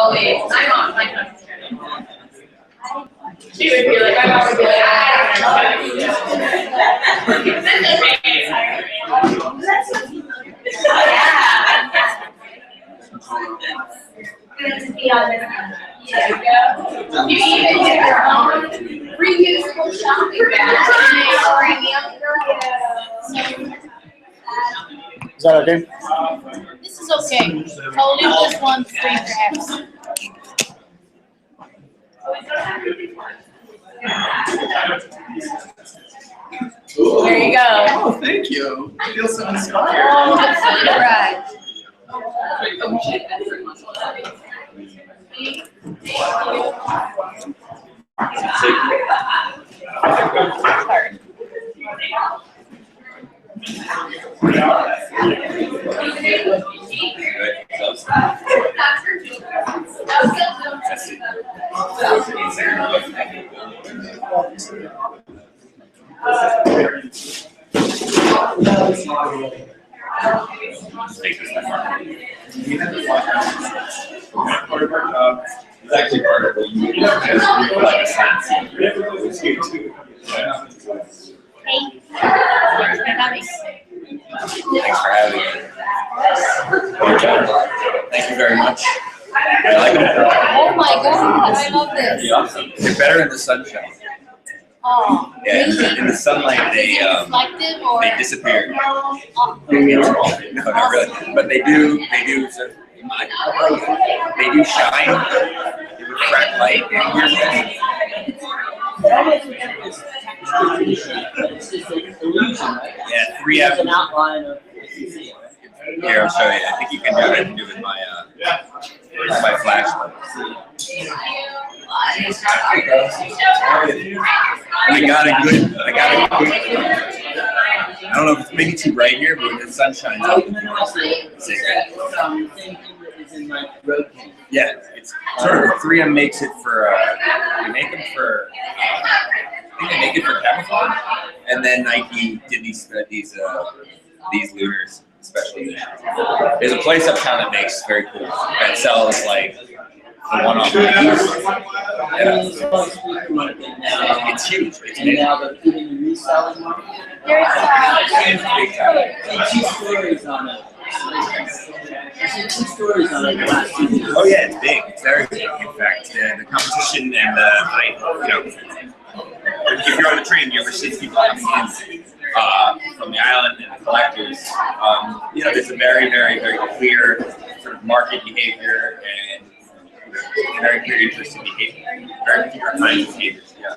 always. My mom she would be like, my mom would be like, you even get your own reusable shopping bag. Is that okay? This is okay. I'll leave this one free perhaps. There you go. Oh, thank you. I feel so inspired. Oh, that's so right. Part of our job is actually part of what you do. Like a science team. It's here too. Yeah. Hey, thanks for having me. Thanks for having me. Thank you very much. I like them. Oh my gosh, I love this. Yeah. They're better in the sunshine. Oh, Yeah, really? in the sunlight they Reflective or? they disappear. Oh, No, not really. But they do. So they do shine. They refract light. Yeah, 3M. An outline of what you see. Here, I'll show you. I think you can do it. I can do it with my flashlight. And I got a good. I don't know if it's maybe too bright here, but when the sun shines up. Yeah, it's sort of 3M makes it for. They make them for. I think they make it for camouflage, and then Nike did these lunars. Especially there's a place uptown that makes very cool that sells like the one-off Nikes. Yeah. It's huge. It's And now they're putting a reselling market. there's big time. And 2 stories on it. There's 2 stories on it last 2 years. Oh yeah, it's big. It's very big. In fact, the competition and if you're on the train, you ever see people coming in from the island and the collectors? There's a very, very, very clear sort of market behavior and very clear interest in behavior. Very particular kinds of behaviors. Yeah,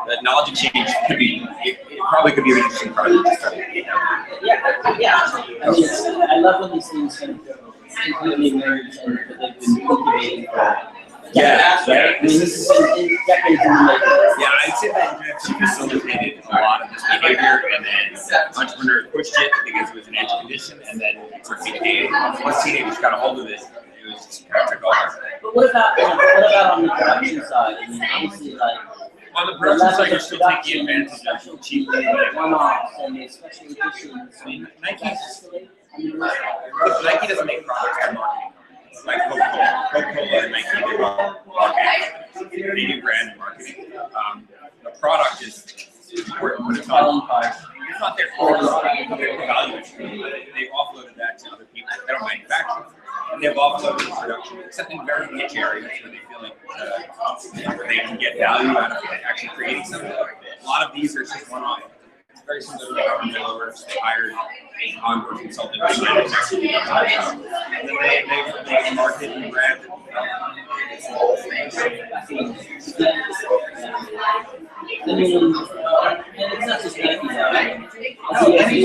the knowledge exchange could be. It probably could be an interesting project to start. Yeah. I mean, I love when these things kind of go completely emerge and they've been incubating for decades, right? I mean, this is in decades in the making. Yeah, I'd say that internship facilitated a lot of this behavior, and then entrepreneurs pushed it because it was an edge condition, and then sort of became, once teenagers got a hold of it, it was just kind of took over. But what about on the production side? I mean, obviously, like, On the production side, you're still taking advantage of cheaply. one-offs and the special editions. I mean, Nike doesn't make products, they're marketing. Like Coca-Cola and Nike do marketing. They do brand marketing. The product is important, but it's not their core value. They've offloaded that to other people. They don't manufacture. They've offloaded production, except in very niche areas where they feel like they can get value out of actually creating something. A lot of these are just one-off. It's very similar to how developers hired onboard consultant to manufacture. And then they market and brand it. I mean, and it's not just Nike now. Any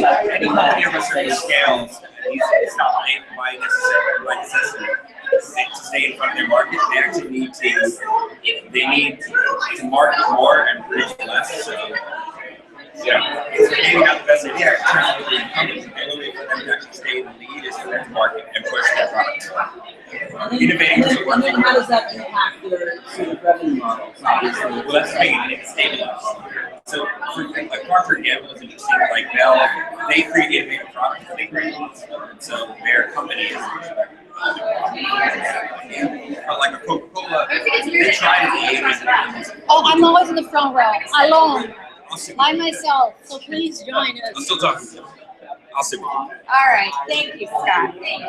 company of a certain scale, it's not by necessity to stay in front of their market. They actually need to market more and produce less. So, yeah, it's maybe not the best idea. In terms of the companies, the only way for them to actually stay in the lead is for them to market and push their product. Innovating is one thing. How does that impact their sort of revenue models? Obviously. Well, that's the thing. It's stabilized. So, for like Procter & Gamble is interesting. Like they create innovative products. They create ones. And so their company is. But like a Coca-Cola Oh, I'm always in the front row, alone, by myself. So please join I'm us. still talking. I'll sit with you. All right, thank you, Scott. Thank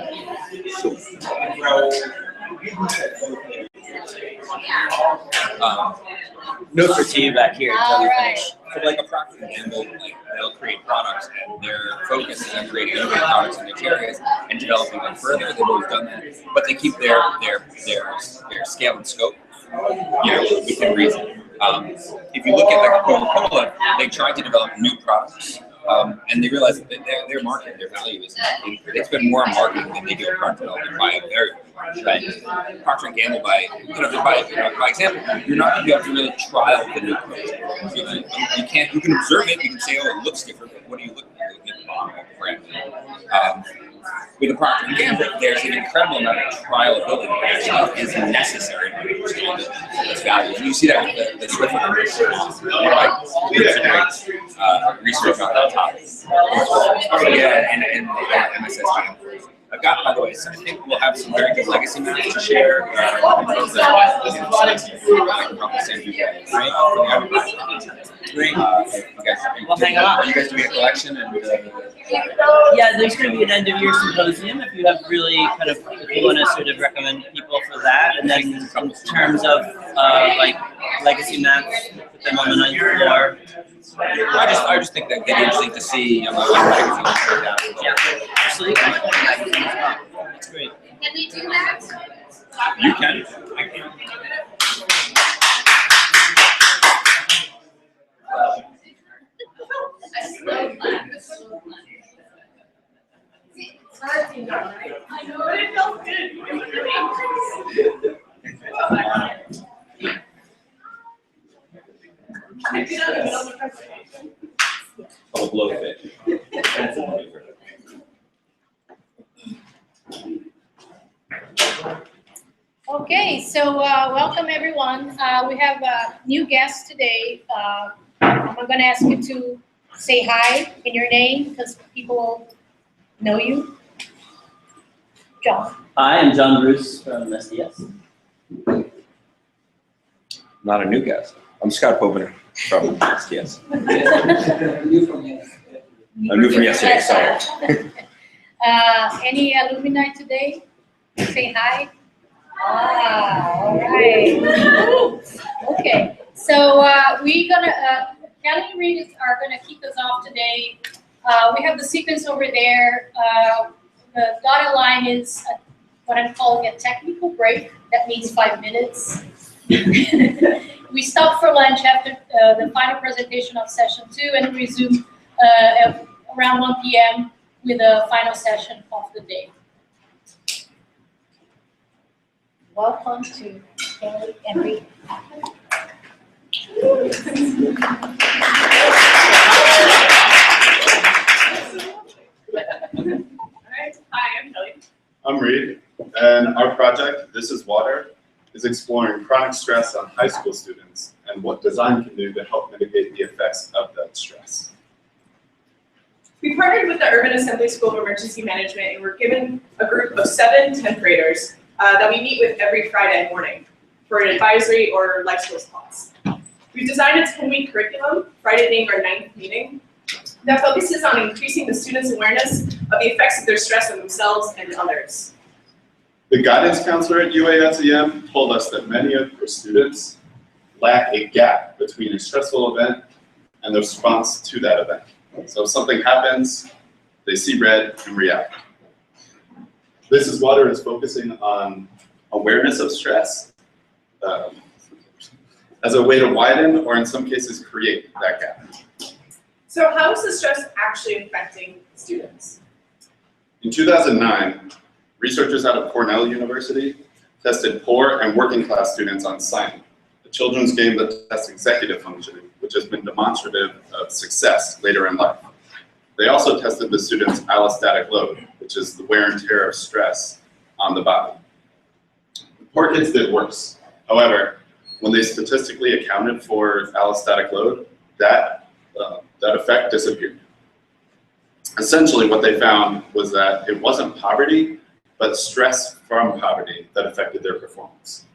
Notes for you back here until All we right. finish. So like a Procter & Gamble, like they'll create products and their focus is on creating innovative products in niche areas and developing them further. They've always done that, but they keep their scale and scope, within reason. If you look at like Coca-Cola, they tried to develop new products. And they realize that their market, their value is they spend more on marketing than they do on product development by a very large. Procter & Gamble, by example, you're not going to be able to really trial the new product. You can't. You can observe it. You can say, oh, it looks different. But what do you look at? You look at the bottom of the brand. With the Procter & Gamble, there's an incredible amount of trialability that actually is necessary to understand its value. And you see that with the Swift research on that topic. And MSS. I've got, by the way, so I think we'll have some very good legacy maps to share. I can probably send you guys. Great. We'll hang out. Are you guys doing a collection? And Yeah, there's going to be an end of year symposium if you have really kind of, if you want to sort of recommend people for that. And then in terms of like legacy maps, put them on the 9th floor. I just think that it'd be interesting to see magazines. Yeah, absolutely. That's great. Can we do that? You can. I can. I know it felt good. Oh, blow fit. Okay, so welcome everyone. We have a new guest today. I'm going to ask you to say hi in your name because people will know you. John. Hi, I'm John Bruce from SDS. Not a new guest. I'm Scott Popener from SDS. I'm new from yesterday, sorry. Any alumni today? Say hi. All right. Okay, so we're gonna, Kelly and Reed are gonna kick us off today. We have the sequence over there. The dotted line is what I'm calling a technical break. That means 5 minutes. We stop for lunch after the final presentation of session 2 and resume around 1 p.m. with the final session of the day. Welcome to Kelly and Reed. Hi, I'm Kelly. I'm Reed, and our project, This is Water, is exploring chronic stress on high school students and what design can do to help mitigate the effects of that stress. We partnered with the Urban Assembly School of Emergency Management, and we're given a group of 7 10th graders that we meet with every Friday morning for an advisory or life skills class. We've designed a 10-week curriculum, Friday being our 9th meeting, that focuses on increasing the students' awareness of the effects of their stress on themselves and others. The guidance counselor at UASEM told us that many of her students lack a gap between a stressful event and the response to that event. So if something happens, they see red and react. This is Water is focusing on awareness of stress as a way to widen or in some cases create that gap. So how is the stress actually affecting students? In 2009, researchers out of Cornell University tested poor and working class students on Simon, a children's game that tests executive functioning, which has been demonstrative of success later in life. They also tested the students' allostatic load, which is the wear and tear of stress on the body. The poor kids did worse. However, when they statistically accounted for allostatic load, that effect disappeared. Essentially, what they found was that it wasn't poverty, but stress from poverty that affected their performance.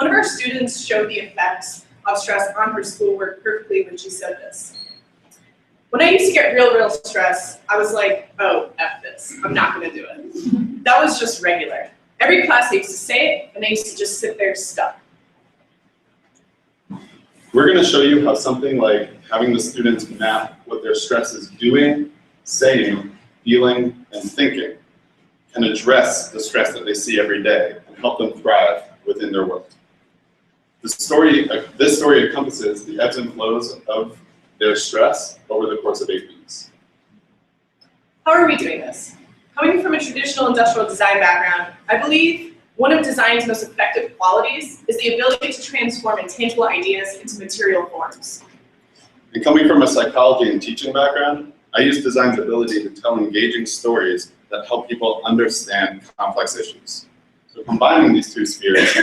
One of our students showed the effects of stress on her schoolwork perfectly when she said this. When I used to get real stressed, I was like, oh, F this, I'm not gonna do it. That was just regular. Every class they used to say it, and I used to just sit there stuck. We're going to show you how something like having the students map what their stress is doing, saying, feeling, and thinking can address the stress that they see every day and help them thrive within their work. This story encompasses the ebbs and flows of their stress over the course of 8 weeks. How are we doing this? Coming from a traditional industrial design background, I believe one of design's most effective qualities is the ability to transform intangible ideas into material forms. And coming from a psychology and teaching background, I use design's ability to tell engaging stories that help people understand complex issues. So combining these two spheres,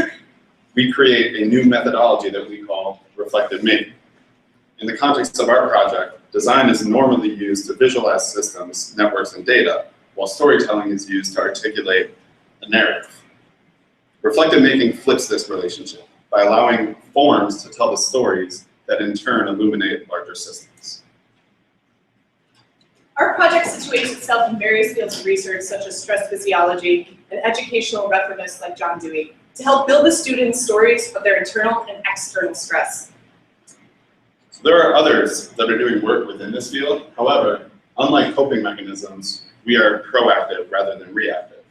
we create a new methodology that we call reflective making. In the context of our project, design is normally used to visualize systems, networks, and data, while storytelling is used to articulate a narrative. Reflective making flips this relationship by allowing forms to tell the stories that in turn illuminate larger systems. Our project situates itself in various fields of research such as stress physiology and educational referentists like John Dewey to help build the students' stories of their internal and external stress. So there are others that are doing work within this field. However, unlike coping mechanisms, we are proactive rather than reactive.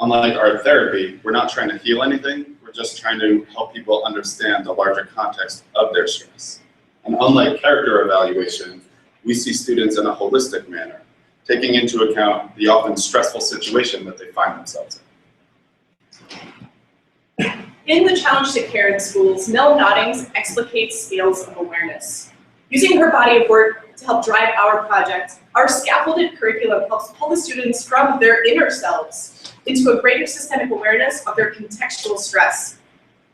Unlike art therapy, we're not trying to heal anything, we're just trying to help people understand the larger context of their stress. And unlike character evaluation, we see students in a holistic manner, taking into account the often stressful situation that they find themselves in. In the Challenge to Care in Schools, Nell Noddings explicates scales of awareness. Using her body of work to help drive our project, our scaffolded curriculum helps pull the students from their inner selves into a greater systemic awareness of their contextual stress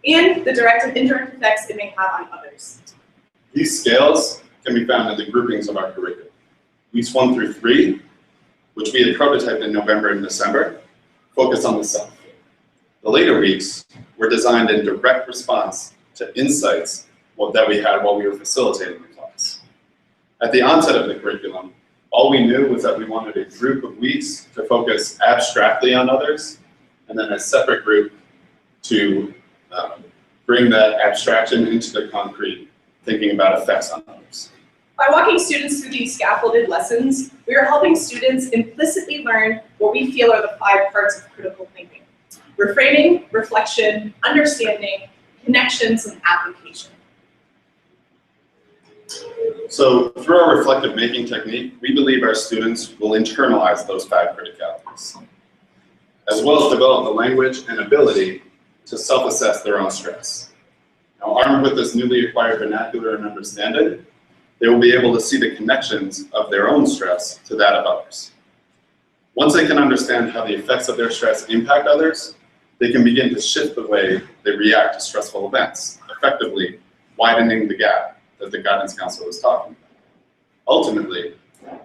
and the direct and indirect effects it may have on others. These scales can be found in the groupings of our curriculum. Weeks 1 through 3, which we had prototyped in November and December, focus on the self. The later weeks were designed in direct response to insights that we had while we were facilitating the class. At the onset of the curriculum, all we knew was that we wanted a group of weeks to focus abstractly on others, and then a separate group to bring that abstraction into the concrete, thinking about effects on others. By walking students through these scaffolded lessons, we are helping students implicitly learn what we feel are the 5 parts of critical thinking: reframing, reflection, understanding, connections, and application. So through our reflective making technique, we believe our students will internalize those 5 criticalities, as well as develop the language and ability to self-assess their own stress. Now, armed with this newly acquired vernacular and understanding, they will be able to see the connections of their own stress to that of others. Once they can understand how the effects of their stress impact others, they can begin to shift the way they react to stressful events, effectively widening the gap that the guidance counselor was talking about. Ultimately,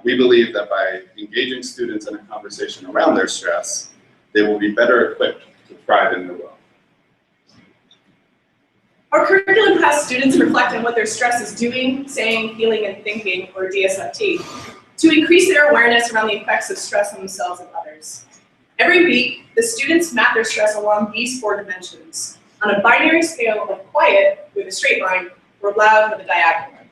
we believe that by engaging students in a conversation around their stress, they will be better equipped to thrive in their world. Our curriculum has students reflect on what their stress is doing, saying, feeling, and thinking, or DSFT, to increase their awareness around the effects of stress on themselves and others. Every week, the students map their stress along these 4 dimensions, on a binary scale of quiet with a straight line, or loud with a diagonal line.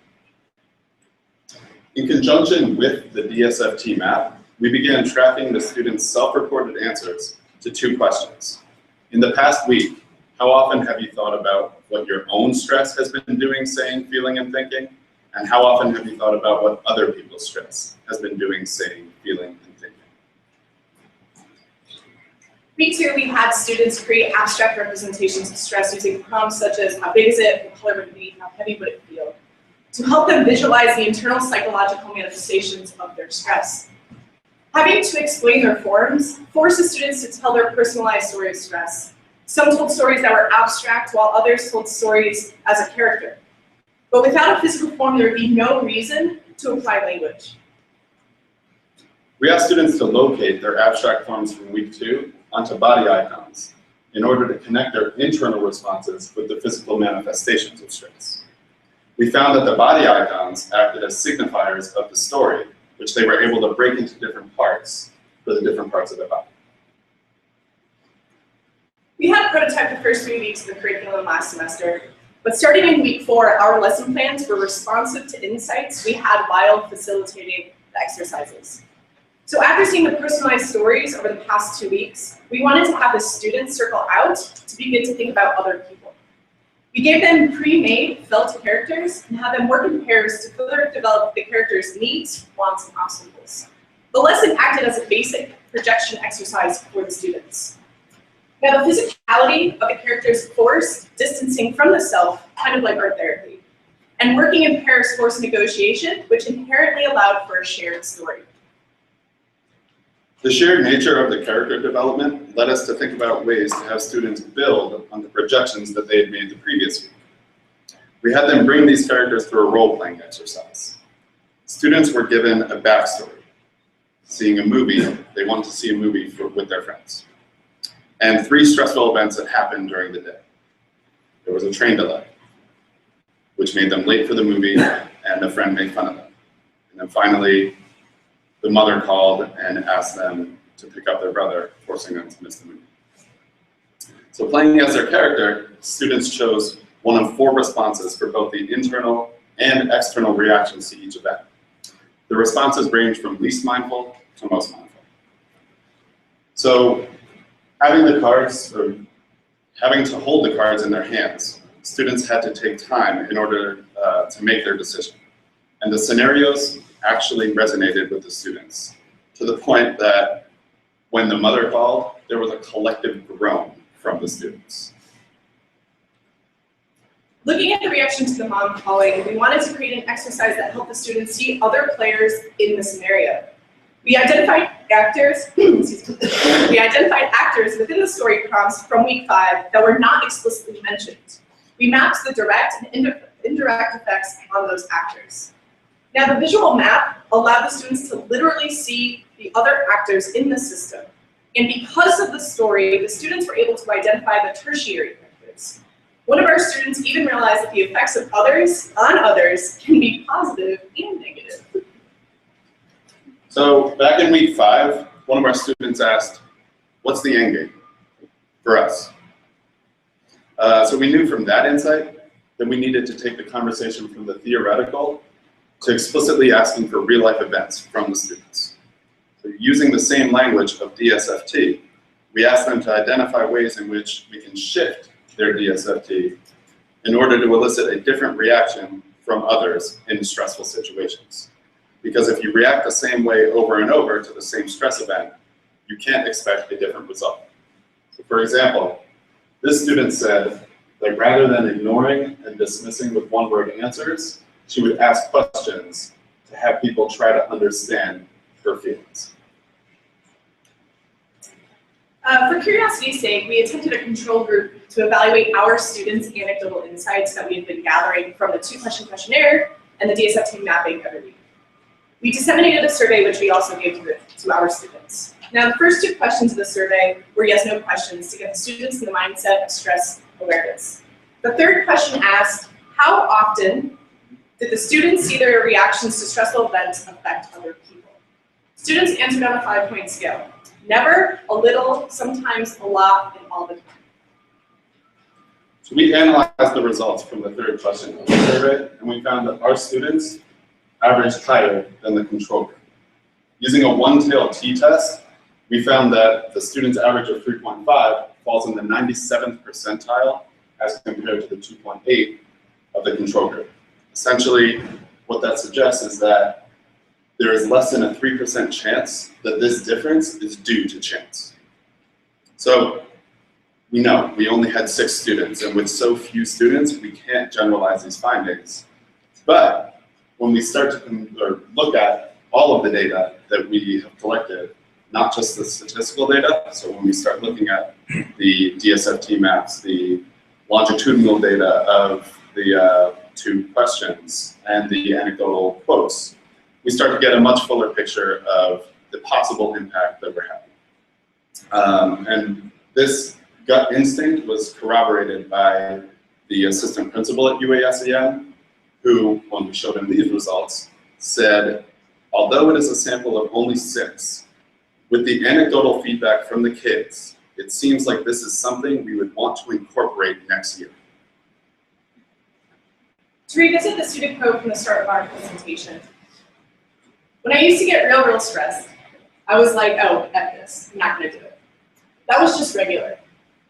In conjunction with the DSFT map, we began tracking the students' self-reported answers to 2 questions. In the past week, how often have you thought about what your own stress has been doing, saying, feeling, and thinking? And how often have you thought about what other people's stress has been doing, saying, feeling, and thinking? Week 2, we had students create abstract representations of stress using prompts such as how big is it, what color would it be, how heavy would it feel, to help them visualize the internal psychological manifestations of their stress. Having to explain their forms forces students to tell their personalized story of stress. Some told stories that were abstract, while others told stories as a character. But without a physical form, there would be no reason to apply language. We asked students to locate their abstract forms from week 2 onto body icons, in order to connect their internal responses with the physical manifestations of stress. We found that the body icons acted as signifiers of the story, which they were able to break into different parts for the different parts of the body. We had prototyped the first 3 weeks of the curriculum last semester, but starting in week 4, our lesson plans were responsive to insights we had while facilitating the exercises. So after seeing the personalized stories over the past 2 weeks, we wanted to have the students circle out to begin to think about other people. We gave them pre-made felt characters and had them work in pairs to further develop the characters' needs, wants, and obstacles. The lesson acted as a basic projection exercise for the students. Now, the physicality of the characters forced distancing from the self, kind of like art therapy, and working in pairs forced negotiation, which inherently allowed for a shared story. The shared nature of the character development led us to think about ways to have students build on the projections that they had made the previous week. We had them bring these characters through a role-playing exercise. Students were given a backstory. Seeing a movie, they wanted to see a movie with their friends. And 3 stressful events that happened during the day. There was a train delay, which made them late for the movie, and a friend made fun of them. And then finally, the mother called and asked them to pick up their brother, forcing them to miss the movie. So playing as their character, students chose one of 4 responses for both the internal and external reactions to each event. The responses range from least mindful to most mindful. So having the cards, or having to hold the cards in their hands, students had to take time in order to make their decision. And the scenarios actually resonated with the students, to the point that when the mother called, there was a collective groan from the students. Looking at the reaction to the mom calling, we wanted to create an exercise that helped the students see other players in the scenario. We identified actors, we identified actors within the story prompts from week 5 that were not explicitly mentioned. We mapped the direct and indirect effects on those actors. Now, the visual map allowed the students to literally see the other actors in the system. And because of the story, the students were able to identify the tertiary characters. One of our students even realized that the effects of others on others can be positive and negative. So back in week 5, one of our students asked, what's the end game for us? So we knew from that insight that we needed to take the conversation from the theoretical to explicitly asking for real life events from the students. So using the same language of DSFT, we asked them to identify ways in which we can shift their DSFT in order to elicit a different reaction from others in stressful situations. Because if you react the same way over and over to the same stress event, you can't expect a different result. So for example, this student said that rather than ignoring and dismissing with one-word answers, she would ask questions to have people try to understand her feelings. For curiosity's sake, we attempted a control group to evaluate our students' anecdotal insights that we had been gathering from the 2-question questionnaire and the DSFT mapping every week. We disseminated a survey which we also gave to our students. Now, the first 2 questions of the survey were yes/no questions to get the students in the mindset of stress awareness. The 3rd question asked, how often did the students see their reactions to stressful events affect other people? Students answered on a 5-point scale. Never, a little, sometimes a lot, and all the time. So we analyzed the results from the 3rd question of the survey, and we found that our students averaged higher than the control group. Using a one-tailed t-test, we found that the student's average of 3.5 falls in the 97th percentile as compared to the 2.8 of the control group. Essentially, what that suggests is that there is less than a 3% chance that this difference is due to chance. So we know we only had 6 students, and with so few students, we can't generalize these findings. But when we start to look at all of the data that we have collected, not just the statistical data, so when we start looking at the DSFT maps, the longitudinal data of the 2 questions, and the anecdotal quotes, we start to get a much fuller picture of the possible impact that we're having. And this gut instinct was corroborated by the assistant principal at UASEM, who, when we showed him these results, said, although it is a sample of only 6, with the anecdotal feedback from the kids, it seems like this is something we would want to incorporate next year. To revisit the student quote from the start of our presentation, when I used to get real stressed, I was like, oh, F this, I'm not gonna do it. That was just regular.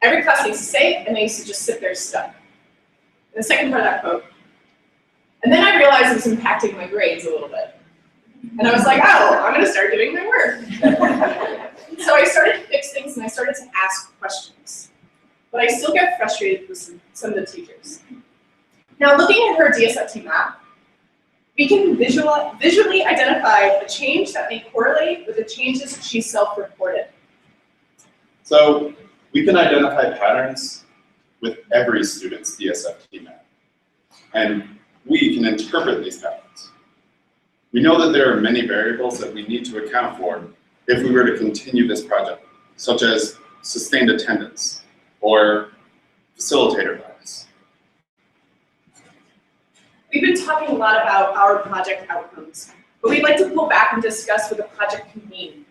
Every class used to say it, and I used to just sit there stuck. The second part of that quote. And then I realized it was impacting my grades a little bit. And I was like, oh, I'm gonna start doing my work. So I started to fix things and I started to ask questions. But I still get frustrated with some of the teachers. Now looking at her DSFT map, we can visually identify a change that may correlate with the changes she self-reported. So we can identify patterns with every student's DSFT map. And we can interpret these patterns. We know that there are many variables that we need to account for if we were to continue this project, such as sustained attendance or facilitator bias. We've been talking a lot about our project outcomes, but we'd like to pull back and discuss what the project can mean.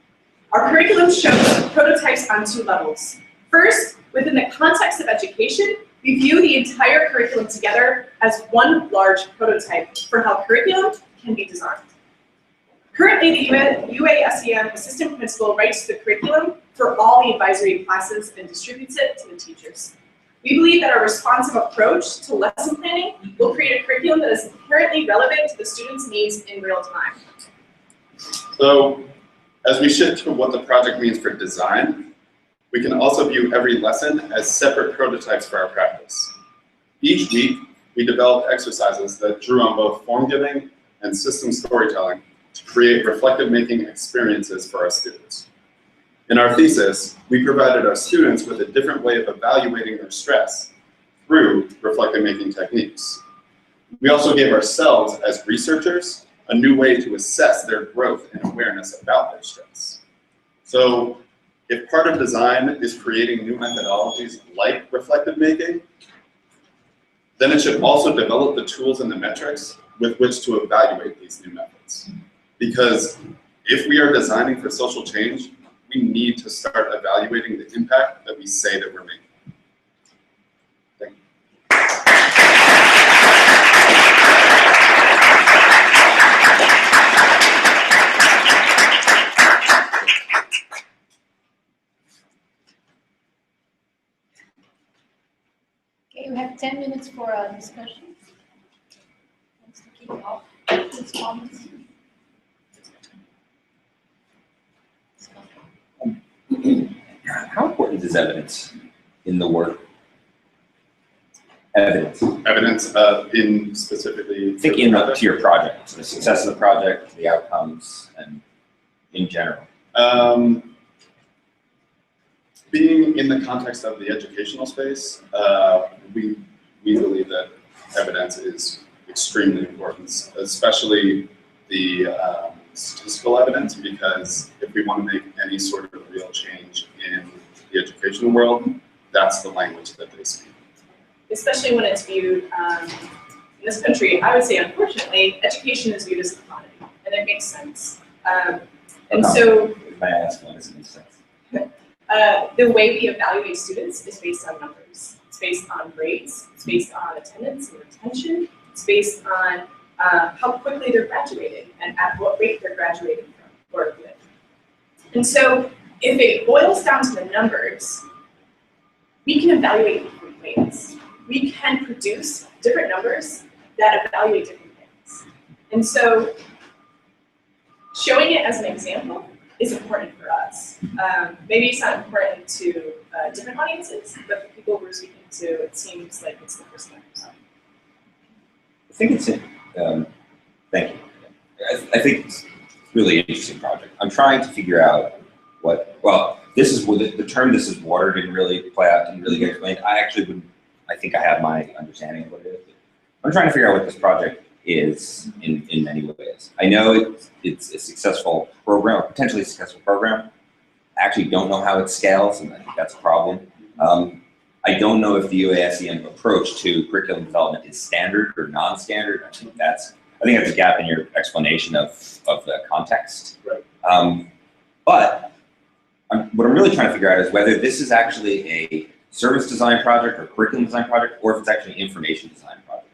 Our curriculum shows prototypes on 2 levels. First, within the context of education, we view the entire curriculum together as one large prototype for how curriculum can be designed. Currently, the UASEM assistant principal writes the curriculum for all the advisory classes and distributes it to the teachers. We believe that our responsive approach to lesson planning will create a curriculum that is inherently relevant to the students' needs in real time. So, as we shift to what the project means for design, we can also view every lesson as separate prototypes for our practice. Each week, we developed exercises that drew on both form giving and system storytelling to create reflective making experiences for our students. In our thesis, we provided our students with a different way of evaluating their stress through reflective making techniques. We also gave ourselves, as researchers, a new way to assess their growth and awareness about their stress. So, if part of design is creating new methodologies like reflective making, then it should also develop the tools and the metrics with which to evaluate these new methods. Because if we are designing for social change, we need to start evaluating the impact that we say that we're making. Thank you. Okay, we have 10 minutes for a discussion. Wants to kick off these comments? How important is evidence in the work? Evidence. Evidence in specifically. Thinking to your project, the success of the project, the outcomes, and in general. Being in the context of the educational space, we believe that evidence is extremely important, especially the statistical evidence, because if we want to make any sort of real change in the educational world, that's the language that they speak. Especially when it's viewed in this country, I would say, unfortunately, education is viewed as a commodity, and it makes sense. And so, may I ask why does it make sense? the way we evaluate students is based on numbers. It's based on grades. It's based on attendance and retention. It's based on how quickly they're graduating and at what rate they're graduating from or with. And so, if it boils down to the numbers, we can evaluate in different ways. We can produce different numbers that evaluate different things. And so, showing it as an example is important for us. Maybe it's not important to different audiences, but the people we're speaking to, it seems like it's the first time. So. I think it's thank you. I think it's a really interesting project. I'm trying to figure out this is the term "this is water" didn't really play out, didn't really get explained. I think I have my understanding of what it is. I'm trying to figure out what this project is in many ways. I know it's a successful program, a potentially successful program. I actually don't know how it scales, and I think that's a problem. I don't know if the UASEM approach to curriculum development is standard or non-standard. I think that's a gap in your explanation of the context. Right. But what I'm really trying to figure out is whether this is actually a service design project or curriculum design project, or if it's actually an information design project,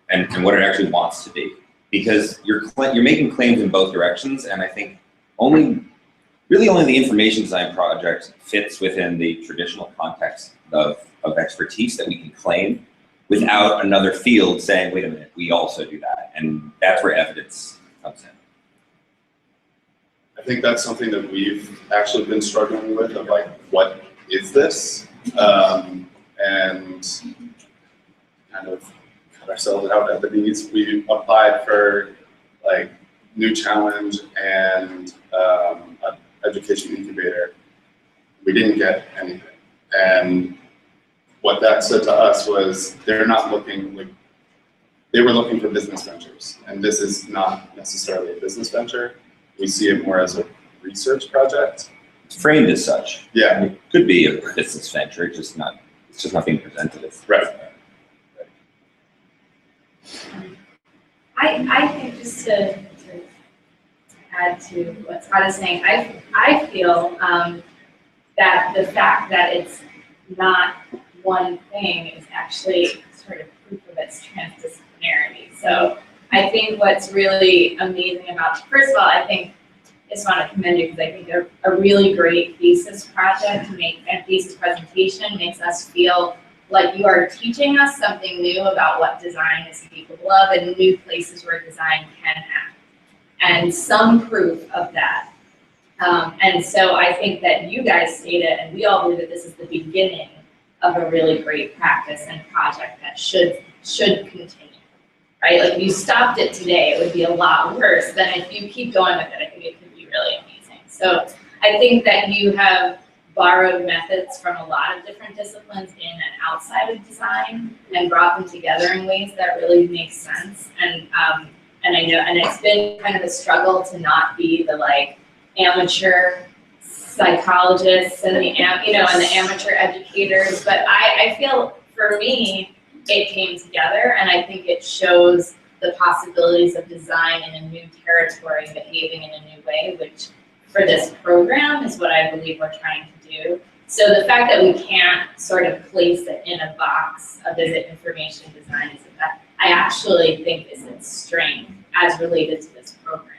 and what it actually wants to be. Because you're making claims in both directions, and I think really only the information design project fits within the traditional context of expertise that we can claim without another field saying, wait a minute, we also do that. And that's where evidence comes in. I think that's something that we've actually been struggling with, of like, what is this? And kind of cut ourselves out at the knees. We applied for like new challenge and an education incubator. We didn't get anything. And what that said to us was they're not looking, like, they were looking for business ventures. And this is not necessarily a business venture. We see it more as a research project. It's framed as such. Yeah. It could be a business venture, it's just not being presented as. Right. I think just to add to what Scott is saying, I feel that the fact that it's not one thing is actually sort of proof of its transdisciplinarity. So I think what's really amazing about, first of all, I just want to commend you because I think a really great thesis project and thesis presentation makes us feel like you are teaching us something new about what design is capable of and new places where design can act, and some proof of that. And so I think that you guys stated, and we all believe that this is the beginning of a really great practice and project that should continue, right? Like if you stopped it today, it would be a lot worse than if you keep going with it. I think it could be really amazing. So I think that you have borrowed methods from a lot of different disciplines in and outside of design and brought them together in ways that really make sense. And I know, and it's been kind of a struggle to not be the like amateur psychologists and the amateur educators, but I feel for me it came together, and I think it shows the possibilities of design in a new territory, behaving in a new way, which for this program is what I believe we're trying to do. So the fact that we can't sort of place it in a box of is it information design, is it that, I actually think is its strength as related to this program.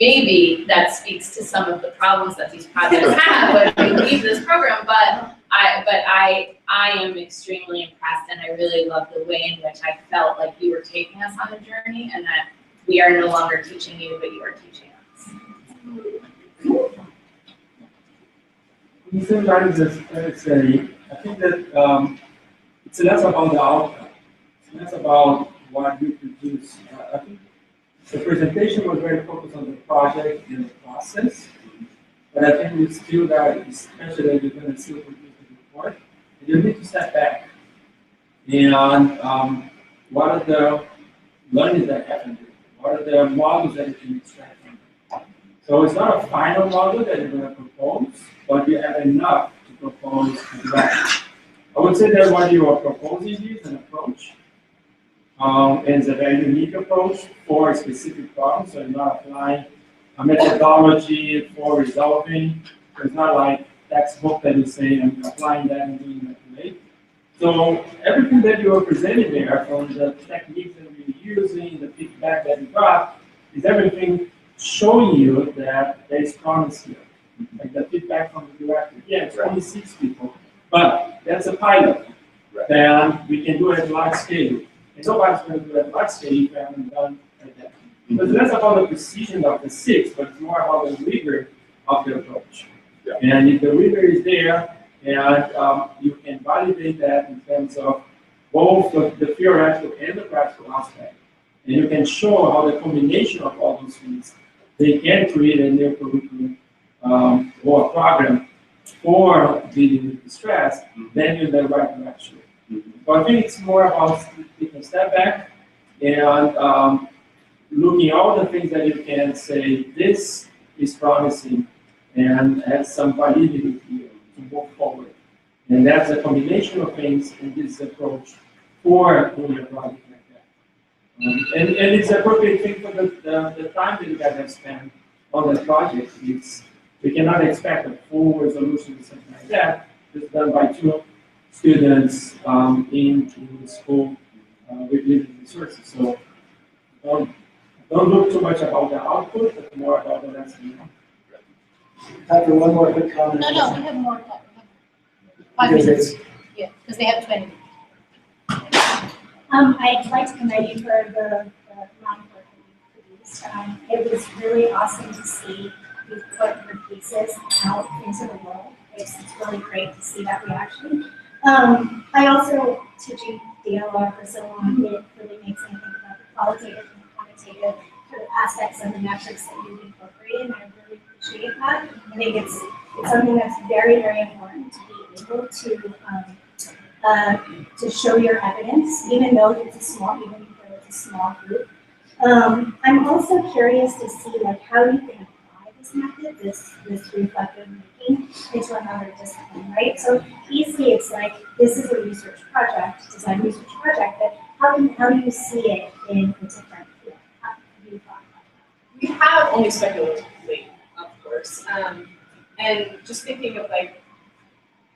Maybe that speaks to some of the problems that these projects have when we leave this program, but I am extremely impressed, and I really love the way in which I felt like you were taking us on a journey, and that we are no longer teaching you, but you are teaching us. In some times, I think that it's less about the outcome. It's less about what we produce. I think the presentation was very focused on the project and the process, but I think we still got, especially as you're going to see what we do the report, you need to step back. And what are the learnings that happen? What are the models that you can extract from them? So it's not a final model that you're going to propose, but you have enough to propose as well. I would say that what you are proposing here is an approach. And it's a very unique approach for a specific problem, so you're not applying a methodology for resolving. It's not like textbook that you say, I'm applying that and doing that way. So everything that you are presenting there, from the techniques that we're using, the feedback that you got, is everything showing you that there is promise here. Like the feedback from the director. Yeah, it's only 6 people, but that's a pilot. Then we can do it at large scale. And nobody's going to do it at large scale if we haven't done like that. But it's less about the precision of the 6, but it's more about the rigor of the approach. Yeah. And if the rigor is there, and you can validate that in terms of both the theoretical and the practical aspect, and you can show how the combination of all those things, they can create a new curriculum or a program for dealing with the stress, then you're in the right direction. So I think it's more about taking a step back and looking at all the things that you can say, this is promising and has some validity here to move forward. And that's a combination of things in this approach for doing a project like that. And it's an appropriate thing for the time that you guys have spent on the project. We cannot expect a full resolution or something like that. It's done by 2 students in the school with limited resources. So don't look too much about the output, but more about the lesson. Time for one more quick comment. No, we have more time. 5 minutes. Yeah, because they have 20. I'd like to commend you for the amount of work that you produced. It was really awesome to see you put your thesis out into the world. It's really great to see that reaction. I also, teaching DLR for so long, it really makes me think about the qualitative and quantitative sort of aspects of the metrics that you've incorporated, and I really appreciate that. I think it's something that's very, very important to be able to show your evidence, even though it's a small group. I'm also curious to see how you can apply this method, this reflective making, into another discipline, right? So easily it's like this is a research project, design research project, but how do you see it in a different field? How do you thought about that? We have only speculatively, of course, and just thinking of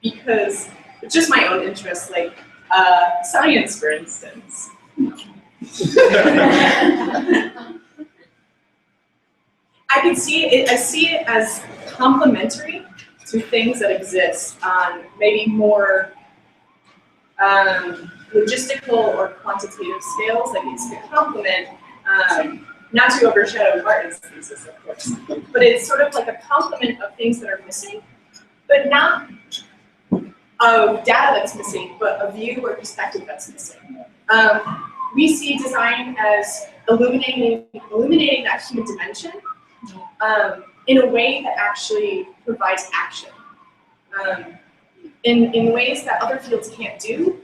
because it's just my own interest, science, for instance. I see it as complementary to things that exist on maybe more logistical or quantitative scales. It's to complement, not to overshadow Martin's thesis, of course, but it's sort of like a complement of things that are missing, but not of data that's missing, but a view or perspective that's missing. We see design as illuminating that human dimension in a way that actually provides action, in ways that other fields can't do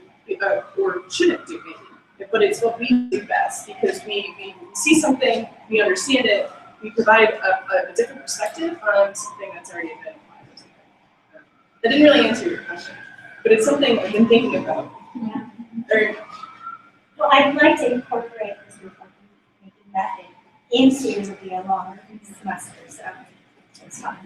or shouldn't do maybe. But it's what we do best because we see something, we understand it, we provide a different perspective on something that's already been applied or something. That didn't really answer your question, but it's something I've been thinking about. Yeah. Very much. Well, I'd like to incorporate this reflective making method into the longer semester, so it's fine.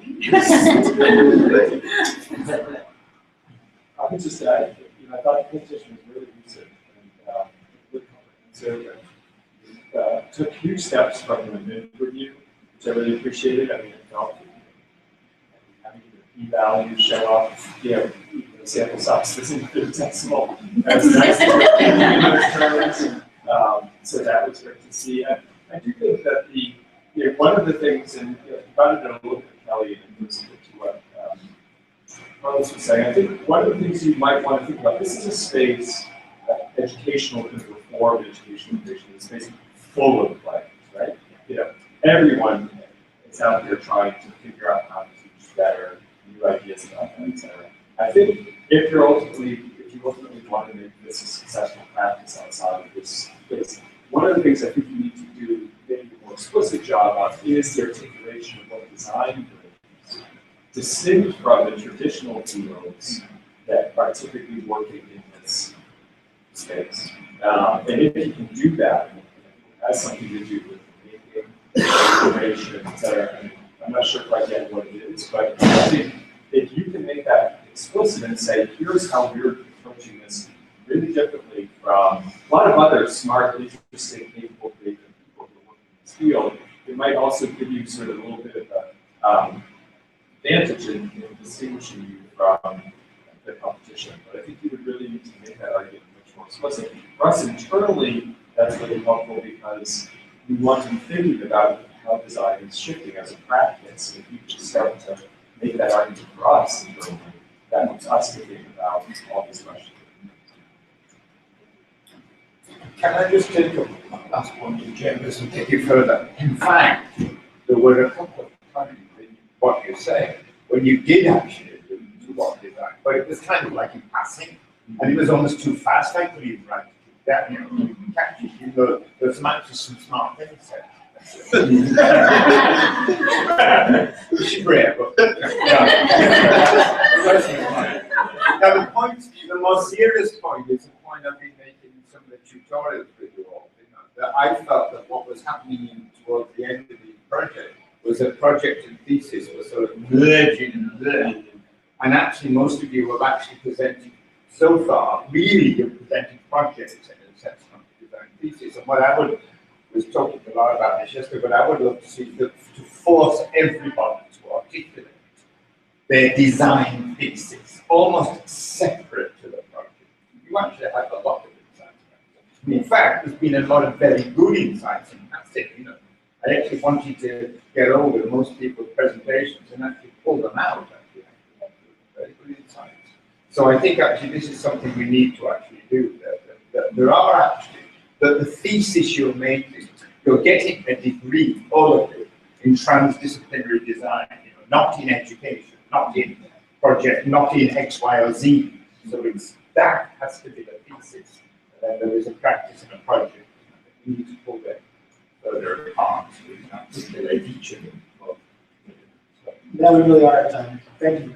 I would just add, I thought the presentation was really lucid and really comprehensive and took huge steps from the mid review, which I really appreciated. I mean, it felt having the p-values show up, the sample size isn't infinitesimal. That's nice in those terms. So that was great to see. I do think that one of the things, and about it a little bit, Kelly, and listen to what Carlos was saying, I think one of the things you might want to think about, this is a space, educational reform, educational innovation, is a space full of players, right? Everyone is out there trying to figure out how to teach better, new ideas about that, etc. I think if you ultimately want to make this a successful practice outside of this space, one of the things I think you need to do, maybe a more explicit job of, is the articulation of what design brings, distinct from the traditional fields that are typically working in this space. And if you can do that, it has something to do with making, information, etc. I'm not sure quite yet what it is, but I think if you can make that explicit and say, here's how we're approaching this really differently from a lot of other smart, interesting, capable, creative people who work in this field, it might also give you sort of a little bit of an advantage in distinguishing you from the competition. But I think you would really need to make that argument much more explicit. For us internally, that's really helpful because we want to be thinking about how design is shifting as a practice. If you can start to make that argument for us internally, that helps us to think about all these questions. Can I just take a last point to James and take you further? In fact, there were a couple of times in what you're saying when you did actually do what design, but it was kind of like in passing, and it was almost too fast. I couldn't even write that. You catch it. There's some smart things there. Which is rare, but yeah. Now, the more serious point is the point I've been making in some of the tutorials with you all. You know, that I felt that what was happening towards the end of the project was that project and thesis were sort of merging and learning. And actually, most of you have actually presented so far, really you've presented projects in a sense, not design thesis. And what I was talking a lot about this yesterday, but I would love to see to force everybody to articulate their design thesis, almost separate to the project. You actually have a lot of insights. In fact, there's been a lot of very good insights, and that's it, you know. I actually wanted to get hold of most people's presentations and actually pull them out, actually. Very good insights. So I think actually this is something we need to actually do. That there are actually, that the thesis you're making, you're getting a degree, all of it, in transdisciplinary design, you know, not in education, not in project, not in X, Y, or Z. So it's, that has to be the thesis. And then there is a practice and a project. We need to pull them further apart so we can articulate each of them. Now we really are at time. Thank you.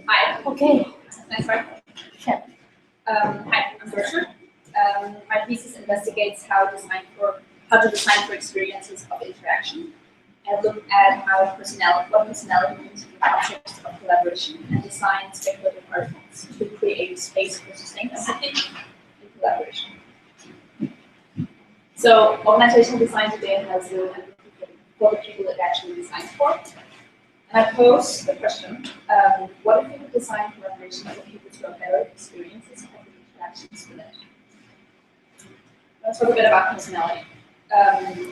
Hi. Okay. Next slide. Sure. Hi, I'm Gertrude. My thesis investigates how to design for experiences of interaction, and look at what personality means in the context of collaboration, and design speculative artifacts to create space for sustained empathy in collaboration. So organizational design today has for the people it actually designs for. And I pose the question, what if you could design collaboration for people to have better experiences of interactions with it? Let's talk a bit about personality.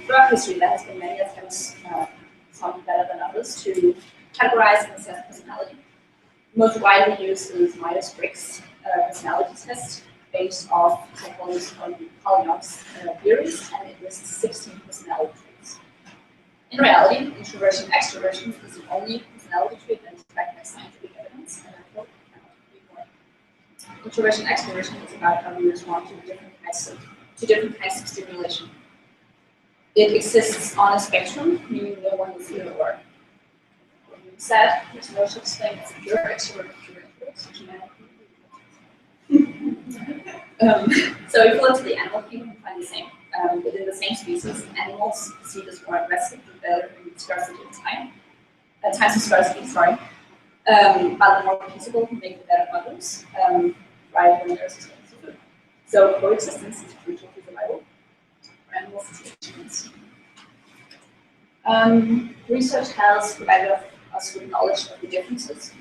Throughout history, there has been many attempts, some better than others, to categorize and assess personality. Most widely used is Myers-Briggs personality test, based off psychologist Polynov's theories, and it lists 16 personality traits. In reality, introversion extroversion is the only personality trait that is backed by scientific evidence, and therefore cannot be ignored. Introversion extroversion is about how we respond to different kinds of stimulation. It exists on a spectrum, meaning no one is either or. Said, there's no such thing as pure extrovert, pure introvert, so if you look to the animal kingdom, you find the same. Within the same species, animals see this more aggressive and better in scarcity of time. Times of scarcity, sorry. While the more peaceable make the better others, right when there's a source of food. So coexistence is crucial to survival for animals and species. Research has provided us with knowledge of the differences.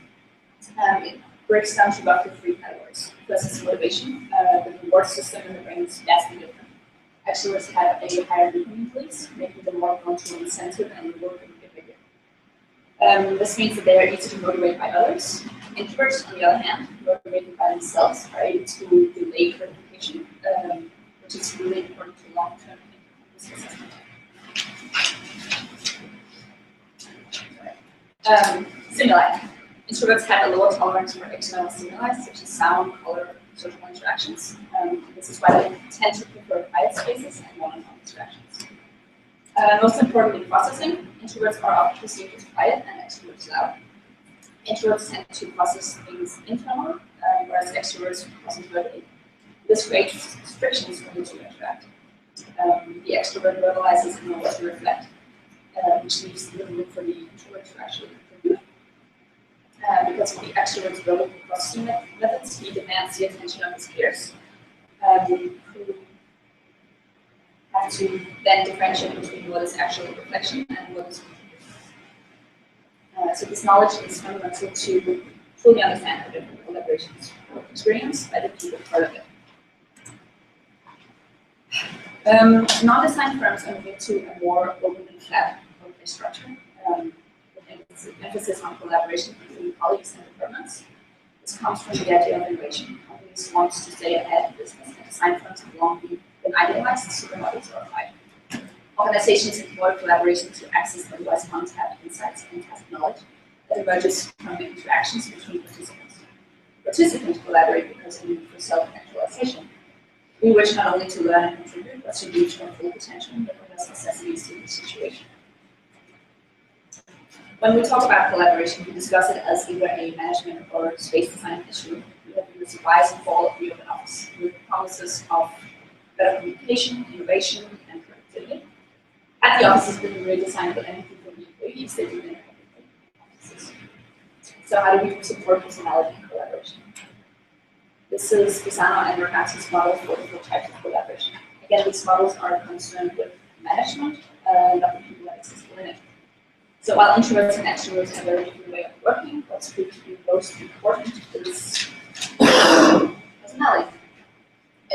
It breaks down to roughly 3 categories. First is motivation. The reward system in the brain is vastly different. Extroverts have a higher dopamine release, making them more prone to incentive and rewarding behavior. This means that they are easy to motivate by others. Introverts, on the other hand, motivated by themselves, are able to delay gratification, which is really important to long-term success. Stimuli. Introverts have a lower tolerance for external stimuli, such as sound, color, social interactions. This is why they tend to prefer quiet spaces and one-on-one interactions. Most importantly, processing. Introverts are often perceived as quiet and extroverts loud. Introverts tend to process things internally, whereas extroverts process verbally. This creates frictions when the two interact. The extrovert verbalizes in order to reflect, which leaves little room for the introvert to actually contribute. Because of the extrovert's verbal processing methods, he demands the attention of his peers, who have to then differentiate between what is actually reflection and what is so this knowledge is fundamental to fully understand how different collaborations experience by the people part of it. Non-design firms are moving to a more open and flat structure. Within emphasis on collaboration between colleagues and departments. This comes from the idea of innovation. Companies want to stay ahead of business, and design firms have long been idealized as supermodels or applied. Organizations employ collaboration to access otherwise untapped insights and task knowledge that emerges from the interactions between participants. Participants collaborate because of the need for self-actualization. We wish not only to learn and contribute, but to reach our full potential and recognize necessities in the situation. When we talk about collaboration, we discuss it as either a management or space design issue. We have used rise and fall of the open office with promises of better communication, innovation, and productivity. At the offices, we redesigned the anything for the employees, they do in their offices. So how do we support personality and collaboration? This is Pisano and Mercatus model for the 4 types of collaboration. Again, these models are concerned with management, not the people that exist within it. So while introverts and extroverts have a very different way of working, what's proved to be most important is personality.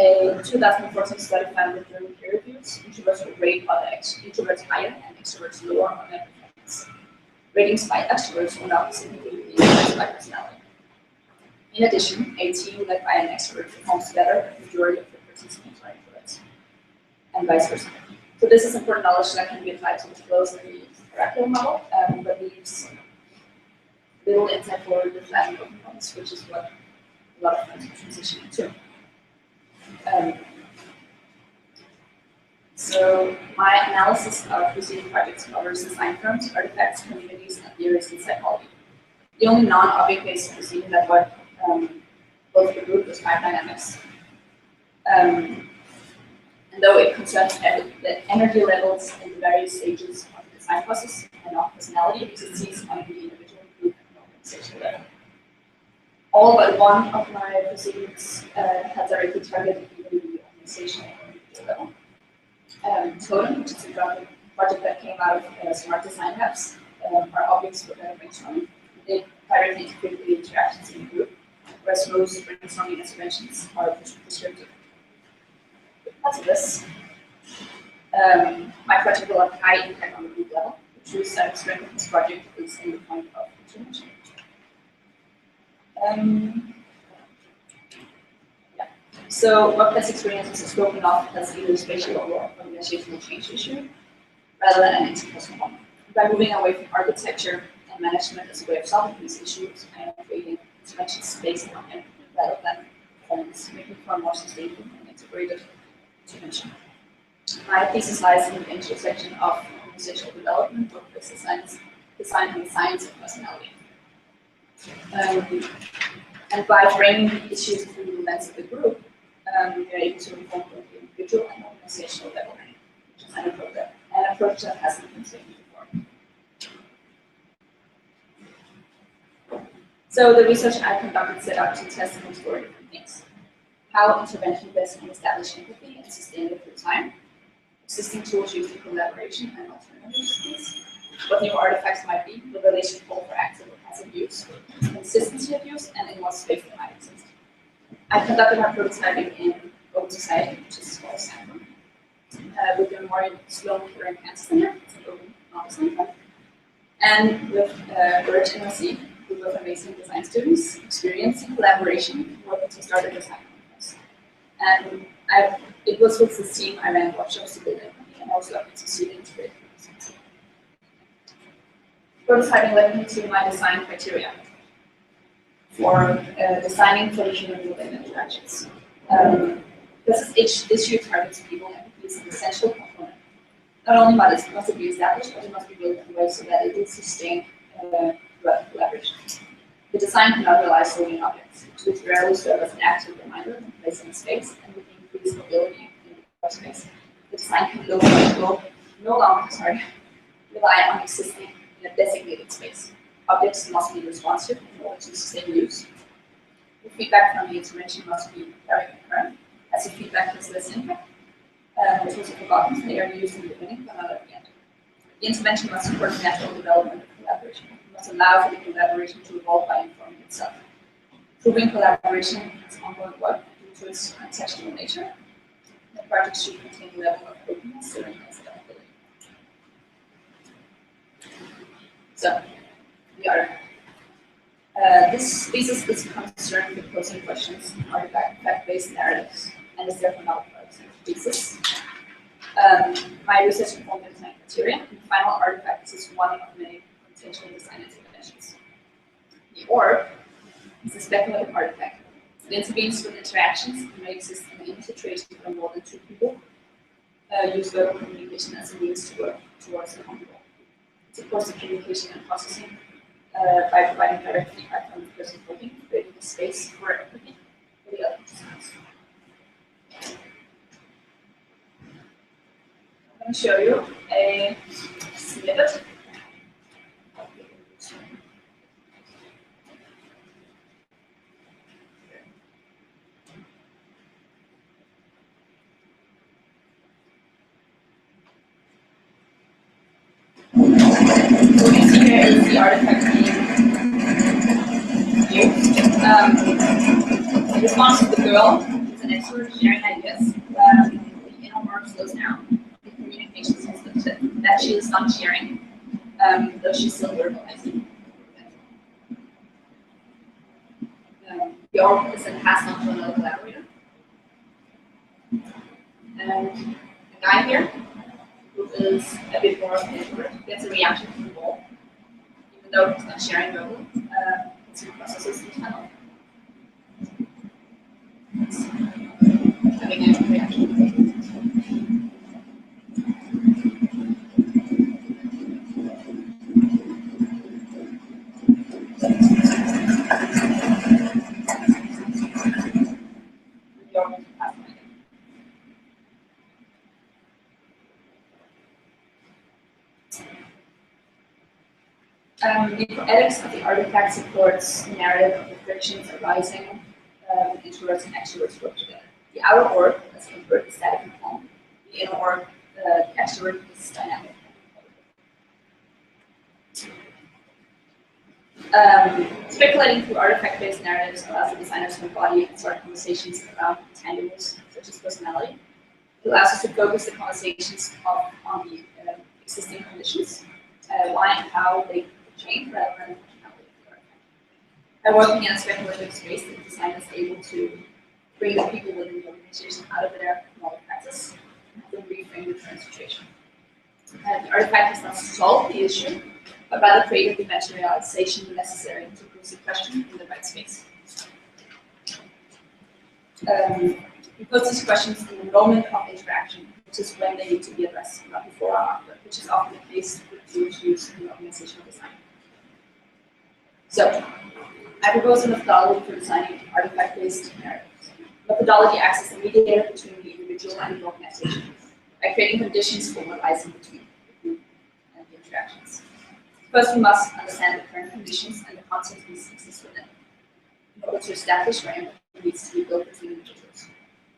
A 2014 study found that during peer reviews, introverts would rate other introverts higher and extroverts lower on their performance. Ratings by extroverts were not significantly influenced by personality. In addition, a team led by an extrovert performs better if the majority of the participants are introverts, and vice versa. So this is important knowledge that can be applied to disclose the curriculum model, but leaves little insight for the flattened open points, which is what a lot of firms are transitioning to. So my analysis of preceding projects covers design firms, artifacts, communities, and theories in psychology. The only non-object-based proceeding that worked both the group was time dynamics. And though it concerns the energy levels in the various stages of the design process and of personality, it exists on the individual, group, and organizational level. All but one of my proceedings had directly targeted the organizational and individual level. Totem, which is a project that came out of Smart Design Labs, our objects for brainstorming. They directly integrate the interactions in the group, whereas most brainstorming interventions are prescriptive. Because of this, my project will have high impact on the group level. The true strength of this project is in the point of intervention. So workplace experience is spoken of as either spatial or organizational change issue, rather than an interpersonal one. By moving away from architecture and management as a way of solving these issues, I am creating interventions based on empathy rather than performance, making for a more sustainable and integrated intervention. My thesis lies in the intersection of organizational development, workplace design and the science of personality. And by framing the issues through the lens of the group, we are able to inform both the individual and organizational level, which is an approach that hasn't been taken before. So the research I conducted set out to test and explore different things. How intervention best can establish empathy and sustain it through time, existing tools used in collaboration and alternatives, what new artifacts might be, the relation for active or passive use, consistency of use, and in what space they might exist. I conducted my prototyping in Open Society, which is called Stanford. With the Memorial Sloan Kettering Cancer Center, it's an open office center, and with Birch NRC, a group of amazing design students, experiencing collaboration, working to start a design conference. And it was with this team I ran workshops to build empathy, and also I succeeded in integrating this. Prototyping led me to my design criteria for designing for the human within interactions. This issue targets people, and empathy is an essential component. Not only must it be established, but it must be built in a way so that it will sustain throughout collaboration. The design cannot rely solely on objects, which rarely serve as an active reminder and place in space, and with the increased mobility in the space. The design can no longer rely on existing in a designated space. Objects must be responsive in order to sustain use. The feedback from the intervention must be very concurrent, as the feedback has less impact, which was forgotten. They are used in the beginning, but not at the end. The intervention must support natural development of collaboration. It must allow for the collaboration to evolve by informing itself. Proving collaboration is ongoing work due to its contextual nature. The project should contain a level of openness during its adaptability. So, the artifact. This thesis is concerned with posing questions in artifact-based narratives and is therefore not a part of the thesis. My research informed the design criteria, and the final artifact is one of many potential design interventions. The orb is a speculative artifact. It intervenes with interactions and may exist in any situation where more than two people use verbal communication as a means to work towards a common goal. It supports the communication and processing by providing direct feedback from the person talking, creating a space for empathy for the other participants. I'm going to show you a snippet. So what you see here is the artifact being used. In response to the girl, it's an extrovert sharing ideas. The inner work slows down. The communication is lifted. That she is not sharing, though she's still verbalizing. The orb is then passed on to another collaborator. And the guy here, who is a bit more of an introvert, gets a reaction from the ball. Even though he's not sharing verbally, it's processes internally. It's having a reaction. The poetics of the artifact supports the narrative of the frictions arising when introverts and extroverts work together. The outer orb, as the introvert, is static and calm. The inner orb, the extrovert, is dynamic. Speculating through artifact-based narratives allows the designers to embody and start conversations around tangibles, such as personality. It allows us to focus the conversations on the existing conditions, why and how they change rather than functionality. By working in a speculative space, the designer is able to bring the people within the organization out of their normal practice and have them reframe the current situation. The artifact does not solve the issue, but rather create the dimensionalization necessary to pose the question in the right space. We pose these questions in the moment of interaction, which is when they need to be addressed, not before or after, which is often the case with tools used in organizational design. So, I propose a methodology for designing artifact-based narratives. Methodology acts as a mediator between the individual and the organization by creating conditions for what lies in between the group and the interactions. First, we must understand the current conditions and the context these exist within, in order to establish where empathy needs to be built between individuals.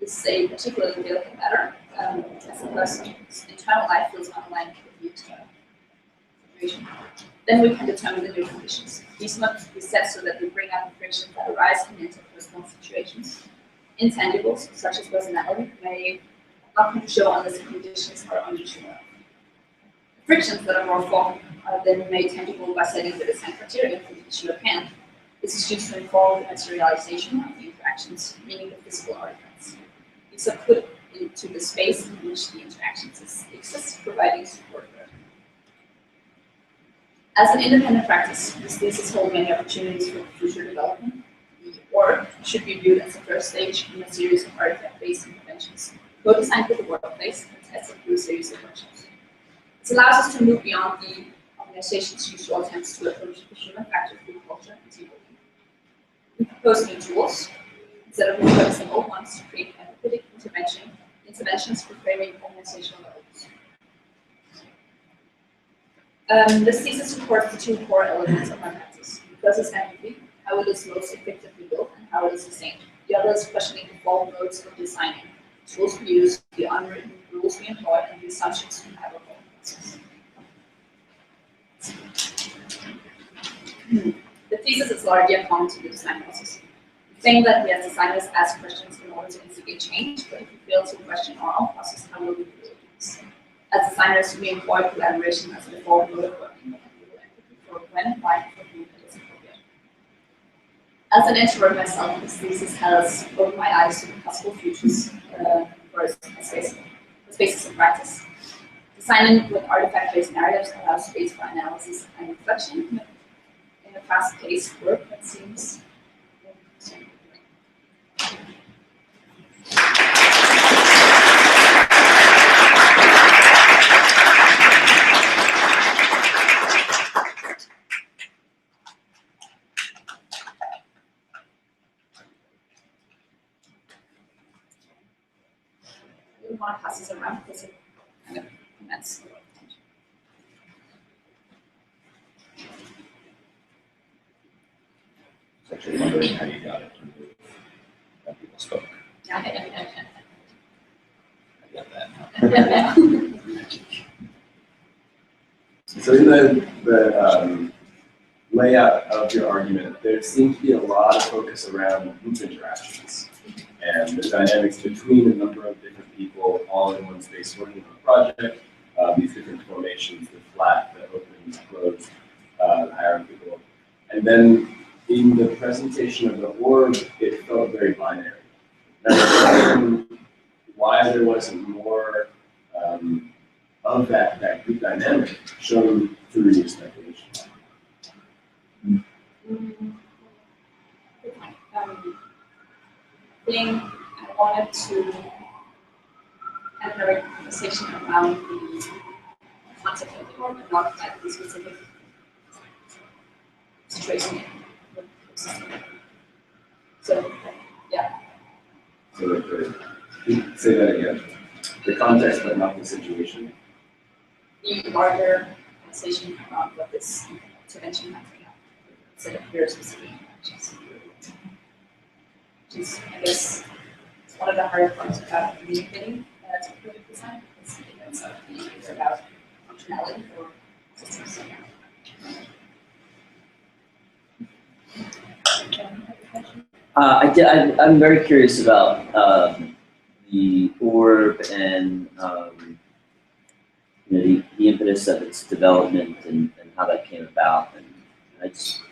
This is a particularly delicate matter, as the person's internal life feels unaligned with the external situation. Then we can determine the new conditions. These must be set so that we bring out the frictions that arise in interpersonal situations. Intangibles, such as personality, may not show unless the conditions are unusual. Frictions that are more formal are then made tangible by setting the design criteria for the issue at hand. This is used to inform the materialization of the interactions, meaning the physical artifacts. These are put into the space in which the interactions exist, providing support for it. As an independent practice, this thesis holds many opportunities for future development. The org should be viewed as the first stage in a series of artifact-based interventions, co-designed with the workplace and tested through a series of workshops. This allows us to move beyond the organization's usual attempts to approach the human factor through culture and teamwork. We propose new tools instead of repurposing old ones to create empathetic interventions for framing organizational values. This thesis supports the two core elements of our practice. The first is empathy, how it is most effectively built and how it is sustained. The other is questioning the default modes of designing, the tools we use, the unwritten rules we employ, and the assumptions we have about the process. The thesis is largely a comment to the design process. We think that we as designers ask questions in order to instigate change, but if we fail to question our own process, how will we do this? As designers, we employ collaboration as a default mode of working, and we will empathy for for when and why for whom it is appropriate. As an introvert myself, this thesis has opened my eyes to the possible futures for spaces of practice. Designing with artifact-based narratives allows space for analysis and reflection in a fast-paced work that seems we want to pass this around because it kind of comments a lot of attention. I was actually wondering how you got it when people spoke. Yeah. I get that now. So in the layout of your argument, there seems to be a lot of focus around group interactions and the dynamics between a number of different people all in one space working on a project, these different formations, the flat, the open, the closed, hierarchical. And then in the presentation of the org, it felt very binary. And I was wondering why there wasn't more of that group dynamic shown through your speculation. I wanted to have a conversation around the concept of the org and not like the specific situation. So, yeah. So say that again. The context, but not the situation. The larger conversation around what this intervention might bring up instead of very specific interventions. Which is, I guess, it's one of the harder parts about communicating to product design, because it's about functionality for systems. I'm very curious about the orb and the impetus of its development and how that came about. And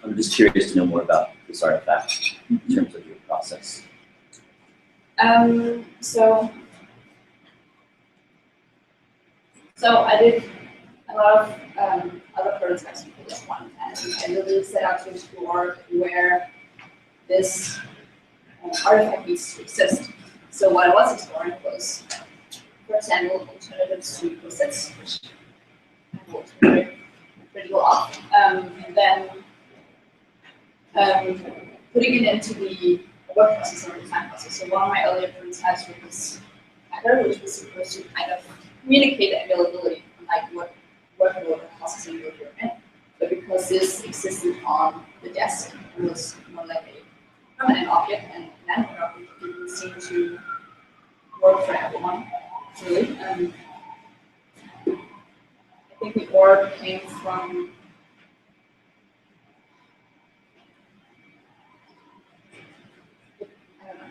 I'm just curious to know more about this artifact in terms of your process. So I did a lot of other prototypes for this one, and I really set out to explore where this artifact needs to exist. So what I was exploring was, for example, alternatives to presets, which I will pretty well off, and then putting it into the work process or design process. So one of my earlier prototypes was this header, which was supposed to kind of communicate the availability, like what workload and processing mode you're in. But because this existed on the desk, it was more like a permanent object, and an anchor object didn't seem to work for everyone, really. I think the org came from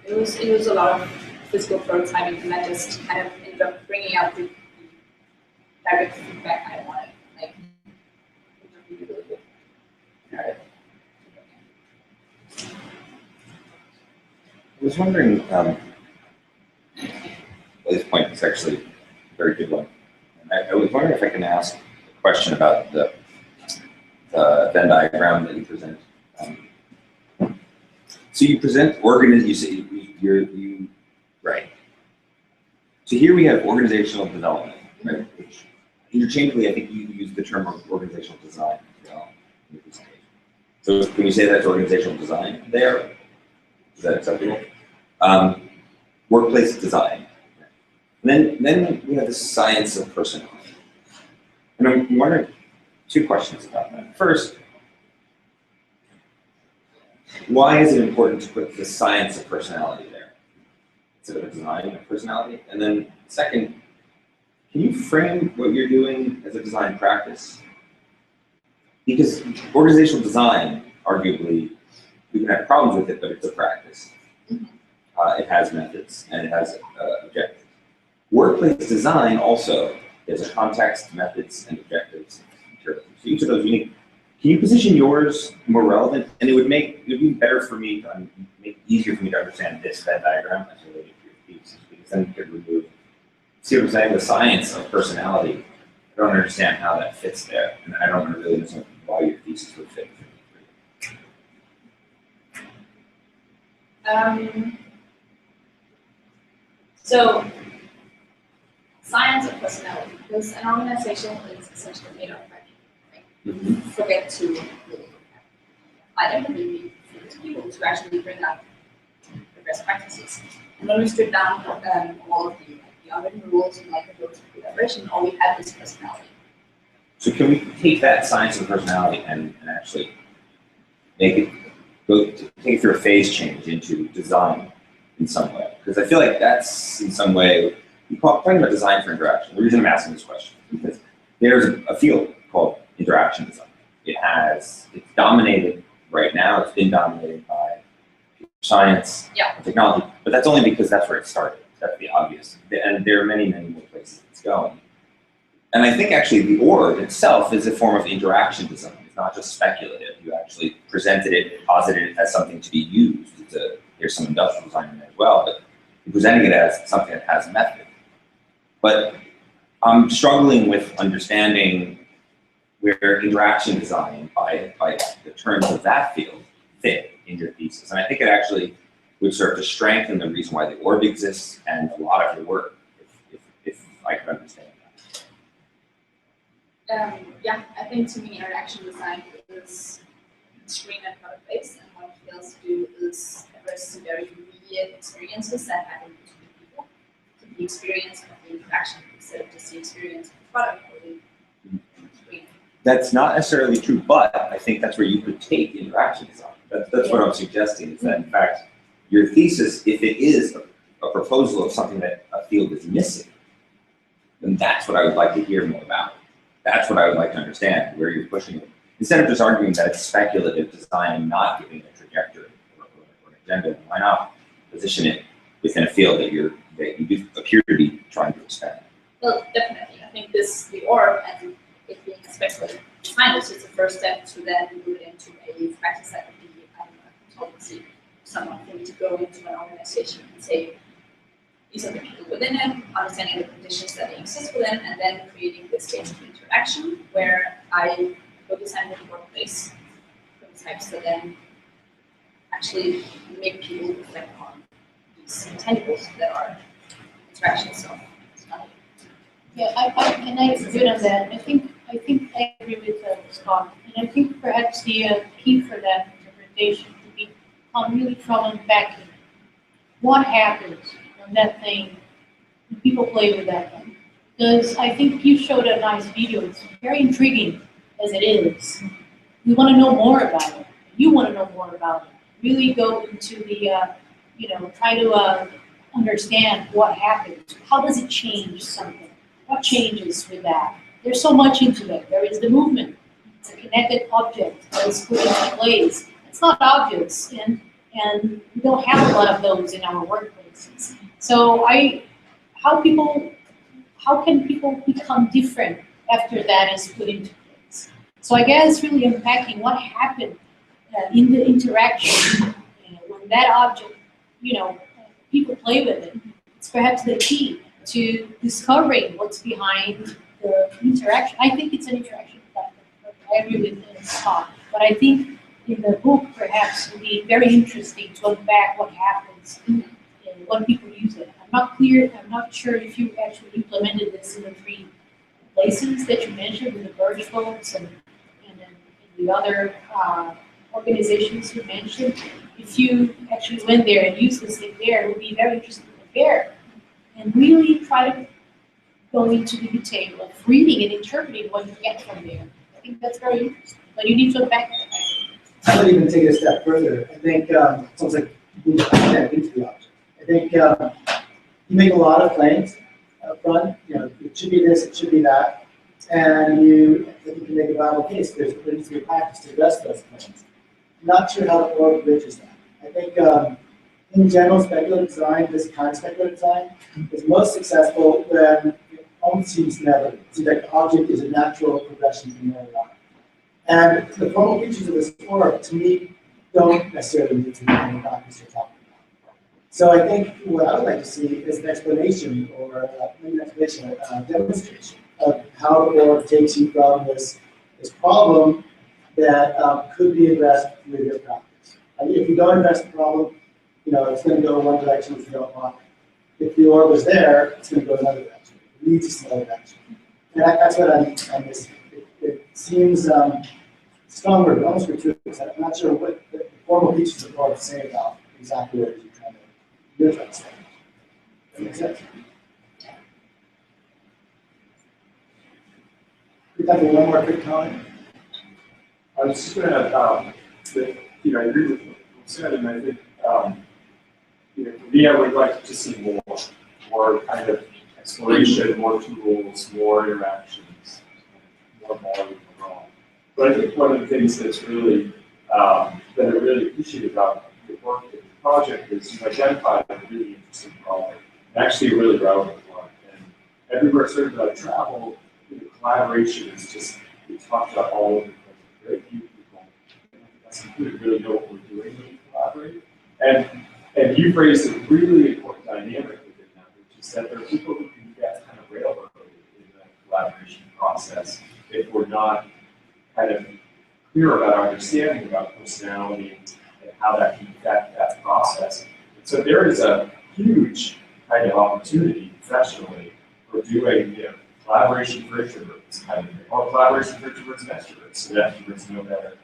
it was a lot of physical prototyping, and I just kind of ended up bringing out the direct feedback I wanted. Like, really good. I was wondering, this point is actually a very good one. I was wondering if I can ask a question about the Venn diagram that you present. So you present you say you right. So here we have organizational development, right? Which interchangeably, I think you use the term organizational design as well in your presentation. So can you say that's organizational design there? Is that acceptable? Workplace design. And then we have the science of personality. And I'm wondering two questions about that. First, why is it important to put the science of personality there instead of the design of personality? And then second, can you frame what you're doing as a design practice? Because organizational design, arguably, we can have problems with it, but it's a practice. It has methods and it has objectives. Workplace design also is a context, methods, and objectives. So each of those unique. Can you position yours more relevant? And it would be better for me to make it easier for me to understand this Venn diagram as related to your thesis, because then you could remove, see what I'm saying, the science of personality. I don't understand how that fits there, and I don't really understand why your thesis would fit. So, science of personality, because an organization is essentially made up by people, right? We forget to really apply them, and we need people to actually bring up the best practices. And when we strip down all of the unwritten rules and like the rules of collaboration, all we have is personality. So can we take that science of personality and actually make it take it through a phase change into design in some way? Because I feel like that's in some way, talking about design for interaction. The reason I'm asking this question is because there's a field called interaction design. It's dominated right now, it's been dominated by science and technology, but that's only because that's where it started. That's the obvious. And there are many, many more places it's going. And I think actually the org itself is a form of interaction design. It's not just speculative. You actually presented it, posited it as something to be used. There's some industrial design in there as well, but you're presenting it as something that has method. But I'm struggling with understanding where interaction design, by the terms of that field, fit in your thesis. And I think it actually would serve to strengthen the reason why the org exists and a lot of your work, if I could understand that. Yeah, I think to me interaction design is extreme and product-based, and what it fails to do is address the very immediate experiences that happen between people. So the experience of the interaction instead of just the experience of the product or the screen. That's not necessarily true, but I think that's where you could take interaction design. That's what I'm suggesting, is that in fact, your thesis, if it is a proposal of something that a field is missing, then that's what I would like to hear more about. That's what I would like to understand, where you're pushing it. Instead of just arguing that it's speculative design and not giving a trajectory or an agenda, why not position it within a field that you do appear to be trying to expand? Well, definitely. I think the org and it being a speculative design is just the first step to then move it into a practice that would be, I don't know, consultancy. Someone for me to go into an organization and say, these are the people within it, understanding the conditions that they exist within, and then creating this space of interaction where I go design the workplace prototypes that then actually make people reflect on these intangibles that are interactions of personality. Yeah, I agree on that. I think I agree with Scott, and I think perhaps the key for that interpretation would be really from unpacking what happens when that thing, when people play with that thing. Because I think you showed a nice video. It's very intriguing as it is. We want to know more about it. You want to know more about it. Really go into the, try to understand what happens. How does it change something? What changes with that? There's so much into it. There is the movement. It's a connected object that is put into place. It's not obvious, and we don't have a lot of those in our workplaces. So how can people become different after that is put into place? So I guess really unpacking what happened in the interaction when that object, people play with it. It's perhaps the key to discovering what's behind the interaction. I think it's an interaction platform. I agree with Scott, but I think in the book perhaps it would be very interesting to unpack what happens when people use it. I'm not sure if you actually implemented this in the 3 places that you mentioned with the Birch folks and in the other organizations you mentioned. If you actually went there and used this thing there, it would be very interesting to compare and really try to go into the detail of reading and interpreting what you get from there. I think that's very interesting, but you need to unpack that. I would even take it a step further. I think it sounds like you move into the object. I think you make a lot of claims up front. It should be this, it should be that, and I think you can make a viable case. There needs to be a practice to address those claims. I'm not sure how the org bridges that. I think in general, speculative design, this kind of speculative design, is most successful when it almost seems inevitable. It seems like the object is a natural progression from where we are. And the formal features of this work, to me, don't necessarily need to be in the practice you're talking about. So I think what I would like to see is an explanation, or maybe an explanation, a demonstration of how the board takes you from this problem that could be addressed with your practice. If you don't address the problem, it's going to go one direction if you don't want it. If the orb was there, it's going to go another direction. It needs some other direction. And that's what I'm missing. It seems stronger, but almost gratuitous. I'm not sure what the formal features of the orb say about exactly what you're trying to say. That makes sense? We have one more quick comment. I was just going to add that, I agree with what you said, and I think, for me, I would like to see more kind of exploration, more tools, more interactions, more volume overall. But I think one of the things that's really, that I really appreciate about your work in the project is you've identified a really interesting problem, and actually a really relevant one. And everywhere sort of I travel, collaboration is just, we talked about all over the place. Very few people, that's included, really know what we're doing when we collaborate. And you've raised a really important dynamic within that, which is that there are people who can get kind of railroaded in the collaboration process if we're not kind of clear about our understanding about personality and how that can affect that process. And so there is a huge kind of opportunity professionally for doing, collaboration for introverts, kind of thing, or collaboration for introverts and extroverts, so that extroverts know better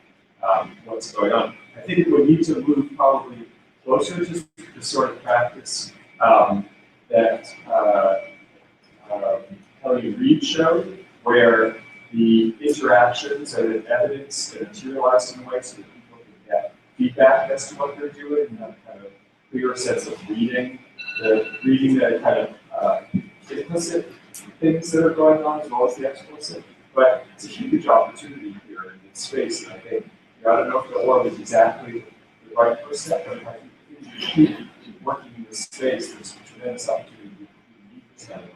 what's going on. I think we need to move probably closer to the sort of practice that Kelly Reed showed, where the interactions and evidence are materialized in a way so that people can get feedback as to what they're doing, and have kind of clear sense of reading the kind of implicit things that are going on as well as the explicit. But it's a huge opportunity here in this space, and I think, I don't know if the orb is exactly the right first step, but if I keep working in this space, there's a tremendous opportunity to meet this kind of work.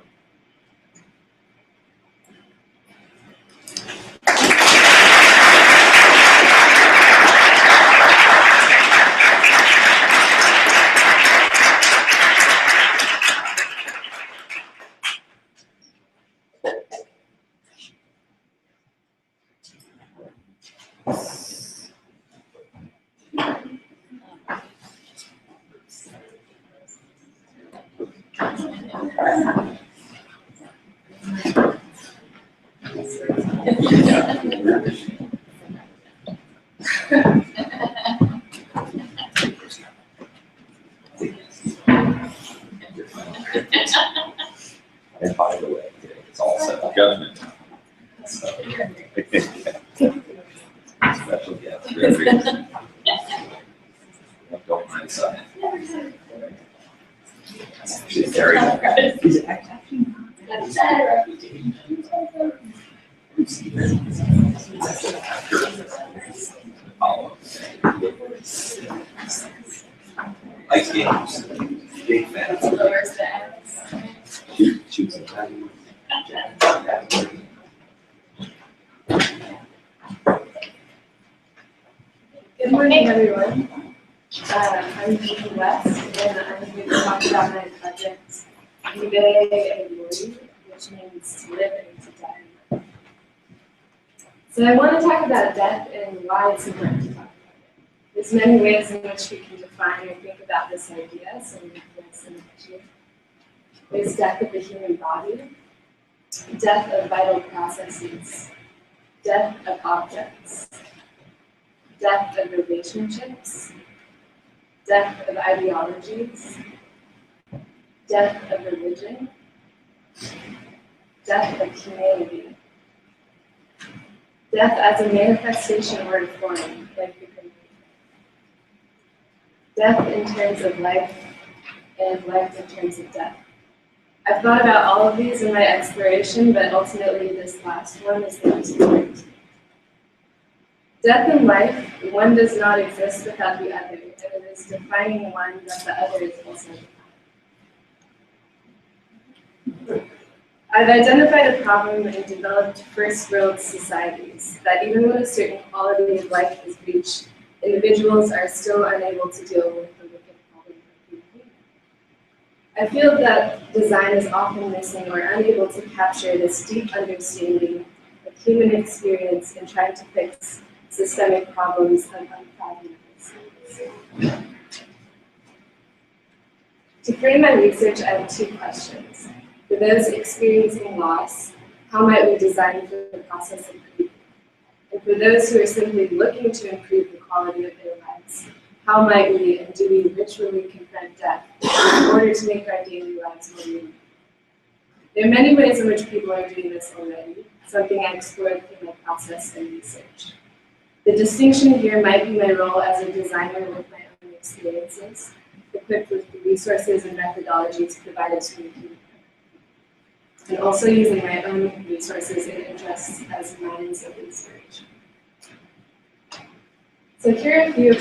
And by the way, it's all set up judgment. So, special guest, very good. Don't mind son. She's very follow. Like games. Big fans. Lowers the ends. Shoots and time. Good morning, everyone. I'm Jean West, and I'm here to talk about my project, Vivere e Glory, which means to live and to die. So I want to talk about death and why it's important to talk about it. There's many ways in which we can define or think about this idea, so I'm going to some of you. There's death of the human body, death of vital processes, death of objects, death of relationships, death of ideologies, death of religion, death of humanity, death as a manifestation or a form, like the Greek. Death in terms of life, and life in terms of death. I've thought about all of these in my exploration, but ultimately this last one is the most important. Death and life, one does not exist without the other, and it is defining one that the other is also defining. I've identified a problem in developed first-world societies that even when a certain quality of life is reached, individuals are still unable to deal with the wicked problem of being human. I feel that design is often missing or unable to capture this deep understanding of human experience in trying to fix systemic problems of unfathomable size. To frame my research, I have 2 questions. For those experiencing loss, how might we design for the process of grief? And for those who are simply looking to improve the quality of their lives, how might we and do we ritually confront death in order to make our daily lives more meaningful? There are many ways in which people are doing this already, something I explored through my process and research. The distinction here might be my role as a designer with my own experiences, equipped with the resources and methodologies provided to me, and also using my own resources and interests as mines of inspiration. So here are a few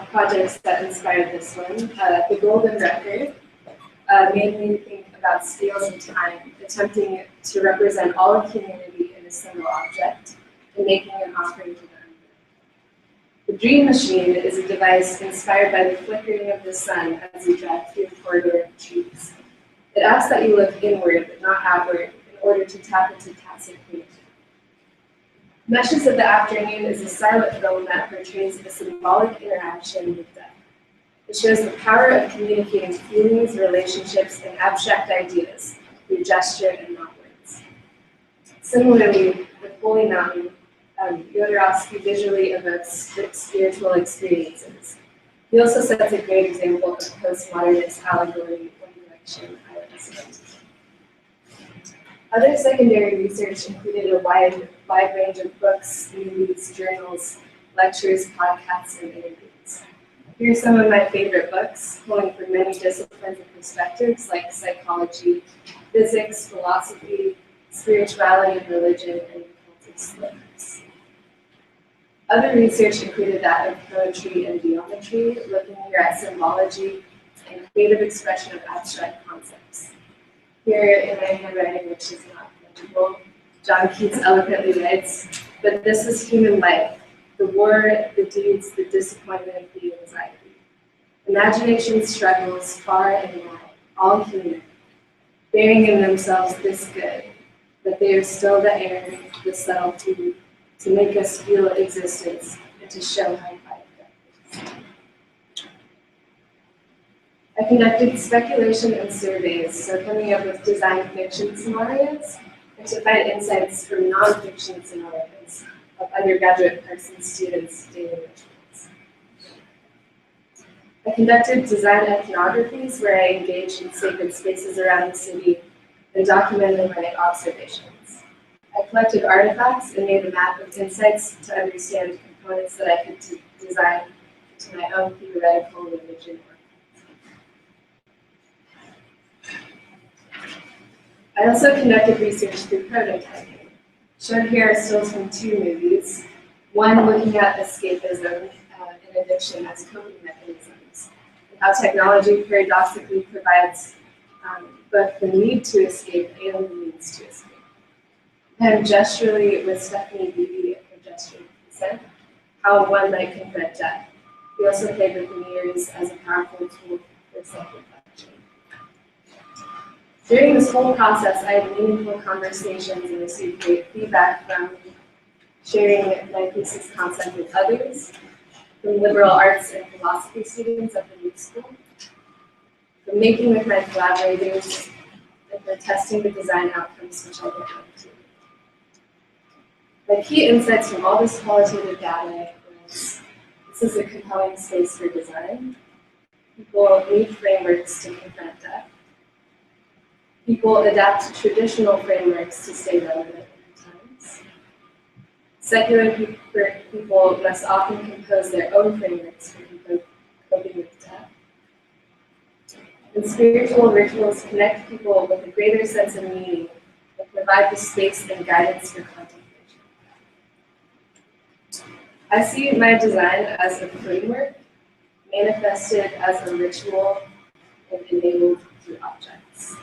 projects that inspired this one. The Golden Record made me think about scales of time, attempting to represent all of humanity in a single object and making an offering to them. The Dream Machine is a device inspired by the flickering of the sun as you drive through a corridor of trees. It asks that you look inward, not outward, in order to tap into tacit communication. Meshes of the Afternoon is a silent film that portrays a symbolic interaction with death. It shows the power of communicating feelings, relationships, and abstract ideas through gesture and not words. Similarly, with Holy Mountain, Jodorowsky visually evokes spiritual experiences. He also sets a great example of postmodernist allegory when direction islands. Other secondary research included a wide range of books, movies, journals, lectures, podcasts, and interviews. Here are some of my favorite books, pulling from many disciplines and perspectives like psychology, physics, philosophy, spirituality and religion, and occultist limits. Other research included that of poetry and geometry, looking here at symbology and creative expression of abstract concepts. Here in my handwriting, which is not legible, John Keats eloquently writes, "But this is human life, the war, the deeds, the disappointment, the anxiety. Imagination struggles far and wide, all human, bearing in themselves this good, that they are still the air, the subtlety, to make us feel existence and to show how far it goes." I conducted speculation and surveys, so coming up with design fiction scenarios, and to find insights from non-fiction scenarios of undergraduate Parsons students' daily rituals. I conducted design ethnographies where I engaged in sacred spaces around the city and documented my observations. I collected artifacts and made a map of insights to understand components that I could design to my own theoretical religion. I also conducted research through prototyping. Shown here are stills from 2 movies, one looking at escapism and addiction as coping mechanisms, and how technology paradoxically provides both the need to escape and the means to escape. And gesturally with Stephanie Beebe and her gestural consent, how one might confront death. We also played with the mirrors as a powerful tool for self-reflection. During this whole process, I had meaningful conversations and received great feedback from sharing my thesis concept with others, from liberal arts and philosophy students at the New School, from making with my collaborators, and for testing the design outcomes which I'll get into. My key insights from all this qualitative data was, this is a compelling space for design. People need frameworks to confront death. People adapt to traditional frameworks to stay relevant in times. Secular people must often compose their own frameworks for coping with death. And spiritual rituals connect people with a greater sense of meaning and provide the space and guidance for contemplation. I see my design as a framework, manifested as a ritual, and enabled through objects.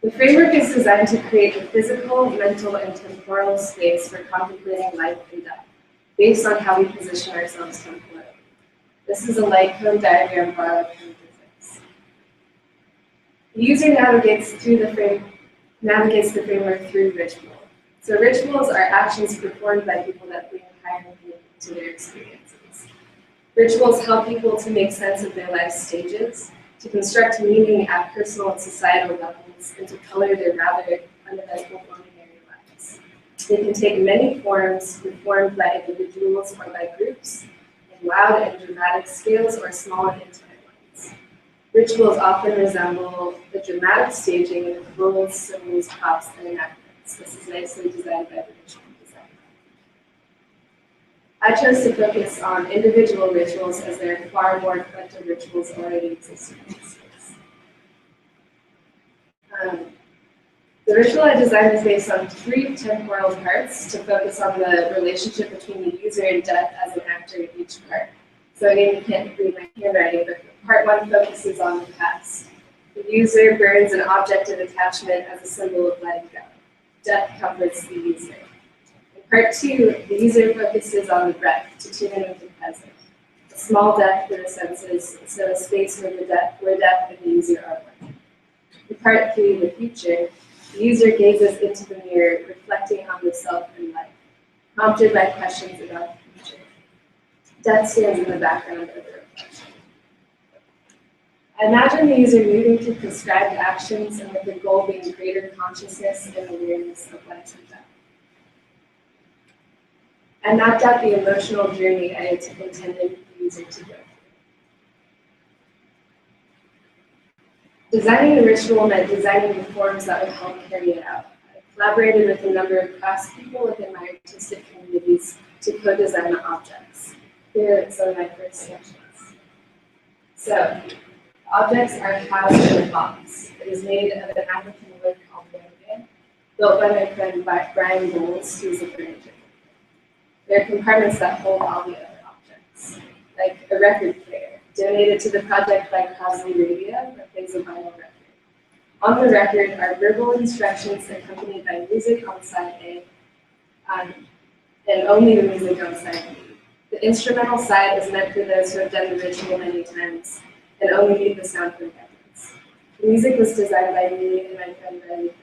The framework is designed to create a physical, mental, and temporal space for contemplating life and death, based on how we position ourselves temporally. This is a light cone diagram borrowed from physics. The user navigates the framework through ritual. So rituals are actions performed by people that bring higher meaning to their experiences. Rituals help people to make sense of their life stages, to construct meaning at personal and societal levels, and to color their rather uneventful ordinary lives. They can take many forms, performed by individuals or by groups, in loud and dramatic scales or small and intimate ones. Rituals often resemble the dramatic staging of rules, symbols, props, and enactments. This is nicely designed by the ritual designer. I chose to focus on individual rituals as there are far more collective rituals already existing in this space. The ritual I designed is based on 3 temporal parts to focus on the relationship between the user and death as an actor in each part. So again, you can't read my handwriting, but part 1 focuses on the past. The user burns an object of attachment as a symbol of letting go. Death comforts the user. In part 2, the user focuses on the breath to tune in with the present. A small death for the senses, so a space where death and the user are one. In part 3, the future, the user gazes into the mirror, reflecting on the self and life, prompted by questions about the future. Death stands in the background of the reflection. I imagine the user moving to prescribed actions and with the goal being greater consciousness and awareness of life and death. I mapped out the emotional journey I intended the user to go. Designing the ritual meant designing the forms that would help carry it out. I collaborated with a number of craftspeople within my artistic communities to co-design the objects. Here are some of my first sketches. So, objects are housed in a box. It is made of an African wood called bamboo, built by my friend Brian Bowles, who is a furniture. There are compartments that hold all the other objects, like a record player, donated to the project by Crosley Radio that plays a vinyl record. On the record are verbal instructions accompanied by music on side A, and only the music on side B. The instrumental side is meant for those who have done the ritual many times and only need the sound for reference. The music was designed by me and my friend Riley.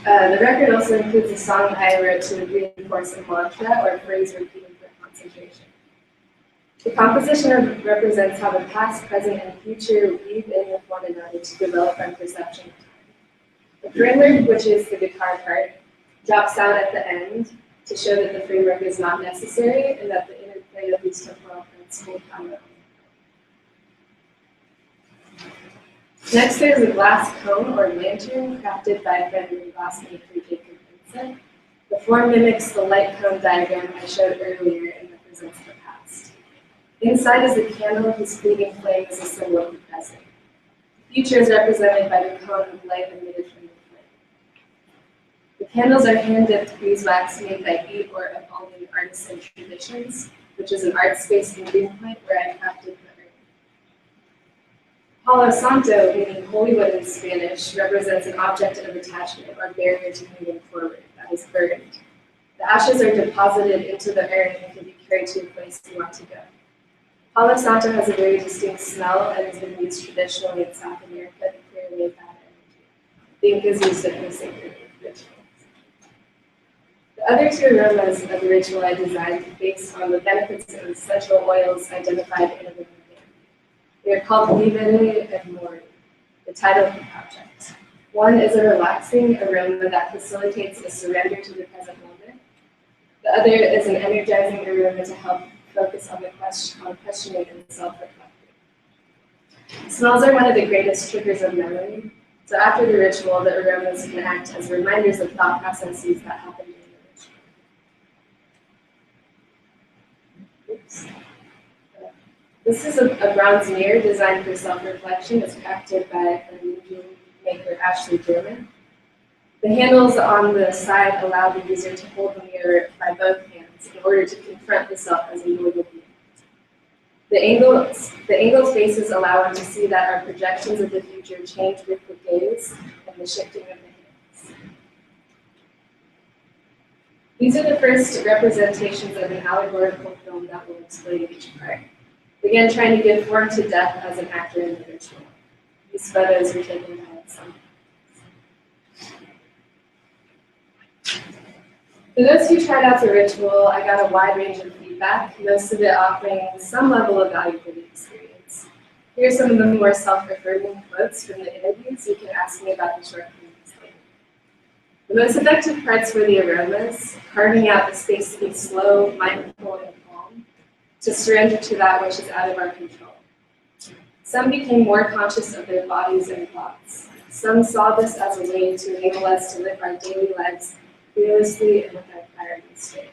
The record also includes a song I wrote to reinforce a mantra or a phrase repeated for concentration. The composition represents how the past, present, and future weave in with one another to develop our perception of time. The framework, which is the guitar part, drops out at the end to show that the framework is not necessary and that the interplay of these temporal parts hold power. Next, there's a glass cone or lantern crafted by a friend of glassmaker Jacob Vincent. The form mimics the light cone diagram I showed earlier and represents the past. Inside is a candle whose fleeting flame is a symbol of the present. The future is represented by the cone of light emitted from the flame. The candles are hand-dipped beeswax made by Beat or Evolving Artisan Traditions, which is an art space in Greenpoint where I crafted the Palo Santo, meaning holy wood in Spanish, represents an object of attachment or barrier to moving forward that is burned. The ashes are deposited into the urn and can be carried to a place you want to go. Palo Santo has a very distinct smell and has been used traditionally in South America to clear away bad energy. The Incas used it for sacred rituals. The other 2 aromas of the ritual I designed based on the benefits of essential oils identified in the They are called Vivere and Mori, the title of the project. One is a relaxing aroma that facilitates a surrender to the present moment. The other is an energizing aroma to help focus on questioning and self-reflecting. Smells are one of the greatest triggers of memory. So after the ritual, the aromas can act as reminders of thought processes that happen during the ritual. Oops. This is a bronze mirror designed for self-reflection. It's crafted by a movie maker, Ashley German. The handles on the side allow the user to hold the mirror by both hands in order to confront the self as a movable being. The angled faces allow one to see that our projections of the future change with the gaze and the shifting of the hands. These are the first representations of an allegorical film that will explain each part. Again, trying to give form to death as an actor in the ritual. These photos were taken by some. For those who tried out the ritual, I got a wide range of feedback, most of it offering some level of value for the experience. Here are some of the more self-affirming quotes from the interviews. You can ask me about the shortcomings later. The most effective parts were the aromas, carving out the space to be slow, mindful, and calm, to surrender to that which is out of our control. Some became more conscious of their bodies and thoughts. Some saw this as a way to enable us to live our daily lives fearlessly and with our priorities straight.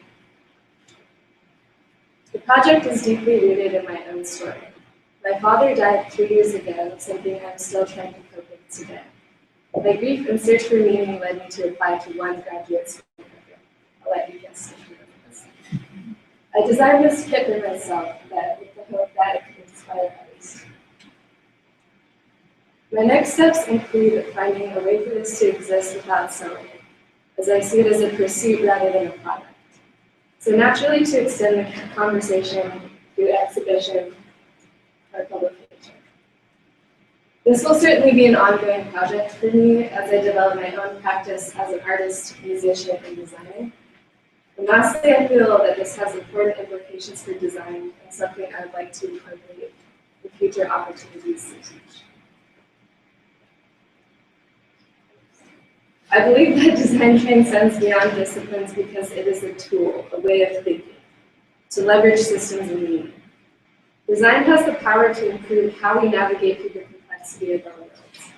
The project is deeply rooted in my own story. My father died 3 years ago, something I'm still trying to cope with today. My grief and search for meaning led me to apply to one graduate school program. I'll let you guess which one it was. I designed this kit for myself with the hope that it could inspire others. My next steps include finding a way for this to exist without selling it, as I see it as a pursuit rather than a product. So naturally, to extend the conversation through exhibition or publication. This will certainly be an ongoing project for me as I develop my own practice as an artist, musician, and designer. And lastly, I feel that this has important implications for design and something I would like to incorporate in future opportunities to teach. I believe that design transcends beyond disciplines because it is a tool, a way of thinking, to leverage systems and meaning. Design has the power to improve how we navigate through the complexity of our worlds.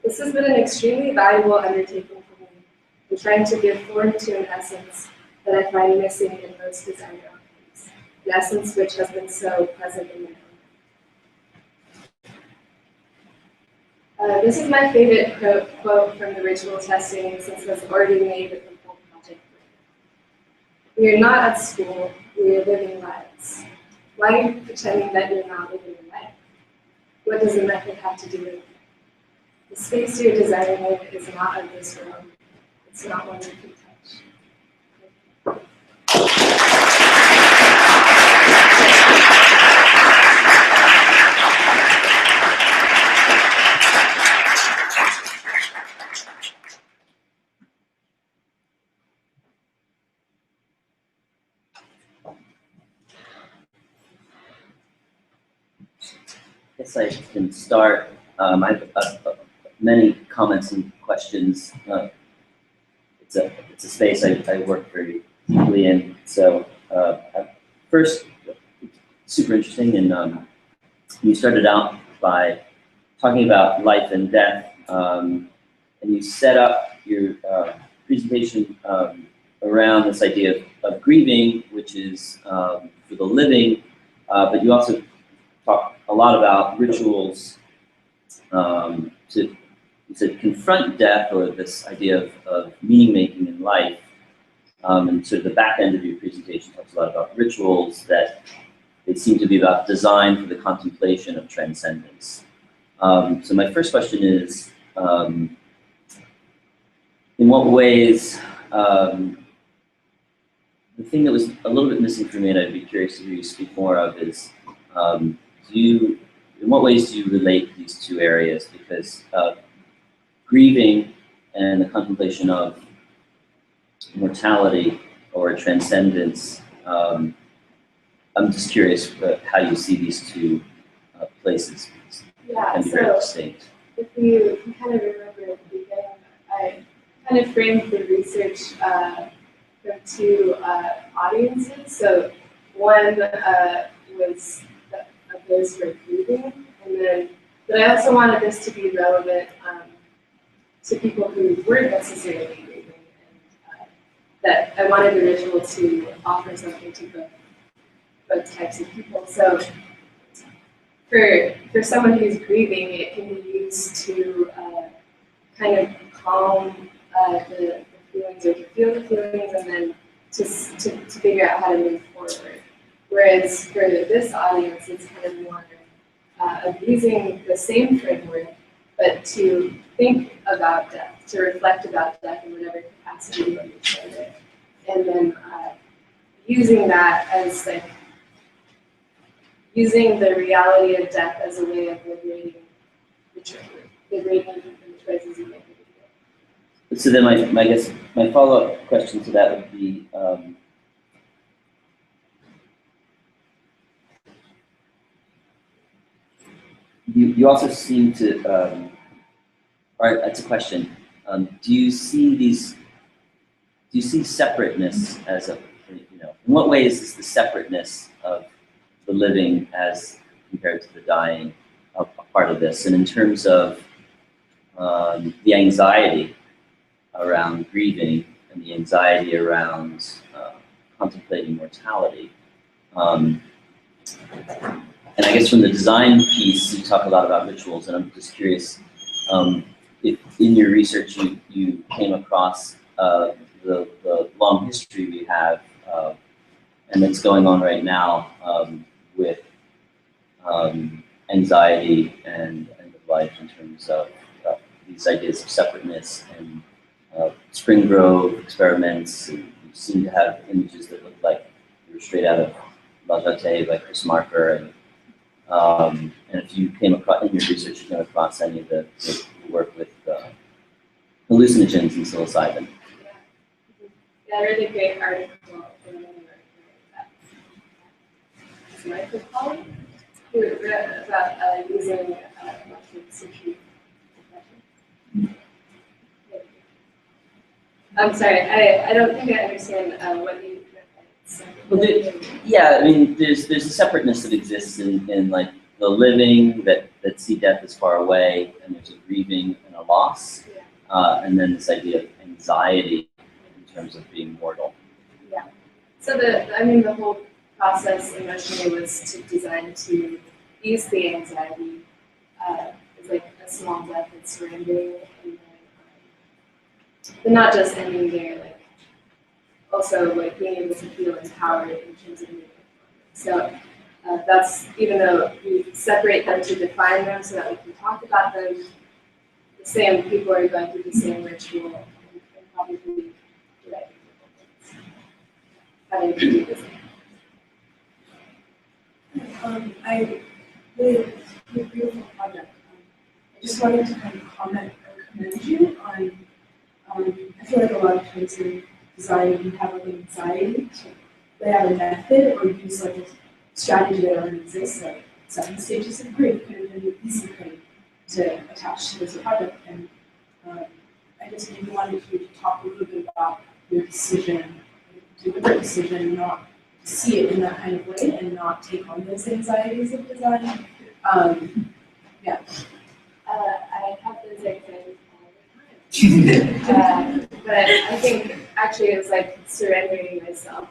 This has been an extremely valuable undertaking for me in trying to give form to an essence that I find missing in most design outcomes, an essence which has been so present in my own. This is my favorite quote from the ritual testing since it has already made the whole project. We are not at school, we are living lives. Why are you pretending that you're not living a life? What does the method have to do with it? The space you're designing with is not of this world. It's not one you can touch. I guess I can start. I have many comments and questions. It's a space I work very deeply in. So first, super interesting, and you started out by talking about life and death, and you set up your presentation around this idea of grieving, which is for the living, but you also talk a lot about rituals to confront death, or this idea of meaning making in life. And sort of the back end of your presentation talks a lot about rituals that they seem to be about design for the contemplation of transcendence. So my first question is, in what ways, the thing that was a little bit missing for me, and I'd be curious to hear you speak more of, is in what ways do you relate these two areas? Because grieving and the contemplation of mortality or transcendence, I'm just curious how you see these two places. Yeah, can be very distinct. If you kind of remember at the beginning, I kind of framed the research from two audiences. So one was those who are grieving, but I also wanted this to be relevant to people who weren't necessarily grieving, and that I wanted the ritual to offer something to both types of people. So for someone who's grieving, it can be used to kind of calm the feelings, or to feel the feelings, and then to figure out how to move forward. Whereas for this audience, it's kind of more of using the same framework, but to think about death, to reflect about death in whatever capacity you understand it, and then using that as like using the reality of death as a way of liberating the choices you make. So then my guess, my follow-up question to that would be, you also seem to, or that's a question. Do you see separateness as a, in what way is this the separateness of the living as compared to the dying a part of this? And in terms of the anxiety around grieving and the anxiety around contemplating mortality. And I guess from the design piece, you talk a lot about rituals, and I'm just curious if in your research you came across the long history we have and that's going on right now with anxiety and end of life in terms of these ideas of separateness and Spring Grove experiments. And you seem to have images that look like they were straight out of La Jetée by Chris Marker. And if you came across, in your research, you came across any of the work with hallucinogens and psilocybin. Yeah, really great article from Michael Polly, who wrote about using mushrooms to treat depression. I'm sorry, I don't think I understand what you said. Well, yeah, I mean, there's a separateness that exists in like the living that see death as far away, and there's a grieving and a loss, and then this idea of anxiety in terms of being mortal. Yeah. So the whole process emotionally was to design to ease the anxiety. It's like a small death and surrendering, and but not just ending there, like also like being able to feel empowered in terms of movement. So that's, even though we separate them to define them so that we can talk about them, the same people are going through the same ritual and probably do that. Having to do the same. I really a beautiful project. I just wanted to kind of comment or commend you on. I feel like a lot of times in design you have like anxiety to lay out a method or use like a strategy that already exists, like 7 stages of grief kind of an easy thing to attach to this project. And I just maybe wanted you to talk a little bit about your decision, deliberate decision, not to see it in that kind of way and not take on those anxieties of design. Yeah. I have those anxieties. But I think actually it was like surrendering myself.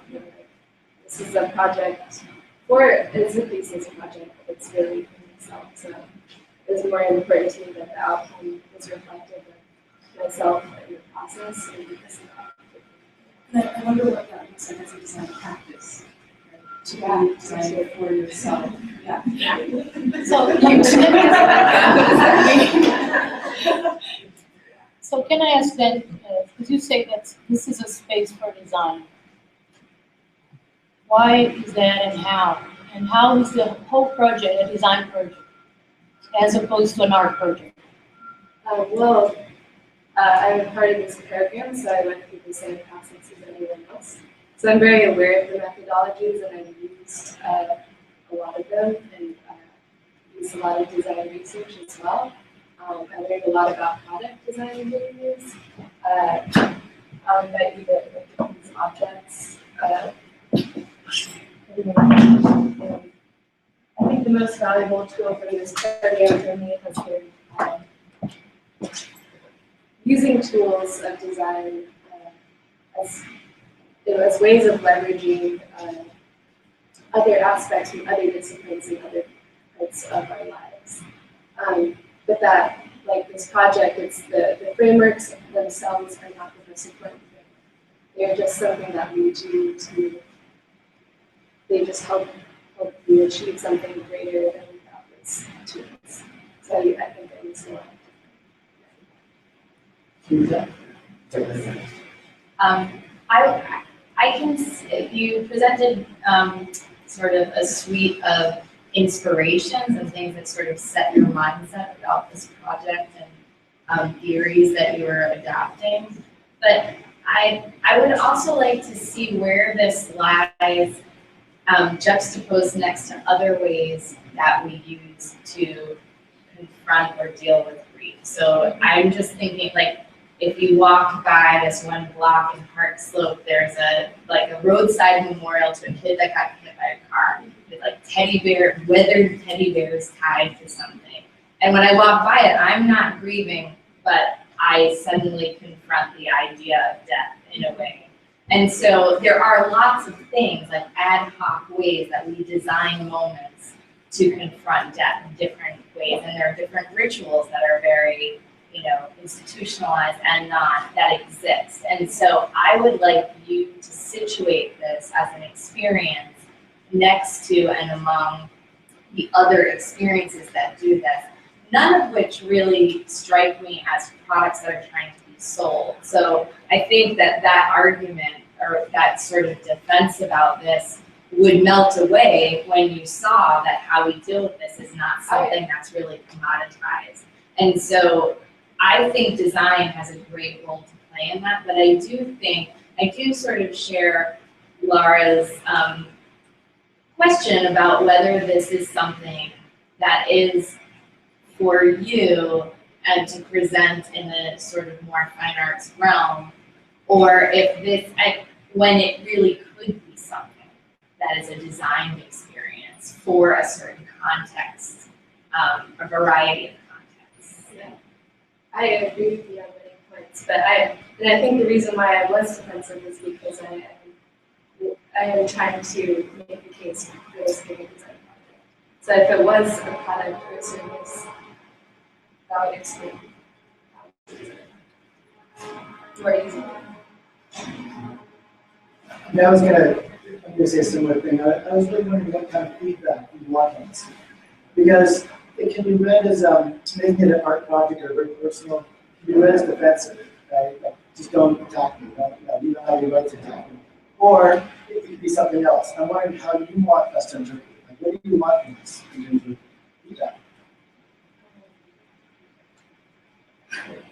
This is a project, it's a thesis project, but it's really for myself. So it was more important to me that the outcome was reflective of myself and the process. And I wonder what that looks like as a design practice. To design it for yourself. Yeah. So can I ask then, because you say that this is a space for design. Why is that and how? And how is the whole project a design project as opposed to an art project? I'm a part of this program, so I went through the same process as anyone else. So I'm very aware of the methodologies, and I've used a lot of them, and used a lot of design research as well. I learned a lot about product design and videos. I'll invite you to look at these objects. I think the most valuable tool for this program for me has been using tools of design as ways of leveraging other aspects from other disciplines and other parts of our lives. But that, like this project, it's the frameworks themselves are not the most important thing. They're just something that we do to, they just help you achieve something greater than we thought was achievements. So I think that needs to You presented sort of a suite of inspirations and things that sort of set your mindset about this project and theories that you were adopting. But I would also like to see where this lies juxtaposed next to other ways that we use to confront or deal with grief. So I'm just thinking, like, if you walk by this one block in Park Slope, there's a roadside memorial to a kid that got hit by a car with like weathered teddy bears tied to something. And when I walk by it, I'm not grieving, but I suddenly confront the idea of death in a way. And so there are lots of things, like ad hoc ways that we design moments to confront death in different ways. And there are different rituals that are very, institutionalized and not, that exist. And so I would like you to situate this as an experience next to and among the other experiences that do this, none of which really strike me as products that are trying to be sold. So I think that argument or that sort of defense about this would melt away when you saw that how we deal with this is not something that's really commoditized. And so I think design has a great role to play in that, but I do sort of share Laura's question about whether this is something that is for you and to present in a sort of more fine arts realm, or if this, when it really could be something that is a designed experience for a certain context, a variety of contexts. Yeah. I agree with you on many points, but I think the reason why I was defensive is because I am trying to make the case for this being a design project. So if it was a product or a service, that would explain more easily. I was gonna say a similar thing. I was really wondering what kind of feedback you want on this, because it can be read as making it an art project or very personal. It can be read as defensive, right? Like, just don't attack me. You know how you write to attack me. Or it could be something else. I'm wondering how you want us to interpret it. Like, what do you want from this in terms of feedback?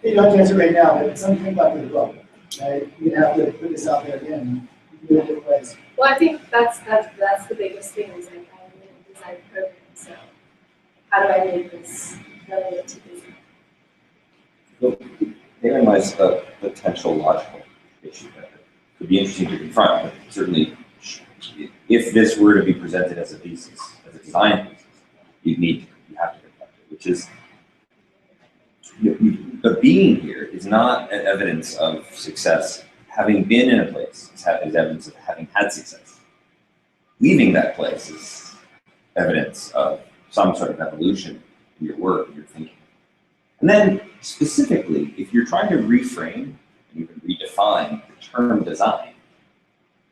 You don't have to answer right now, but something about the book. Right? You have to put this out there again. You can do it different ways. Well, I think that's the biggest thing is like I'm in a design program, so how do I make this relevant to design? Well, therein lies a potential logical issue that could be interesting to confront, but certainly if this were to be presented as a thesis, as a design thesis, you have to confront it, which is the being here is not an evidence of success. Having been in a place is evidence of having had success. Leaving that place is evidence of some sort of evolution in your work, in your thinking. And then specifically, if you're trying to reframe and even redefine the term design,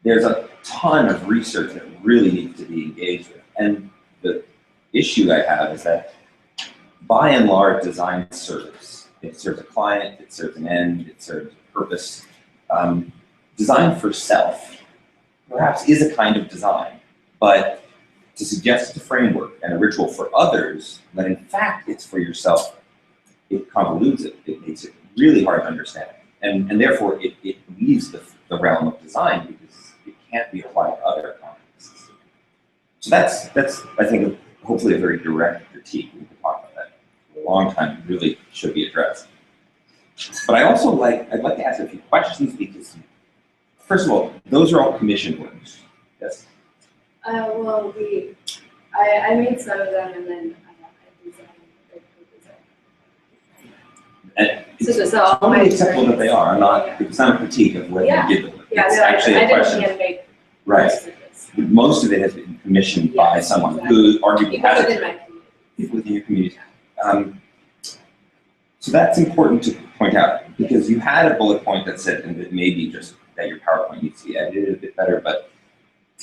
there's a ton of research that really needs to be engaged with. And the issue I have is that by and large, design serves. It serves a client, it serves an end, it serves a purpose. Design for self perhaps is a kind of design, but to suggest it's a framework and a ritual for others, when in fact it's for yourself, it convolutes it. It makes it really hard to understand. And therefore it leaves the realm of design because it can't be applied to other contexts. So that's I think hopefully a very direct critique. We could talk about that for a long time. It really should be addressed. But I'd like to ask a few questions because, first of all, those are all commissioned works. Yes? Well, I made some of them and then I designed And it's all totally acceptable that they are. It's not a critique of whether you give them. Yeah, It's no, actually I a question. didn't handmade Right. most of this. Most of it has been commissioned by Yes, someone exactly. who arguably People has within it. my community. People within your community. So that's important to point out because you had a bullet point that said, and it may be just that your PowerPoint needs to be edited a bit better, but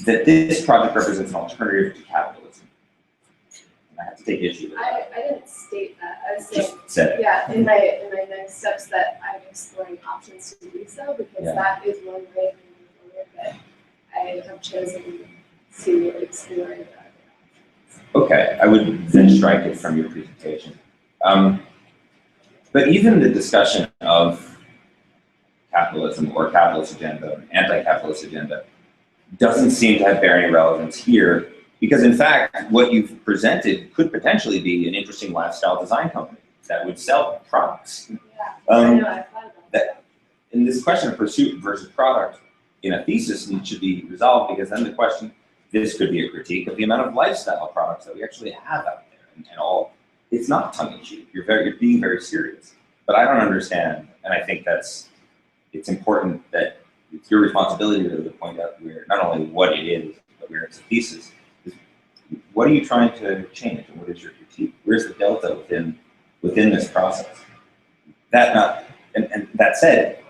that this project represents an alternative to capitalism. And I have to take issue with that. I didn't state that. I was saying, Just said it. yeah, in my next steps that I'm exploring options to do so, because Yeah. that is one way that I have chosen to explore. Okay, I would then strike it from your presentation. But even the discussion of capitalism or capitalist agenda, anti-capitalist agenda, doesn't seem to have bearing relevance here, because in fact, what you've presented could potentially be an interesting lifestyle design company that would sell products. And this question of pursuit versus product in a thesis should be resolved, because then the question, this could be a critique of the amount of lifestyle products that we actually have out there, and all. It's not tongue-in-cheek. You're being very serious. But I don't understand, and I think it's important that it's your responsibility to point out where not only what it is, but where it's a thesis. What are you trying to change, and what is your critique? Where's the delta within this process? And that said,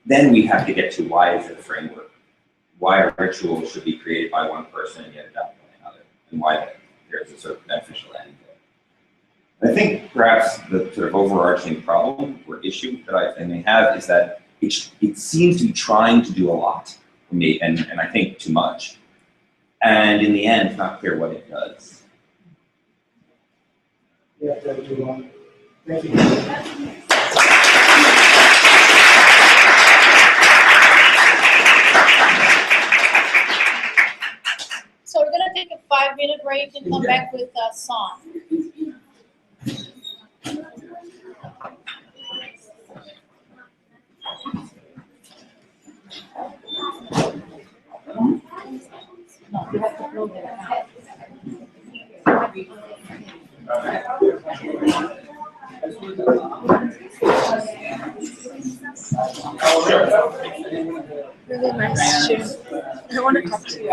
then we have to get to why is it a framework? Why a ritual should be created by one person and yet adopted by another, and why there's a sort of beneficial end there. I think perhaps the sort of overarching problem or issue that I may have is that it seems to be trying to do a lot, and I think too much. And in the end, it's not clear what it does. Yeah, everyone. Thank you. So we're gonna take a 5-minute break and come back with a song. No, you have to close it. Really nice shoe. I want to talk to you.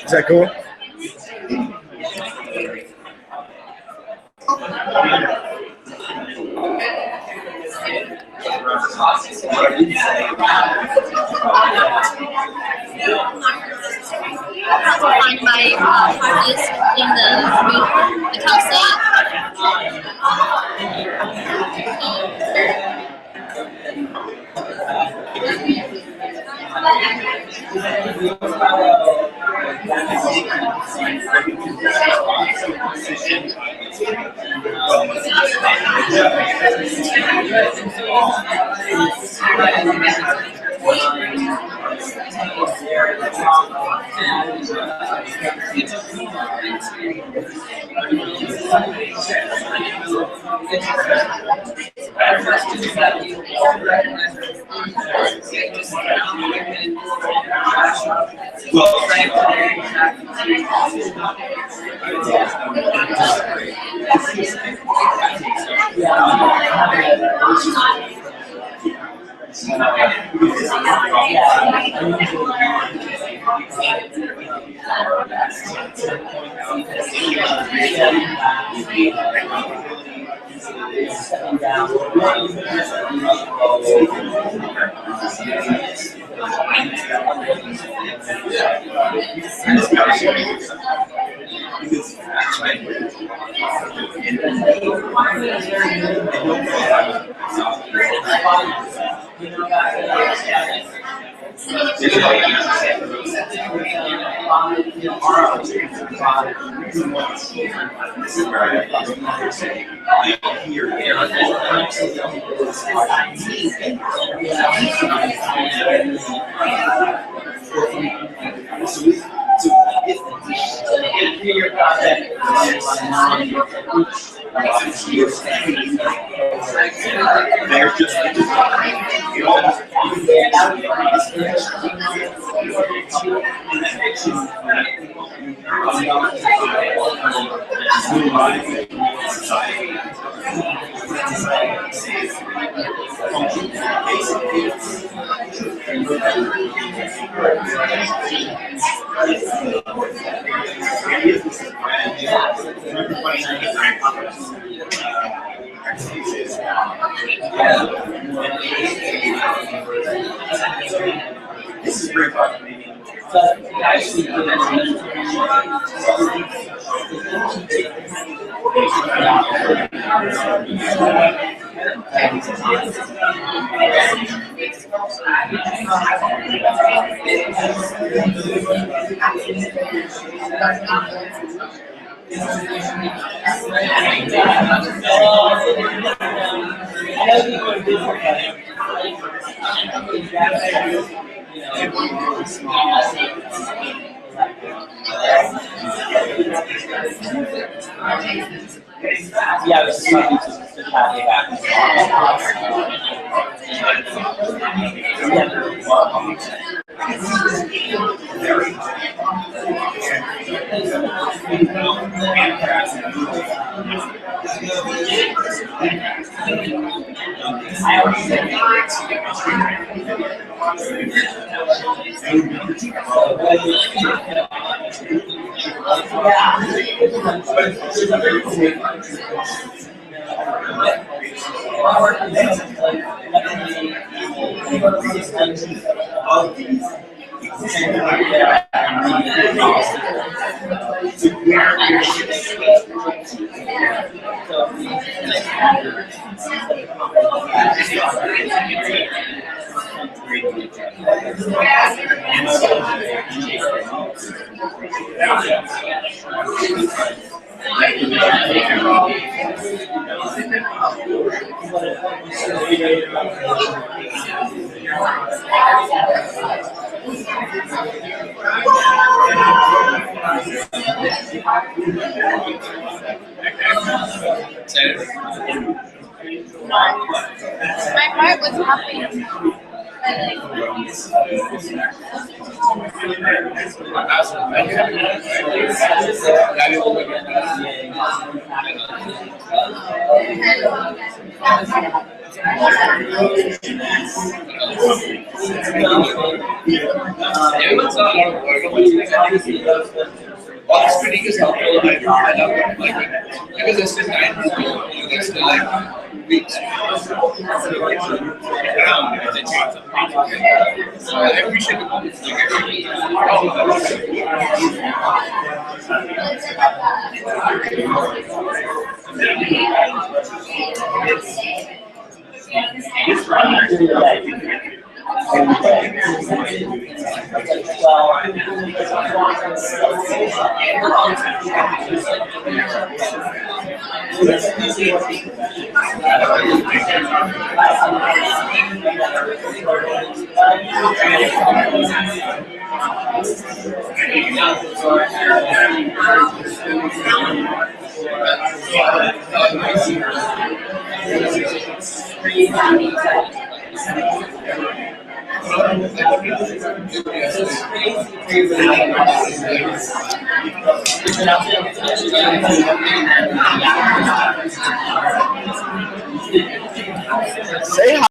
Is that cool? Find my artist in the group. I can't say Stepping down. This is very fascinating. But actually, yeah, I was just talking to Kathy about My heart was happy. All this critique is helpful. I love it. Because it's just 9 people, there's still like weeks. So I appreciate the comments. Say hi.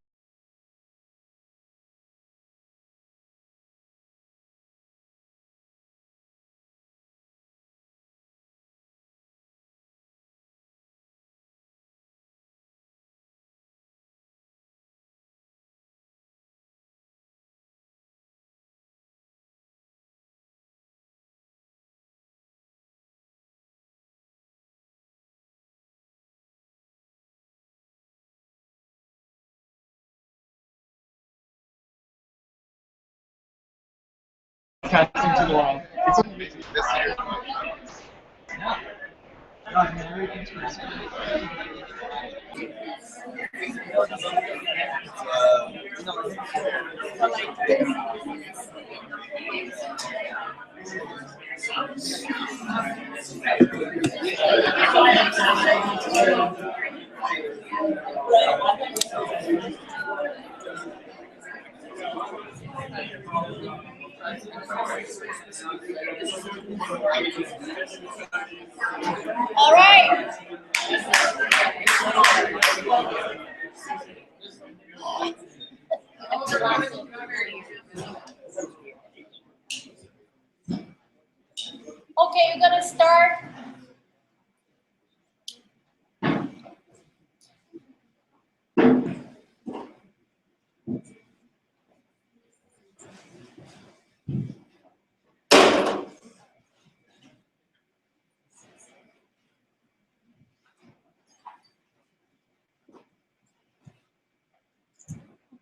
Casting to the wall. It's only this year. All right. Okay, you're gonna start.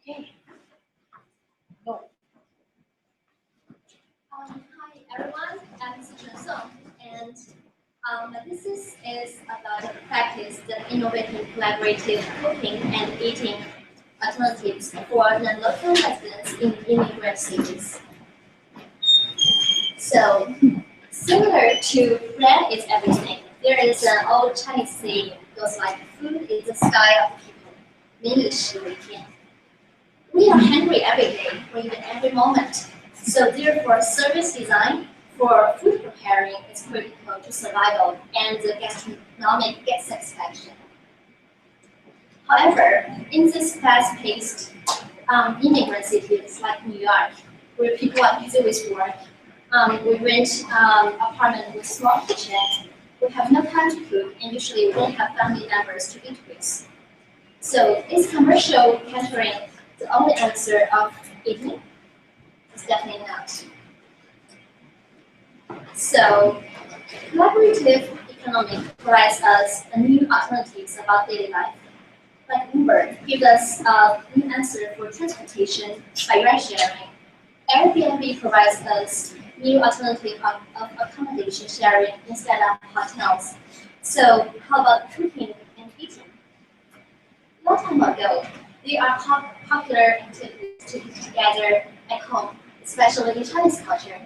Okay. Go. Hi everyone, I'm Susan Song, and my thesis is about the practice that innovative collaborative cooking and eating alternatives for non-local residents in immigrant cities. So, similar to bread is everything, there is an old Chinese saying goes like, food is the sky of people, 民以食为天. We are hungry every day or even every moment. So therefore, service design for food preparing is critical to survival and the gastronomic satisfaction. However, in this fast-paced immigrant cities like New York, where people are busy with work, we rent apartment with small kitchen, we have no time to cook, and usually we don't have family members to eat with. So is commercial catering the only answer of eating? It's definitely not. So, collaborative economy provides us a new alternatives about daily life. Like Uber gives us a new answer for transportation by ride sharing. Airbnb provides us new alternative of accommodation sharing instead of hotels. So, how about cooking and eating? Long time ago, there are popular activities to eat together at home, especially in Chinese culture.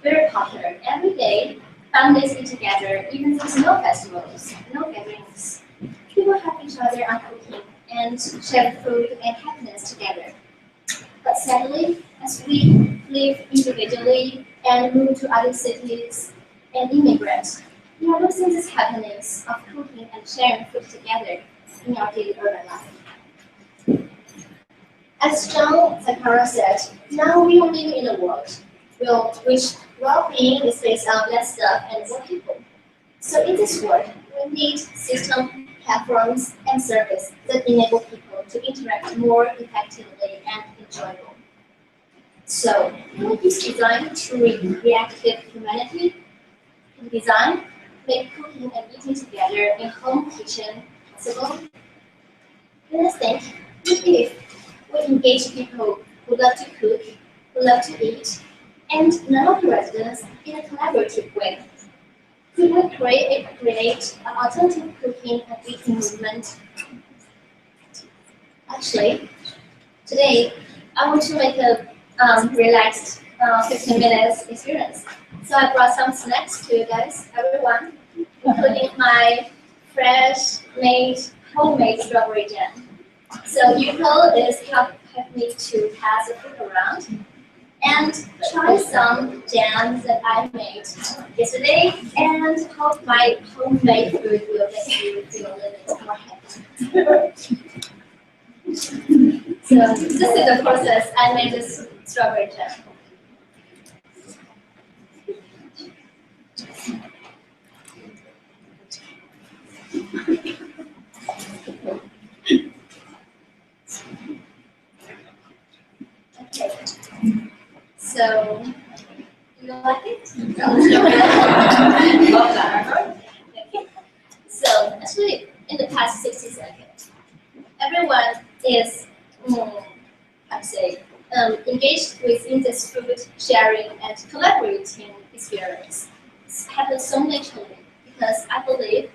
Very popular. Every day, families eat together, even if no festivals, no gatherings. People help each other on cooking and share food and happiness together. But sadly, as we live individually and move to other cities and immigrant, we are losing these happenings of cooking and sharing food together in our daily urban life. As John Zakara said, now we are living in a world which well-being is based on less stuff and more people. So in this world, we need system, platforms, and service that enable people to interact more effectively and enjoyable. So, can we use design to reactive humanity? Can design make cooking and eating together in home kitchen possible? And I think if we engage people who love to cook, who love to eat, and non-local residents in a collaborative way. We will create an alternative cooking and eating movement. Actually, today I want to make a relaxed 15 minutes experience. So I brought some snacks to you guys, everyone, including my fresh made homemade strawberry jam. So Yuko is helping me to pass the food around and try some jams that I made yesterday, and hope my homemade food will make you feel a little bit more happy. So this is the process I made this strawberry jam. Okay. So, do you like it? Love that. Okay. So, actually, in the past 60 seconds, everyone is, I'd say, engaged within this food sharing and collaborating experience. It's happened so naturally because I believe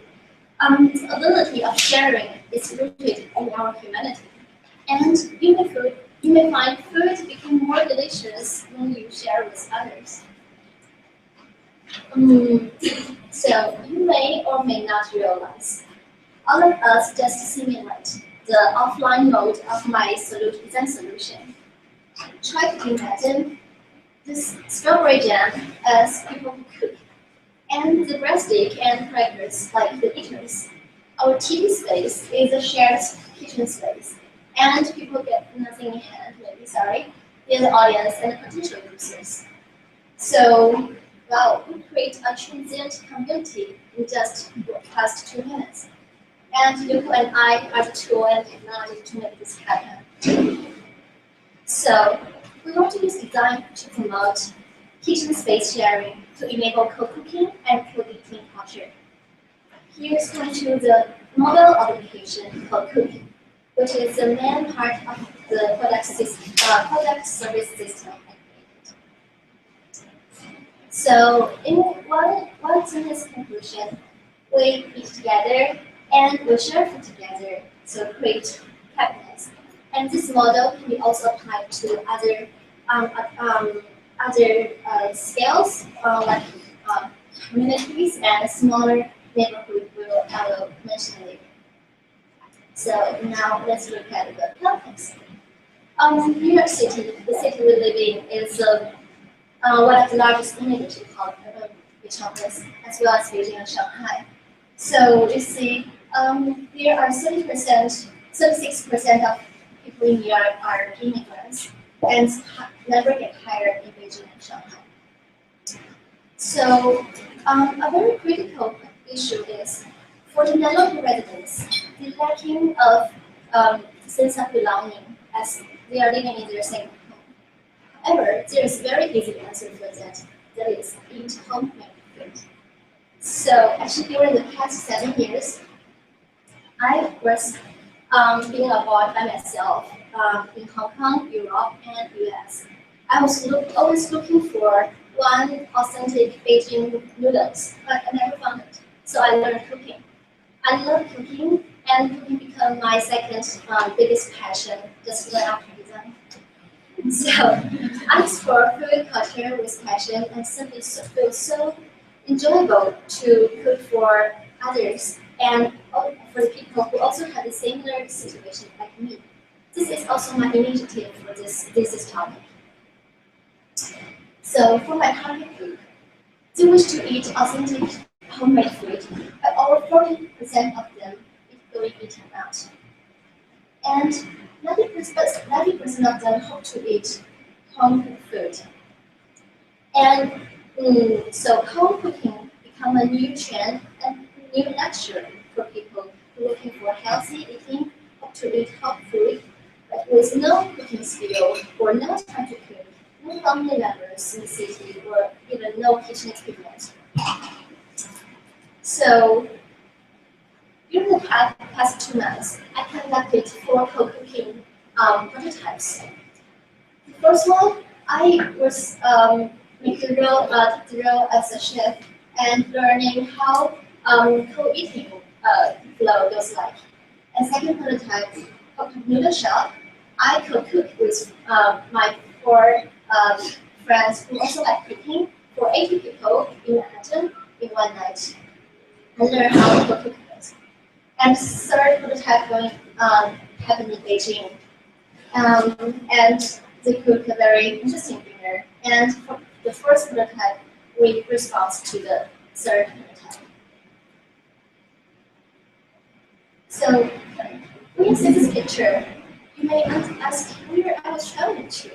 the ability of sharing is rooted in our humanity. And you may find food become more delicious when you share with others. So you may or may not realize, all of us just simulate the offline mode of my design solution. Try to imagine this strawberry jam as people who cook, and the breadstick and crackers like the eaters. Our TV space is a shared kitchen space, and people get nothing in hand, maybe, sorry, in the audience and the potential users. So, well, we create a transient community in just past 2 minutes. And Yuko and I are the tool and technology to make this happen. So, we want to use design to promote kitchen space sharing to enable co-cooking and co-eating culture. Here's one to the model application called cooking, which is the main part of the product service system. So, in one sentence conclusion, we eat together and we share food together to create happiness. And this model can be also applied to other scales, like communities and smaller neighborhoods I will mention later. So now let's look at the context. New York City, the city we live in, is one of the largest immigration metropolis, as well as Beijing and Shanghai. So you see, there are 36% of people in New York are immigrants, and never get hired in Beijing and Shanghai. So a very critical issue is, for the non-local residents, the lacking of sense of belonging as they are living in their second home. However, there is a very easy answer for that, that is eat homemade food. So actually during the past 7 years, I was being abroad by myself in Hong Kong, Europe, and US. I was always looking for one authentic Beijing noodles, but I never found it. So I learned cooking. I love cooking, and cooking became my second biggest passion, just after design. So I explore food culture with passion and simply feel so enjoyable to cook for others and for the people who also have the similar situation like me. This is also my initiative for this topic. So for my target group, they wish to eat authentic homemade food, but over 40% of them is eaten out. And 90% of them hope to eat home cooked food. And so home cooking become a new trend and new luxury for people who are looking for healthy eating, hope to eat home food, but with no cooking skill or no time to cook, no family members in the city, or even no kitchen equipment. So during the past 2 months, I conducted 4 co-cooking prototypes. The first one, I was make the role as a chef and learning how co-eating flow goes like. And second prototype, noodle shop, I cook with my 4 friends who also like cooking for 80 people in Manhattan in one night. And learn how to cook it. And third prototype going happen in Beijing. And they cook a very interesting dinner. And for the first prototype, we respond to the third prototype. So when you see this picture, you may ask where I was traveling to,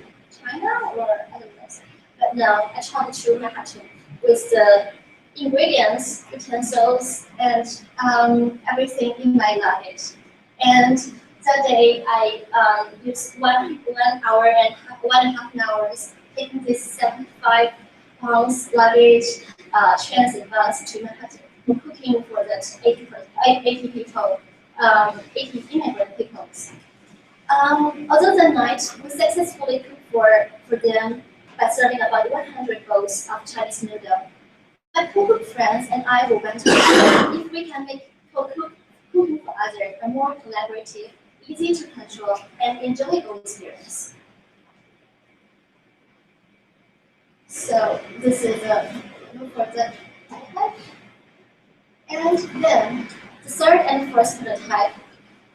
China or other place. But no, I traveled to Manhattan with the ingredients, utensils, and everything in my luggage. And that day, I used 1 hour and 1.5 hours taking this 75 pounds luggage transit bus to Manhattan, cooking for that 80 people, 80 immigrant people. Although that night, we successfully cooked for them by serving about 100 bowls of Chinese noodle. My co-cook friends and I will went to if we can make cooking for others a more collaborative, easy to control, and enjoyable experience. So this is for the prototype. And then the third and fourth prototype,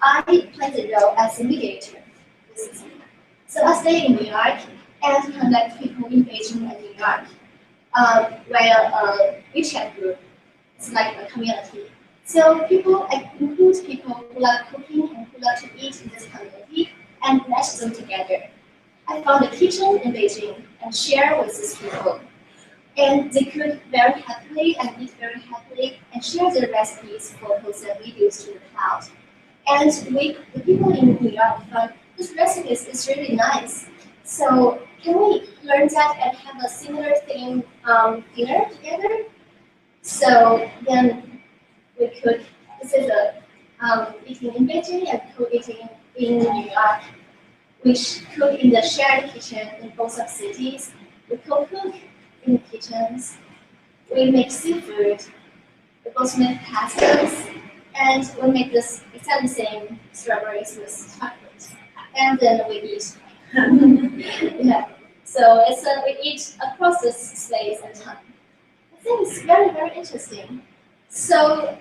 I played the role as a mediator. So I stay in New York and connect people in Beijing and New York via a WeChat group. It's like a community. So people include people who love cooking and who love to eat in this community and match them together. I found a kitchen in Beijing and share with these people. And they cook very happily and eat very happily and share their recipes, photos, and videos to the cloud. And the people in New York found this recipe is really nice. So can we learn that and have a similar theme dinner together? So then we could, this is a eating in Beijing and co-eating in New York. We cook in the shared kitchen in both of cities. We co-cook in the kitchens. We make seafood. We both make pastas. And we make this exactly the same strawberries with chocolate. And then we eat. Yeah. So it's we eat across this space and time. I think it's very, very interesting. So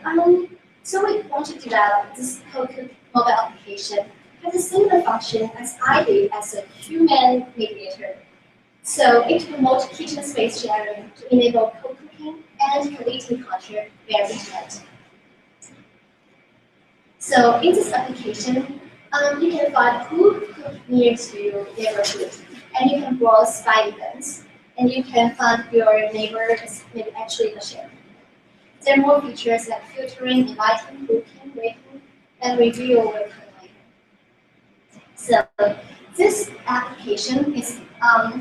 so we want to develop this co-cook mobile application has a similar function as I did as a human mediator. So it promotes kitchen space sharing to enable co-cooking and co-eating culture via internet. So in this application, you can find who cook near to your neighborhood, and you can browse by events, and you can find your neighbor is maybe actually the chef. There are more features like filtering, inviting, booking, rating, and review will come later. So this application is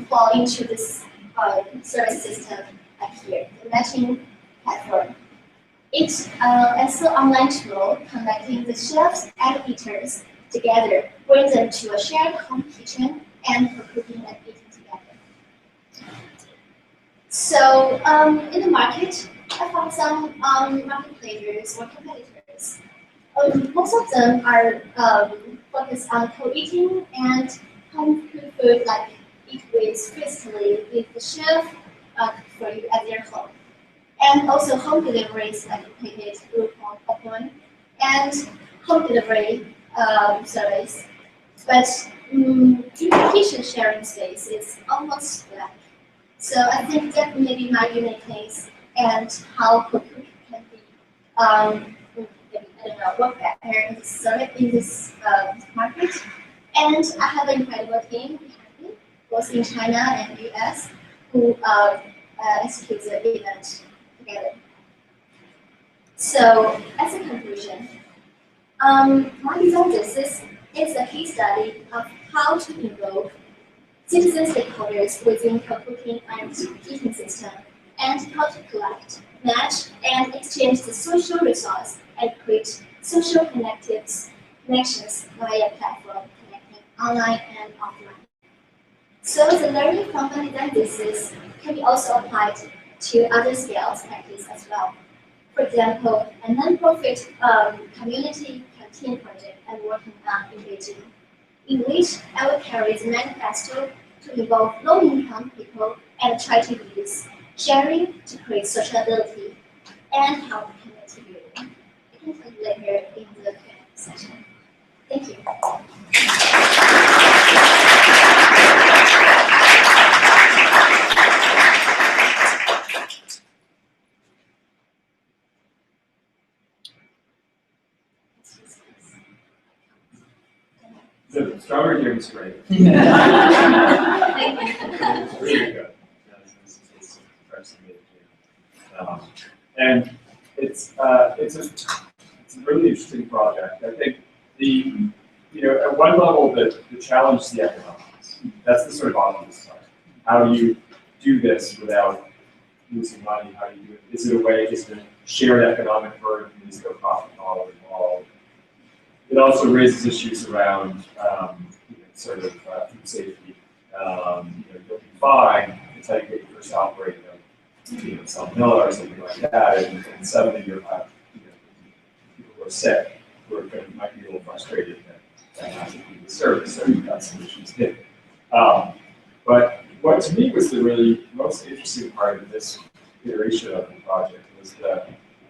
fall into this service system like here, the matching platform. It's an online tool connecting the chefs and eaters together, bring them to a shared home kitchen and for cooking and eating together. So in the market, I found some market players or competitors. Most of them are focused on co-eating and home cooked food, like eat with physically with the chef for you at their home. And also home deliveries like Payday, Groupon, Upon, and home delivery service. But in the kitchen sharing space, it's almost black. So I think that may be my unique case and how cooking can be, I don't know, work better in this market. And I have an incredible team behind me, both in China and US, who execute the event together. So as a conclusion, my design thesis is a case study of how to involve citizen stakeholders within co-cooking and eating system, and how to collect, match, and exchange the social resource and create social connections via platform connecting online and offline. So the learning from a design thesis can be also applied to other scales like this as well. For example, a non-profit community canteen project I'm working on in Beijing, in which I will carry the manifesto to involve low-income people and try to use sharing to create sociability and help community building. I can talk later in the Q&A session. Thank you. The strawberry jam is great. Thank you. It's really good. It's fascinating. And it's a really interesting project. I think at one level the challenge is the economics. That's the sort of obvious part. How do you do this without losing money? How do you do it? Is it a way just to share an economic burden? Is there a profit model involved? It also raises issues around sort of food safety. You'll be fine until you get your first outbreak of salmonella or something like that, and suddenly you'll have people who are sick who might be a little frustrated that hasn't been the service, so you've got some issues there. But what to me was the really most interesting part of this iteration of the project was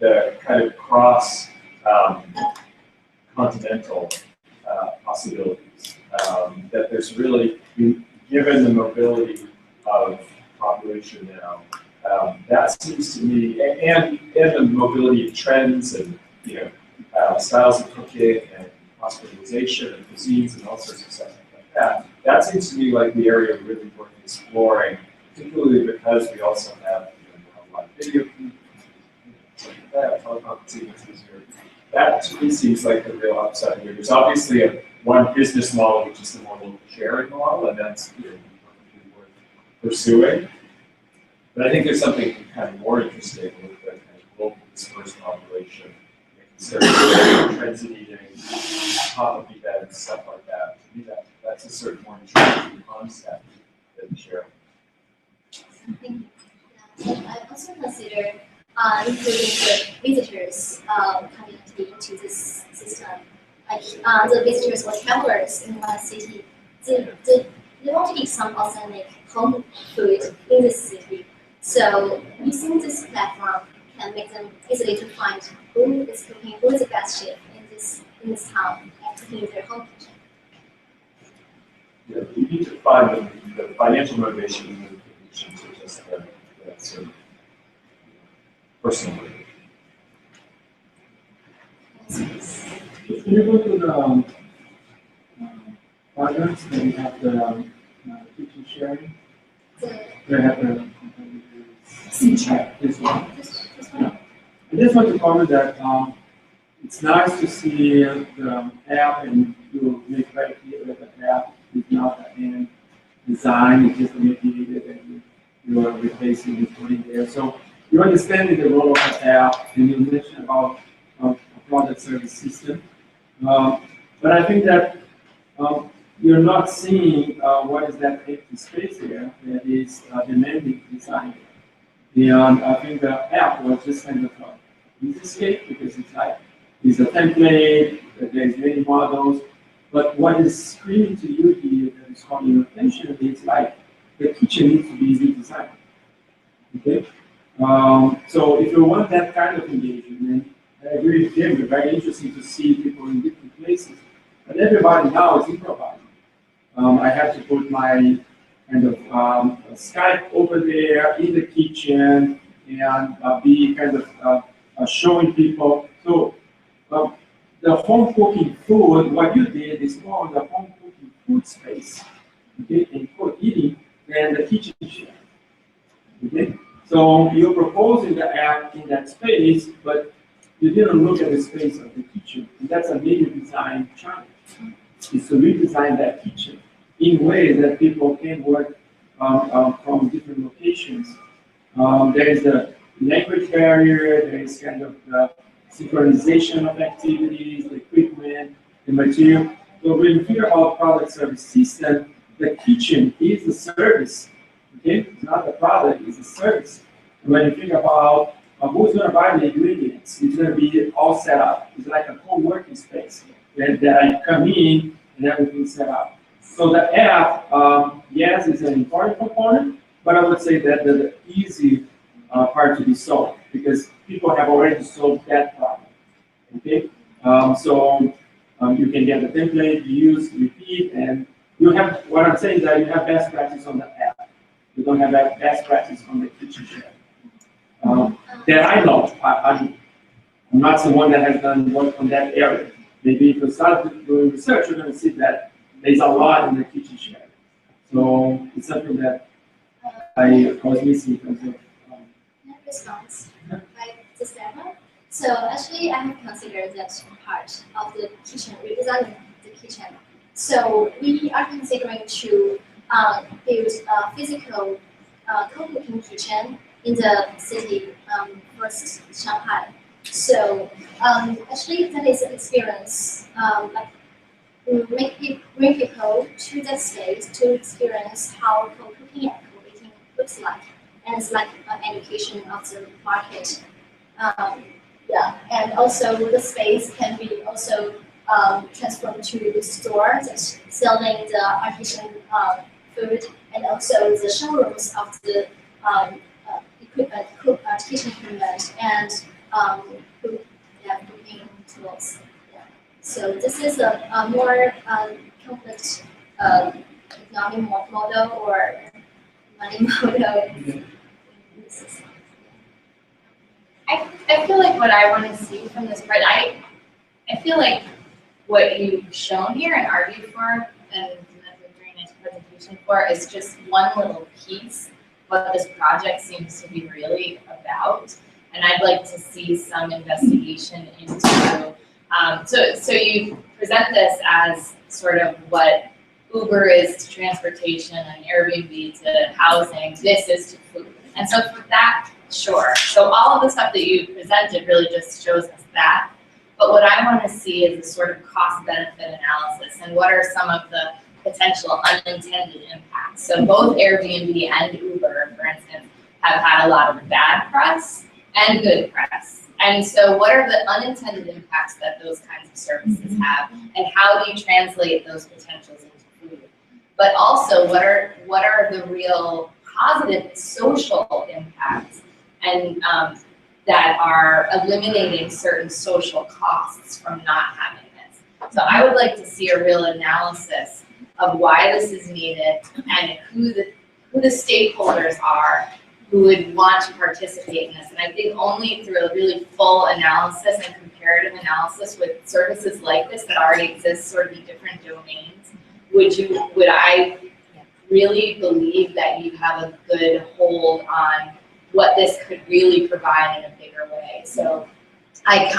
the kind of cross continental possibilities. That there's really, given the mobility of population now, that seems to me, and the mobility of trends and styles of cooking and hospitalization and cuisines and all sorts of stuff like that. That seems to me like the area really worth exploring, particularly because we also have a lot of video stuff like that, teleconferencing is easier. That to me seems like the real upside here. There's obviously one business model, which is the more local sharing model, and that's worth pursuing. But I think there's something kind of more interesting with the kind of global dispersed population, transit eating, pop-up events, stuff like that. To me, that's a sort of more interesting concept than sharing. I also consider including the visitors community into this system. Like the visitors or travelers in one city, they want to eat some authentic home food in this city. So using this platform can make them easily to find who is cooking, who is the best chef in this town, and cooking in their home kitchen. Yeah, you need to find the financial motivation in the kitchen to just that sort of personal motivation. If you go to the projects, then you have the kitchen sharing. They have the this one. Yeah. I just want to comment that it's nice to see the app, and you make very clear that the app is not the end design, it's just manipulated and you are replacing the coding there. So you're understanding the role of the app, and you mentioned about a product service system. But I think that you're not seeing what is that empty space there that is demanding design. And I think the app was just kind of an escape because it's like, it's a template, there's many models, but what is screaming to you here that is calling your attention is like the kitchen needs to be redesigned. Okay? So if you want that kind of engagement, I agree with him, it's very interesting to see people in different places. But everybody now is improvising. I have to put my kind of Skype over there in the kitchen and be kind of showing people. So the home cooking food, what you did is more on the home cooking food space, okay, and for eating than the kitchen share. Okay? So you're proposing the app in that space, but you didn't look at the space of the kitchen. And that's a major design challenge, is to redesign that kitchen in ways that people can work from different locations. There is the language barrier, there is kind of the synchronization of activities, the equipment, the material. So when you hear about product service system, the kitchen is a service. Okay, it's not the product, it's a service. And when you think about who's going to buy the ingredients, it's going to be all set up. It's like a co-working space that I come in and everything's set up. So the app, yes, is an important component, but I would say that the easy part to be solved because people have already solved that problem. Okay, so you can get the template, use, repeat, and you have. What I'm saying is that you have best practice on the app. You don't have that best practice on the kitchen chef. That I know. I'm not someone that has done work on that area. Maybe if you start doing research, you're going to see that there's a lot in the kitchen chef. So it's something that I was missing in terms of. Response by Sistema. So actually, I have considered that part of the kitchen, redesigning the kitchen. So we are considering to build a physical co-cooking kitchen in the city first, Shanghai. So actually, that is an experience like bring people to that space to experience how co-cooking and co-eating looks like. And it's like an education of the market. Yeah, and also the space can be also transformed to the store that's selling the artisan food, and also the showrooms of the equipment, kitchen equipment, and cooking tools. Yeah. So this is a more complex economic model or money model. I feel like what I want to see from this part, I feel like what you've shown here and argued for and a very nice presentation for is just one little piece what this project seems to be really about. And I'd like to see some investigation into, so you present this as sort of what Uber is to transportation and Airbnb to housing, this is to food. And so for that, sure. So all of the stuff that you presented really just shows us that. But what I want to see is a sort of cost-benefit analysis and what are some of the potential unintended impacts. So both Airbnb and Uber, for instance, have had a lot of bad press and good press. And so what are the unintended impacts that those kinds of services have, and how do you translate those potentials into food? But also, what are the real positive social impacts and that are eliminating certain social costs from not having this? So I would like to see a real analysis of why this is needed and who the stakeholders are who would want to participate in this. And I think only through a really full analysis and comparative analysis with services like this that already exist sort of in different domains, would I really believe that you have a good hold on what this could really provide in a bigger way. So I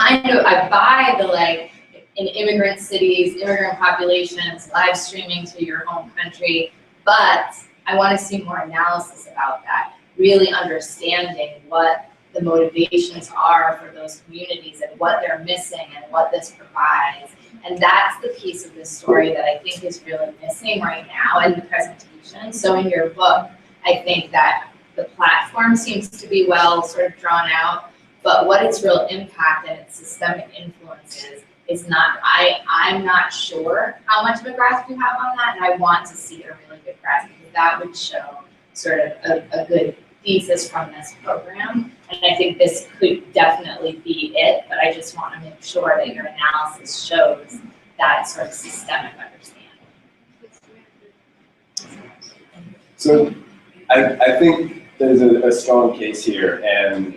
buy the like, in immigrant cities, immigrant populations, live streaming to your home country, but I want to see more analysis about that, really understanding what the motivations are for those communities and what they're missing and what this provides. And that's the piece of this story that I think is really missing right now in the presentation. So in your book, I think that the platform seems to be well sort of drawn out, but what its real impact and its systemic influences is not, I'm not sure how much of a grasp you have on that, and I want to see a really good grasp because that would show sort of a good thesis from this program. And I think this could definitely be it, but I just want to make sure that your analysis shows that sort of systemic understanding. So I think there's a strong case here, and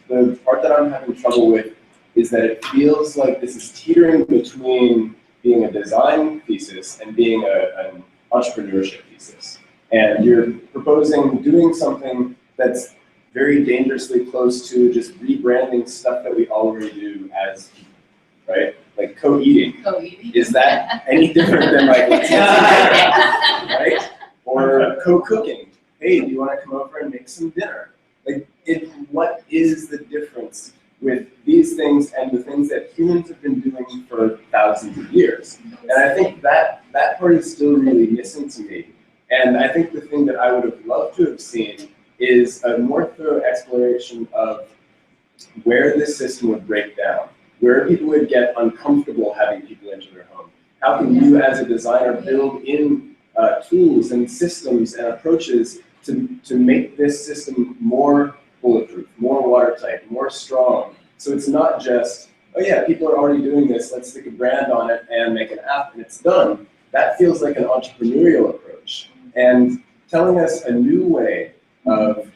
the part that I'm having trouble with is that it feels like this is teetering between being a design thesis and being an entrepreneurship thesis. And you're proposing doing something that's very dangerously close to just rebranding stuff that we already do as people, right? Like co-eating. Co-eating. Is that any different than like, right? Or co-cooking. Hey, do you want to come over and make some dinner? Like, what is the difference with these things and the things that humans have been doing for thousands of years? And I think that part is still really missing to me. And I think the thing that I would have loved to have seen is a more thorough exploration of where this system would break down, where people would get uncomfortable having people into their home. How can you as a designer build in tools and systems and approaches to make this system more bulletproof, more watertight, more strong? So it's not just, oh yeah, people are already doing this, let's stick a brand on it and make an app and it's done. That feels like an entrepreneurial approach. And telling us a new way of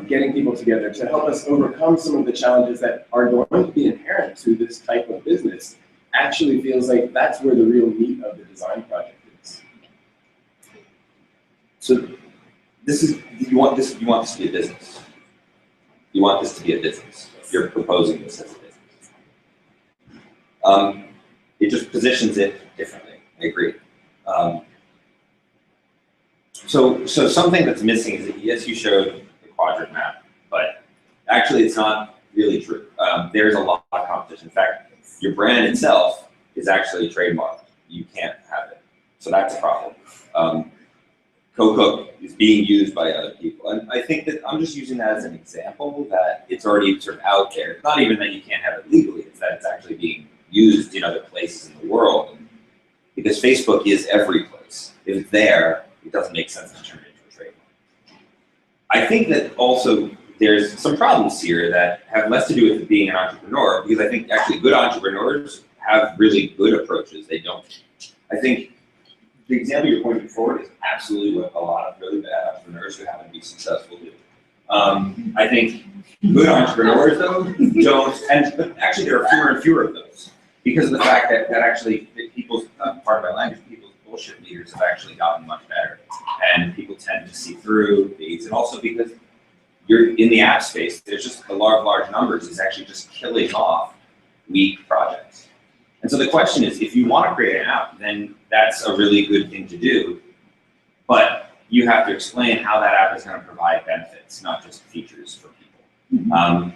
getting people together to help us overcome some of the challenges that are going to be inherent to this type of business actually feels like that's where the real meat of the design project is. So this is, you want this to be a business. You want this to be a business. You're proposing this as a business. It just positions it differently. I agree. So something that's missing is that, yes, you showed the quadrant map, but actually it's not really true. There's a lot of competition. In fact, your brand itself is actually trademarked. You can't have it. So that's a problem. Co-cook is being used by other people. And I think that I'm just using that as an example that it's already sort of out there. It's not even that you can't have it legally, it's that it's actually being used in other places in the world. Because Facebook is every place. If it's there, it doesn't make sense to turn it into a trademark. I think that also there's some problems here that have less to do with being an entrepreneur, because I think actually good entrepreneurs have really good approaches. They don't. I think the example you're pointing forward is absolutely what a lot of really bad entrepreneurs who happen to be successful do. I think good entrepreneurs, though, don't, but actually there are fewer and fewer of those because of the fact that actually people's, part of my language, people's bullshit leaders have actually gotten much better. And people tend to see through these, and also because you're in the app space, there's just a large numbers is actually just killing off weak projects. And so the question is, if you want to create an app, then that's a really good thing to do. But you have to explain how that app is going to provide benefits, not just features for people.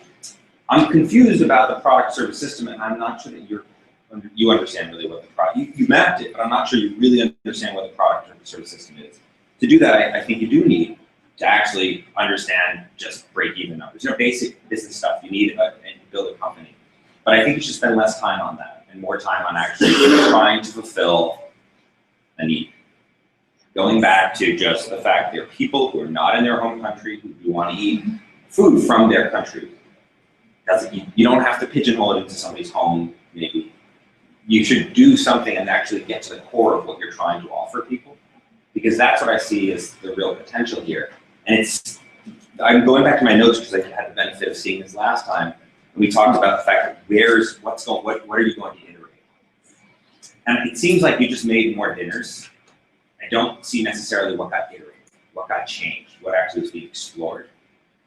I'm confused about the product service system, and I'm not sure that you understand really what the product, you mapped it, but I'm not sure you really understand what the product service system is. To do that, I think you do need to actually understand just break-even numbers, basic business stuff you need and build a company. But I think you should spend less time on that and more time on actually trying to fulfill a need. Going back to just the fact there are people who are not in their home country who do want to eat food from their country. You don't have to pigeonhole it into somebody's home, maybe. You should do something and actually get to the core of what you're trying to offer people, because that's what I see as the real potential here. And I'm going back to my notes because I had the benefit of seeing this last time. And we talked about the fact that what are you going to iterate on? And it seems like you just made more dinners. I don't see necessarily what got iterated, what got changed, what actually is being explored.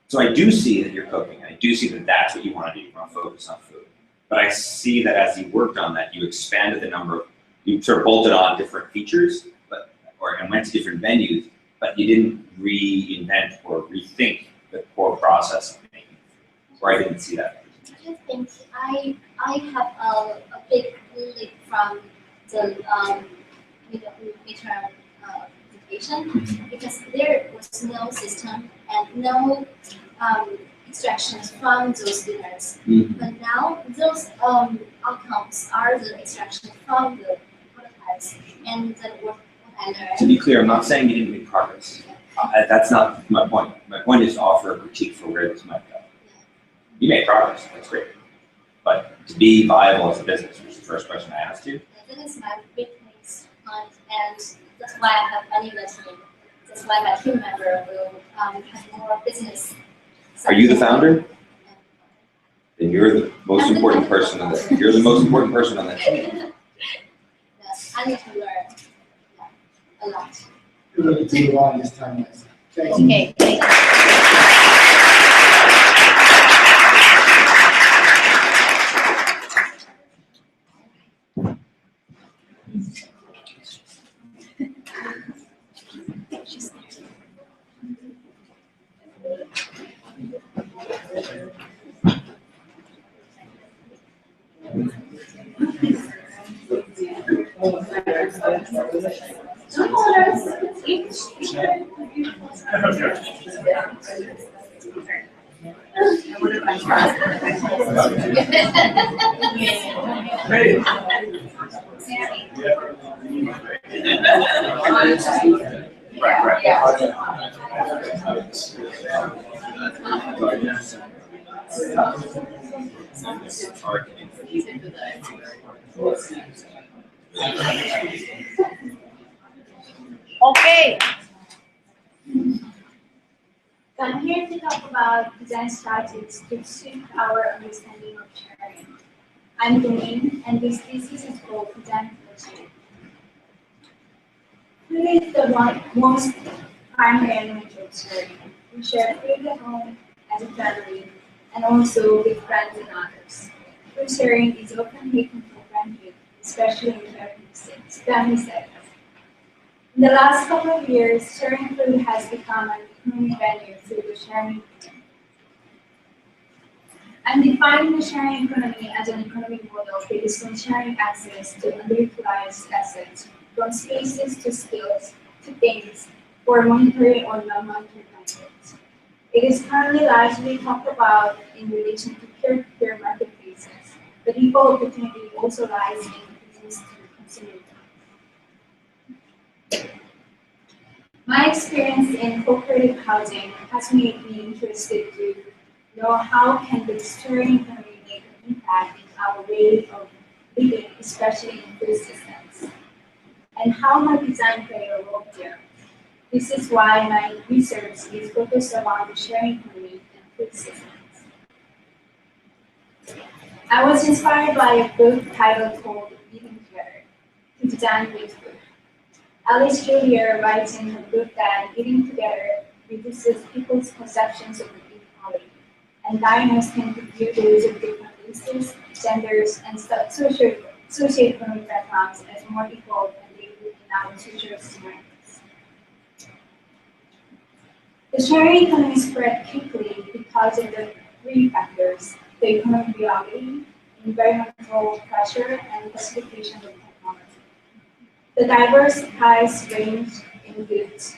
So I do see that you're cooking. I do see that that's what you want to do. You want to focus on food. But I see that as you worked on that, you expanded the number of, you sort of bolted on different features, and went to different venues, but you didn't reinvent or rethink the core process of making food. Or I didn't see that. I think I have a big leap from the midterm education because there was no system and no extractions from those dinners. But now those outcomes are the extractions from the prototypes and the work I learned. To be clear, I'm not saying you didn't make progress. That's not my point. My point is to offer a critique for where this might go. You made progress, that's great. But to be viable as a business, which is the first question I asked you. That is my weakness, and that's why I have money listening. That's why my team member will have more business. Are you the founder? Then you're the most important person on the. You're the most important person on that team. Yes, I need to learn a lot. We're going to move on this time. Okay, thank you. Okay. So I'm here to talk about design strategies to shift our understanding of sharing. I'm Doreen, and this thesis is called Design for Sharing. Food is the most primary element of sharing. We share food at home, as a family, and also with friends and others. Food sharing is often taken for granted, especially in family settings. In the last couple of years, sharing food has become an economic venue through the sharing economy. I'm defining the sharing economy as an economic model based on sharing access to underutilized assets, from spaces to skills to things, for monetary or non-monetary benefits. It is currently largely talked about in relation to peer-to-peer marketplaces, but equal opportunity also lies in business to consumer. My experience in cooperative housing has made me interested to know how can the sharing economy make an impact in our way of living, especially in food systems, and how might design play a role here. This is why my research is focused around the sharing economy and food systems. I was inspired by a book titled called Eating Together, to design with food. Alice Julier writes in her book that eating together reduces people's perceptions of inequality, and diners can view those of different races, genders, and socioeconomic backgrounds as more equal than they would in our social societies. The sharing economy spread quickly because of the three factors: the economic reality, environmental pressure, and classification of technology. The diverse price range in goods,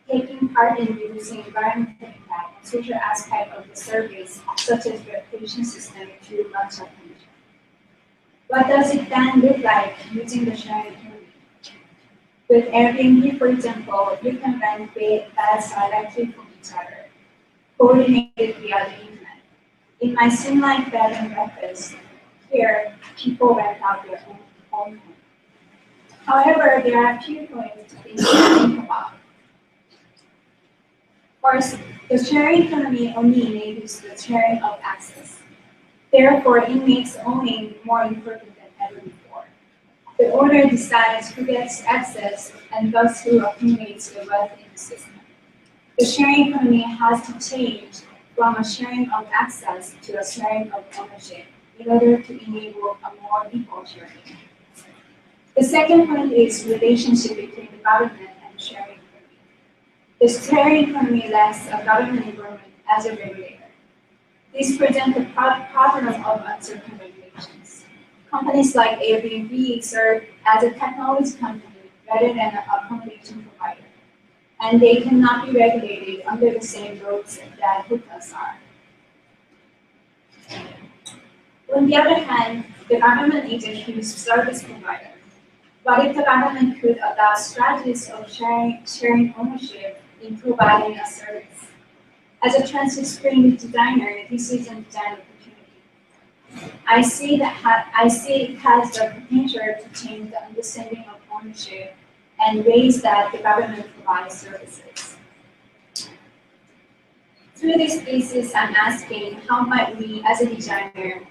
taking part in reducing environmental impact and social aspect of the service, such as reputation system, to much attention. What does it then look like using the sharing economy? With Airbnb, for example, you can rent beds directly from each other, coordinated via the internet. In my Simlife bed and breakfast, here people rent out their own home. However, there are a few points to think about. First, the sharing economy only enables the sharing of access. Therefore, it makes owning more important than ever before. The owner decides who gets access and thus who accumulates the wealth in the system. The sharing economy has to change from a sharing of access to a sharing of ownership in order to enable a more equal sharing. The second point is relationship between the government and the sharing economy. The sharing economy lacks a government environment as a regulator. This presents a problem of uncertain regulations. Companies like Airbnb serve as a technology company rather than an accommodation provider, and they cannot be regulated under the same rules that hotels are. On the other hand, the government is a service provider. What if the government could adopt strategies of sharing ownership in providing a service? As a transdisciplinary designer, this is a design opportunity. I see it has the potential to change the understanding of ownership and ways that the government provides services. Through this thesis, I'm asking how might we, as a designer,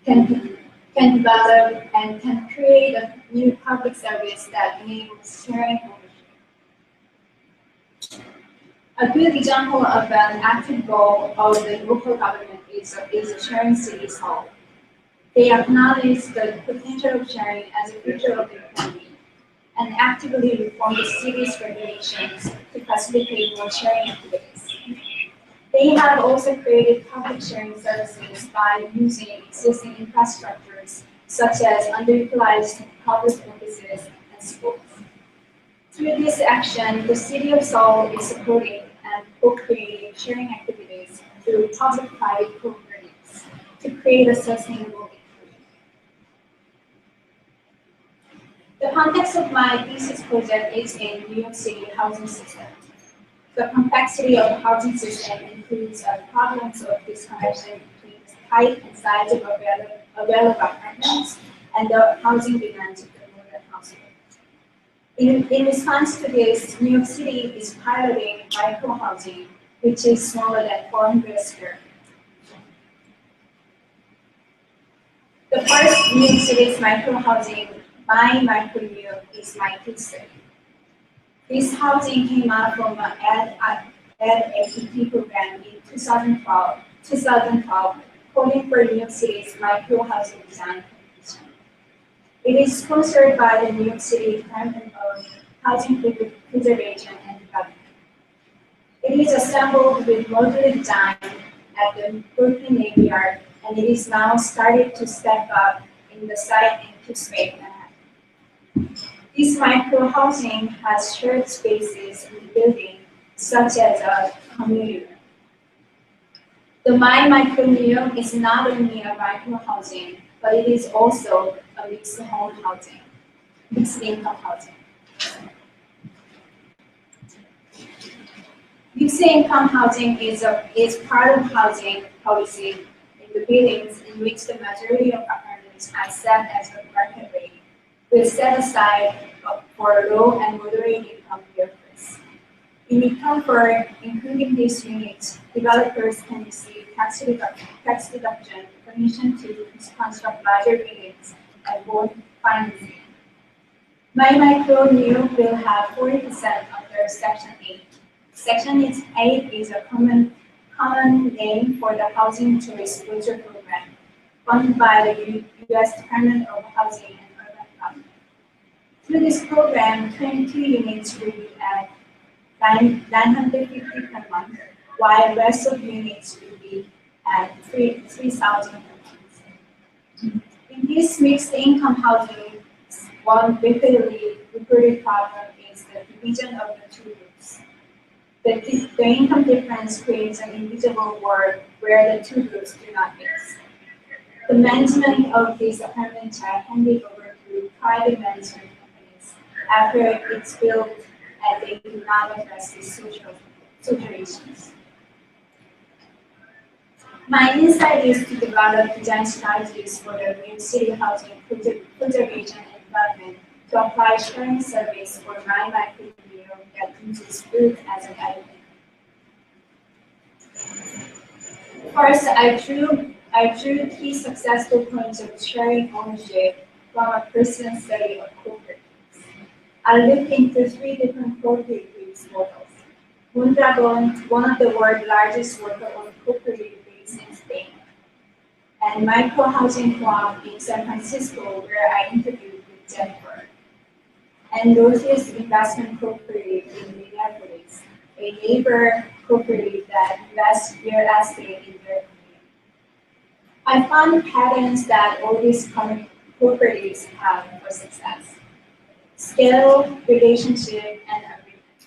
can develop and can create a new public service that enables sharing ownership. A good example of an active role of the local government is a sharing cities hall. They acknowledge the potential of sharing as a feature of the economy and actively reform the city's regulations to facilitate more sharing activities. They have also created public sharing services by using existing infrastructures such as underutilized public offices and schools. Through this action, the City of Seoul is supporting and co-creating sharing activities through public-private cooperations to create a sustainable economy. The context of my thesis project is in New York City housing system. The complexity of the housing system includes problems of disconnection between the height and size of available apartments and the housing demands of the modern household. In response to this, New York City is piloting micro-housing, which is smaller than 400 square feet. The first New York City's micro-housing, My Micro New York, is my case study. This housing came out from an APT program in 2012, calling for New York City's micro-housing design competition. It is sponsored by the New York City Department of Housing Preservation and Development. It is assembled with modular design at the Brooklyn Navy Yard, and it is now started to step up in the site in Pittsburgh, Manhattan. This micro-housing has shared spaces in the building, such as a community room. The My Micro New York is not only a micro-housing, but it is also a mixed income housing. Mixed income housing is part of housing policy in the buildings in which the majority of apartments are set as a market rate, will set aside for low and moderate income workers. In return for including these units, developers can receive tax deduction, permission to construct larger buildings, and more financing. My Micro New York will have 40% under Section 8. Section 8 is a common name for the Housing Choice Voucher Program, funded by the U.S. Department of Housing and Urban Development. Through this program, 22 units will be at $950 per month, while the rest of units will be at $3,000 per month. In this mixed income housing, one repeatedly reported problem is the division of the two groups. The income difference creates an invisible world where the two groups do not mix. The management of these apartments are handed over to private management companies after it's built, and they do not address these social issues. My insight is to develop design strategies for the New York City housing preservation and development to apply sharing service for My Micro New York that uses food as an element. First, I drew key successful points of sharing ownership from a personal study of cooperatives. I looked into 3 different cooperatives models. Mondragon, one of the world's largest worker-owned cooperatives in Spain, and Micro Housing Co-op in San Francisco, where I interviewed with Jennifer, and Northeast Investment Cooperative in Minneapolis, a neighbor cooperative that invests real estate in their community. I found patterns that all these cooperatives have for success: scale, relationship, and agreement.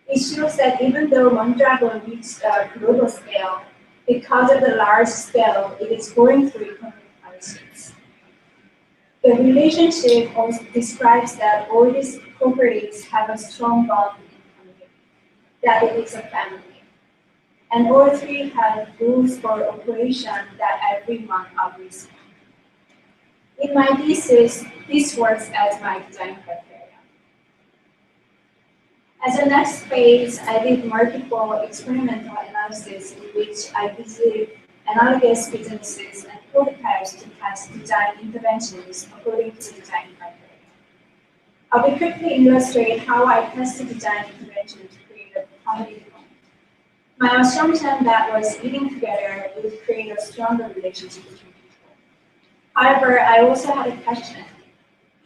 It shows that even though Mondragon reached a global scale, because of the large scale, it is going through economic hardships. The relationship also describes that all these cooperatives have a strong bond in the community, that it is a family. And all 3 have rules for operation that everyone agrees on. In my thesis, this works as my design criteria. As a next phase, I did multiple experimental analysis in which I visited analogous businesses and prototypes to test design interventions according to design criteria. I will quickly illustrate how I tested design intervention to create a community home. My assumption that was eating together would create a stronger relationship between people. However, I also had a question: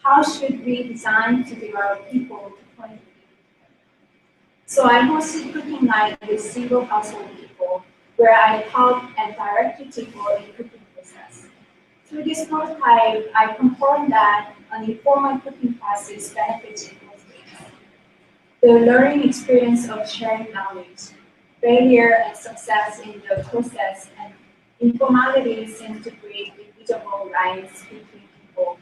how should we design to develop people to point? So I hosted cooking night with single household people, where I helped and directed people in cooking process. Through this prototype, I confirmed that an informal cooking process benefits in both ways. the learning experience of sharing knowledge. Failure and success in the process and informality seems to create invisible lines between people.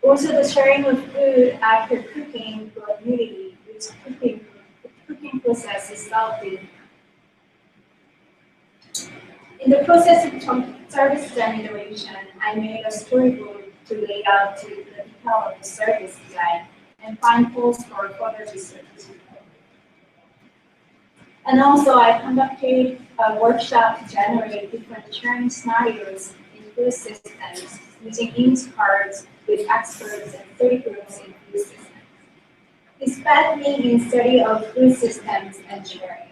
Also, the sharing of food after cooking to a community, which cooking process is solving. In the process of service design iteration, I made a storyboard to lay out to the detail of the service design and find holes for further research. And also, I conducted a workshop to generate different sharing scenarios in food systems using image cards with experts and study groups in food systems. This led me in study of food systems and sharing.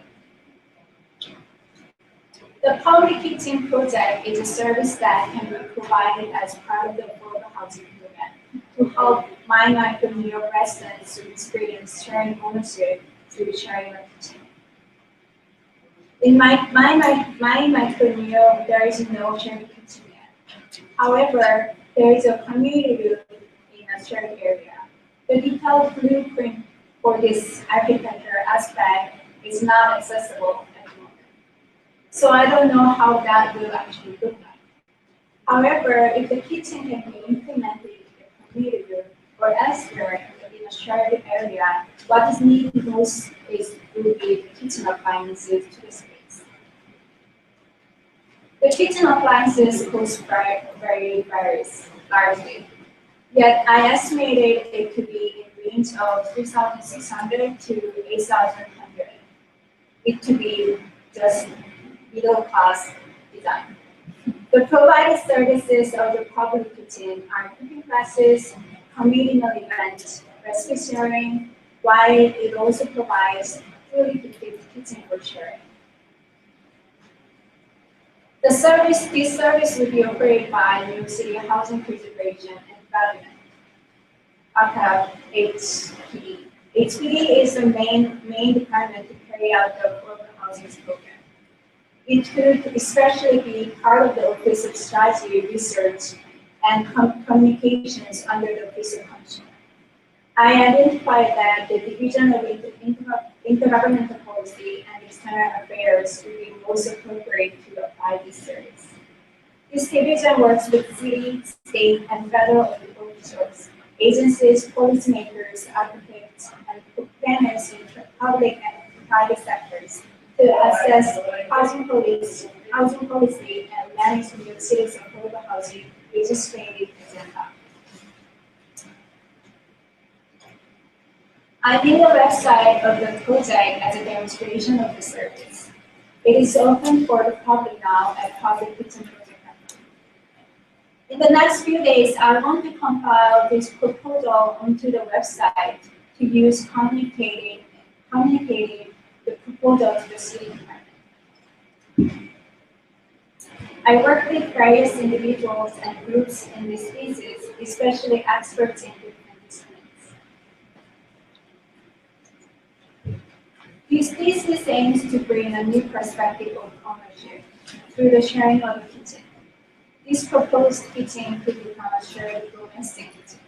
The Public Kitchen Project is a service that can be provided as part of the affordable housing program to help micro residents to experience sharing ownership through sharing a kitchen. In my micro, there is no shared kitchen yet. However, there is a community room in a shared area. The detailed blueprint for this architecture aspect is not accessible at the moment. So I don't know how that will actually look like. However, if the kitchen can be implemented in a community room or elsewhere in a shared area, what is needed most will be kitchen appliances to the space. The kitchen appliances cost varies largely, yet I estimated it could be in range of 3,600 to 8,100. It could be just middle class design. The provided services of the public kitchen are cooking classes, communal events, recipe sharing, while it also provides fully equipped kitchen for sharing. This service will be operated by New York City Housing Preservation and Development, aka HPD. HPD is the main department to carry out the affordable housing program. It could especially be part of the Office of Strategy, Research, and Communications under the Office of Commissioner. I identified that the Division of Intergovernmental Policy and External Affairs would be most appropriate to apply this service. This division works with city, state, and federal officials, agencies, policymakers, advocates, and planners in public and private sectors to assess housing policy and manage New York City's affordable housing legislative agenda. I made a website of the project as a demonstration of the service. It is open for the public now at Public Kitchen Project. In the next few days, I want to compile this proposal onto the website to use communicating the proposal to the city department. I work with various individuals and groups in this thesis, especially experts in different disciplines. This thesis aims to bring a new perspective of ownership through the sharing of a kitchen. This proposed kitchen could become a shared domestic kitchen.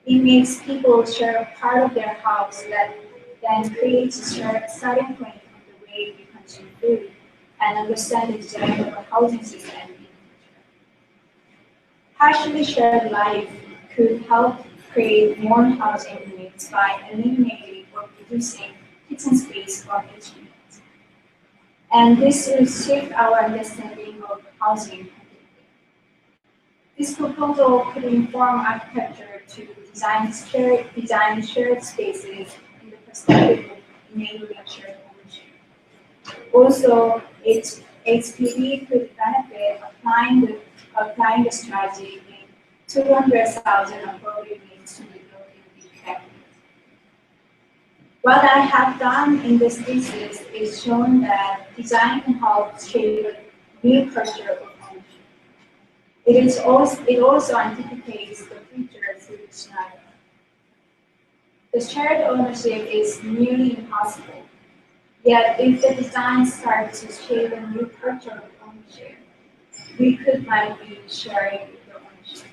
It makes people share a part of their house that then creates a shared starting point from the way we consume food and understand the design of a housing system in the future. Partially shared life could help create more housing units by eliminating or reducing kitchen space from each unit. And this will shift our understanding of housing. This proposal could inform architecture to design shared spaces in the perspective of enabling shared ownership. Also, HPD could benefit applying the strategy in 200,000 affordable units to be built in the decade. What I have done in this thesis is shown that design can help shape a new culture of ownership. It also anticipates the future through the scenario. The shared ownership is nearly impossible. Yet, if the design starts to shape a new culture of ownership, we might be sharing the ownership.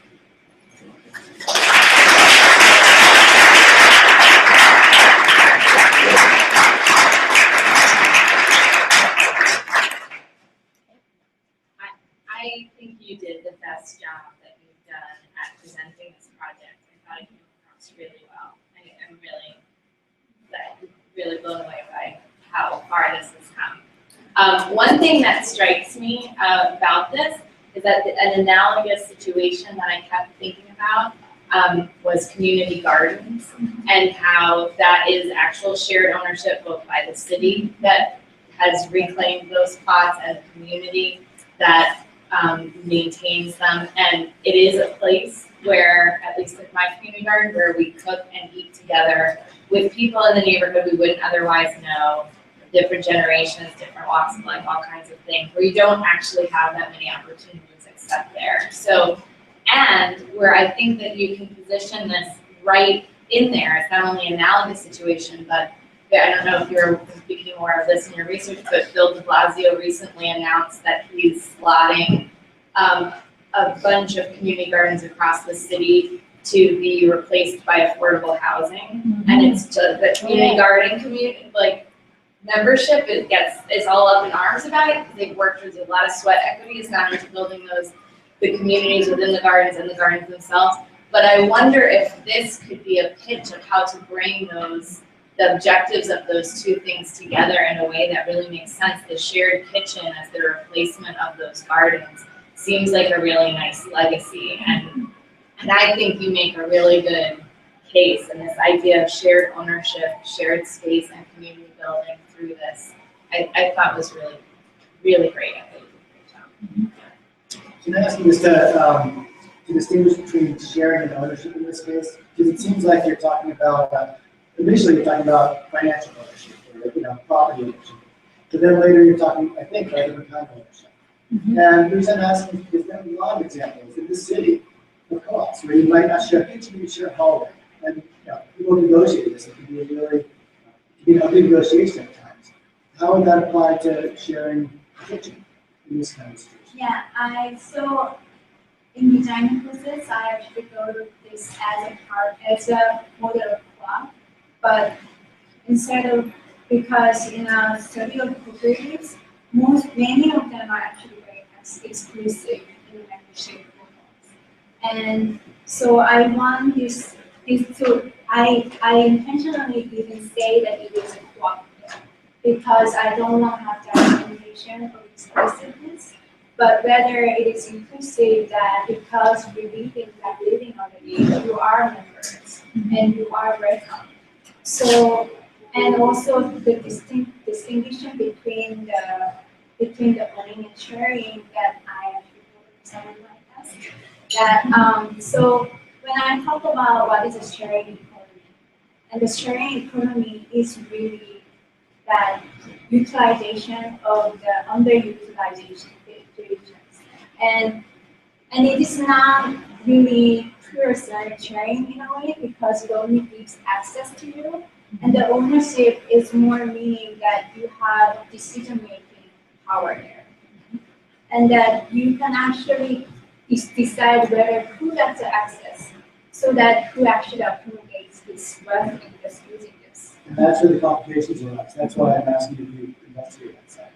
I think you did the best job that you've done at presenting this project. I thought it came across really well. I'm really blown away by how far this has come. One thing that strikes me about this is that an analogous situation that I kept thinking about was community gardens and how that is actual shared ownership both by the city that has reclaimed those plots and the community that maintains them. And it is a place where, at least with my community garden, where we cook and eat together with people in the neighborhood we wouldn't otherwise know, different generations, different walks of life, all kinds of things, where you don't actually have that many opportunities except there. So, and where I think that you can position this right in there, it's not only an analogous situation, but I don't know if you're speaking more of this in your research, but Bill de Blasio recently announced that he's slotting a bunch of community gardens across the city to be replaced by affordable housing. And it's just the community garden membership, it's all up in arms about it. They've worked with a lot of sweat equity, has gone into building the communities within the gardens and the gardens themselves. But I wonder if this could be a pitch of how to bring the objectives of those two things together in a way that really makes sense. The shared kitchen as the replacement of those gardens seems like a really nice legacy. And I think you make a really good case, and this idea of shared ownership, shared space, and community building through this, I thought was really, really great. I think you did a great job. Can I ask you just to distinguish between sharing and ownership in this case? Because it seems like you're talking about, initially you're talking about financial ownership, or property ownership. But then later you're talking, I think, about different kind of ownership. And the reason I'm asking is because there are a lot of examples in this city of co-ops where you might not share a kitchen, you share a hallway. And people negotiate this. It can be a really, a big negotiation at times. How would that apply to sharing a kitchen in this kind of situation? Yeah, so in design process, I actually go to this as a model of club, but instead of, because in our study of cooperatives, many of them are actually very exclusive in membership programs. And so I want this to, I intentionally didn't say that it is a cooperative because I don't want to have that limitation of exclusiveness, but whether it is inclusive that because we live in that living already, you are members and you are welcome. So, and also the distinction between the owning and sharing that I actually told someone like us. That so when I talk about what is a sharing economy, and the sharing economy is really that utilization of the underutilization situations, and it is not really pure sharing in a way because it only gives access to you. And the ownership is more meaning that you have decision-making power there. And that you can actually decide whether who gets the access, so that who actually accumulates this wealth and just using this. And that's where the complications arise. That's why I'm asking you to investigate that side.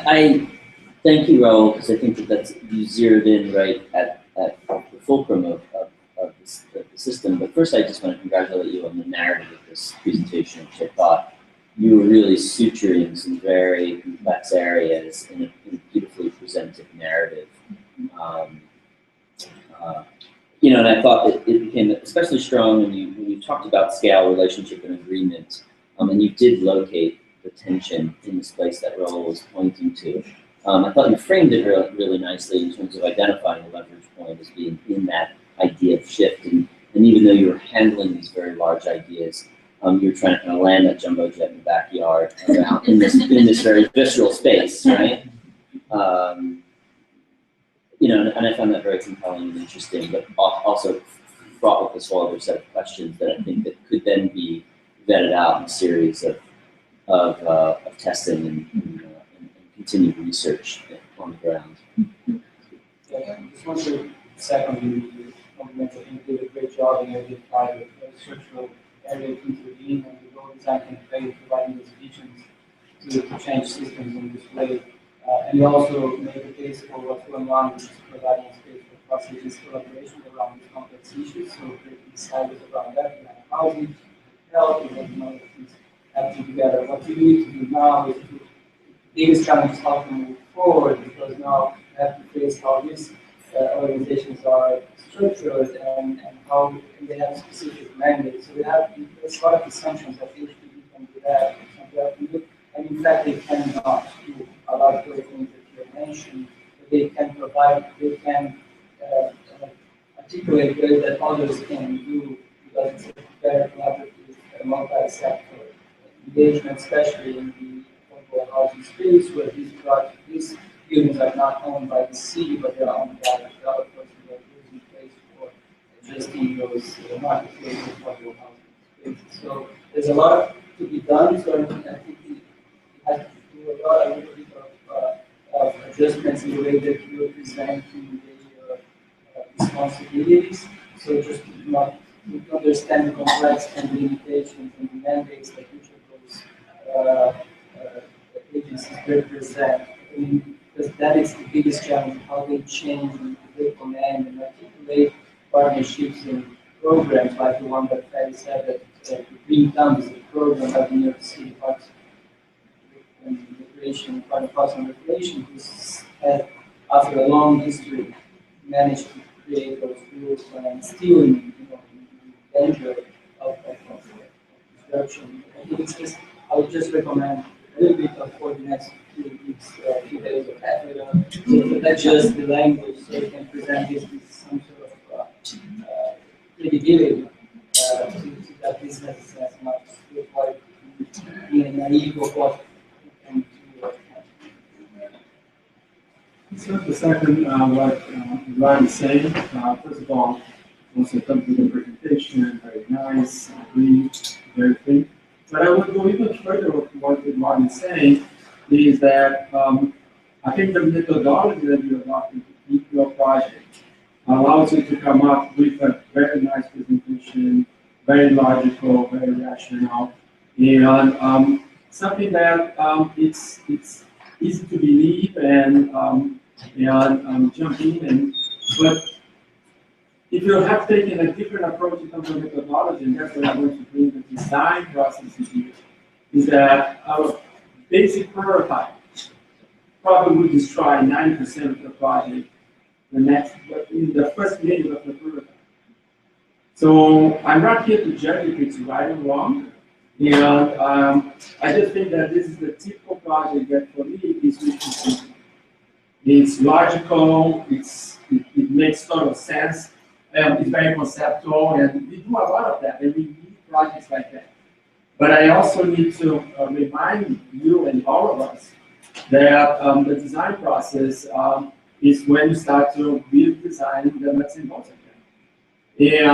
I thank you, Raul, because I think that's you zeroed in right at the fulcrum of the system. But first, I just want to congratulate you on the narrative of this presentation, which I thought you were really suturing some very complex areas in a beautifully presented narrative. And I thought that it became especially strong when you talked about scale, relationship, and agreement, and you did locate the tension in this place that Raul was pointing to. I thought you framed it really nicely in terms of identifying a leverage point as being in that idea of shift. And even though you were handling these very large ideas, you were trying to kind of land that jumbo jet in the backyard around in this very visceral space, right? And I found that very compelling and interesting, but also fraught with this whole other set of questions that I think that could then be vetted out in a series of testing and continued research on the ground. I just want to second you. You did a great job in identifying the structural area to intervene and the role design campaign providing those visions to change systems in this way. And we also make a case for what's going on, which is providing space for cross-agency collaboration around these complex issues. So creating silos around that, we have housing, health, and then other things happening together. What we need to do now is to, the biggest challenge is how to move forward, because now we have to face how these organizations are structured and how they have specific mandates. So we have there's a lot of assumptions that HPD can do that, and in fact they cannot do a lot of those things that you mentioned. They can provide, they can articulate ways that others can do, because it's a very collaborative, multi-sector engagement, especially in the affordable housing space, where these buildings are not owned by the city, but they're owned by developers who are using place for adjusting those marketplace affordable housing spaces. So there's a lot to be done. So I think we have to do a little bit of adjustments in the way that you're presenting the responsibilities. So just not to understand the complex and the limitations and the mandates that each of those agencies represent. I mean, because that is the biggest challenge, how they change and recommend and articulate partnerships and programs like the one that Patty said, that the Green Thumb is a program by the New York City Parks and Recreation, Parks and Recreation, who had, after a long history, managed to create those rules and still in danger of disruption. I think it's just, I would just recommend a little bit of for the next few weeks, few days of effort, to adjust the language so you can present this with some sort of credibility to that business as not feel like being naive of what you can do. So the second, what Ryan is saying, first of all, also come to the presentation, very nice, agree, everything. But I would go even further with what Martin is saying, is that I think the methodology that you adopted to keep your project allows you to come up with a very nice presentation, very logical, very rational, and something that it's easy to believe and jump in. But if you have taken a different approach in terms of methodology, and that's what I want to bring the design process into, is that our basic prototype probably would destroy 90% of the project in the first minute of the prototype. So I'm not here to judge if it's right or wrong. And I just think that this is the typical project that for me is interesting. It's logical, it makes total sense, it's very conceptual, and we do a lot of that, and we need projects like that. But I also need to remind you and all of us that the design process is when you start to build design the nuts and bolts again.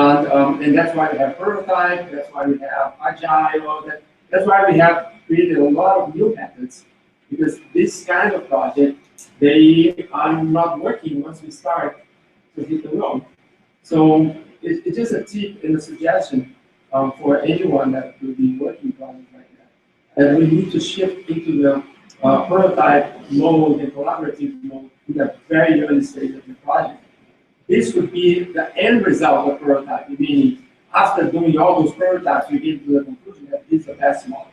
And that's why we have prototype, that's why we have agile, that's why we have created a lot of new methods, because this kind of project, they are not working once we start to hit the road. So it's just a tip and a suggestion for anyone that will be working projects like that. And we need to shift into the prototype mode and collaborative mode in the very early stage of the project. This would be the end result of prototype, meaning after doing all those prototypes, we get to the conclusion that this is the best model.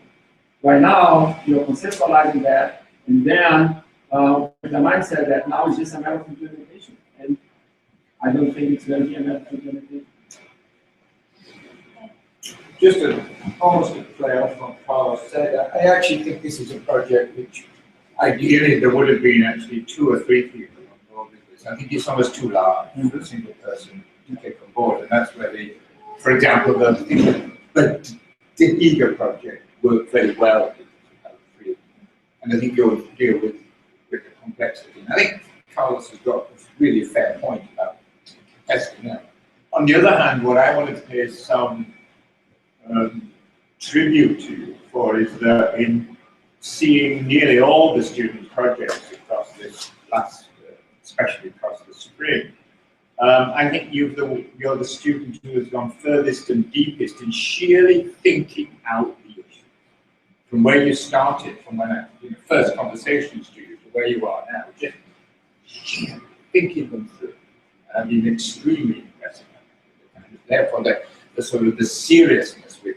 Right now, you're conceptualizing that, and then with the mindset that now it's just a matter of implementation. And I don't think it's going to be a matter of implementation. Just almost to clarify what Carlos said, I actually think this is a project which ideally there would have been actually 2 or 3 people on board with this. I think it's almost too large for a single person to take on board, and that's where for example, the eager project worked very well with, and I think you'll deal with the complexity. And I think Carlos has got a really fair point about testing that. On the other hand, what I wanted to pay some tribute to you for is that in seeing nearly all the student projects across this last, especially across the spring, I think you're the student who has gone furthest and deepest in sheerly thinking out the issue. From where you started, from when first conversations to you, to where you are now, just sheer thinking them through. I've been extremely impressive. And therefore, the sort of the seriousness with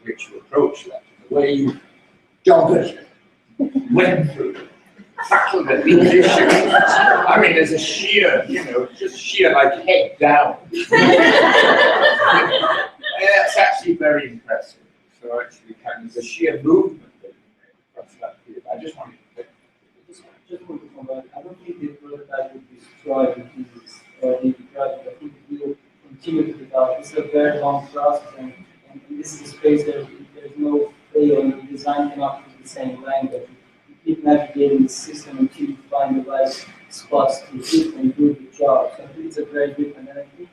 which you approach that, the way you doggedly went through it, tackled the issue. I mean, there's a sheer, just sheer like head down. That's actually very impressive. So actually, kind of the sheer movement that you made across that field. I just wanted to. Just want to comment. I don't think the prototype will destroy the physics or the project. I think it will continue to develop. It's a very long process, and this is a space that there's no fail, and the design cannot be the same language. You keep navigating the system until you find the right spots to hit and do the job. So I think it's a very different. And I think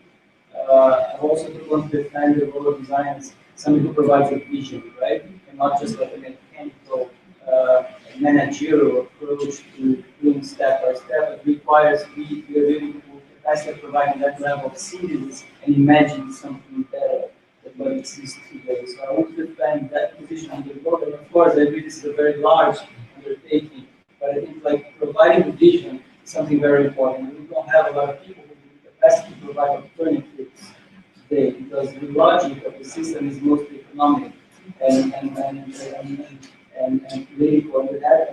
I also want to defend the role of design as somebody who provides a vision, right? And not just like a mechanical managerial approach to doing step by step. It requires we are really capacity of providing that level of synthesis and imagine something better than what exists today. So I want to defend that position on the board. And of course, I agree this is a very large undertaking, but I think like providing the vision is something very important. We don't have a lot of people who have the capacity to provide alternatives today because the logic of the system is mostly economic and political. And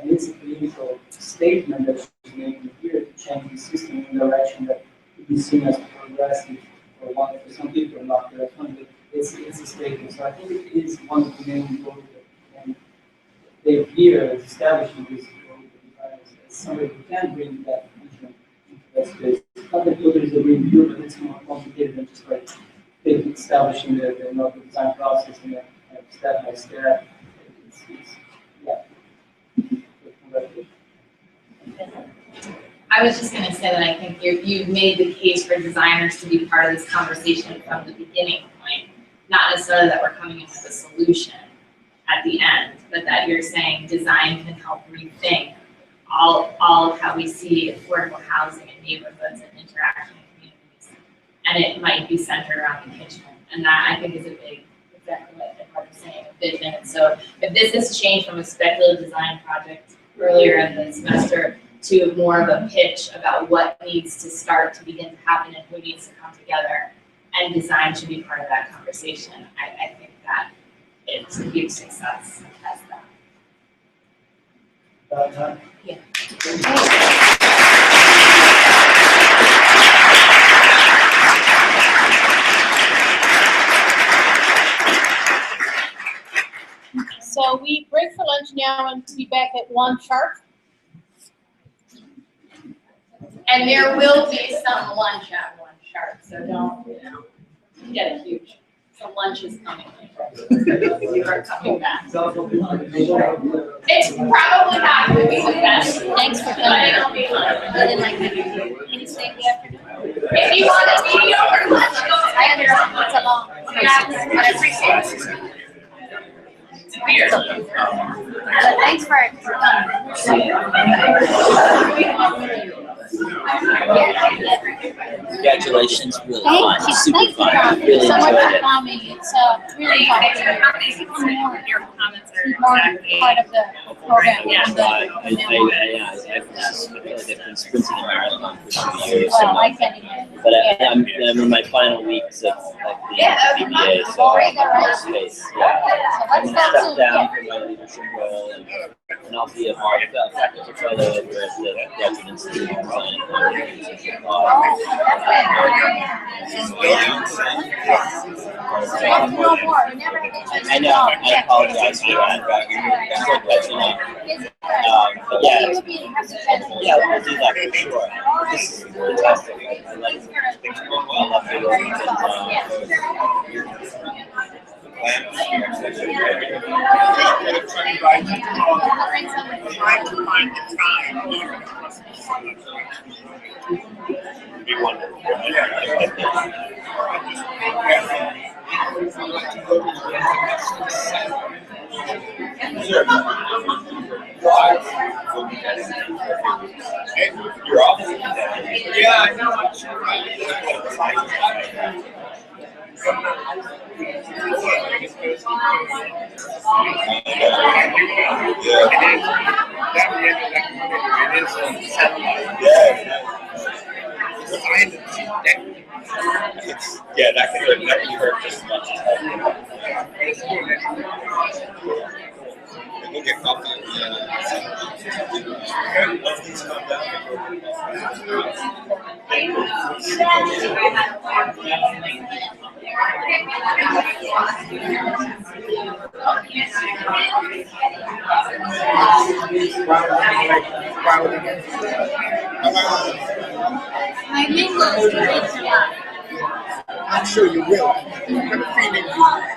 it's a political statement that she's making here to change the system in a direction that could be seen as progressive for some people, not the rest. But it's a statement. So I think it is one of the main goals and they're here is establishing this role as somebody who can bring that vision into that space. Not that there is a review, but it's more complicated than just like establishing the design process and step by step. I was just going to say that I think you've made the case for designers to be part of this conversation from the beginning point, not necessarily that we're coming in with a solution at the end, but that you're saying design can help rethink all of how we see affordable housing in neighborhoods and interaction in communities. And it might be centered around the kitchen. And that I think is a big, exactly what Edward was saying, a vision. And so if this has changed from a speculative design project earlier in the semester to more of a pitch about what needs to start to begin to happen and who needs to come together, and design should be part of that conversation, I think that it's a huge success as that. Yeah. So we break for lunch now and be back at 1 sharp. And there will be some lunch at 1 sharp, so don't, get it huge. So lunch is coming. You are coming back. It's probably not going to be the best. Thanks for coming. I didn't like that. Can you stay in the afternoon? If you want to be over lunch, I understand. It's a long process, but I appreciate it. It's weird. But thanks for coming. Congratulations, really Thank fun, you. super Thank fun. you Really so much enjoyed for it. coming. It's really fun. Your comments are More exactly part of the program. Yeah, I feel like I've been sprinting a marathon for 2 years. Well, I can't imagine. But I'm in my final weeks of the BBA, so I'm in space. Yeah. I'm going to step down from my leadership role, and I'll be a faculty fellow over at the Graduate Institute of Design and Communication. I know, I apologize for that. I'm so glad you know. But yeah, we'll do that for sure. This is fantastic. I love the work. Trying to find the time. Be wonderful. Sure. we'll be getting you're off. Yeah, I know. Yeah, that can hurt just as much as we'll get coffee. My name was Rachel. I'm sure you will. I'm feeling you.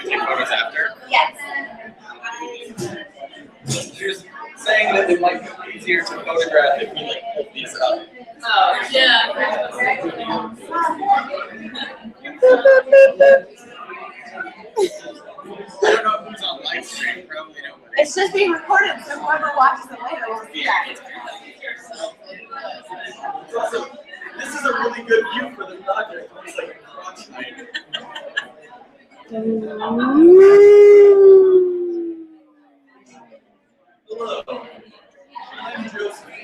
Take photos after? Yes. She was saying that it might be easier to photograph if you like hold these up. Oh, yeah. I don't know who's on live stream, probably nobody. It's just being recorded, so whoever watches it later will see that. It's also, this is a really good view for the project. It's like a crotch night. Hello. I'm Josephine.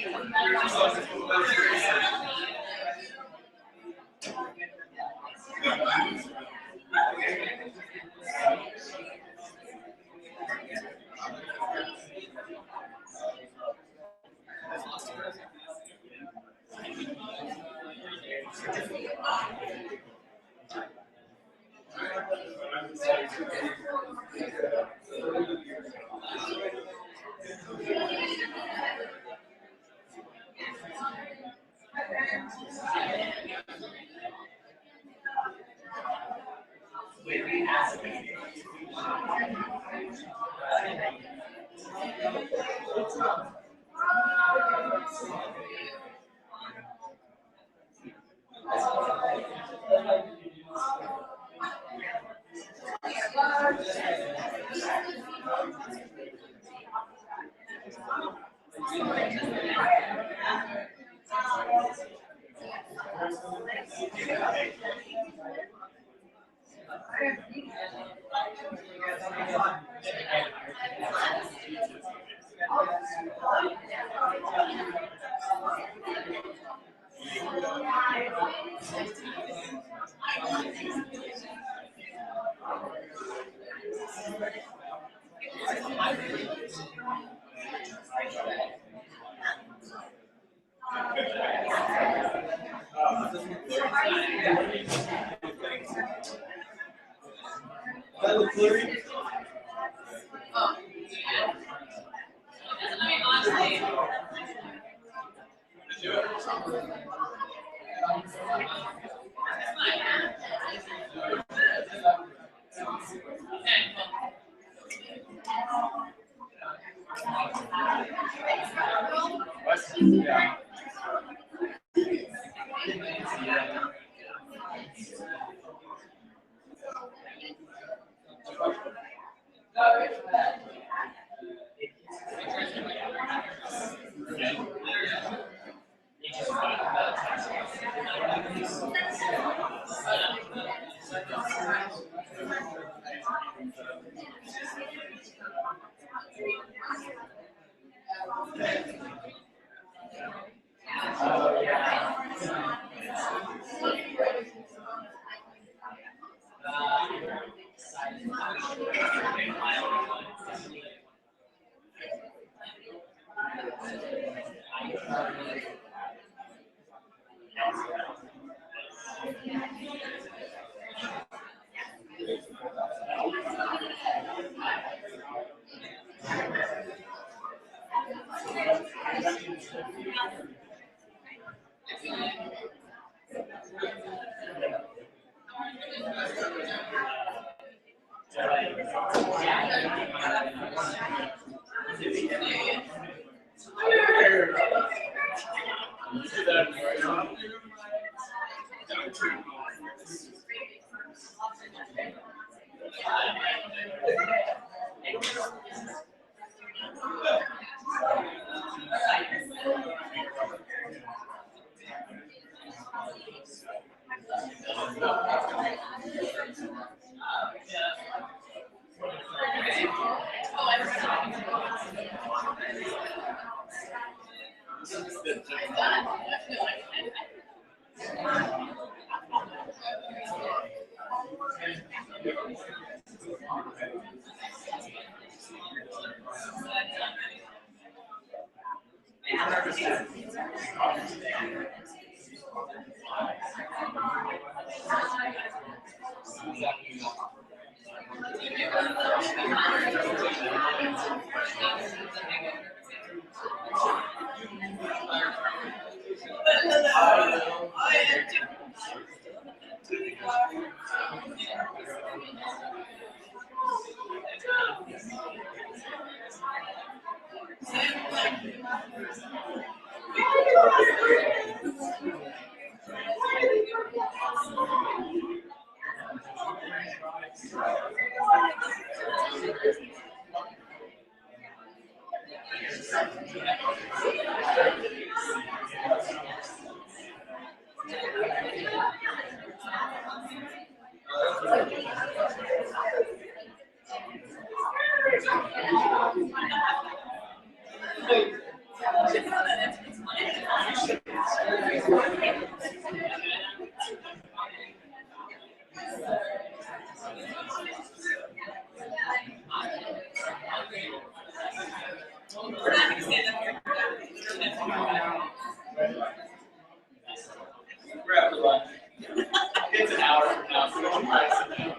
It's an hour from now, so don't try to sit down.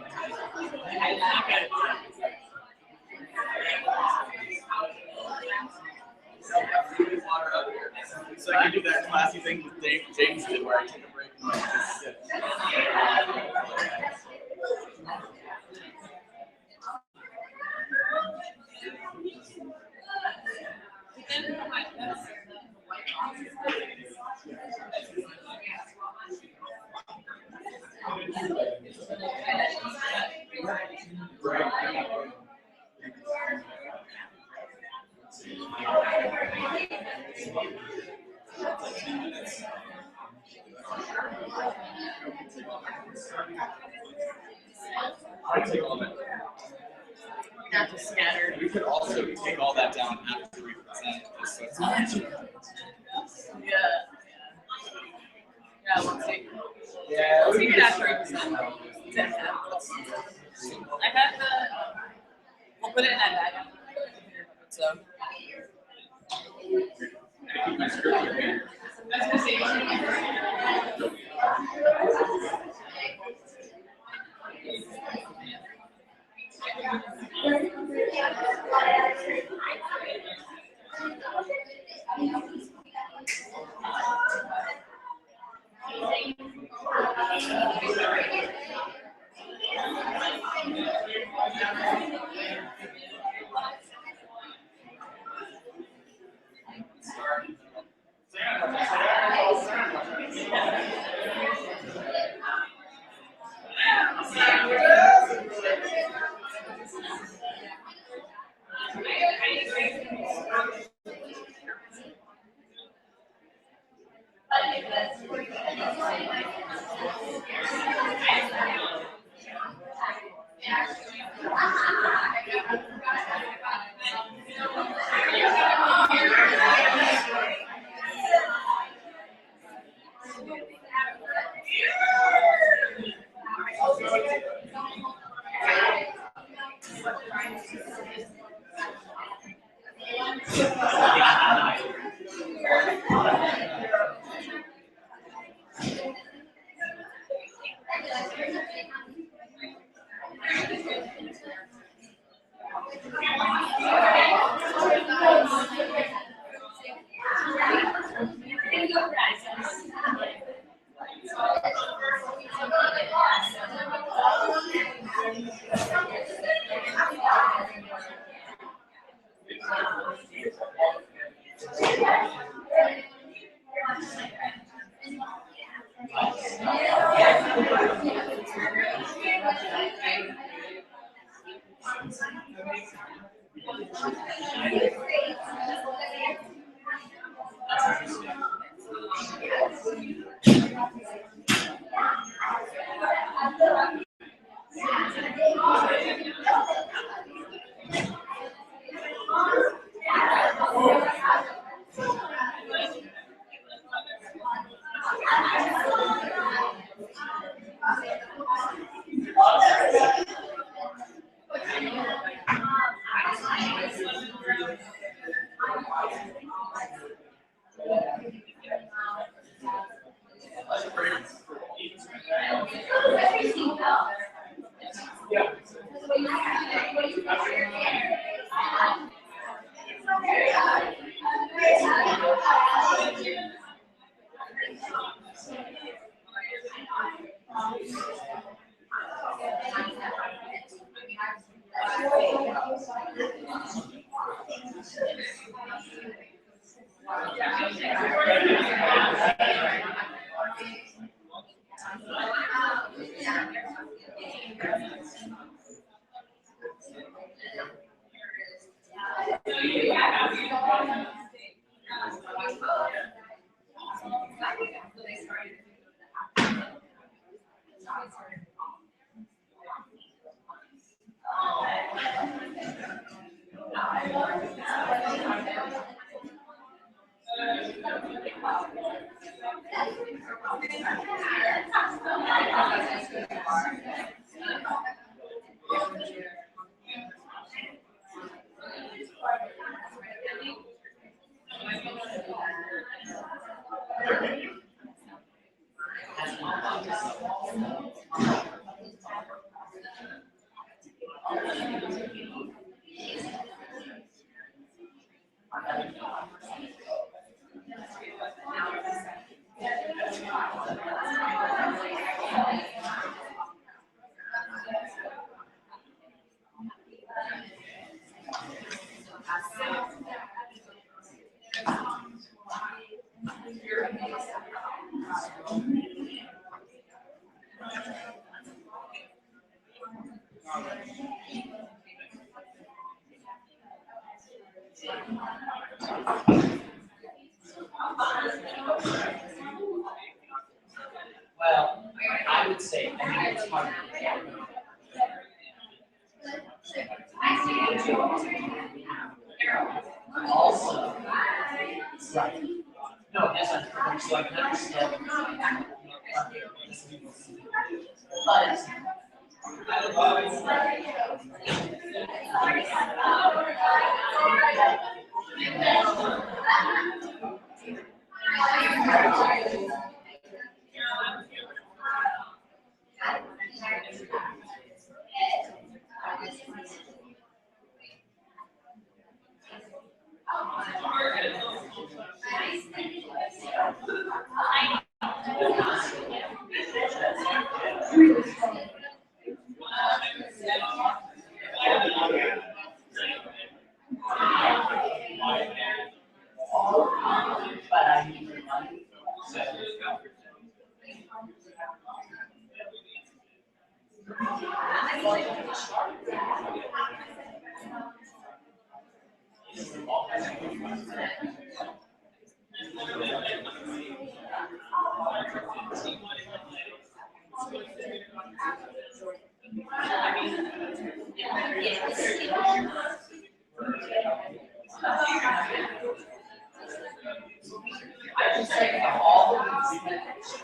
So I can do that classy thing with James did where I take a break and like just sit. Not to scatter. We could also take all that down at 3%. Just so it's yeah. Yeah, let's take. Yeah, let's take it at 3%. I have the. We'll put it in that bag. So. Well, I would say, I mean, it's hard. Also, right. No, yes, I'm so I can understand. But I need your money. I just say all of these.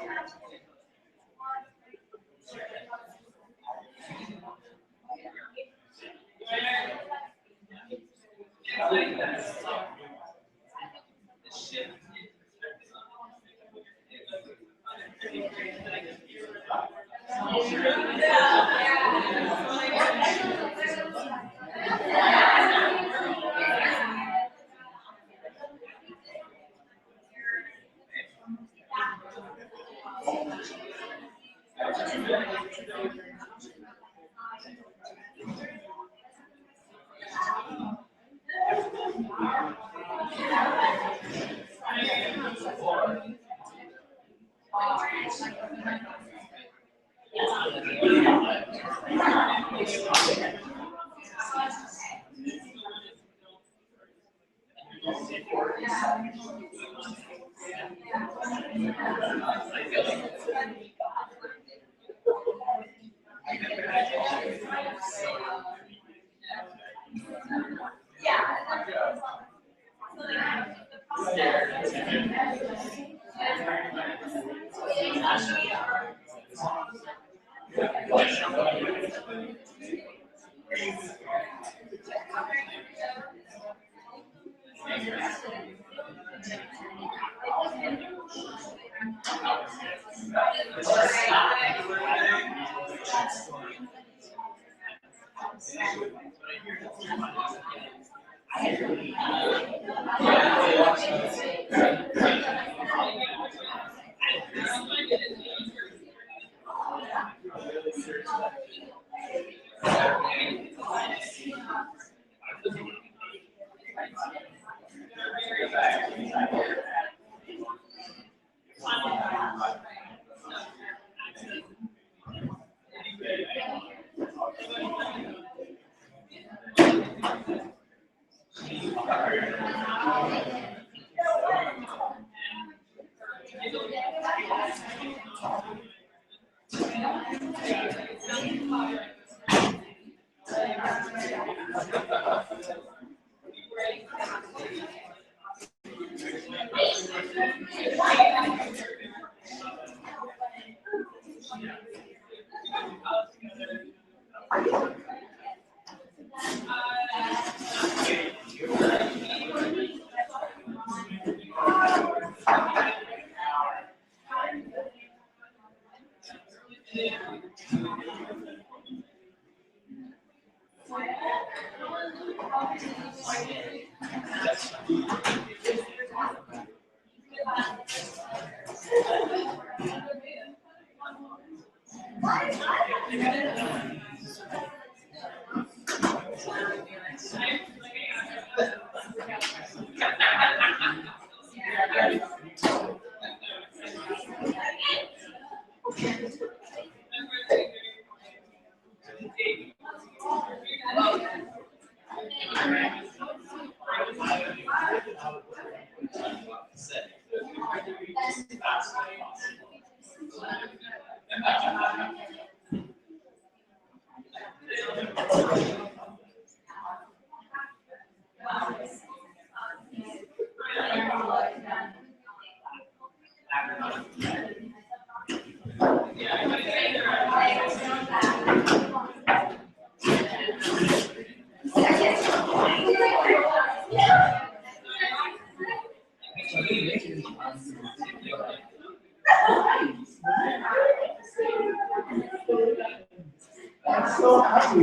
I'm so happy.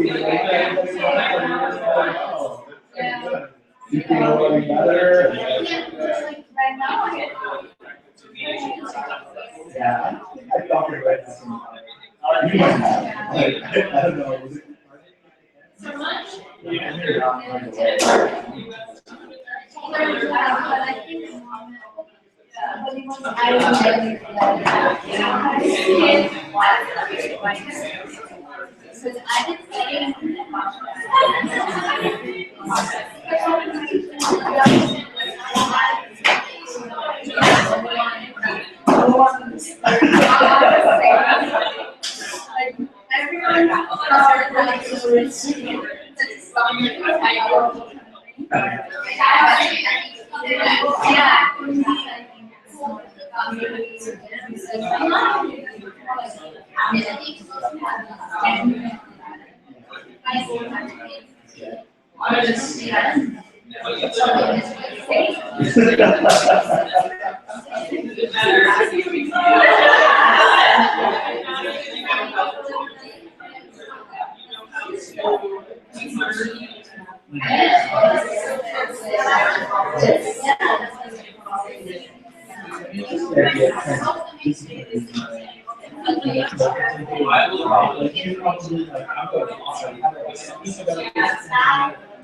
You feel really better. Yeah, I thought we read this. You might have. I don't know. Was it?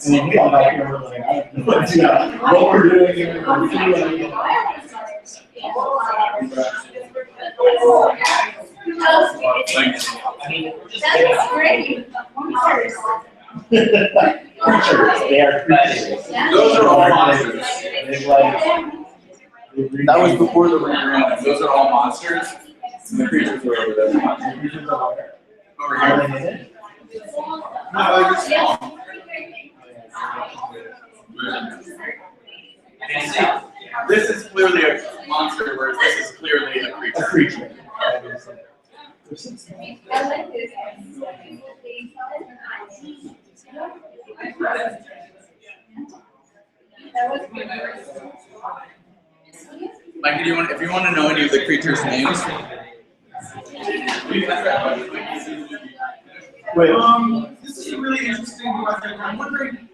And we all got here, we're like, I have no idea what we're doing here. That's great. Creatures, they are creatures. Those are all monsters. They like. That was before the ring. Those are all monsters. And the creatures are over there. The creatures are where? Over Are here. they in it? No, they're just small. This is clearly a monster, whereas this is clearly a creature. A creature. I like this. Mike, if you want to know any of the creatures' names? Wait. This is a really interesting question. I'm wondering.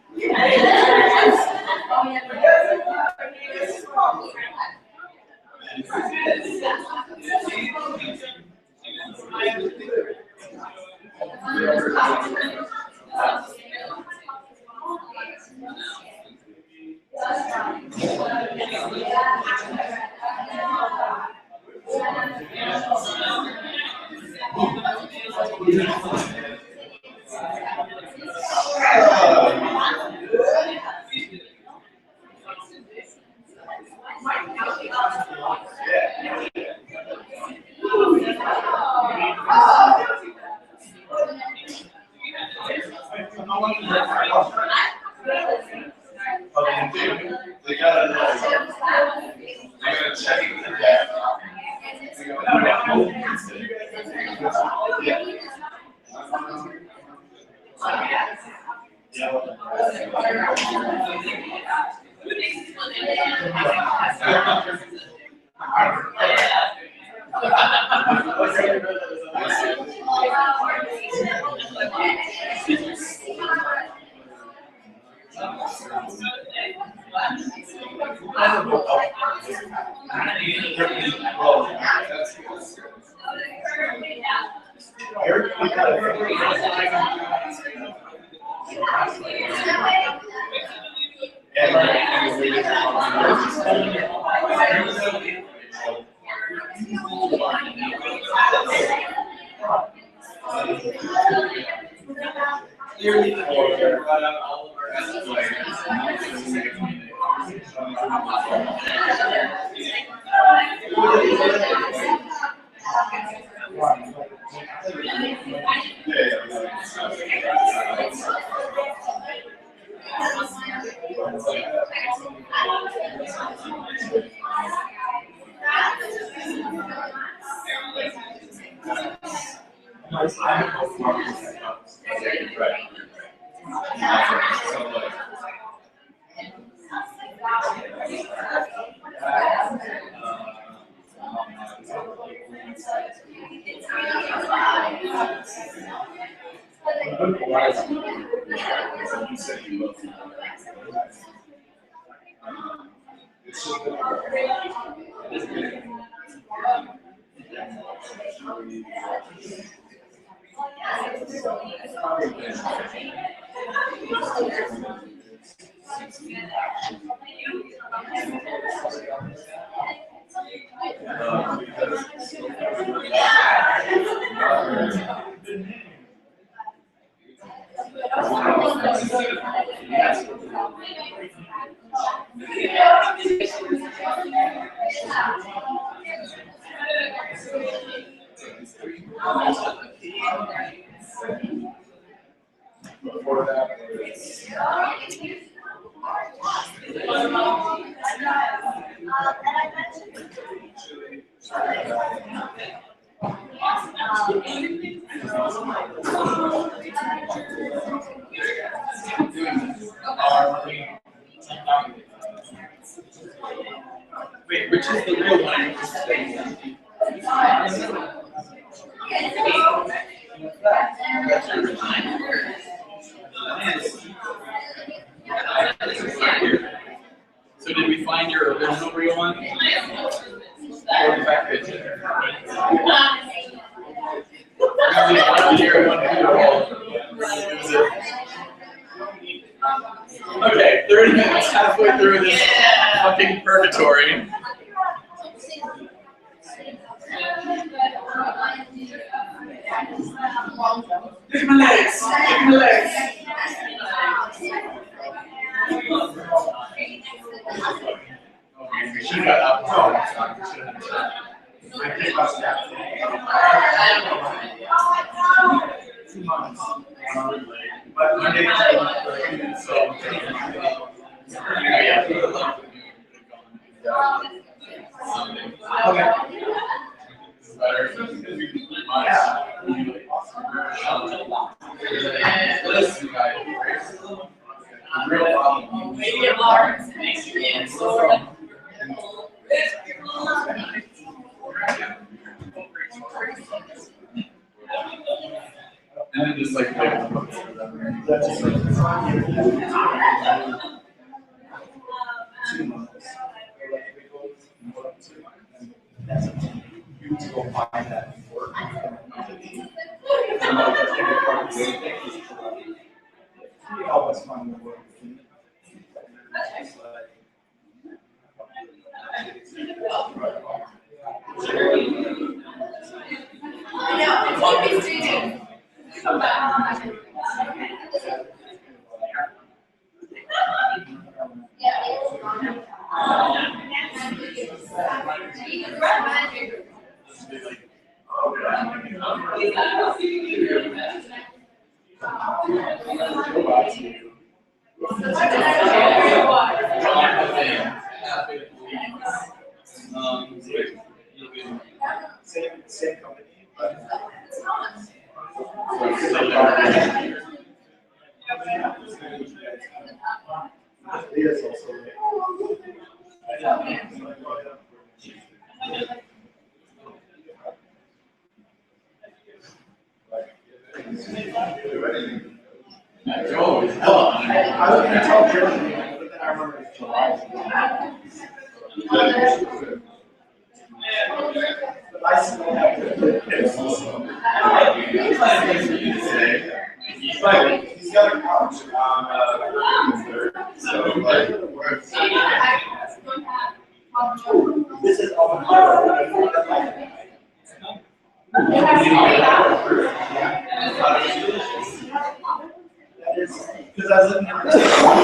Before that, Wait, which is the real one? That's your original. So did we find your original real one? Or the back page? Okay, 30 minutes, halfway through this fucking purgatory. Look at my legs, look at my legs. We should have got up. I think us that. 2 months. But Monday, so. Okay. Listen, guys. Real problem. Medium large experience. And then just like you to go find that work. Help us find the work. I was gonna tell Jeremy, but then I remember it's July. But I still have he's got a couch on so like this is all that is because I was looking at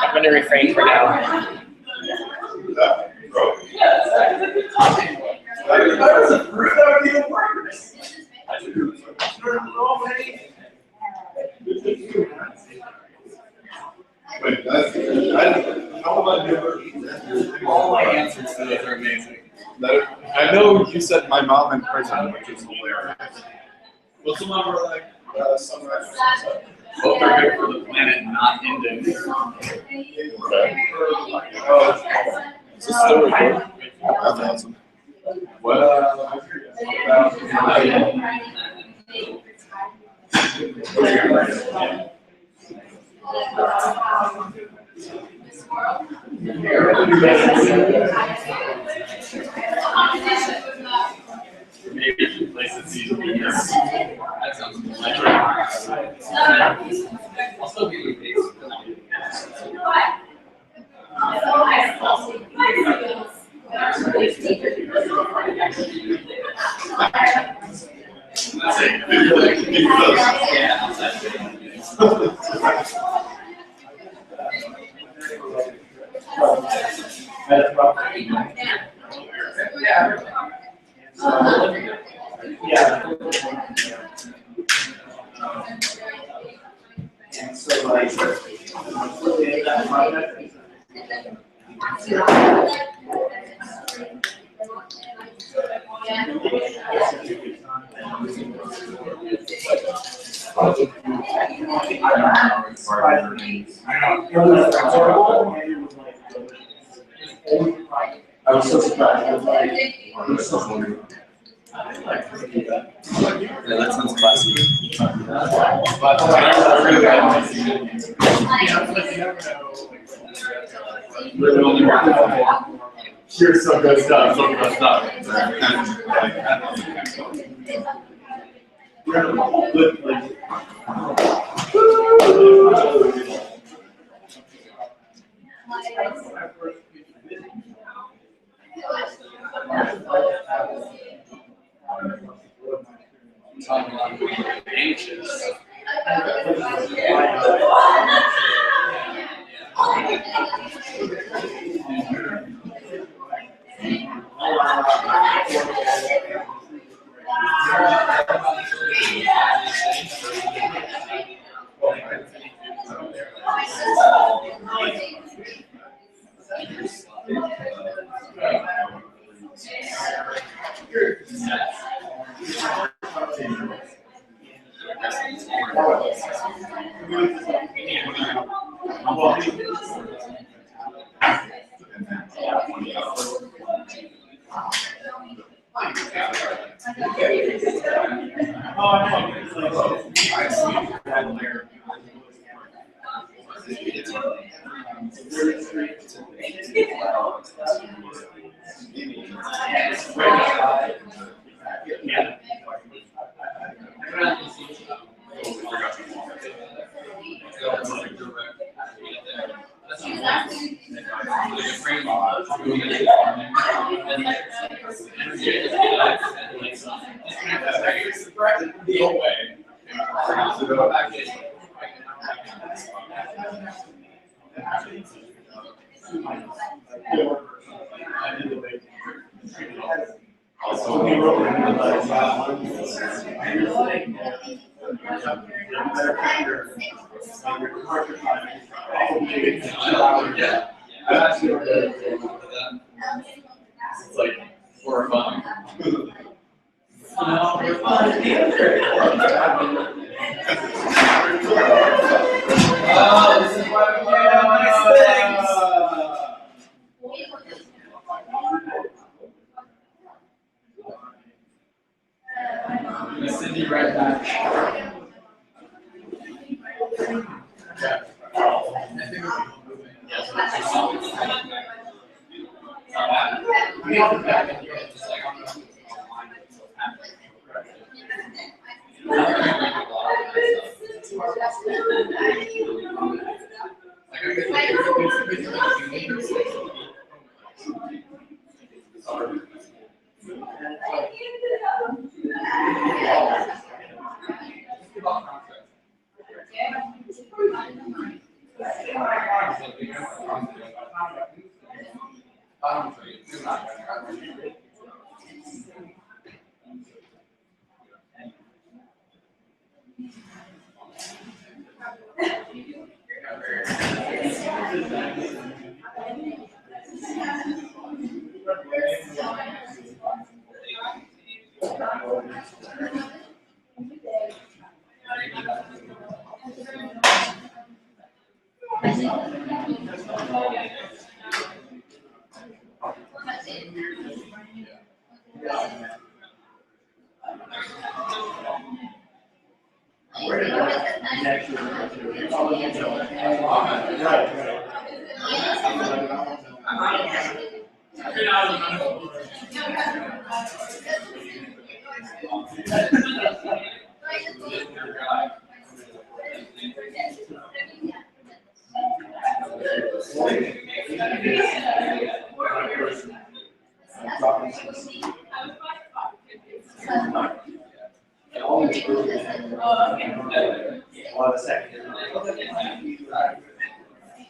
I'm going to refrain for now. All my answers to those are amazing. I know you said my mom in prison, which is hilarious. Well, some of them are like sunrise or sunset. Both are good for the planet, not ending. Is this still recording? That's awesome. What? Maybe places these meetings. That sounds electric. I'll still be with these. and so like that project I was so surprised. I was like, I'm so hungry. Yeah, that sounds classic. Here's some good stuff, some good stuff. Anxious. I've actually heard that. It's like horrifying. No, we're fine. Oh, this is why we can't have nice things. Miss Cindy, right back.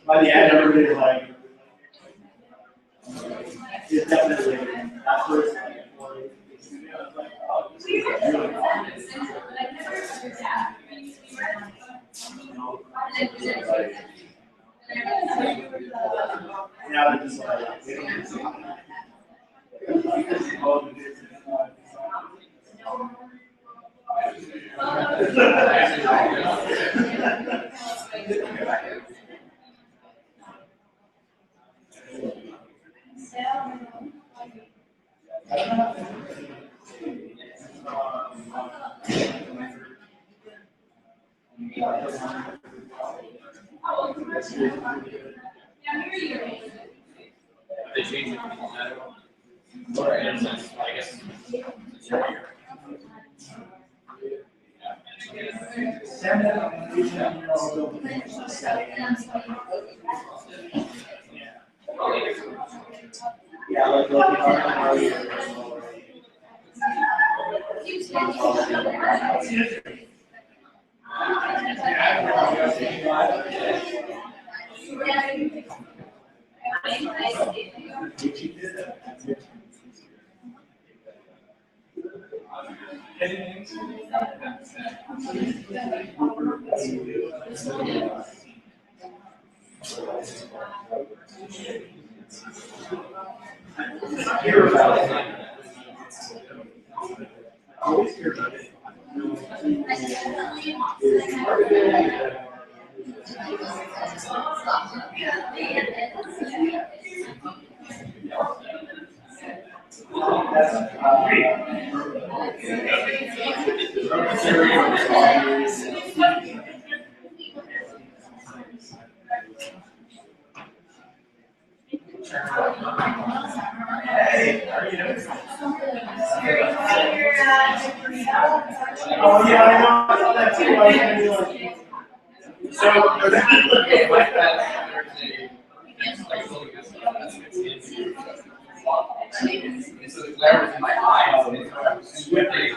By the end, everybody's like, it's definitely at first. Now they're just like, they don't They change it. Or in a sense, I guess. Yeah, like hear about it. Always hear about it. Hey, how are you doing? Oh yeah, I know. I saw that too. I was gonna be like, so. So the glare was in my eyes, and so I was sweating.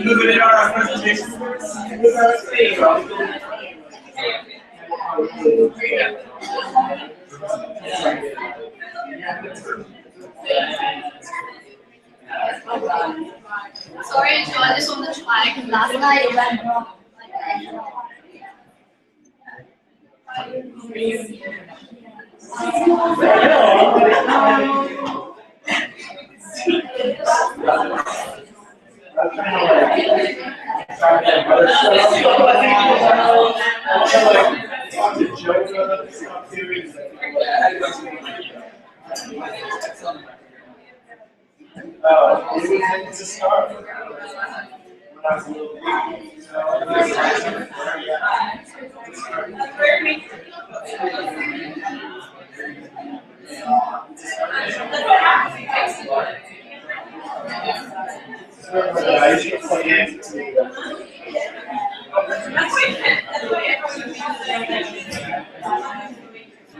Moving in on our presentation. Sorry, Joe, I just want to try because last night it went wrong. It's a start. When I was a little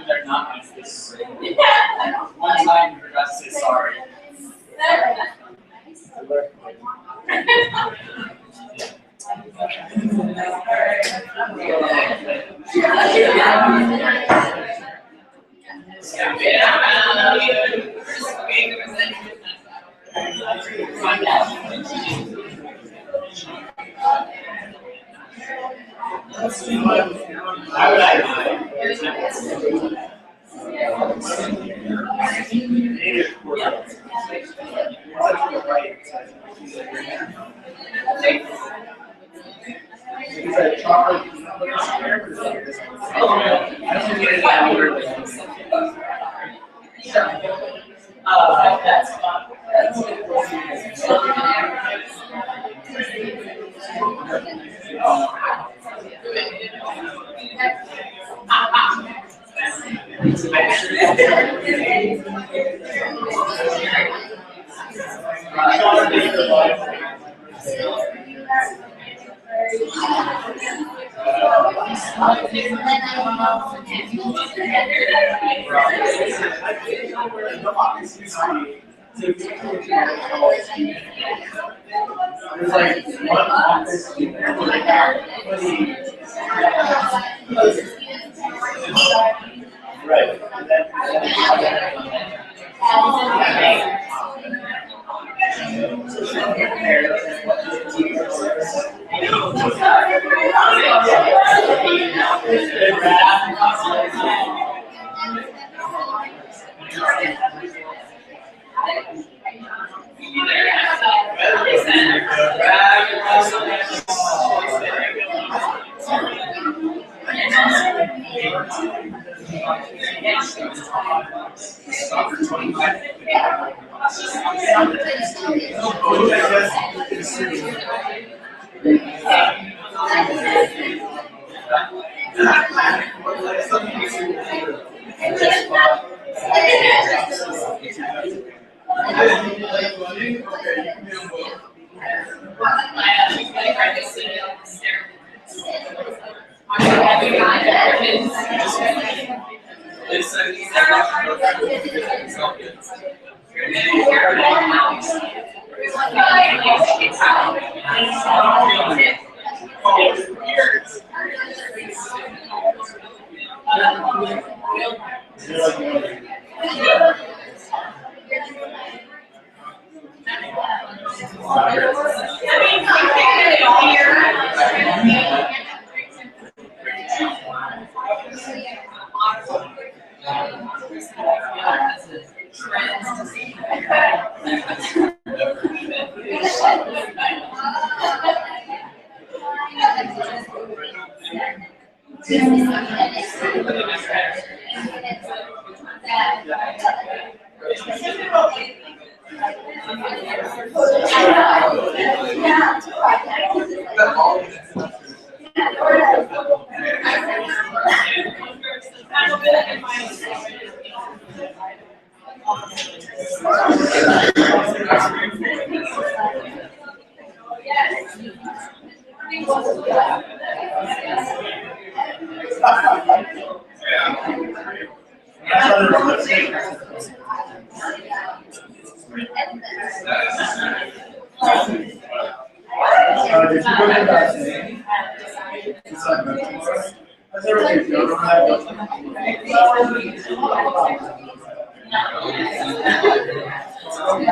They're not this. One time you forgot to say sorry.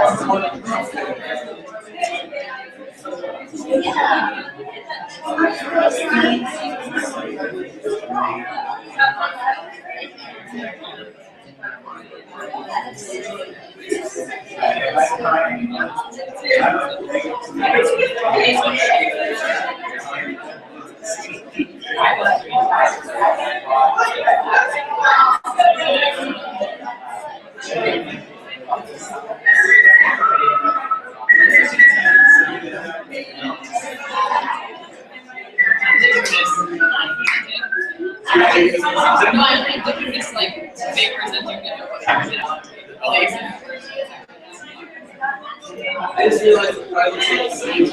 That's fun. It's like they present you know what place. I just realized that I was saying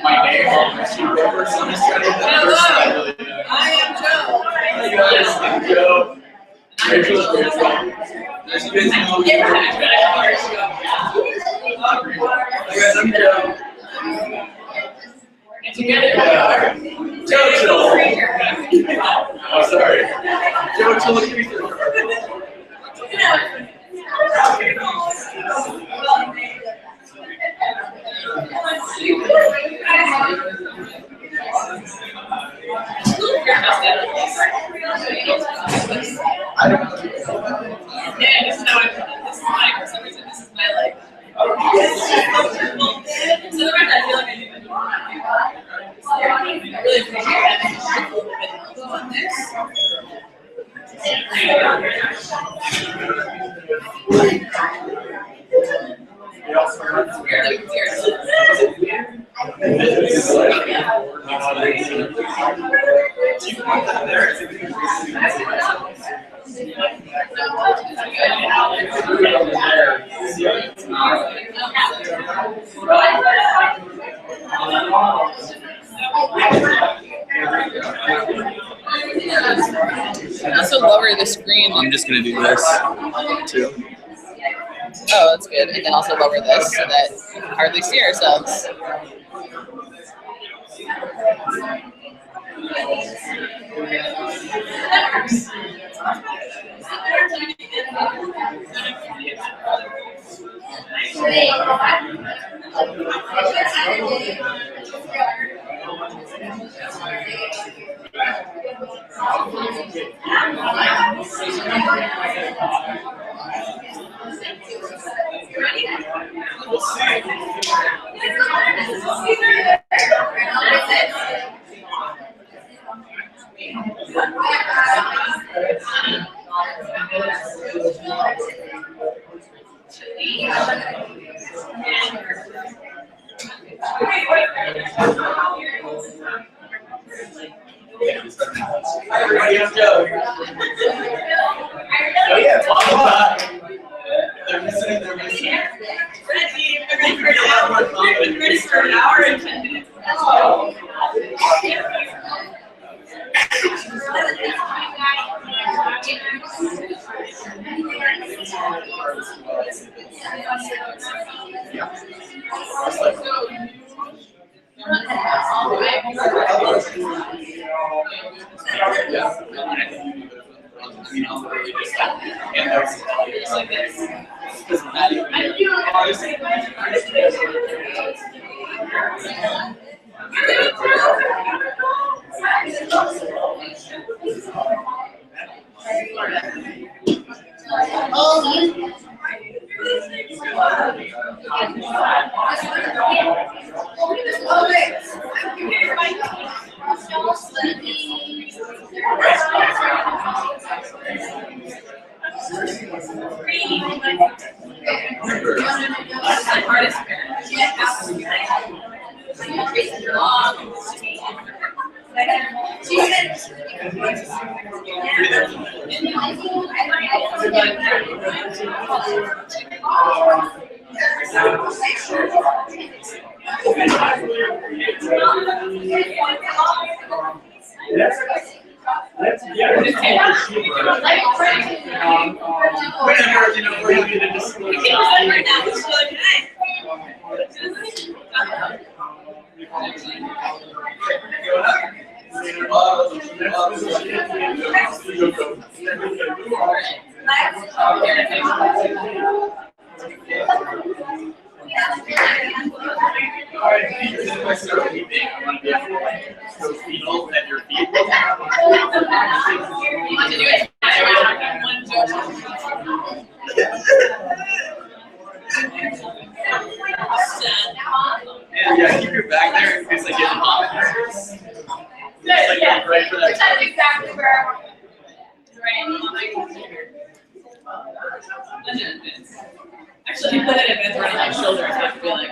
my name on the sheet of paper, so I'm just trying to get that first I really know. I am Joe. Hey guys, I'm Joe. Rachel is Rachel. As you guys know, hey guys, I'm Joe. Together we Yeah. are. Joe. Oh, sorry. Joe, look at me through. I don't know. Yeah, this is how I feel. This is my, for some reason, this is my like. So the rest I feel like I do. I really appreciate that. On this. Also lower the screen. I'm just gonna do this too. Oh, that's good. And then also lower this so that we can hardly see ourselves. Everybody, I'm Joe. Oh yeah, it's all about. They're missing. Ready for an hour. Ready for an hour and 10 minutes. Like this. Whenever, you know, we're happy to just. Yeah, keep your back there in case I get hot. Yeah, right for that. that's exactly where I want to right on my computer. Actually, you put it in bed right on my shoulder, so I feel like.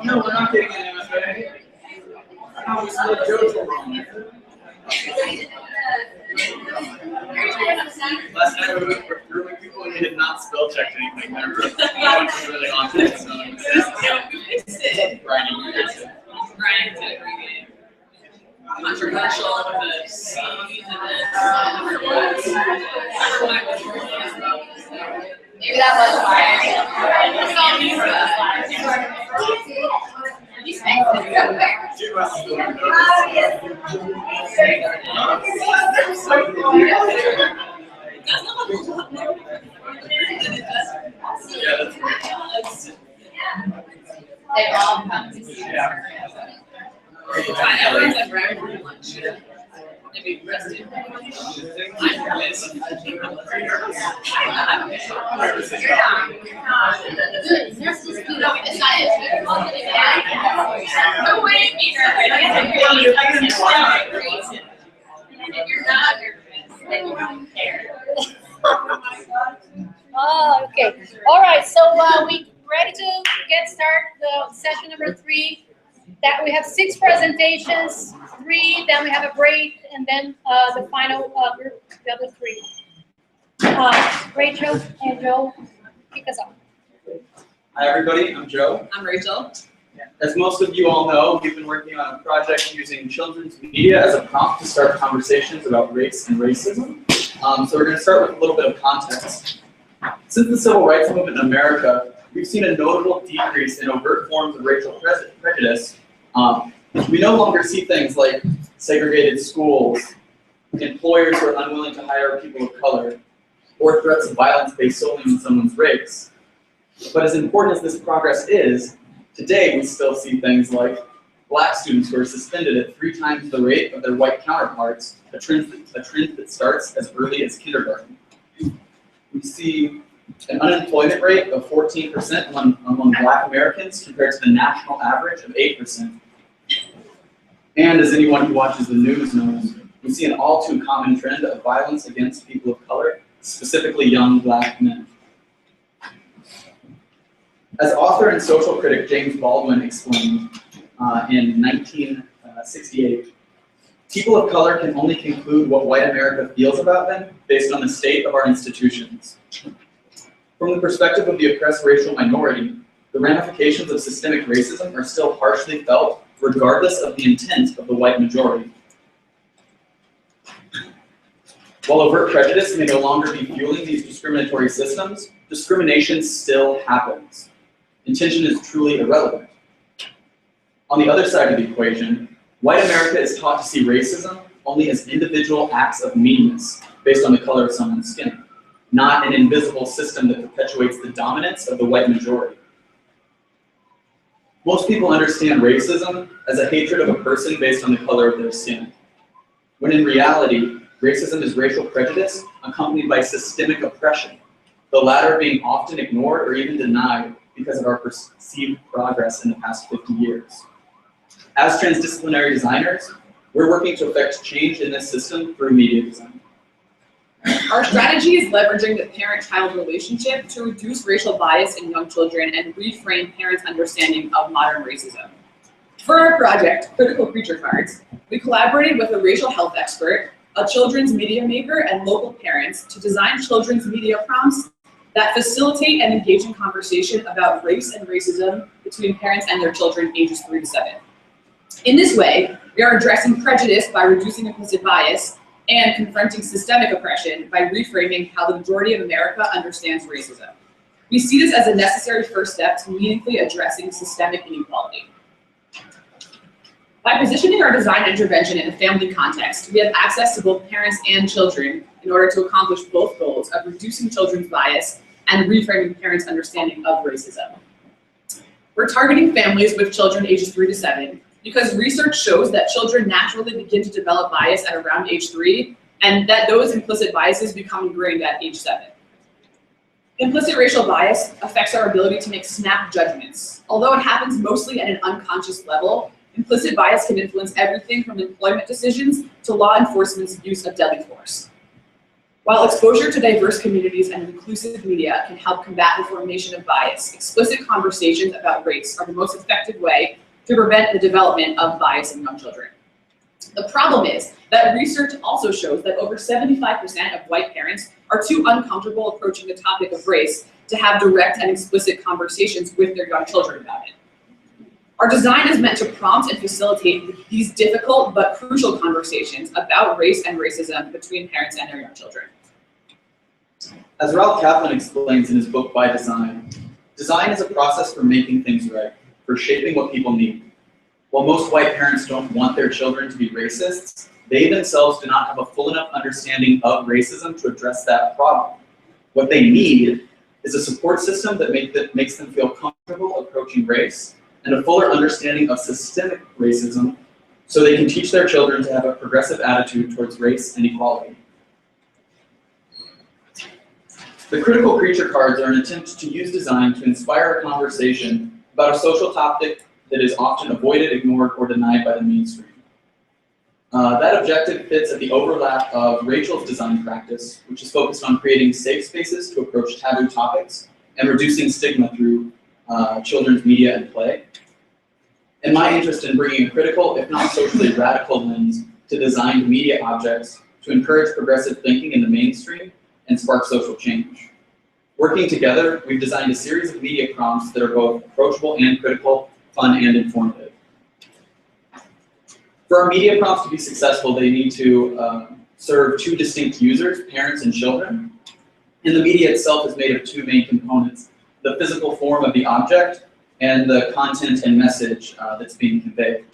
No, we're not getting any MFA. How we split Joe's wrong. Last night we were grooming people and we had not spell checked anything. They were really on it. So we fixed it. Brian, you fixed it. Brian did a great game. Controversial with the C and Maybe that was why. It's all these They all come to see everyone's like right for lunch. Maybe rested. I'm nervous. No, it's not it. No way, you're not nervous. Then you don't care. Oh, okay. All right, so we ready to get started the session number 3. That we have 6 presentations, 3, then we have a break, and then the final group, the other 3. Rachel and Joe, kick us off. Hi everybody, I'm Joe. I'm Rachel. As most of you all know, we've been working on a project using children's media as a prompt to start conversations about race and racism. So we're going to start with a little bit of context. Since the civil rights movement in America, we've seen a notable decrease in overt forms of racial prejudice. We no longer see things like segregated schools, employers who are unwilling to hire people of color, or threats of violence based solely on someone's race. But as important as this progress is, today we still see things like black students who are suspended at 3 times the rate of their white counterparts, a trend that starts as early as kindergarten. We see an unemployment rate of 14% among Black Americans compared to the national average of 8%. And as anyone who watches the news knows, we see an all too common trend of violence against people of color, specifically young Black men. As author and social critic James Baldwin explained in 1968, people of color can only conclude what white America feels about them based on the state of our institutions. From the perspective of the oppressed racial minority, the ramifications of systemic racism are still harshly felt regardless of the intent of the white majority. While overt prejudice may no longer be fueling these discriminatory systems, discrimination still happens. Intention is truly irrelevant. On the other side of the equation, white America is taught to see racism only as individual acts of meanness based on the color of someone's skin, not an invisible system that perpetuates the dominance of the white majority. Most people understand racism as a hatred of a person based on the color of their skin, when in reality, racism is racial prejudice accompanied by systemic oppression, the latter being often ignored or even denied because of our perceived progress in the past 50 years. As transdisciplinary designers, we're working to affect change in this system through media design. Our strategy is leveraging the parent-child relationship to reduce racial bias in young children and reframe parents' understanding of modern racism. For our project, Critical Creature Cards, we collaborated with a racial health expert, a children's media maker, and local parents to design children's media prompts that facilitate an engaging conversation about race and racism between parents and their children ages 3 to 7. In this way, we are addressing prejudice by reducing implicit bias and confronting systemic oppression by reframing how the majority of America understands racism. We see this as a necessary first step to meaningfully addressing systemic inequality. By positioning our design intervention in a family context, we have access to both parents and children in order to accomplish both goals of reducing children's bias and reframing parents' understanding of racism. We're targeting families with children ages 3 to 7 because research shows that children naturally begin to develop bias at around age 3, and that those implicit biases become ingrained at age 7. Implicit racial bias affects our ability to make snap judgments. Although it happens mostly at an unconscious level, implicit bias can influence everything from employment decisions to law enforcement's use of deadly force. While exposure to diverse communities and inclusive media can help combat the formation of bias, explicit conversations about race are the most effective way to prevent the development of bias in young children. The problem is that research also shows that over 75% of white parents are too uncomfortable approaching the topic of race to have direct and explicit conversations with their young children about it. Our design is meant to prompt and facilitate these difficult but crucial conversations about race and racism between parents and their young children. As Ralph Kaplan explains in his book By Design, design is a process for making things right, for shaping what people need. While most white parents don't want their children to be racists, they themselves do not have a full enough understanding of racism to address that problem. What they need is a support system that makes them feel comfortable approaching race, and a fuller understanding of systemic racism so they can teach their children to have a progressive attitude towards race and equality. The critical creature cards are an attempt to use design to inspire a conversation about a social topic that is often avoided, ignored, or denied by the mainstream. That objective fits at the overlap of Rachel's design practice, which is focused on creating safe spaces to approach taboo topics and reducing stigma through children's media and play, and my interest in bringing a critical, if not socially radical lens to designed media objects to encourage progressive thinking in the mainstream and spark social change. Working together, we've designed a series of media prompts that are both approachable and critical, fun and informative. For our media prompts to be successful, they need to serve two distinct users, parents and children. And the media itself is made of two main components: the physical form of the object and the content and message that's being conveyed.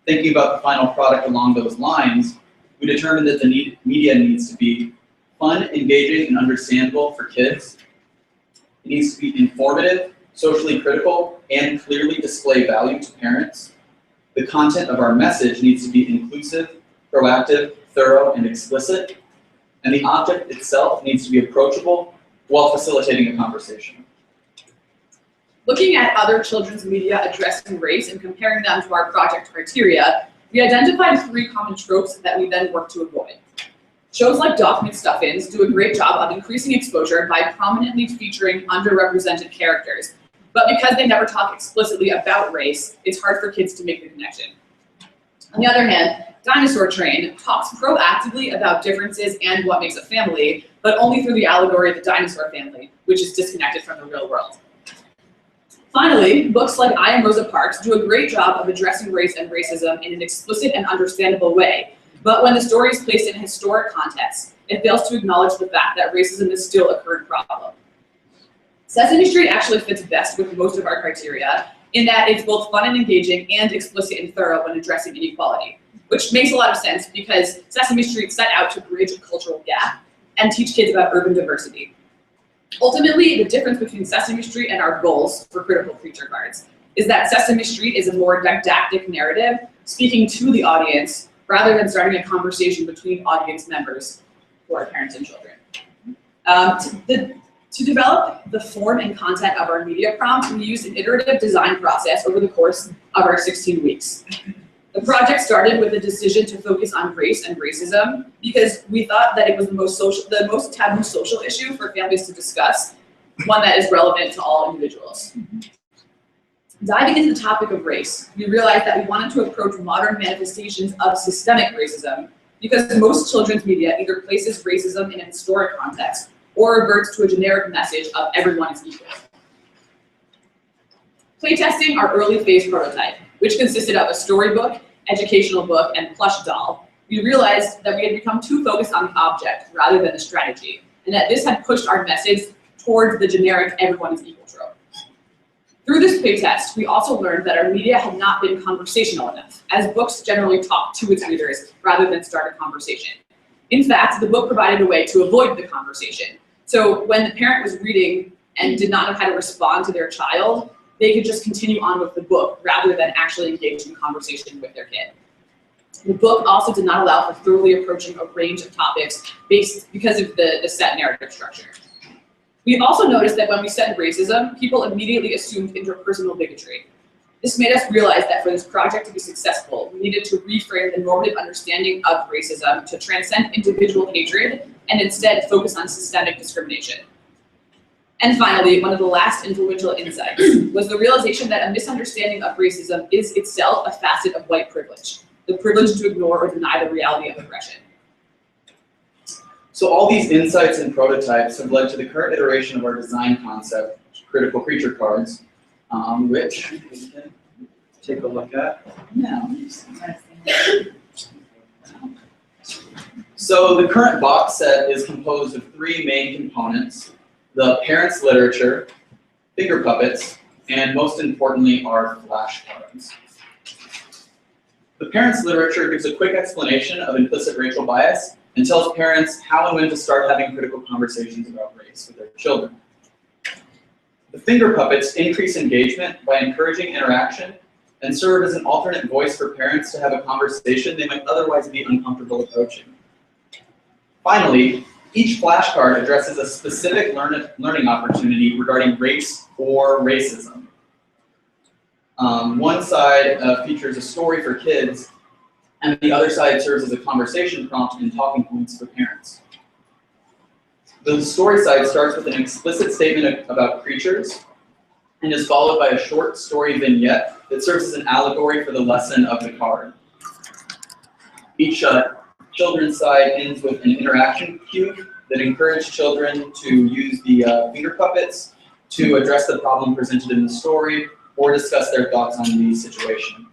Thinking about the final product along those lines, we determined that the media needs to be fun, engaging, and understandable for kids. It needs to be informative, socially critical, and clearly display value to parents. The content of our message needs to be inclusive, proactive, thorough, and explicit. And the object itself needs to be approachable while facilitating a conversation. Looking at other children's media addressing race and comparing them to our project criteria, we identified 3 common tropes that we then worked to avoid. Shows like Doc McStuffins do a great job of increasing exposure by prominently featuring underrepresented characters, but because they never talk explicitly about race, it's hard for kids to make the connection. On the other hand, Dinosaur Train talks proactively about differences and what makes a family, but only through the allegory of the dinosaur family, which is disconnected from the real world. Finally, books like I Am Rosa Parks do a great job of addressing race and racism in an explicit and understandable way, but when the story is placed in historic context, it fails to acknowledge the fact that racism is still a current problem. Sesame Street actually fits best with most of our criteria, in that it's both fun and engaging and explicit and thorough when addressing inequality, which makes a lot of sense because Sesame Street set out to bridge a cultural gap and teach kids about urban diversity. Ultimately, the difference between Sesame Street and our goals for critical creature cards is that Sesame Street is a more didactic narrative, speaking to the audience, rather than starting a conversation between audience members who are parents and children. To develop the form and content of our media prompt, we used an iterative design process over the course of our 16 weeks. The project started with a decision to focus on race and racism because we thought that it was the most taboo social issue for families to discuss, one that is relevant to all individuals. Diving into the topic of race, we realized that we wanted to approach modern manifestations of systemic racism because most children's media either places racism in a historic context or reverts to a generic message of everyone is equal. Playtesting our early phase prototype, which consisted of a storybook, educational book, and plush doll, we realized that we had become too focused on the object rather than the strategy, and that this had pushed our message towards the generic everyone is equal trope. Through this playtest, we also learned that our media had not been conversational enough, as books generally talk to its readers rather than start a conversation. In fact, the book provided a way to avoid the conversation. So when the parent was reading and did not know how to respond to their child, they could just continue on with the book rather than actually engage in conversation with their kid. The book also did not allow for thoroughly approaching a range of topics because of the set narrative structure. We also noticed that when we said racism, people immediately assumed interpersonal bigotry. This made us realize that for this project to be successful, we needed to reframe the normative understanding of racism to transcend individual hatred and instead focus on systemic discrimination. And finally, one of the last influential insights was the realization that a misunderstanding of racism is itself a facet of white privilege, the privilege to ignore or deny the reality of oppression. So all these insights and prototypes have led to the current iteration of our design concept, critical creature cards, which we can take a look at now. So the current box set is composed of 3 main components: the parents' literature, finger puppets, and most importantly, our flashcards. The parents' literature gives a quick explanation of implicit racial bias and tells parents how and when to start having critical conversations about race with their children. The finger puppets increase engagement by encouraging interaction and serve as an alternate voice for parents to have a conversation they might otherwise be uncomfortable approaching. Finally, each flashcard addresses a specific learning opportunity regarding race or racism. One side features a story for kids, and the other side serves as a conversation prompt and talking points for parents. The story side starts with an explicit statement about creatures and is followed by a short story vignette that serves as an allegory for the lesson of the card. Each children's side ends with an interaction cue that encourages children to use the finger puppets to address the problem presented in the story or discuss their thoughts on the situation.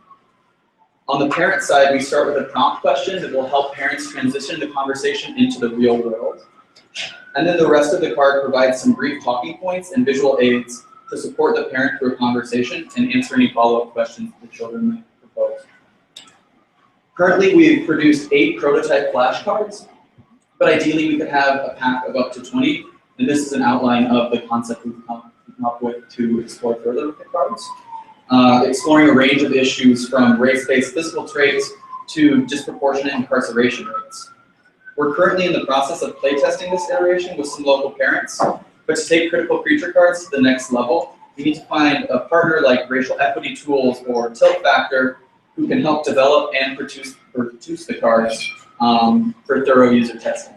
On the parent side, we start with a prompt question that will help parents transition the conversation into the real world. And then the rest of the card provides some brief talking points and visual aids to support the parent through a conversation and answer any follow-up questions the children might propose. Currently, we've produced 8 prototype flashcards, but ideally we could have a pack of up to 20, and this is an outline of the concept we've come up with to explore further with the cards. Exploring a range of issues from race-based physical traits to disproportionate incarceration rates. We're currently in the process of playtesting this iteration with some local parents, but to take critical creature cards to the next level, we need to find a partner like Racial Equity Tools or Tilt Factor who can help develop and produce the cards for thorough user testing.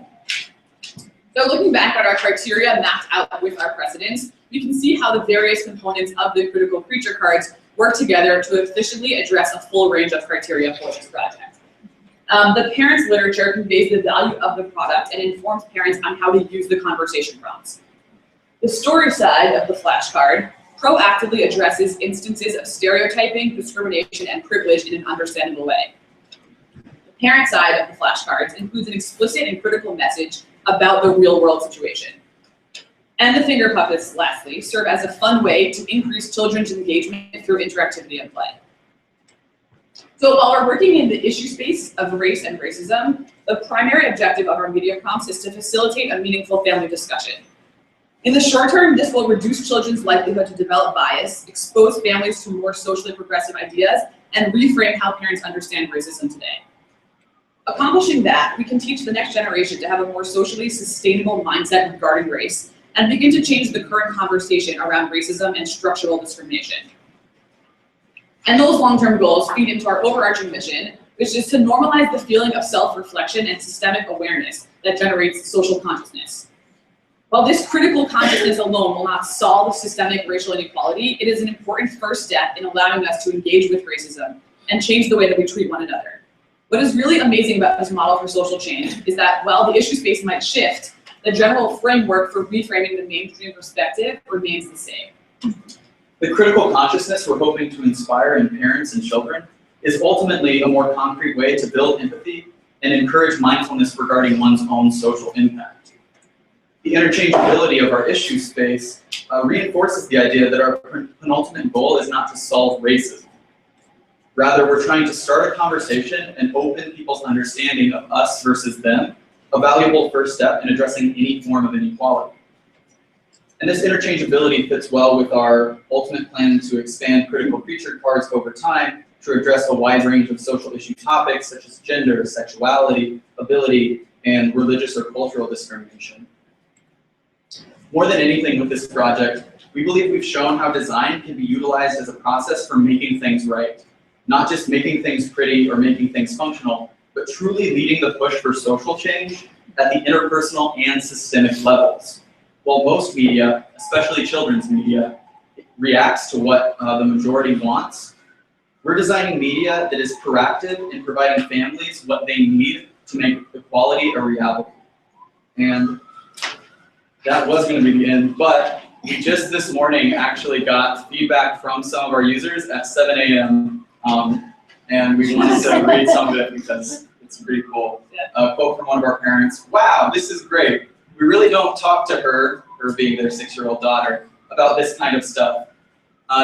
So looking back at our criteria mapped out with our precedents, we can see how the various components of the critical creature cards work together to efficiently address a full range of criteria for this project. The parents' literature conveys the value of the product and informs parents on how to use the conversation prompts. The story side of the flashcard proactively addresses instances of stereotyping, discrimination, and privilege in an understandable way. The parent side of the flashcards includes an explicit and critical message about the real-world situation. And the finger puppets, lastly, serve as a fun way to increase children's engagement through interactivity and play. So while we're working in the issue space of race and racism, the primary objective of our media prompts is to facilitate a meaningful family discussion. In the short term, this will reduce children's likelihood to develop bias, expose families to more socially progressive ideas, and reframe how parents understand racism today. Accomplishing that, we can teach the next generation to have a more socially sustainable mindset regarding race and begin to change the current conversation around racism and structural discrimination. And those long-term goals feed into our overarching mission, which is to normalize the feeling of self-reflection and systemic awareness that generates social consciousness. While this critical consciousness alone will not solve systemic racial inequality, it is an important first step in allowing us to engage with racism and change the way that we treat one another. What is really amazing about this model for social change is that while the issue space might shift, the general framework for reframing the mainstream perspective remains the same. The critical consciousness we're hoping to inspire in parents and children is ultimately a more concrete way to build empathy and encourage mindfulness regarding one's own social impact. The interchangeability of our issue space reinforces the idea that our penultimate goal is not to solve racism. Rather, we're trying to start a conversation and open people's understanding of us versus them, a valuable first step in addressing any form of inequality. And this interchangeability fits well with our ultimate plan to expand critical creature cards over time to address a wide range of social issue topics such as gender, sexuality, ability, and religious or cultural discrimination. More than anything with this project, we believe we've shown how design can be utilized as a process for making things right. Not just making things pretty or making things functional, but truly leading the push for social change at the interpersonal and systemic levels. While most media, especially children's media, reacts to what the majority wants, we're designing media that is proactive in providing families what they need to make equality a reality. And that was going to be the end, but we just this morning actually got feedback from some of our users at 7 a.m. And we wanted to read some of it because it's pretty cool. A quote from one of our parents: "Wow, this is great. We really don't talk to her being their 6-year-old daughter, about this kind of stuff.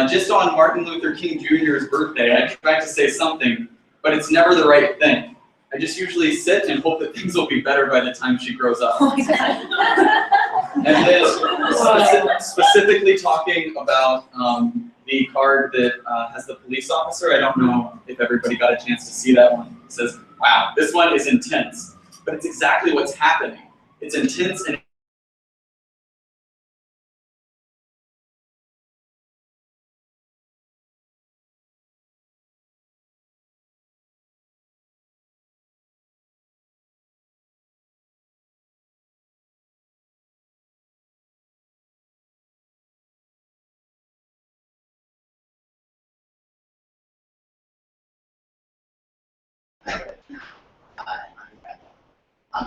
Just on Martin Luther King Jr.'s birthday, I tried to say something, but it's never the right thing. I just usually sit and hope that things will be better by the time she grows up." Oh my God. And then specifically talking about the card that has the police officer. I don't know if everybody got a chance to see that one. It says, "Wow, this one is intense," but it's exactly what's happening. It's intense and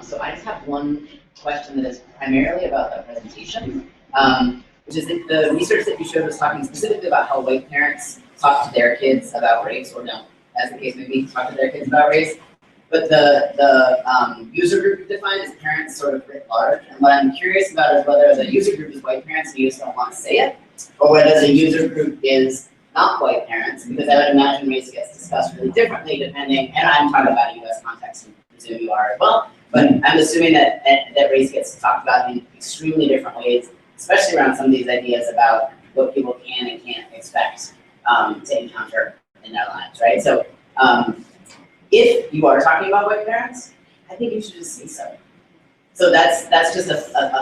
So I just have one question that is primarily about the presentation, which is that the research that you showed was talking specifically about how white parents talk to their kids about race, or don't, as the case may be, talk to their kids about race. But the user group you defined is parents sort of writ large. And what I'm curious about is whether the user group is white parents who just don't want to say it, or whether the user group is not white parents, because I would imagine race gets discussed really differently depending, and I'm talking about a US context, and presume you are as well. But I'm assuming that race gets talked about in extremely different ways, especially around some of these ideas about what people can and can't expect to encounter in their lives, right? So if you are talking about white parents, I think you should just say so. So that's just a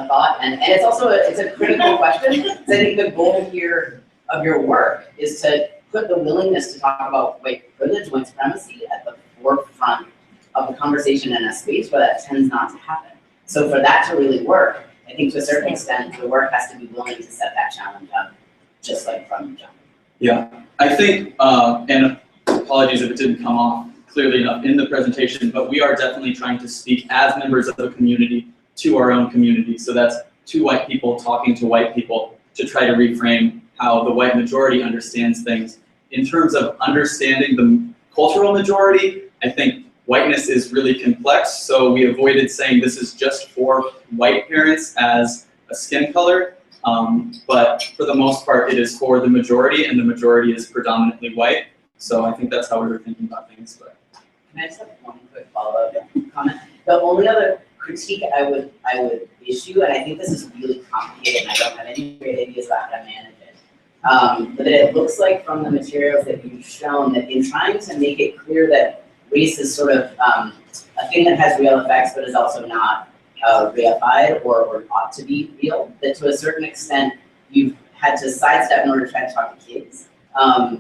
thought, and it's also it's a critical question, because I think the goal here of your work is to put the willingness to talk about white privilege, white supremacy at the forefront of the conversation in a space where that tends not to happen. So for that to really work, I think to a certain extent, the work has to be willing to set that challenge up, just like from the jump. Yeah, I think, and apologies if it didn't come off clearly enough in the presentation, but we are definitely trying to speak as members of the community to our own community. So that's two white people talking to white people to try to reframe how the white majority understands things. In terms of understanding the cultural majority, I think whiteness is really complex, so we avoided saying this is just for white parents as a skin color, but for the most part it is for the majority, and the majority is predominantly white. So I think that's how we were thinking about things. But can I just have one quick follow-up comment? The only other critique I would issue, and I think this is really complicated and I don't have any great ideas about how to manage it, but it looks like from the materials that you've shown that in trying to make it clear that race is sort of a thing that has real effects but is also not reified or ought to be real, that to a certain extent you've had to sidestep in order to try to talk to kids.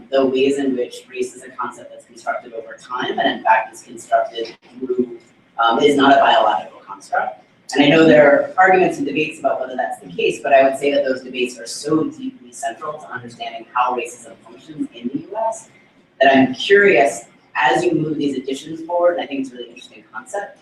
The ways in which race is a concept that's constructed over time and in fact is constructed through, is not a biological construct. And I know there are arguments and debates about whether that's the case, but I would say that those debates are so deeply central to understanding how racism functions in the US that I'm curious, as you move these additions forward, and I think it's a really interesting concept,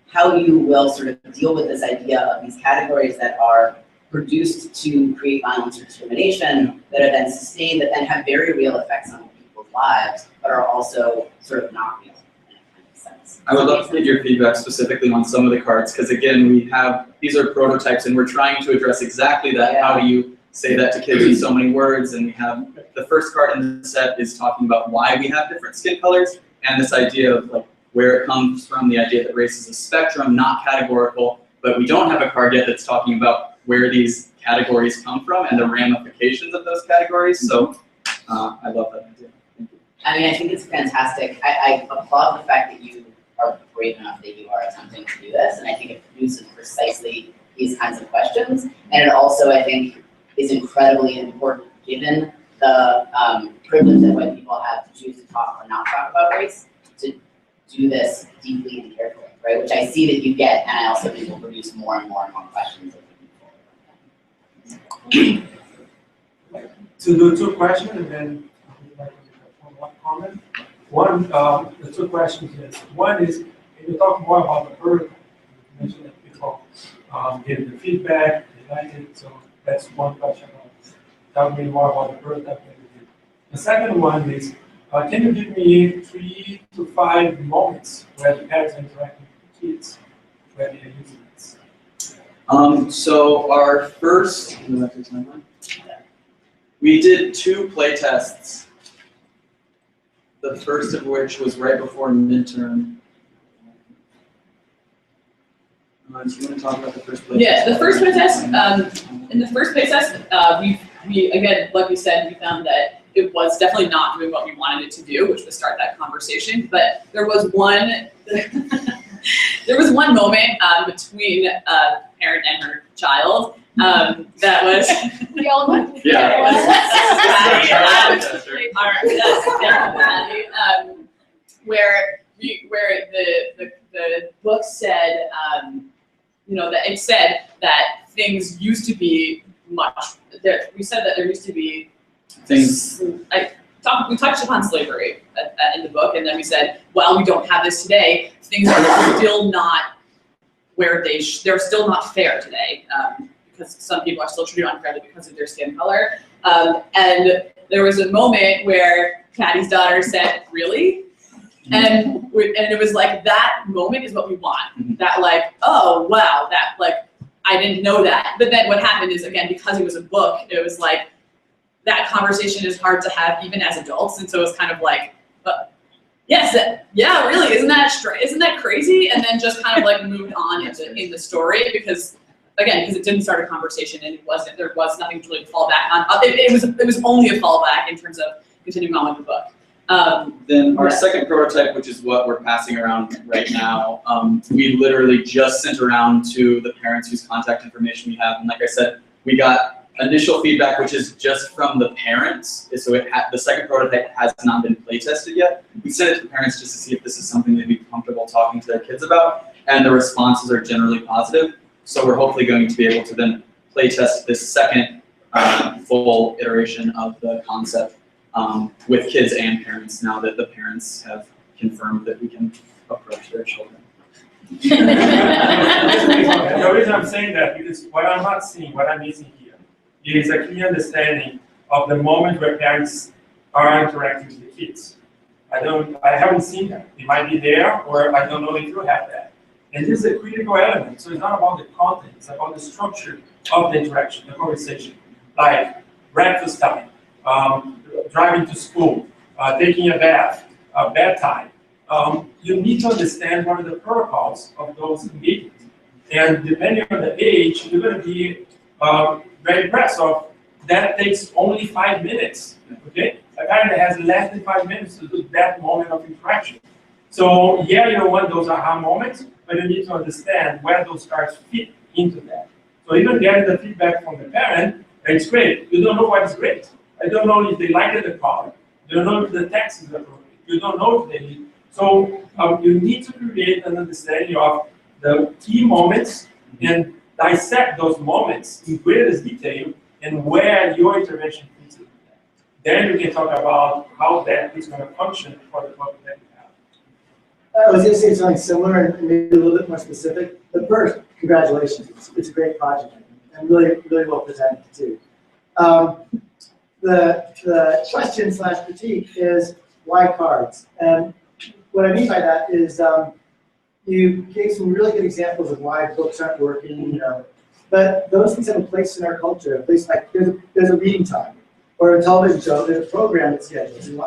how you will sort of deal with this idea of these categories that are produced to create violence or discrimination, that are then sustained, that then have very real effects on people's lives, but are also sort of not real in a kind of sense. I would love to get your feedback specifically on some of the cards, because again, we have, these are prototypes and we're trying to address exactly that. Yeah. How do you say that to kids in so many words? And we have, the first card in the set is talking about why we have different skin colors, and this idea of like where it comes from, the idea that race is a spectrum, not categorical, but we don't have a card yet that's talking about where these categories come from and the ramifications of those categories. So I love that idea. Thank you. I mean, I think it's fantastic. I applaud the fact that you are brave enough that you are attempting to do this, and I think it produces precisely these kinds of questions. And it also, I think, is incredibly important given the privilege that white people have to choose to talk or not talk about race, to do this deeply and carefully, right? Which I see that you get, and I also think will produce more and more questions. To do two questions, and then I would like to make one comment. One, the two questions is, one is, can you talk more about the protocol? You mentioned that people gave the feedback, they liked it, so that's one question. Tell me more about the protocol. The second one is, can you give me 3 to 5 moments where the parents are interacting with the kids, where they are using this? So our first, we did 2 play tests. The first of which was right before midterm. Do you want to talk about the first play test? Yeah, the first play test, in the first play test, we again, like we said, we found that it was definitely not doing what we wanted it to do, which was start that conversation. But there was one, there was one moment between a parent and her child that was. We all know. Yeah. Where the book said, you know, that it said that things used to be much. We said that there used to be things. We touched upon slavery in the book, and then we said, while we don't have this today, things are still not where they're still not fair today, because some people are still treated unfairly because of their skin color. And there was a moment where Patty's daughter said, "Really?" And it was like, that moment is what we want. That like, oh wow, that like, I didn't know that. But then what happened is, again, because it was a book, it was like, that conversation is hard to have even as adults, and so it's kind of like, yes, yeah, really, isn't that crazy? And then just kind of like moved on in the story because it didn't start a conversation, and there was nothing to really fall back on. It was only a fallback in terms of continuing on with the book. Then our second prototype, which is what we're passing around right now, we literally just sent around to the parents whose contact information we have, and like I said, we got initial feedback, which is just from the parents. So the second prototype has not been play tested yet. We sent it to the parents just to see if this is something they'd be comfortable talking to their kids about, and the responses are generally positive. So we're hopefully going to be able to then play test this second full iteration of the concept with kids and parents now that the parents have confirmed that we can approach their children. The reason I'm saying that because what I'm not seeing, what I'm missing here, is a clear understanding of the moment where parents are interacting with the kids. I haven't seen that. It might be there, or I don't know if you have that. And this is a critical element. So it's not about the content, it's about the structure of the interaction, the conversation. Like breakfast time, driving to school, taking a bath, bedtime. You need to understand what are the protocols of those engagements. And depending on the age, you're going to be very impressed of that takes only 5 minutes. Okay? A parent that has less than 5 minutes to do that moment of interaction. So yeah, you don't want those aha moments, but you need to understand where those cards fit into that. So even getting the feedback from the parent, it's great. You don't know what is great. I don't know if they liked the card. You don't know if the text is appropriate. You don't know if they need. So you need to create an understanding of the key moments and dissect those moments in greatest detail and where your intervention fits into that. Then you can talk about how that is going to function for the problem that you have. I was going to say something similar and maybe a little bit more specific. But first, congratulations. It's a great project and really, really well presented too. The question / critique is why cards? And what I mean by that is you gave some really good examples of why books aren't working, but those things have a place in our culture. A place like there's a reading time, or a television show, there's a program that's scheduled. Do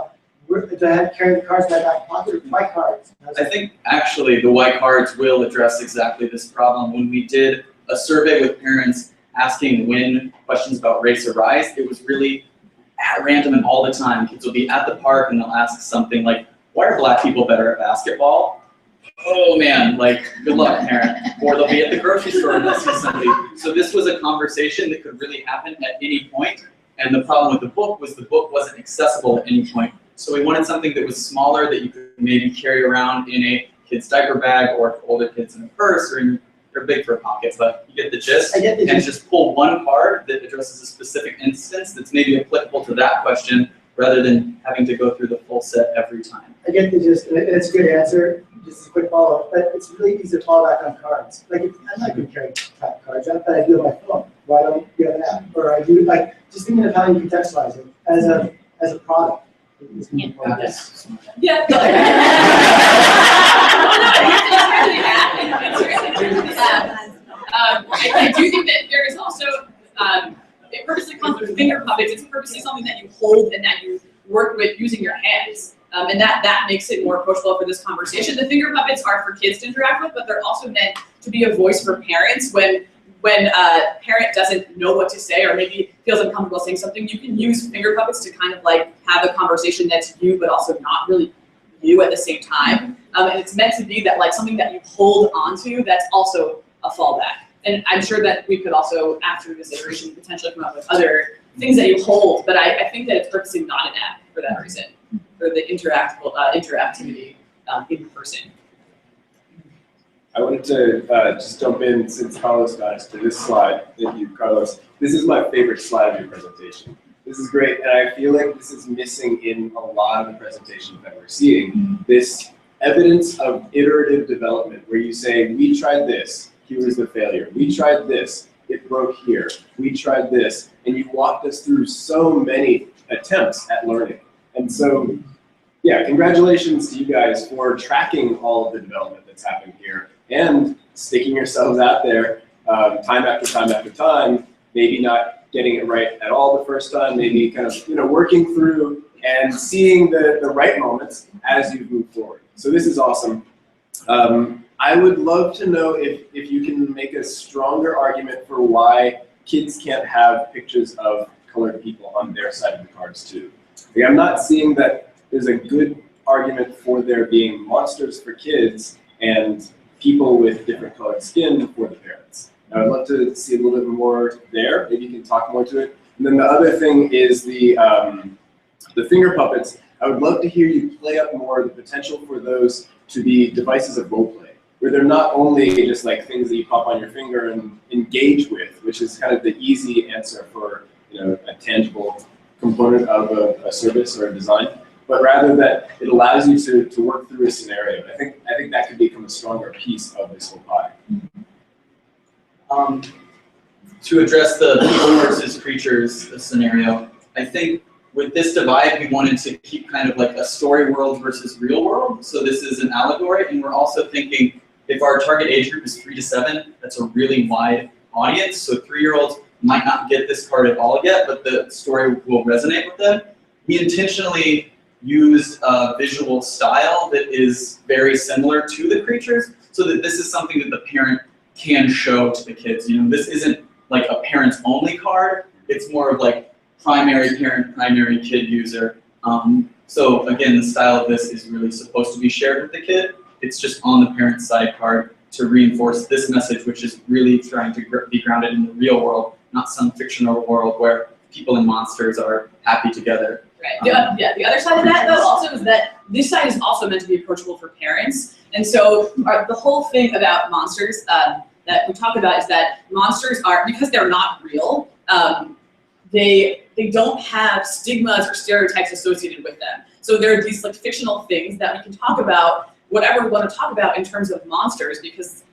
I have to carry the cards in my back pocket or white cards? I think actually the white cards will address exactly this problem. When we did a survey with parents asking when questions about race arise, it was really at random and all the time. Kids will be at the park and they'll ask something like, why are black people better at basketball? oh man, like, good luck, parent. Or they'll be at the grocery store and they'll see somebody. So this was a conversation that could really happen at any point. And the problem with the book was the book wasn't accessible at any point. So we wanted something that was smaller that you could maybe carry around in a kid's diaper bag, or for older kids in a purse, or in they're big for a pocket, but you get the gist. I get the and gist. just pull one card that addresses a specific instance that's maybe applicable to that question, rather than having to go through the full set every time. I get the gist, and it's a good answer. Just a quick follow-up, but it's really easy to fall back on cards. Like, I'm not going to carry cards out, but I do on my phone. Why don't you have an app? Or I do, like, just thinking of how you contextualize it as a product. Yeah. I do think that there is also, it purposely comes with finger puppets. It's purposely something that you hold and that you work with using your hands. And that makes it more approachable for this conversation. The finger puppets are for kids to interact with, but they're also meant to be a voice for parents when a parent doesn't know what to say or maybe feels uncomfortable saying something. You can use finger puppets to kind of like have a conversation that's you, but also not really you at the same time. And it's meant to be that like something that you hold onto that's also a fallback. And I'm sure that we could also, after this iteration, potentially come up with other things that you hold, but I think that it's purposely not an app for that reason, for the interactivity in person. I wanted to just jump in, since Carlos got us to this slide. Thank you, Carlos. This is my favorite slide of your presentation. This is great, and I feel like this is missing in a lot of the presentations that we're seeing. This evidence of iterative development, where you say, we tried this, here was the failure. We tried this, it broke here. We tried this, and you walked us through so many attempts at learning. And so, yeah, congratulations to you guys for tracking all of the development that's happened here and sticking yourselves out there time after time after time, maybe not getting it right at all the first time, maybe kind of working through and seeing the right moments as you move forward. So this is awesome. I would love to know if you can make a stronger argument for why kids can't have pictures of colored people on their side of the cards too. Like, I'm not seeing that there's a good argument for there being monsters for kids and people with different colored skin for the parents. I would love to see a little bit more there. Maybe you can talk more to it. And then the other thing is the finger puppets. I would love to hear you play up more the potential for those to be devices of role play, where they're not only just like things that you pop on your finger and engage with, which is kind of the easy answer for a tangible component of a service or a design, but rather that it allows you to work through a scenario. I think that could become a stronger piece of this whole pie. To address the people versus creatures scenario, I think with this divide, we wanted to keep kind of like a story world versus real world. So this is an allegory, and we're also thinking if our target age group is 3 to 7, that's a really wide audience. So 3-year-olds might not get this card at all yet, but the story will resonate with them. We intentionally used a visual style that is very similar to the creatures, so that this is something that the parent can show to the kids. This isn't like a parents only card. It's more of like primary parent, primary kid user. So again, the style of this is really supposed to be shared with the kid. It's just on the parent side card to reinforce this message, which is really trying to be grounded in the real world, not some fictional world where people and monsters are happy together. Right. The other side of that, though, also is that this side is also meant to be approachable for parents. And so the whole thing about monsters that we talk about is that monsters are, because they're not real, they don't have stigmas or stereotypes associated with them. So there are these like fictional things that we can talk about, whatever we want to talk about in terms of monsters, because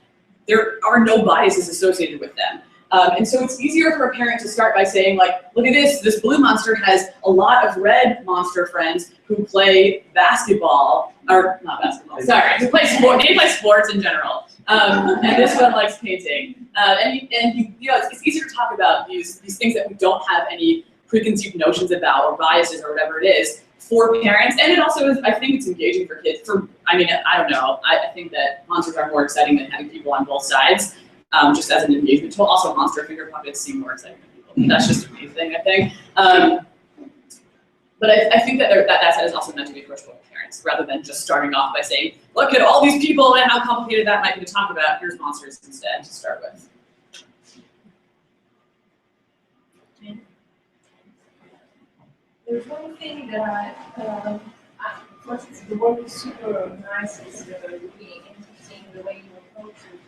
there are no biases associated with them. And so it's easier for a parent to start by saying, like, look at this blue monster has a lot of red monster friends who play basketball, or not basketball, sorry, who play sport, they play sports in general. And this one likes painting. It's easier to talk about these things that we don't have any preconceived notions about or biases or whatever it is for parents. And it also is, I think it's engaging for kids. I don't know, I think that monsters are more exciting than having people on both sides. Just as an engagement tool. Also, monster finger puppets seem more exciting than people. That's just a me thing, I think. But I think that that set is also meant to be approachable with parents, rather than just starting off by saying, look at all these people and how complicated that might be to talk about. Here's monsters instead to start with. There's one thing that of course, the work is super nice. It's really interesting the way you approach it.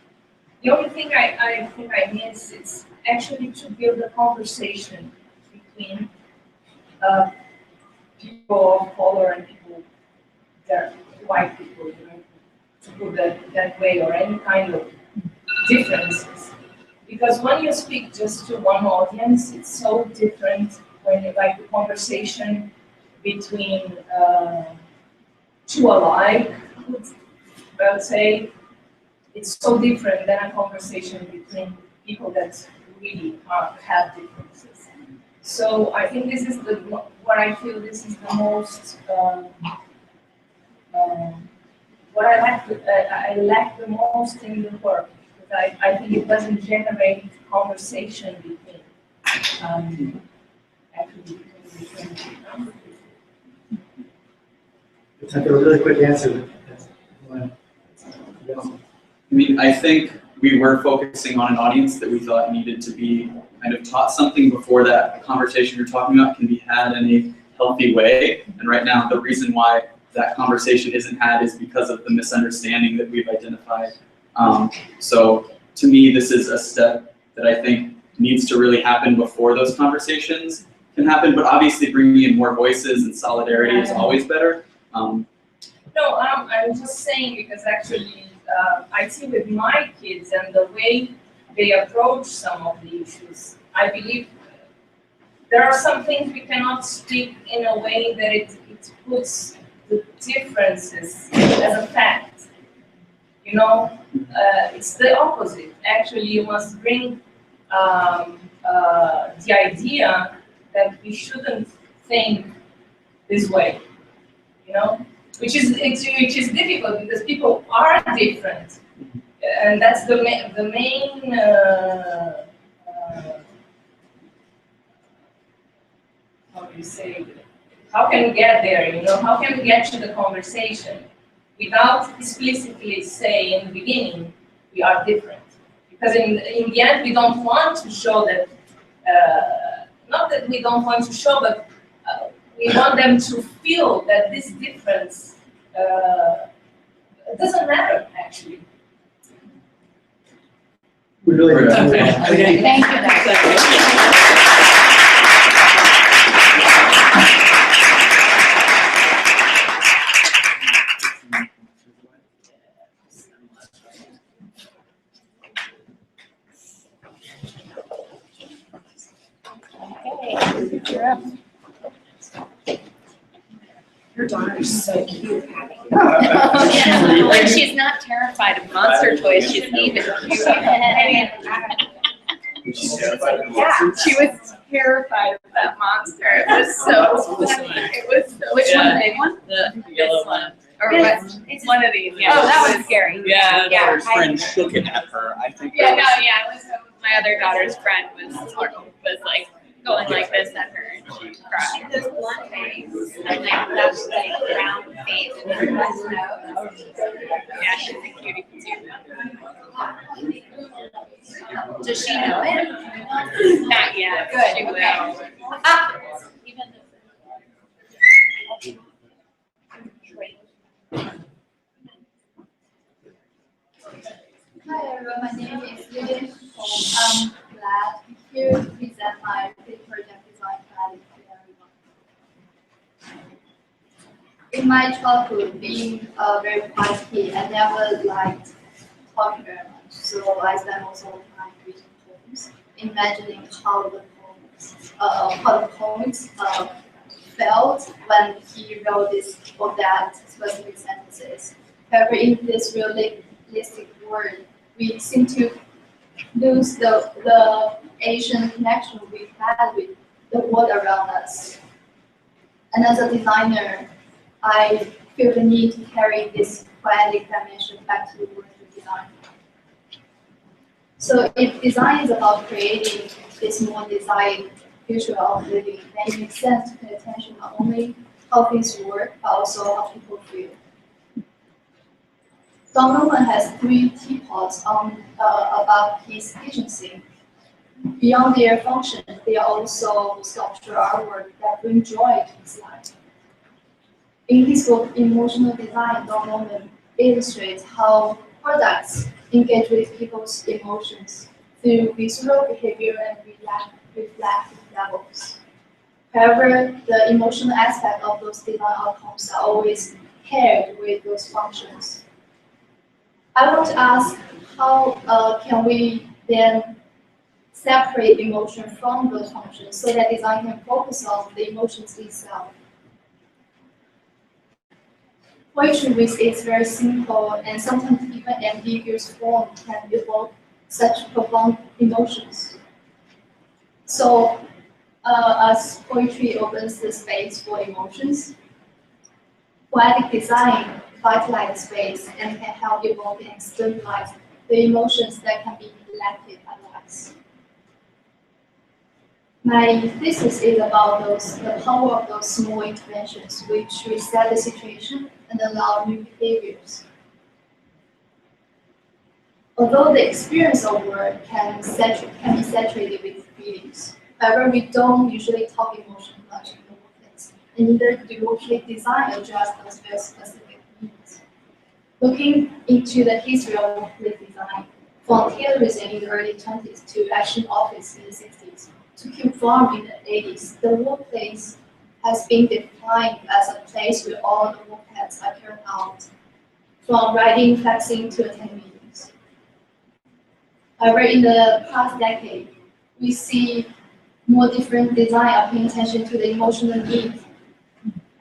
The only thing I think I miss is actually to build a conversation between people of color and people that white people, you know, to put that way, or any kind of differences. Because when you speak just to one audience, it's so different when you like the conversation between two alike, I would say. It's so different than a conversation between people that really have differences. So I think this is what I feel this is the most, what I lack the most in the work. Because I think it doesn't generate conversation between, actually between. It's like a really quick answer. I mean, I think we were focusing on an audience that we thought needed to be kind of taught something before that conversation you're talking about can be had in a healthy way. And right now, the reason why that conversation isn't had is because of the misunderstanding that we've identified. So to me, this is a step that I think needs to really happen before those conversations can happen. But obviously, bringing in more voices and solidarity is always better. No, I'm just saying because actually I see with my kids and the way they approach some of the issues, I believe there are some things we cannot speak in a way that it puts the differences as a fact. You know, it's the opposite. Actually, you must bring the idea that we shouldn't think this way. You know, which is difficult because people are different, and that's the main. How do you say? How can we get there? You know, how can we get to the conversation without explicitly saying in the beginning we are different? Because in the end, we don't want to show that. Not that we don't want to show, but we want them to feel that this difference doesn't matter, actually. We really do. Okay. Thank you. Okay, you're up. Your daughter is so cute. When she's not terrified of monster toys, she's even cuter. Yeah, she was terrified of that monster. It was so funny. It was so Which funny. one, the big one? The yellow one. Or what? It's one of these. Yeah. Oh, that was scary. Yeah, Yeah. her friend shook it at her, I think. Yeah, no, yeah. It was my other daughter's friend was like going like this at her, and she cried. Those blunt face, and like that's like round face and her best nose. Yeah, she's a cutie patootie. Does she know it? Not yet. Good. She will. Ah. Hi everyone, my name is Lily. I'm glad to present my project design plan to everyone. In my childhood, being a very quiet kid, I never liked talking very much. So I spent most of the time reading poems, imagining how the poems felt when he wrote this or that specific sentences. However, in this realistic world, we seem to lose the Asian connection we had with the world around us. And as a designer, I feel the need to carry this poetic dimension back to the world of design. So if design is about creating this more desired future of living, then it makes sense to pay attention not only how things work, but also how people feel. Don Norman has 3 teapots on about his agency. Beyond their function, they are also sculptural artwork that bring joy to his life. In his book, Emotional Design, Don Norman illustrates how products engage with people's emotions through visual, behavior, and reflective levels. However, the emotional aspect of those design outcomes are always paired with those functions. I want to ask, how can we then separate emotion from those functions so that design can focus on the emotions itself? Poetry with its very simple and sometimes even ambiguous form can evoke such profound emotions. So, as poetry opens the space for emotions, poetic design vitalizes space and can help evoke and stabilize the emotions that can be neglected otherwise. My thesis is about the power of those small interventions which reset the situation and allow new behaviors. Although the experience of work can be saturated with feelings, however, we don't usually talk emotion much in the workplace, and neither do workplace design address those very specific needs. Looking into the history of workplace design, from Taylorism in the early 20s to Action Office in the 60s, to Cube Farm in the 80s, the workplace has been defined as a place where all the work heads are carried out, from writing, faxing to attending meetings. However, in the past decade, we see more different design are paying attention to the emotional needs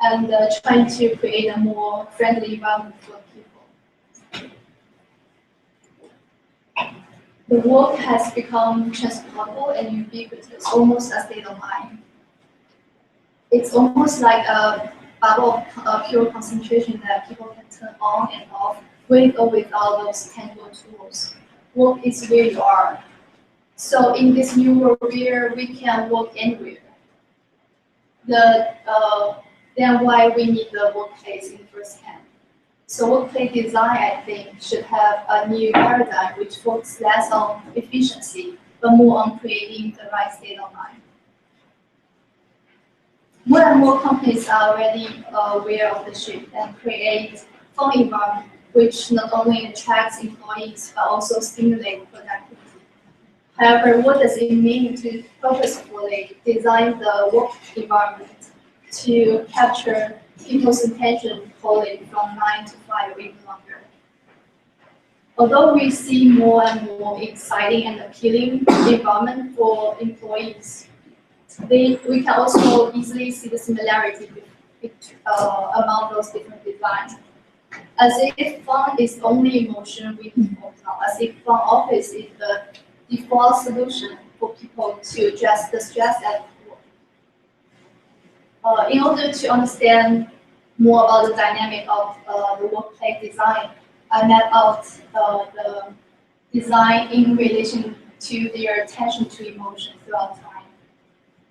and trying to create a more friendly environment for people. The work has become transportable and ubiquitous, almost a state of mind. It's almost like a bubble of pure concentration that people can turn on and off with or without those tangible tools. Work is where you are. So in this new world where we can work anywhere, then why we need the workplace in the first hand? So workplace design, I think, should have a new paradigm which focuses less on efficiency, but more on creating the right state of mind. More and more companies are already aware of the shift and create fun environment which not only attracts employees but also stimulates productivity. However, what does it mean to purposefully design the work environment to capture people's attention wholly from 9 to 5 or even longer? Although we see more and more exciting and appealing environment for employees, we can also easily see the similarity among those different designs. As if fun is only emotion we can focus on, as if fun office is the default solution for people to address the stress at work. In order to understand more about the dynamic of the workplace design, I mapped out the design in relation to their attention to emotion throughout time.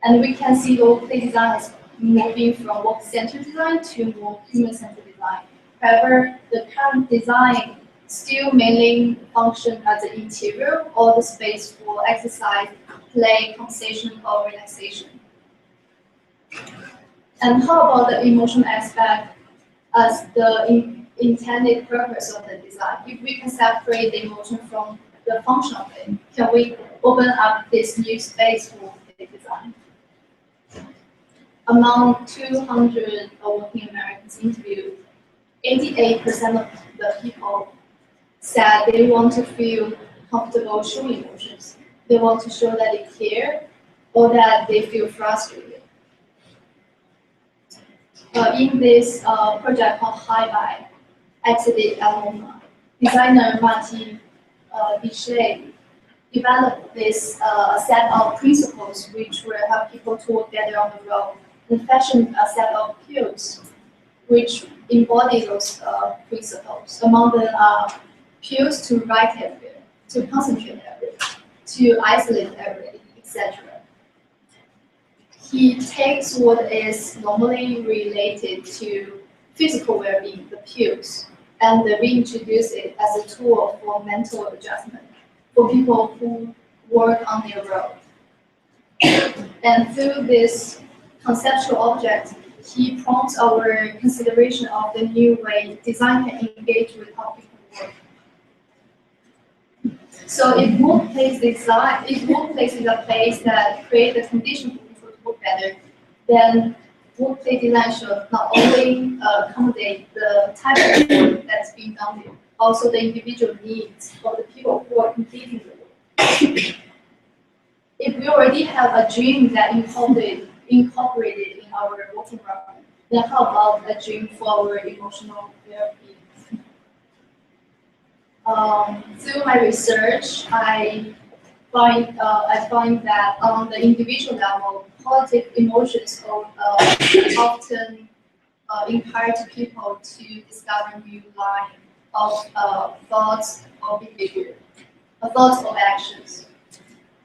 And we can see the workplace design is moving from work-centered design to more human-centered design. However, the current design still mainly function as an interior or the space for exercise, play, conversation, or relaxation. And how about the emotional aspect as the intended purpose of the design? If we can separate the emotion from the function of it, can we open up this new space for the design? Among 200 working Americans interviewed, 88% of the people said they want to feel comfortable showing emotions. They want to show that they care or that they feel frustrated. In this project called High Vibe, Exhibit Aloma, designer Martin Bichet developed this set of principles which will help people to work together on the road and fashioned a set of cues which embody those principles. Among them are cues to write everywhere, to concentrate everywhere, to isolate everywhere, etc. he takes what is normally related to physical well-being, the pills, and reintroduce it as a tool for mental adjustment for people who work on their road. And through this conceptual object, he prompts our consideration of the new way design can engage with how people work. So if workplace design, if workplace is a place that creates the condition for people to work better, then workplace design should not only accommodate the type of work that's being done there, also the individual needs of the people who are completing the work. If we already have a dream that incorporated in our work environment, then how about a dream for our emotional well-being? Through my research, I find that on the individual level, positive emotions often encourage people to discover new line of thoughts or behavior, thoughts or actions.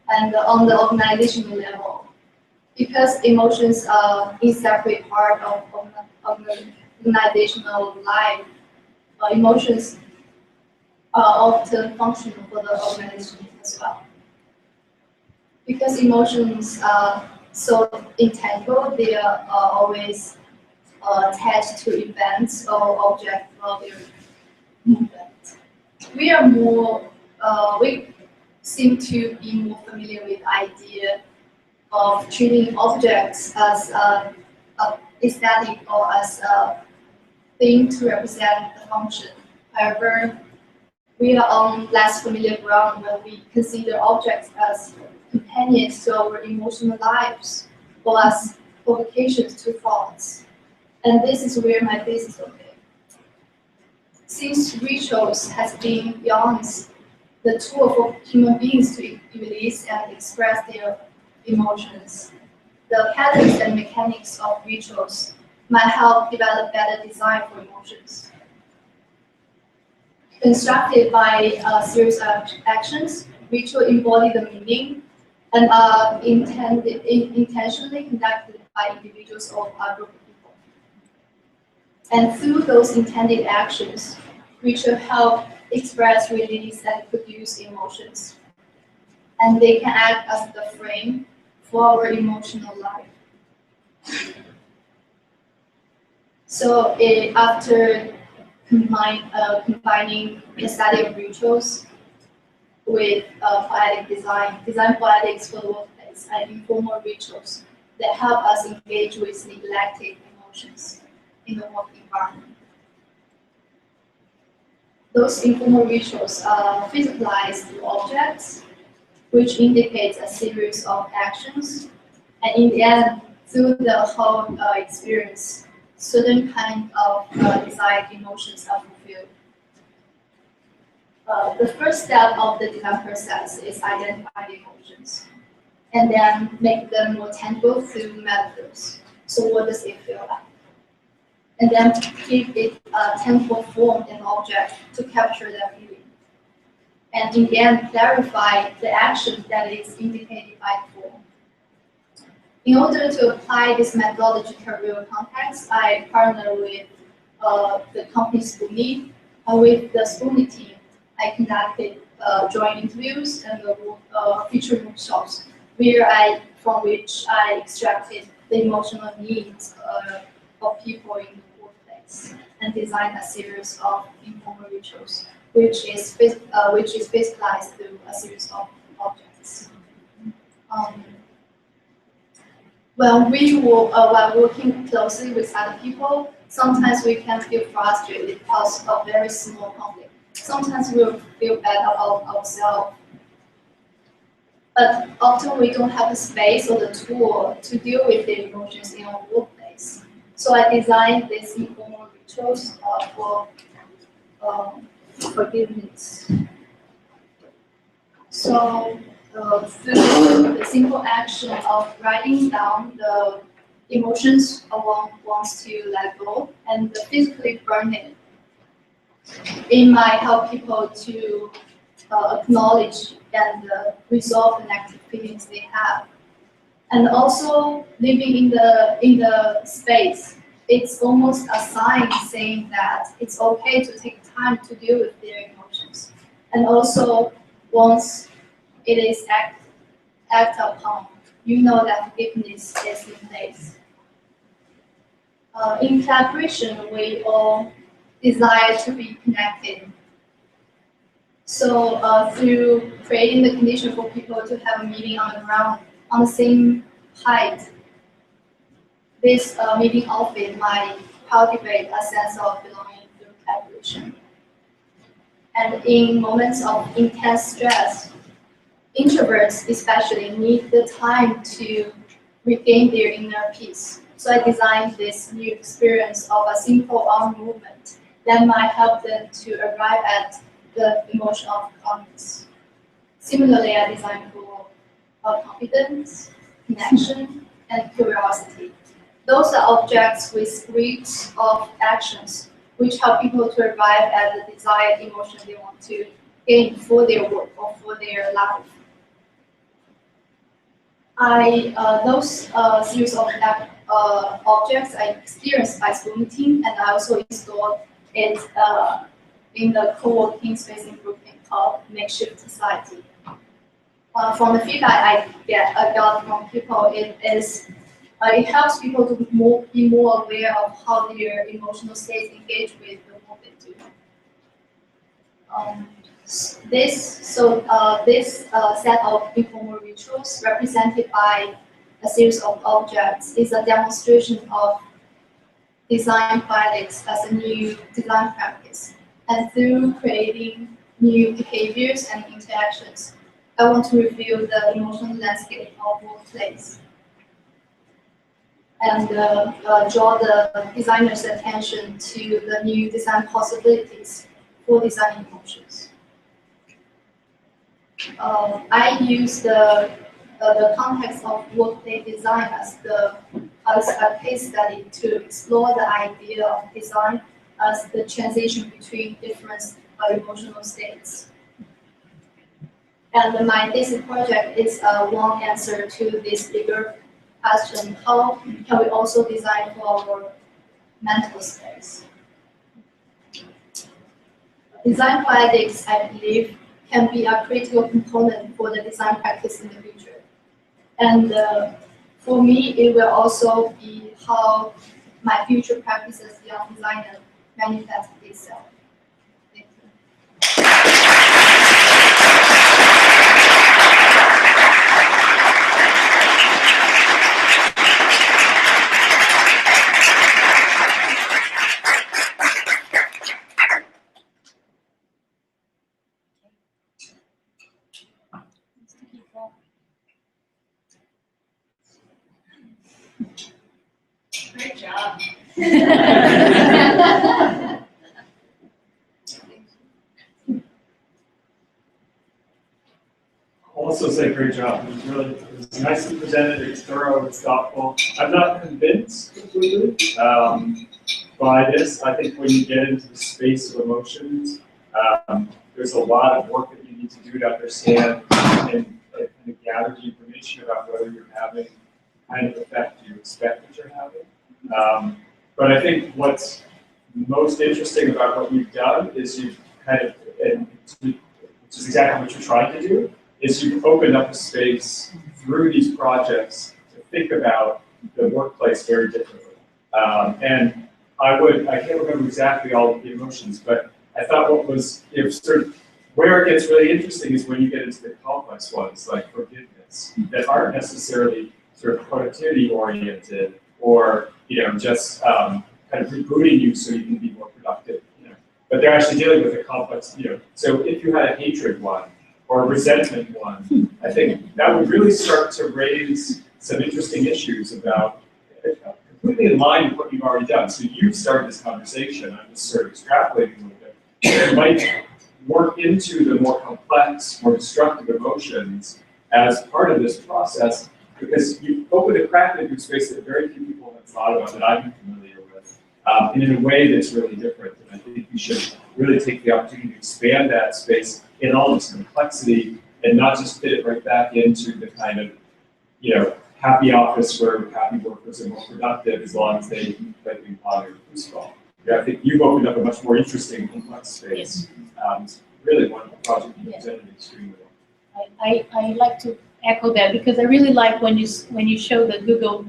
And on the organizational level, because emotions are inseparable part of the organizational life, emotions are often functional for the organization as well. Because emotions are so intangible, they are always attached to events or objects of their movement. We seem to be more familiar with the idea of treating objects as aesthetic or as a thing to represent the function. However, we are on less familiar ground when we consider objects as companions to our emotional lives or as provocations to thoughts. And this is where my thesis will be. Since rituals has been beyond the tool for human beings to release and express their emotions, the patterns and mechanics of rituals might help develop better design for emotions. Constructed by a series of actions, rituals embody the meaning and are intentionally conducted by individuals or a group of people. And through those intended actions, rituals help express, release, and produce emotions. And they can act as the frame for our emotional life. So after combining the study of rituals with poetic design poetics for the workplace, and informal rituals that help us engage with neglected emotions in the work environment. Those informal rituals are physicalized through objects, which indicates a series of actions, and in the end, through the whole experience, certain kind of desired emotions are fulfilled. The first step of the design process is identify the emotions, and then make them more tangible through methods. So what does it feel like? And then give it a tangible form and object to capture that feeling. And in the end, clarify the action that is indicated by the form. In order to apply this methodology to real context, I partnered with the company Spoonie. With the Spoonie team, I conducted joint interviews and feature workshops, from which I extracted the emotional needs of people in the workplace and designed a series of informal rituals, which is physicalized through a series of objects. While working closely with other people, sometimes we can feel frustrated because of very small conflict. Sometimes we'll feel bad about ourselves. But often we don't have the space or the tool to deal with the emotions in our workplace. So I designed these informal rituals for forgiveness. So through the simple action of writing down the emotions one wants to let go and physically burn it might help people to acknowledge and resolve the negative feelings they have. And also living in the space, it's almost a sign saying that it's okay to take time to deal with their emotions. And also, once it is act upon, you know that forgiveness is in place. In collaboration, we all desire to be connected. So through creating the condition for people to have a meeting on the ground on the same height, this meeting outfit might cultivate a sense of belonging through collaboration. And in moments of intense stress, introverts especially need the time to regain their inner peace. So I designed this new experience of a simple arm movement that might help them to arrive at the emotion of calmness. Similarly, I designed for confidence, connection, and curiosity. Those are objects with scripts of actions which help people to arrive at the desired emotion they want to gain for their work or for their life. Those series of objects I experienced by school team, and I also installed it in the co-working space improvement called Makeshift Society. From the feedback I got from people, it helps people to be more aware of how their emotional states engage with the work they do. This set of informal rituals, represented by a series of objects, is a demonstration of design poetics as a new design practice. And through creating new behaviors and interactions, I want to reveal the emotional landscape of workplace and draw the designer's attention to the new design possibilities for designing emotions. I use the context of workplace design as a case study to explore the idea of design as the transition between different emotional states. And my thesis project is one answer to this bigger question: how can we also design for our mental space? Design poetics, I believe, can be a critical component for the design practice in the future. And for me, it will also be how my future practice as a young designer manifests itself. Thank you. Great job. I'll also say great job. It was nicely presented, it's thorough, it's thoughtful. I'm not convinced completely by this. I think when you get into the space of emotions, there's a lot of work that you need to do to understand and gather the information about whether you're having the kind of effect you expect that you're having. But I think what's most interesting about what you've done is you've kind of, which is exactly what you're trying to do, is you've opened up a space through these projects to think about the workplace very differently. And I can't remember exactly all of the emotions, but I thought what was, sort of where it gets really interesting is when you get into the complex ones, like forgiveness, that aren't necessarily sort of productivity oriented or, just kind of rebooting you so you can be more productive, but they're actually dealing with a complex, So if you had a hatred one or a resentment one, I think that would really start to raise some interesting issues about, completely in line with what you've already done. So you've started this conversation, I'm just sort of extrapolating a little bit. It might work into the more complex, more destructive emotions as part of this process, because you've opened a crack into a space that very few people have thought about, that I've been familiar with, and in a way that's really different. And I think we should really take the opportunity to expand that space in all this complexity and not just fit it right back into the kind of, happy office where happy workers are more productive as long as they let me bother as well. Yeah, I think you've opened up a much more interesting, complex space. Really one project you presented extremely well. I like to echo that because I really like when you show the Google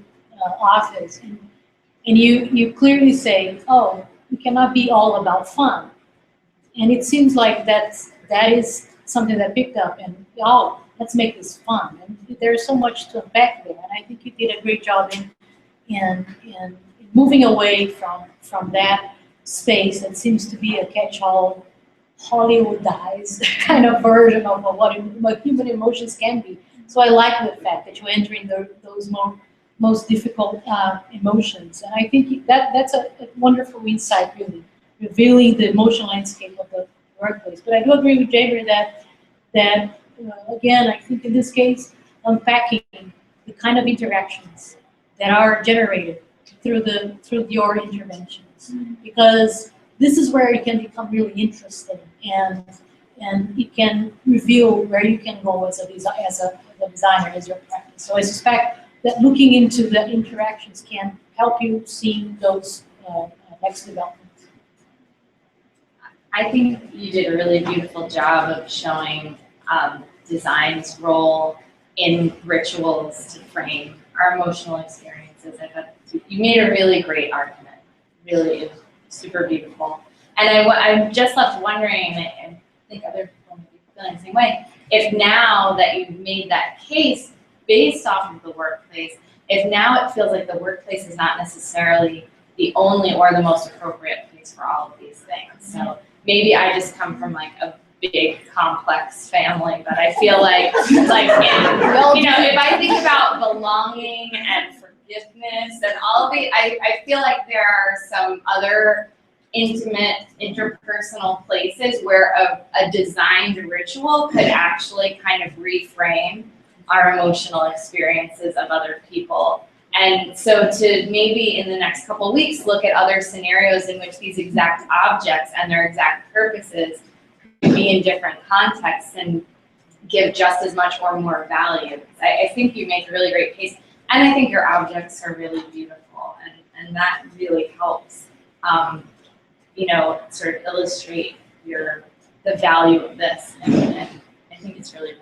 Office and you clearly say, oh, it cannot be all about fun. And it seems like that is something that picked up and, oh, let's make this fun. And there's so much to unpack there. And I think you did a great job in moving away from that space that seems to be a catch-all, Hollywoodized kind of version of what human emotions can be. So I like the fact that you're entering those most difficult emotions. And I think that's a wonderful insight, really, revealing the emotional landscape of the workplace. But I do agree with Jaber that again, I think in this case, unpacking the kind of interactions that are generated through your interventions, because this is where it can become really interesting, and it can reveal where you can go as a designer, as your practice. So I suspect that looking into the interactions can help you see those next developments. I think you did a really beautiful job of showing design's role in rituals to frame our emotional experiences. I thought you made a really great argument. Really, super beautiful. And I'm just left wondering, and I think other people may be feeling the same way, if now that you've made that case based off of the workplace, if now it feels like the workplace is not necessarily the only or the most appropriate place for all of these things. So maybe I just come from like a big complex family, but I feel like if I think about belonging and forgiveness and all of the, I feel like there are some other intimate, interpersonal places where a designed ritual could actually kind of reframe our emotional experiences of other people. And so to maybe in the next couple of weeks look at other scenarios in which these exact objects and their exact purposes could be in different contexts and give just as much or more value. I think you make a really great case, and I think your objects are really beautiful, and that really helps sort of illustrate the value of this, and I think it's really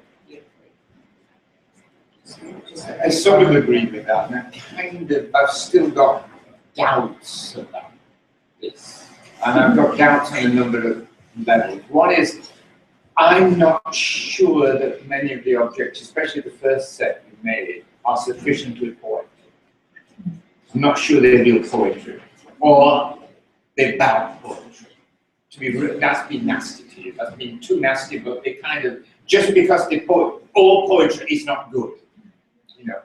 I sort of agree with that, and I've still got doubts about this. And I've got doubts on a number of levels. One is, I'm not sure that many of the objects, especially the first set you made, are sufficiently poetic. I'm not sure they're real poetry, or they're bad poetry. That's been nasty to you. That's been too nasty, but they kind of, just because all poetry is not good.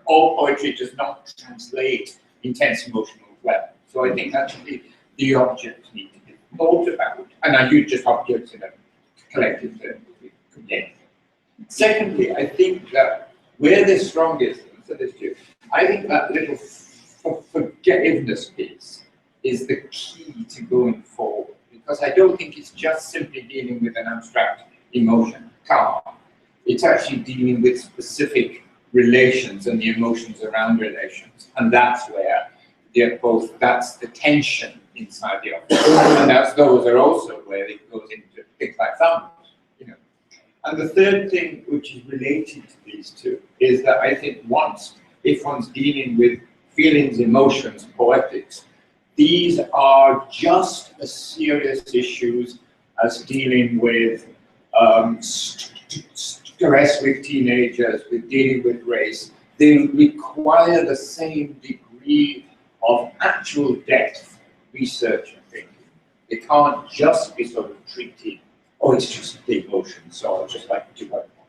All poetry does not translate intense emotional well. So I think actually the objects need to be thought about, and I use just objects in a collective term. Secondly, I think that where they're strongest, I think that little forgiveness piece is the key to going forward, because I don't think it's just simply dealing with an abstract emotion, calm. It's actually dealing with specific relations and the emotions around relations, and that's where that's the tension inside the object, and those are also where it goes into things like thumbs, And the third thing, which is related to these two, is that I think if one's dealing with feelings, emotions, poetics, these are just as serious issues as dealing with stress with teenagers, with dealing with race. They require the same degree of actual depth research and thinking. They can't just be sort of treated, it's just the emotions, so I'll just like to work on.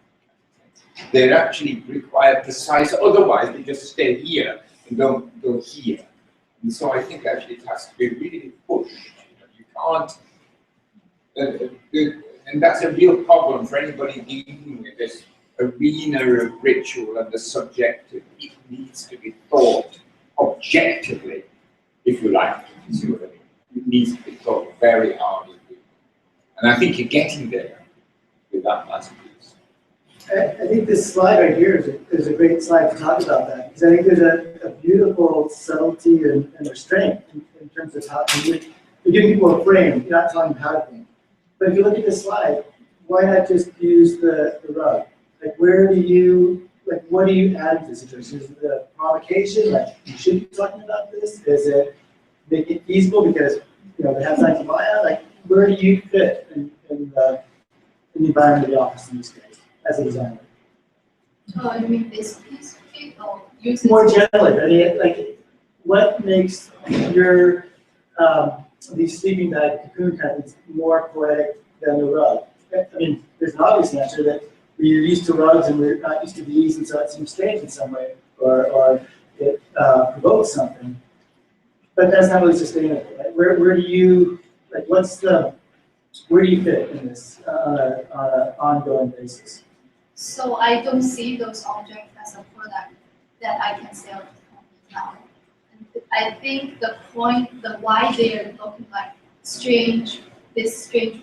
They actually require precise, otherwise they just stay here and don't go here. And so I think actually it has to be really pushed. You can't, and that's a real problem for anybody dealing with this arena of ritual and the subjective. It needs to be thought objectively, if you like. You see what I mean? It needs to be thought very hard. And I think you're getting there with that last piece. I think this slide right here is a great slide to talk about that, because I think there's a beautiful subtlety and restraint in terms of how you're giving people a frame, you're not telling them how to think. But if you look at this slide, why not just use the rug? Like, where do you, like, what do you add to the situation? Is it the provocation, like, you should be talking about this? Is it make it feasible because, you know, they have time to buy out? Like, where do you fit in the environment of the office in this case, as a designer? Oh, I mean, this people use More generally, I mean, like, what makes your these sleeping bag cocoon patterns more poetic than the rug? I mean, there's an obvious answer that we're used to rugs and we're not used to these, and so it seems strange in some way, or it provokes something. But that's not really sustainable. Right? Where do you, like, where do you fit in this on an ongoing basis? So I don't see those objects as a product that I can sell to companies now. And I think the point, the why they are looking like this strange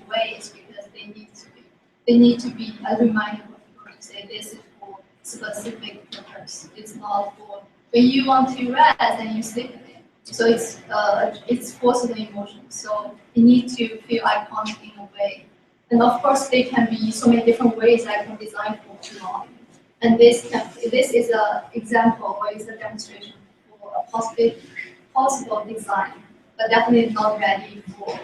way is because they need to be a reminder for people to say this is for specific purpose. It's not for when you want to rest and you sleep in it. So it's forcing the emotion. So you need to feel iconic in a way. And of course, there can be so many different ways I can design for tomorrow. And this is an example or is a demonstration for a possible design, but definitely not ready for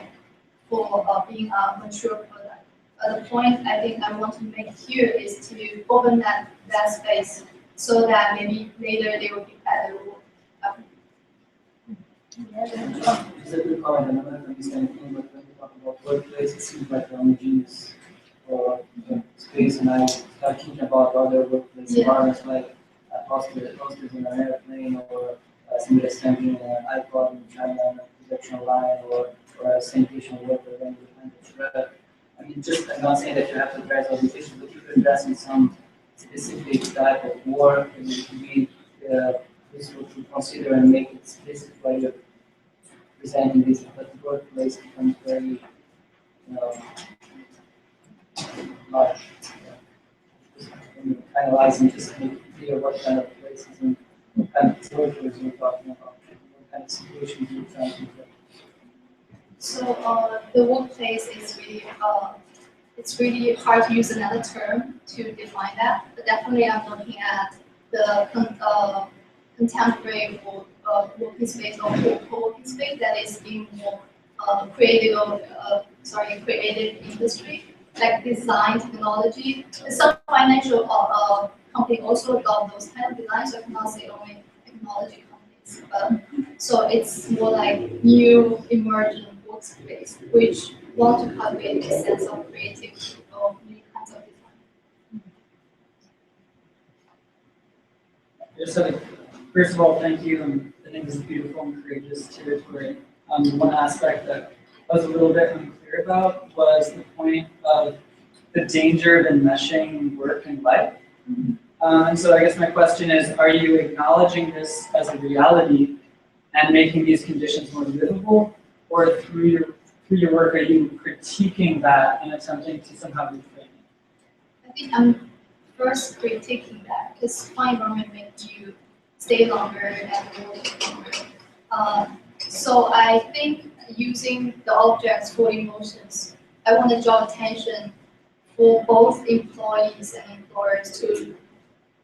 being a mature product. But the point I think I want to make here is to open that space so that maybe later they will be better. Is that your comment? And another thing is kind of thing, but when we talk about workplace, it seems like a homogeneous space, and I start thinking about other workplace environments like hospitals in an airplane, or somebody assembling an iPod in China on a production line, or a sanitation worker running behind the thread. I mean, just I'm not saying that you have to address all these issues, but you could address in some specific type of work, and it could be useful to consider and make it explicit while you're presenting this, but the workplace becomes very, large. Analyzing, just make it clear what kind of places and what kind of workers you're talking about, what kind of situations you're trying to get. So the workplace is really, it's really hard to use another term to define that, but definitely I'm looking at the contemporary working space or co-working space that is in more creative industry, like design technology. Some financial company also adopt those kind of designs, so I cannot say only technology companies. So it's more like new emerging workspace, which want to cultivate a sense of creativity or new kinds of design. First of all, thank you. I think this is beautiful and courageous territory. One aspect that I was a little bit unclear about was the point of the danger of enmeshing work and life. And so I guess my question is, are you acknowledging this as a reality and making these conditions more livable, or through your work, are you critiquing that and attempting to somehow reframe it? I think I'm first critiquing that, because fine environment makes you stay longer and work longer. So I think using the objects for emotions, I want to draw attention for both employees and employers to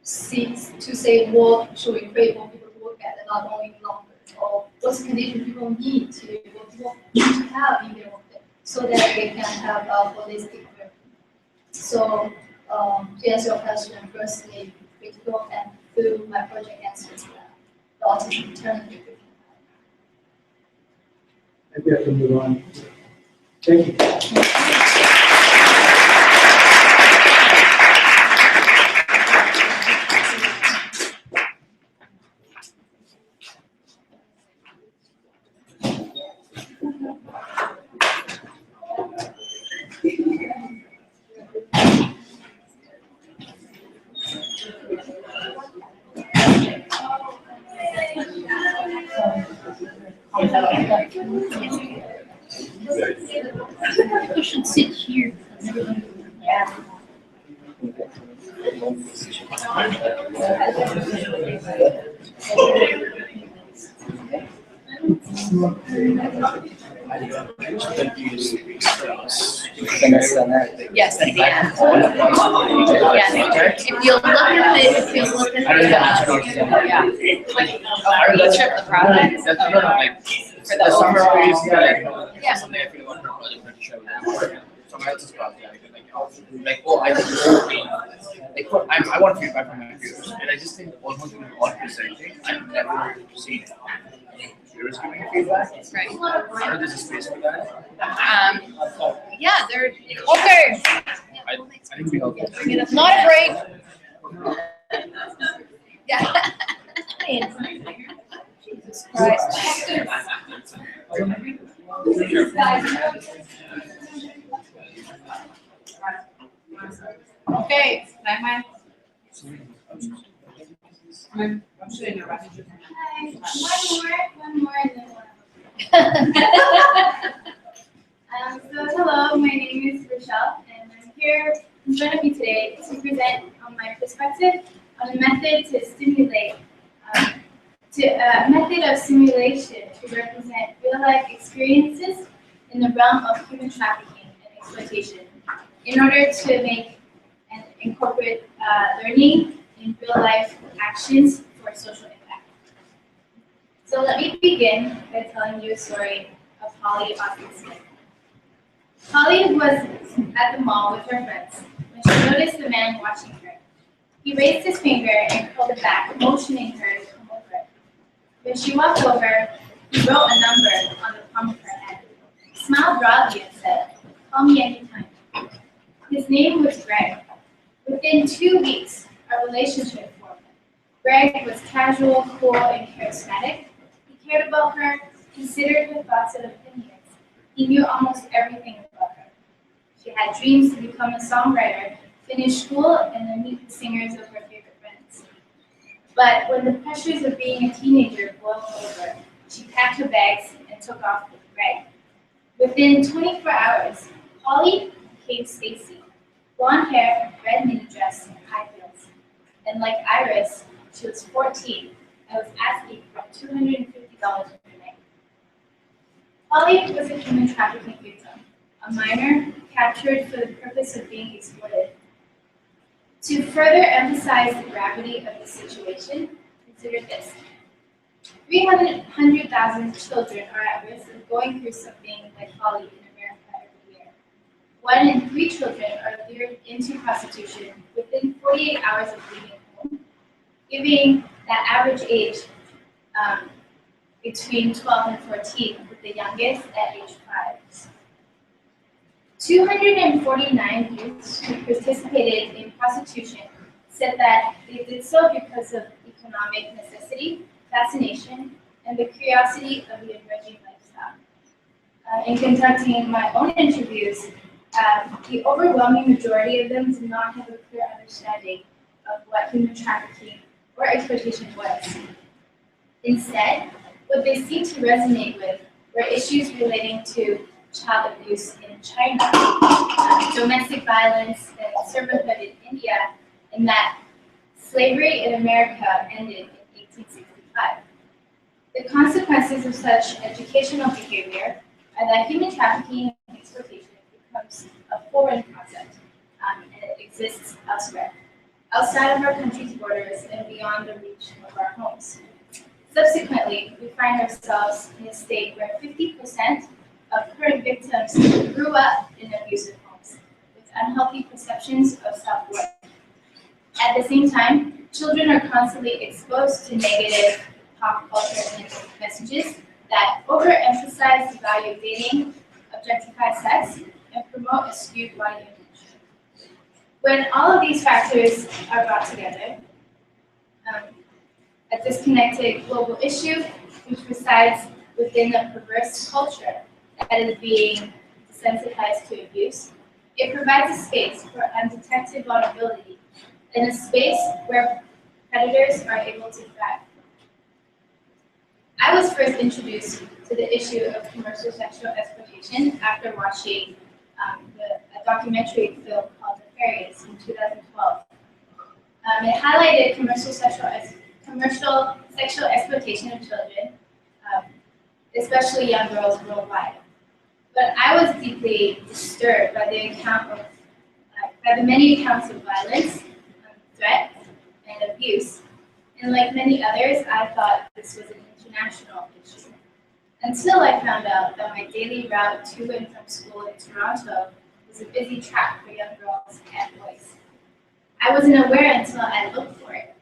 say what should we create for people to work at, and not only longer, or what's the condition people need to have in their work, so that they can have a holistic work. So to answer your question, firstly, critical, and through my project answers that the autism alternative. I think we have to move on. Thank you. You should sit here. Yeah. Yes, at the end. Yes, if you look at this, if you look at the, yeah. Or you trip the product, for the overall. Yeah. Something I feel like I'm really pretty sure someone else's project, like, oh, I like, I want feedback from my peers, and I just think almost in all presenting, I've never seen peers giving feedback. Right. I don't know if there's a space for that. Yeah, they're, okay. I think we help. Not a break. Yeah. Jesus Christ. Okay, bye. I'm sitting there. Hi, one more, and then one. So hello, my name is Rochelle, and I'm here in front of you today to present on my perspective on a method to stimulate, a method of simulation to represent real-life experiences in the realm of human trafficking and exploitation, in order to make and incorporate learning in real-life actions for social impact. So let me begin by telling you a story of Holly Austin Smith. Holly was at the mall with her friends when she noticed the man watching her. He raised his finger and curled it back, motioning her to come over. When she walked over, he wrote a number on the palm of her hand. He smiled broadly and said, "Call me anytime." His name was Greg. Within 2 weeks, a relationship formed. Greg was casual, cool, and charismatic. He cared about her, considered her thoughts and opinions. He knew almost everything about her. She had dreams to become a songwriter, finish school, and then meet the singers of her favorite friends. But when the pressures of being a teenager boiled over, she packed her bags and took off with Greg. Within 24 hours, Holly became Stacy. Blonde hair, red mini dress, and high heels. And like Iris, she was 14 and was asking for $250 per night. Holly was a human trafficking victim, a minor captured for the purpose of being exploited. To further emphasize the gravity of the situation, consider this. 300,000 children are at risk of going through something like Holly in America every year. 1 in 3 children are lured into prostitution within 48 hours of leaving home, giving that average age between 12 and 14, with the youngest at age 5. 249 youths who participated in prostitution said that they did so because of economic necessity, fascination, and the curiosity of the emerging lifestyle. In conducting my own interviews, the overwhelming majority of them did not have a clear understanding of what human trafficking or exploitation was. Instead, what they seemed to resonate with were issues relating to child abuse in China, domestic violence, and servanthood in India, and that slavery in America ended in 1865. The consequences of such educational behavior are that human trafficking and exploitation becomes a foreign concept, and it exists elsewhere, outside of our country's borders and beyond the reach of our homes. Subsequently, we find ourselves in a state where 50% of current victims grew up in abusive homes with unhealthy perceptions of self-worth. At the same time, children are constantly exposed to negative pop culture messages that overemphasize the value of dating, objectify sex, and promote a skewed body image. When all of these factors are brought together, a disconnected global issue which resides within a perverse culture that is being desensitized to abuse, it provides a space for undetected vulnerability and a space where predators are able to thrive. I was first introduced to the issue of commercial sexual exploitation after watching a documentary film called Nefarious in 2012. It highlighted commercial sexual exploitation of children, especially young girls worldwide. But I was deeply disturbed by the many accounts of violence, threats, and abuse. And like many others, I thought this was an international issue. Until I found out that my daily route to and from school in Toronto was a busy track for young girls and boys. I wasn't aware until I looked for it.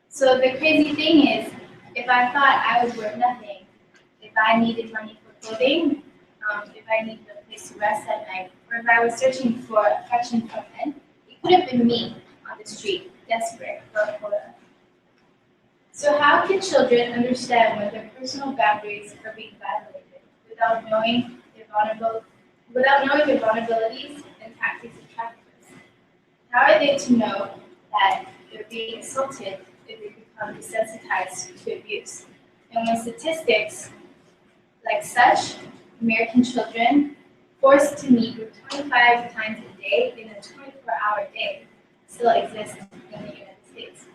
So the crazy thing is, if I thought I was worth nothing, if I needed money for clothing, if I needed a place to rest at night, or if I was searching for affection from men, it could have been me on the street, desperate for a quota. So how can children understand when their personal boundaries are being violated without knowing their vulnerabilities and tactics of traffickers? How are they to know that they're being assaulted if they become desensitized to abuse? And when statistics like such, American children forced to meet with 25 times a day in a 24-hour day still exist in the United States.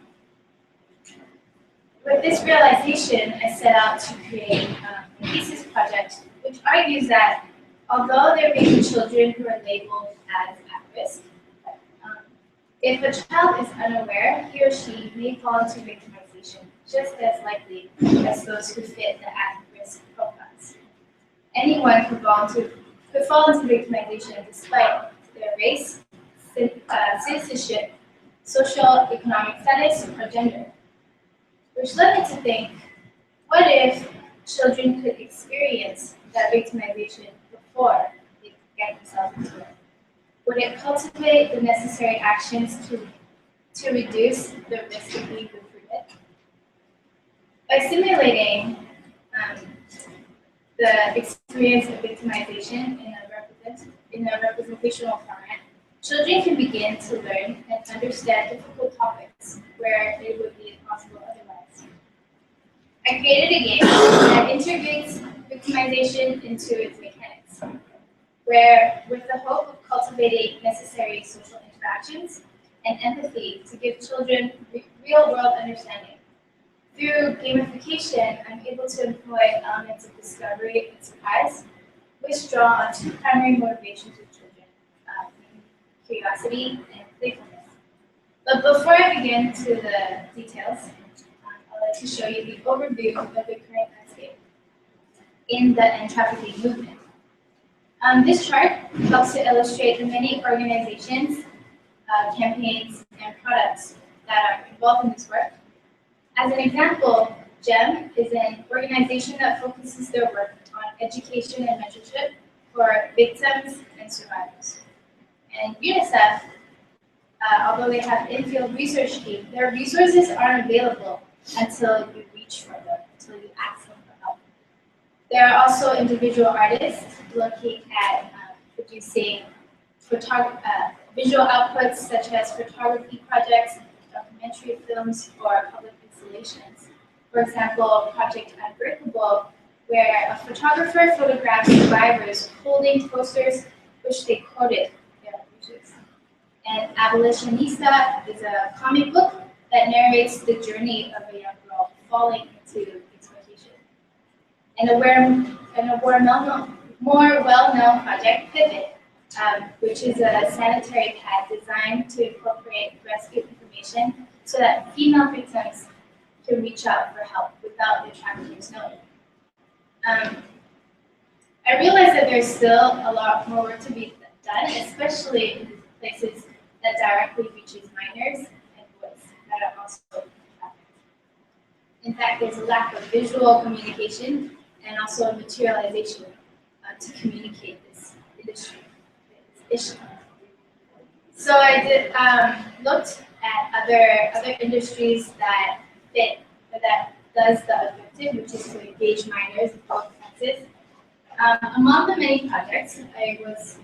With this realization, I set out to create a thesis project which argues that although there may be children who are labeled as at risk, if a child is unaware, he or she may fall into victimization just as likely as those who fit the at-risk profiles. Anyone could fall into victimization despite their race, citizenship, social, economic status, or gender. Which led me to think, what if children could experience that victimization before they get themselves into it? Would it cultivate the necessary actions to reduce the risk of being recruited? By simulating the experience of victimization in a representational format, children can begin to learn and understand difficult topics where it would be impossible otherwise. I created a game that integrates victimization into its mechanics, where, with the hope of cultivating necessary social interactions and empathy to give children real-world understanding. Through gamification, I'm able to employ elements of discovery and surprise, which draw on two primary motivations of children, curiosity and playfulness. But before I begin to the details, I'd like to show you the overview of the current landscape in the anti-trafficking movement. This chart helps to illustrate the many organizations, campaigns, and products that are involved in this work. As an example, GEM is an organization that focuses their work on education and mentorship for victims and survivors. And UNICEF, although they have in-field research team, their resources aren't available until you reach for them, until you ask them for help. There are also individual artists looking at producing visual outputs such as photography projects, documentary films, or public installations. For example, Project Unbreakable, where a photographer photographed survivors holding posters which they quoted their abuses. And Abolitionista is a comic book that narrates the journey of a young girl falling into exploitation. And a more well-known project, Pivot, which is a sanitary pad designed to incorporate rescue information so that female victims can reach out for help without the traffickers knowing. I realize that there's still a lot more work to be done, especially in places that directly reaches minors and boys that are also trafficked. In fact, there's a lack of visual communication and also materialization to communicate this industry, this issue. So I looked at other industries that fit, that does the objective, which is to engage minors in both sexes. Among the many projects, I was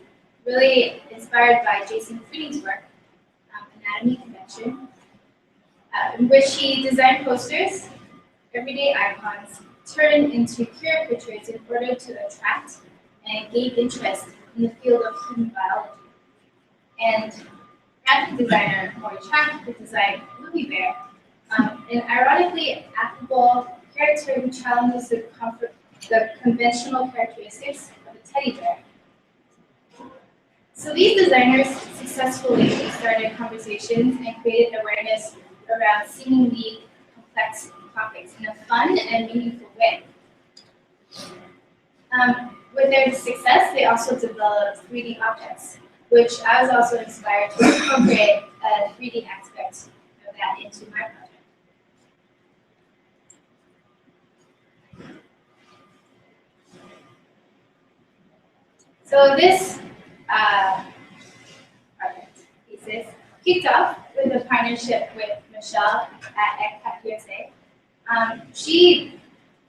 really inspired by Jason Freeney's work, Anatomy Convention, in which he designed posters, everyday icons, turned into caricatures in order to attract and gain interest in the field of human biology. And graphic designer or graphic design Louis Bear an ironically affable character who challenges the conventional characteristics of a teddy bear. So these designers successfully started conversations and created awareness around seemingly complex topics in a fun and meaningful way. With their success, they also developed 3D objects, which I was also inspired to incorporate a 3D aspect of that into my project. So this project, Thesis, kicked off with a partnership with Michelle at ECPAC USA.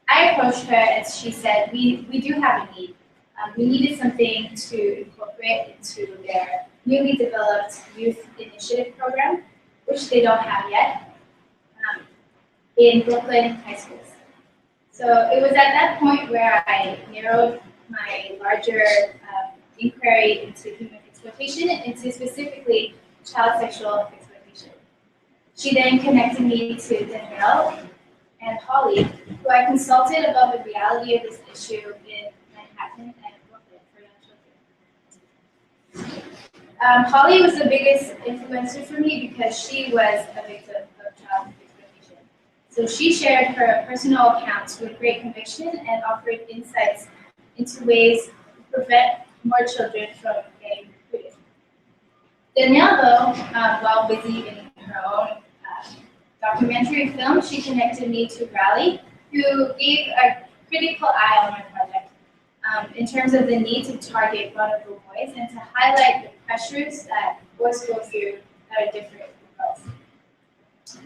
I approached her and she said, we do have a need. We needed something to incorporate into their newly developed youth initiative program, which they don't have yet, in Brooklyn high schools. So it was at that point where I narrowed my larger inquiry into human exploitation into specifically child sexual exploitation. She then connected me to Danielle and Holly, who I consulted about the reality of this issue in Manhattan and Brooklyn for young children. Holly was the biggest influencer for me because she was a victim of child exploitation. So she shared her personal accounts with great conviction and offered insights into ways to prevent more children from getting recruited. Danielle, though, while busy in her own documentary film, she connected me to Raleigh, who gave a critical eye on my project in terms of the need to target vulnerable boys and to highlight the pressures that boys go through that are different from girls.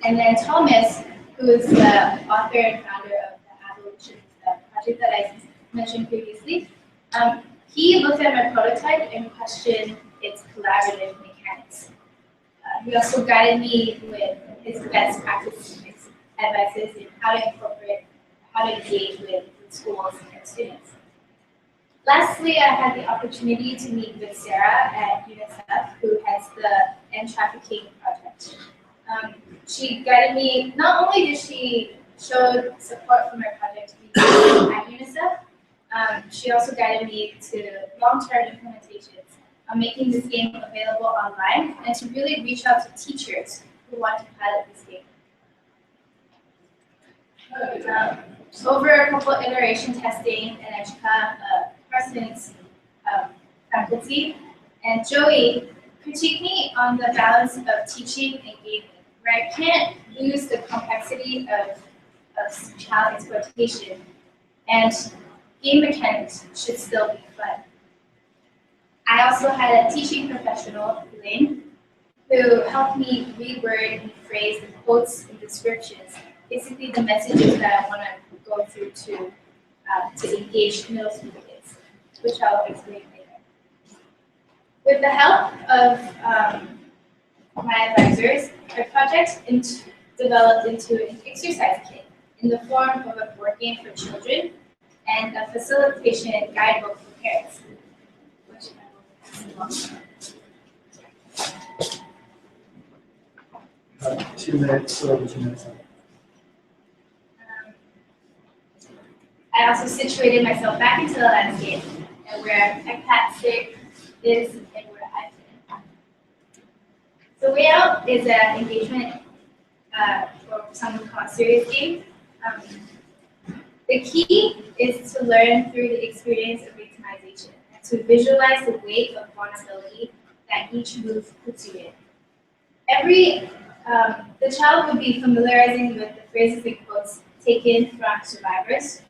And then Thomas, who is the author and founder of the Abolition project that I mentioned previously, he looked at my prototype and questioned its collaborative mechanics. He also guided me with his best practice advices in how to engage with schools and students. Lastly, I had the opportunity to meet with Sarah at UNICEF, who heads the End Trafficking Project. She guided me, not only did she show support for my project at UNICEF, she also guided me to long-term implementations on making this game available online and to really reach out to teachers who want to pilot this game. Over a couple iteration testing and EDGCA, Preston's faculty and Joey critiqued me on the balance of teaching and gaming, where I can't lose the complexity of child exploitation, and game mechanics should still be fun. I also had a teaching professional, Lynn, who helped me reword and phrase the quotes and descriptions, basically the messages that I want to go through to engage middle school kids, which I'll explain later. With the help of my advisors, our project developed into an exercise kit in the form of a board game for children and a facilitation guidebook for parents. 2 minutes, so 2 minutes. I also situated myself back into the landscape and where ECPAC is and where I fit. So Way Out is an engagement for some who call it serious game. The key is to learn through the experience of victimization and to visualize the weight of vulnerability that each move puts you in. The child would be familiarizing with the phrases and quotes taken from survivors,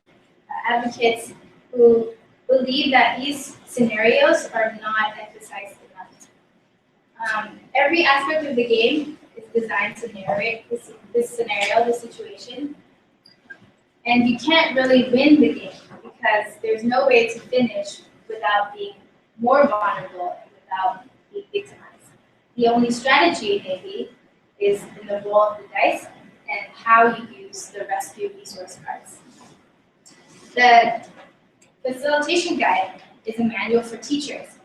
advocates who believe that these scenarios are not emphasized enough. Every aspect of the game is designed to narrate this scenario, this situation, and you can't really win the game because there's no way to finish without being more vulnerable and without being victimized. The only strategy, maybe, is in the roll of the dice and how you use the rescue resource cards. The facilitation guide is a manual for teachers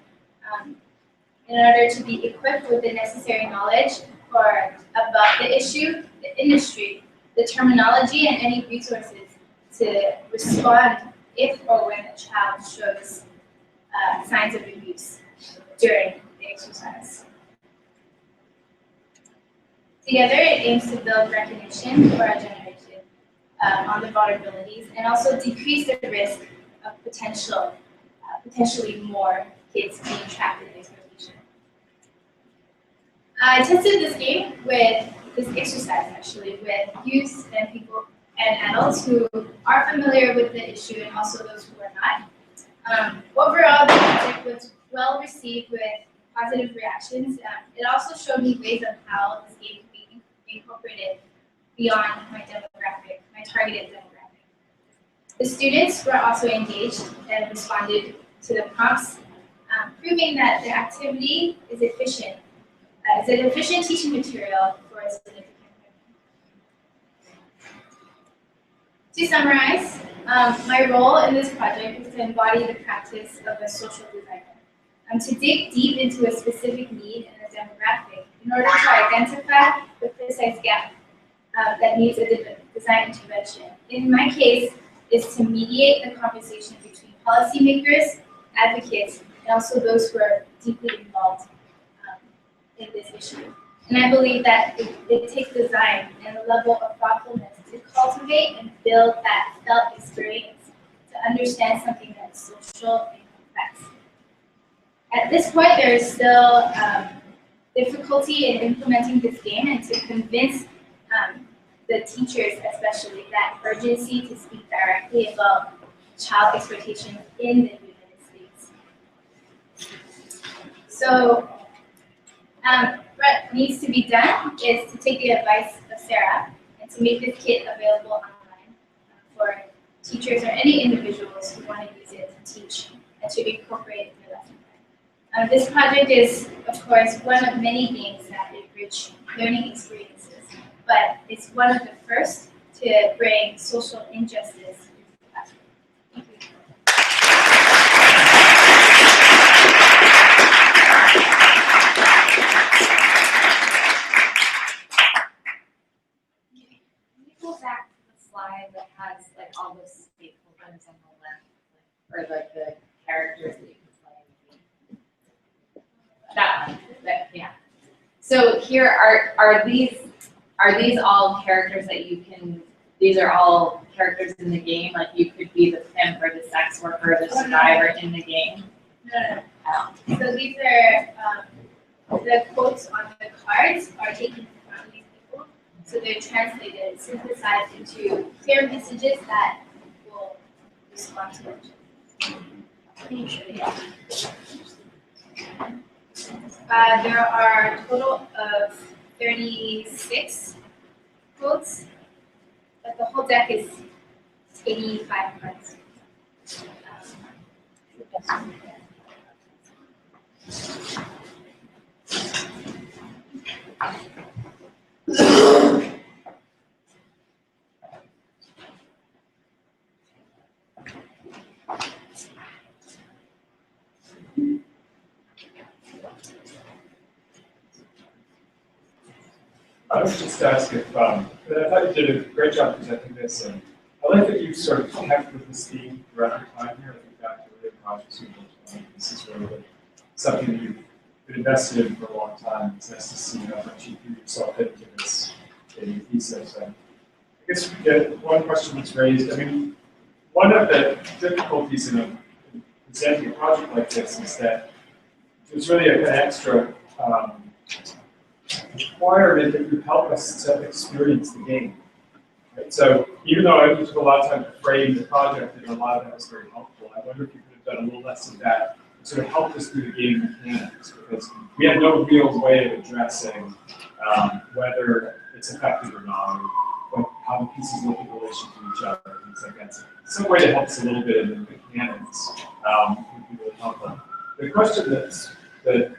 in order to be equipped with the necessary knowledge or about the issue, the industry, the terminology, and any resources to respond if or when a child shows signs of abuse during the exercise. Together, it aims to build recognition for our generation on the vulnerabilities and also decrease the risk of potentially more kids being trapped in exploitation. I tested this game with this exercise actually with youth and people and adults who are familiar with the issue and also those who are not. Overall, the project was well received with positive reactions. It also showed me ways of how this game can be incorporated beyond my demographic, my targeted demographic. The students were also engaged and responded to the prompts, proving that the activity is efficient. It's an efficient teaching material for a significant learning. To summarize, my role in this project is to embody the practice of a social designer. To dig deep into a specific need and a demographic in order to identify the precise gap that needs a design intervention. In my case, is to mediate the conversation between policymakers, advocates, and also those who are deeply involved in this issue. And I believe that it takes design and a level of thoughtfulness to cultivate and build that felt experience to understand something that's social and complex. At this point, there is still difficulty in implementing this game and to convince the teachers especially that urgency to speak directly about child exploitation in the United States. So what needs to be done is to take the advice of Sarah and to make this kit available online for teachers or any individuals who want to use it to teach and to incorporate in their lesson plan. This project is, of course, one of many games that enrich learning experiences, but it's one of the first to bring social injustice into the classroom. Thank you. Can you go back to the slide that has like all the stakeholders on the left, or like the characters that you can play in the game? That one, yeah. So here are these all characters that you can? These are all characters in the game. Like you could be the pimp or the sex worker or the survivor in the game. No. So these are the quotes on the cards are taken from these people. So they're translated, synthesized into clear messages that will respond to it. There are a total of 36 quotes, but the whole deck is 85 cards. I was just asking if, I thought you did a great job presenting this, and I like that you sort of kept with this theme throughout your time here. I think back to really conscious of this is really something that you've been invested in for a long time. It's nice to see how much you threw yourself into this in your thesis. And I guess we get one question that's raised. I mean, one of the difficulties in presenting a project like this is that there's really an extra requirement that you help us to experience the game. Right? So even though I took a lot of time to frame the project, and a lot of that was very helpful, I wonder if you could have done a little less of that to sort of help us through the game mechanics, because we have no real way of addressing whether it's effective or not, or how the pieces look in relation to each other, and things like that. So some way to help us a little bit in the mechanics would be really helpful. The question that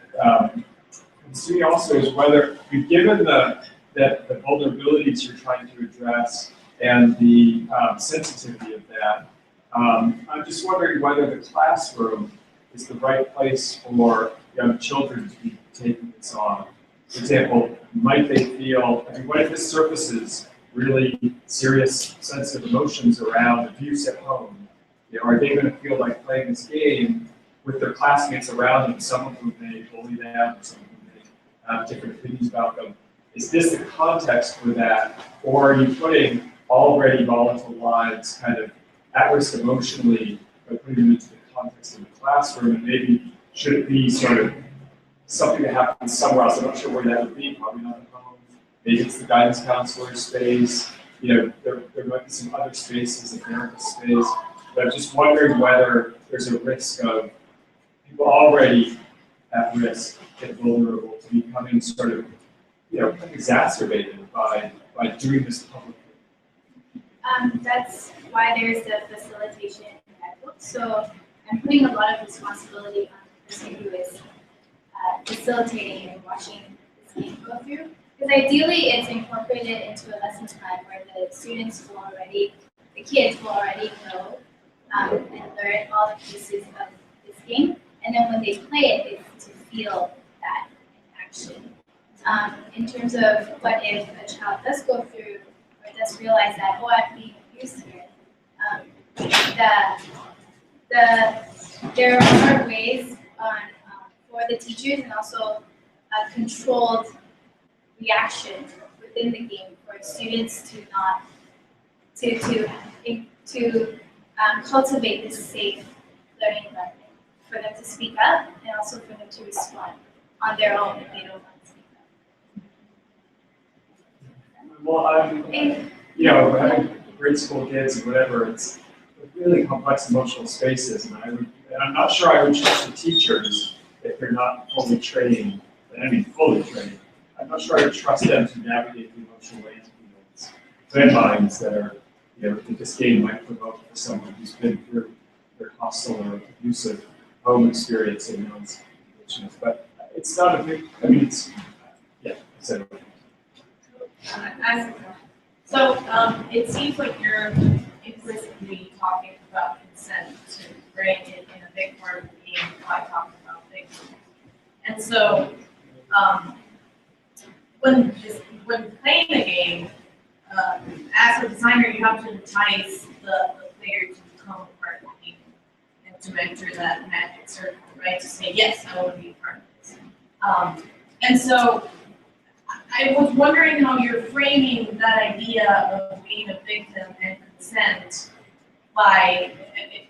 comes to me also is whether you've given the vulnerabilities you're trying to address and the sensitivity of that. I'm just wondering whether the classroom is the right place for young children to be taking this on. For example, might they feel, I mean, what if this surfaces really serious sensitive emotions around abuse at home? You know, are they going to feel like playing this game with their classmates around them, some of whom may bully them, some of whom may have different opinions about them? Is this the context for that? Or are you putting already volatile lives kind of at risk emotionally by putting them into the context of the classroom? And maybe should it be sort of something that happens somewhere else? I'm not sure where that would be, probably not at home. Maybe it's the guidance counselor space. You know, there might be some other spaces, a therapist space. But I'm just wondering whether there's a risk of people already at risk and vulnerable to becoming sort of, you know, exacerbated by doing this publicly. That's why there's the facilitation network. So I'm putting a lot of responsibility on the person who is facilitating and watching this game go through. Because ideally, it's incorporated into a lesson plan where the students will already, the kids will already know and learn all the pieces of this game. And then when they play it, it's to feel that in action. In terms of what if a child does go through or does realize that, oh, I'm being abused here, there are ways for the teachers and also a controlled reaction within the game for students to not to cultivate this safe learning environment, for them to speak up and also for them to respond on their own if they don't want to speak up. Well, you know, having grade school kids and whatever, it's really complex emotional spaces, and I'm not sure I would trust the teachers if they're not fully trained. I mean, fully trained. I'm not sure I would trust them to navigate the emotional landmines that are, you know, that this game might provoke for someone who's been through their hostile or abusive home experience and knows. But it's not a big. I mean, it's yeah. So. It seems like you're implicitly talking about consent to bring it in a big part of the game by talking about victims. And so, when playing the game, as a designer, you have to entice the player to become a part of the game and to enter that magic circle, right? To say, yes, I want to be a part of this. And so, I was wondering how you're framing that idea of being a victim and consent by,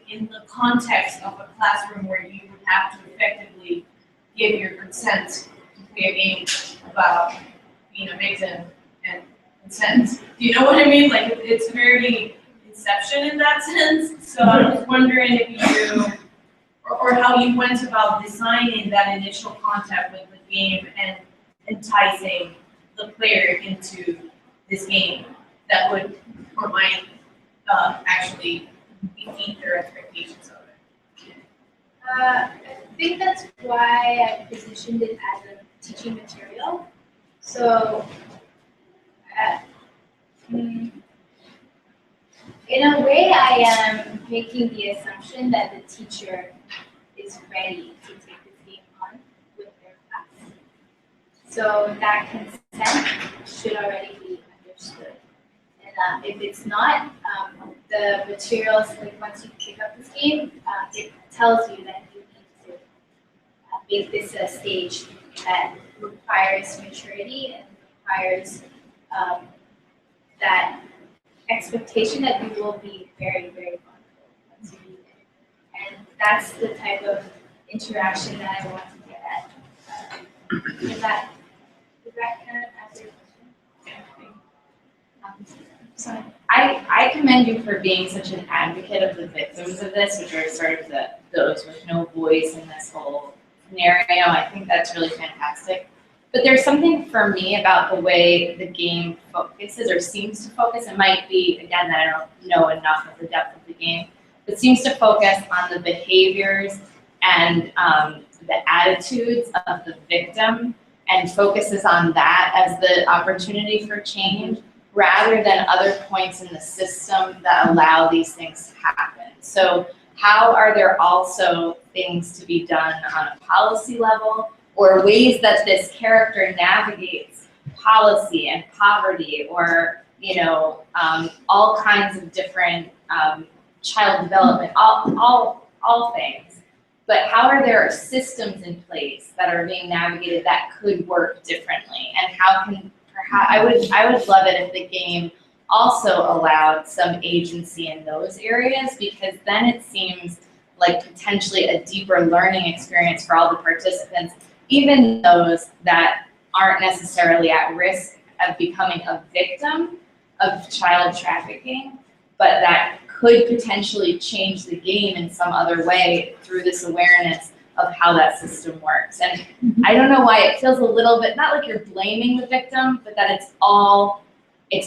in the context of a classroom where you would have to effectively give your consent to play a game about being a victim and consent. Do you know what I mean? Like, it's very Inception in that sense. So I was wondering if you, or how you went about designing that initial contact with the game and enticing the player into this game that would or might actually defeat their expectations of it. I think that's why I positioned it as a teaching material. So, in a way, I am making the assumption that the teacher is ready to take this game on with their class. So that consent should already be understood. And if it's not, the materials, like once you pick up this game, it tells you that you need to make this a stage that requires maturity and requires that expectation that you will be very, very vulnerable once you read it. And that's the type of interaction that I want to get at. Does that kind of answer your question? So I commend you for being such an advocate of the victims of this, which are sort of those with no voice in this whole scenario. I think that's really fantastic. But there's something for me about the way the game focuses or seems to focus. It might be, again, that I don't know enough of the depth of the game, but seems to focus on the behaviors and the attitudes of the victim and focuses on that as the opportunity for change rather than other points in the system that allow these things to happen. So how are there also things to be done on a policy level or ways that this character navigates policy and poverty, or all kinds of different child development, all things. But how are there systems in place that are being navigated that could work differently? And how can perhaps I would love it if the game also allowed some agency in those areas, because then it seems like potentially a deeper learning experience for all the participants, even those that aren't necessarily at risk of becoming a victim of child trafficking, but that could potentially change the game in some other way through this awareness of how that system works. And I don't know why it feels a little bit, not like you're blaming the victim, but that it's all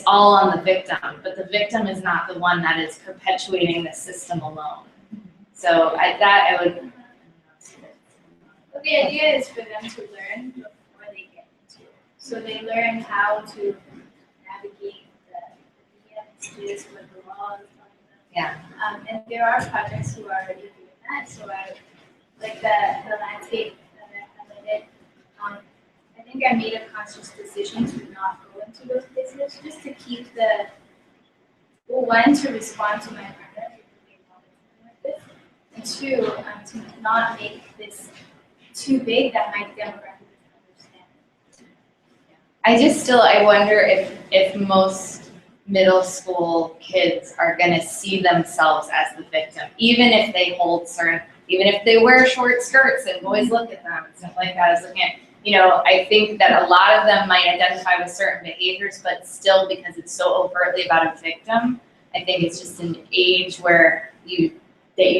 on the victim, but the victim is not the one that is perpetuating the system alone. So I would. But the idea is for them to learn before they get into it. So they learn how to navigate the messages with the laws. Yeah. And there are projects who are already doing that. So like the landscape that I highlighted, I think I made a conscious decision to not go into those places, just to keep one, to respond to my partner because they wanted something like this, and two, to not make this too big that my demographic doesn't understand. I wonder if most middle school kids are gonna see themselves as the victim, even if they even if they wear short skirts and boys look at them and stuff like that. As looking at, I think that a lot of them might identify with certain behaviors, but still, because it's so overtly about a victim, I think it's just an age where you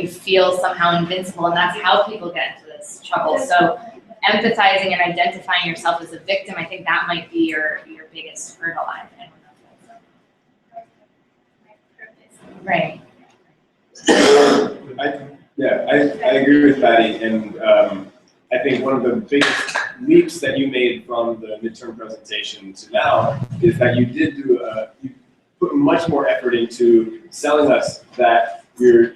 feel somehow invincible, and that's how people get into this trouble. So empathizing and identifying yourself as a victim, I think that might be your biggest hurdle. Right. I agree with Patty, and I think one of the biggest leaps that you made from the midterm presentation to now is that you did you put much more effort into selling us that your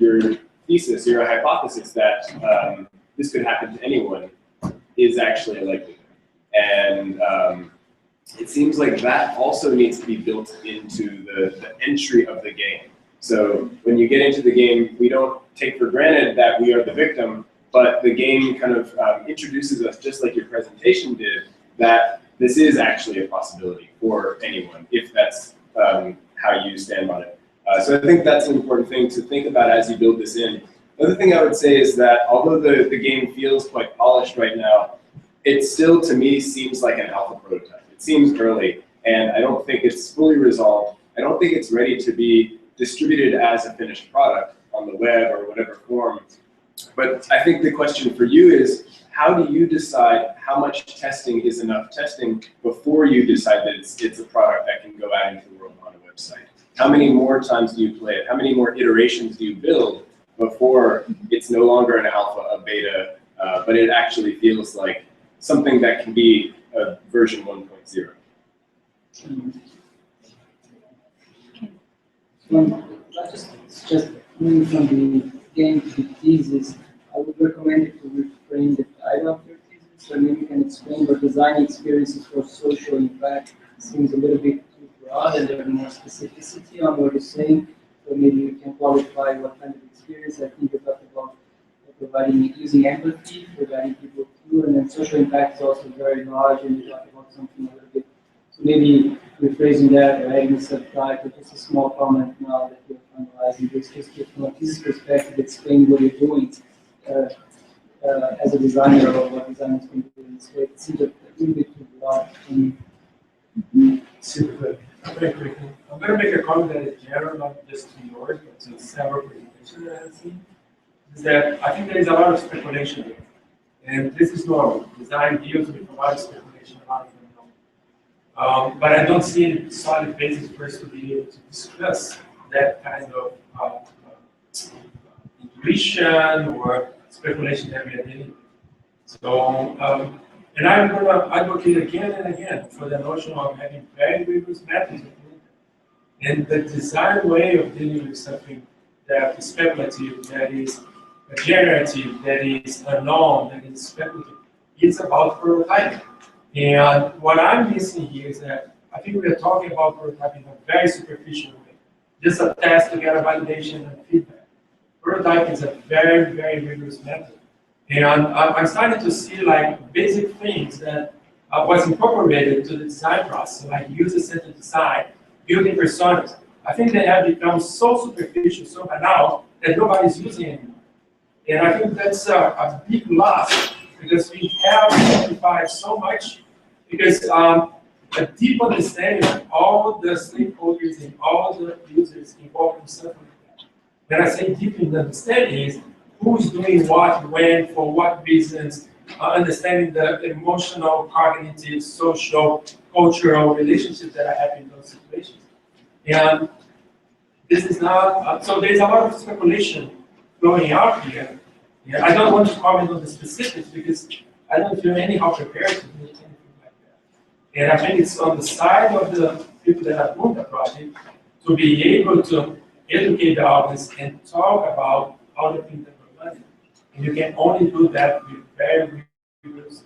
thesis, your hypothesis that this could happen to anyone is actually a likelihood. And it seems like that also needs to be built into the entry of the game. So when you get into the game, we don't take for granted that we are the victim, but the game kind of introduces us, just like your presentation did, that this is actually a possibility for anyone, if that's how you stand on it. So I think that's an important thing to think about as you build this in. The other thing I would say is that although the game feels quite polished right now, it still, to me, seems like an alpha prototype. It seems early, and I don't think it's fully resolved. I don't think it's ready to be distributed as a finished product on the web or whatever form. But I think the question for you is, how do you decide how much testing is enough testing before you decide that it's a product that can go out into the world on a website? How many more times do you play it? How many more iterations do you build before it's no longer an alpha, a beta, but it actually feels like something that can be a version 1.0? Just moving from the game to the thesis, I would recommend you to reframe the title of your thesis, so maybe you can explain what design experiences for social impact seems a little bit too broad, and there's more specificity on what you're saying. So maybe you can qualify what kind of experience. I think you talked about using empathy for guiding people through, and then social impact is also very large, and you talked about something a little bit. So maybe rephrasing that or adding a subtitle, just a small comment now that you're finalizing this, just from a thesis perspective, explain what you're doing as a designer or what designers can do in this way. It seems a little bit too broad to me. Super good. Very quickly. I'm going to make a comment that is general, not just to yours, but to several presentations that I've seen. Is that I think there is a lot of speculation there. And this is normal. Design deals with a lot of speculation about it. But I don't see any solid basis for us to be able to discuss that kind of intuition or speculation that we are dealing with. So, and I'm going to advocate again and again for the notion of having very rigorous methods. And the design way of dealing with something that is speculative, that is generative, that is unknown, that is speculative, it's about prototyping. And what I'm missing here is that I think we are talking about prototyping in a very superficial way. Just a test to get a validation and feedback. Prototyping is a very, very rigorous method. And I'm starting to see like basic things that was incorporated to the design process, like user-centered design, building personas. I think they have become so superficial, so banal, that nobody's using anymore. And I think that's a big loss because we have simplified so much, because a deep understanding of all the stakeholders and all the users involved in something like that. When I say deep in understanding is who's doing what, when, for what reasons, understanding the emotional, cognitive, social, cultural relationships that I have in those situations. And this is not, so there's a lot of speculation going out here. Yeah, I don't want to comment on the specifics because I don't feel anyhow prepared to do anything like that. And I think it's on the side of the people that are doing the project to be able to educate the audience and talk about all the things that we're learning. And you can only do that with very rigorous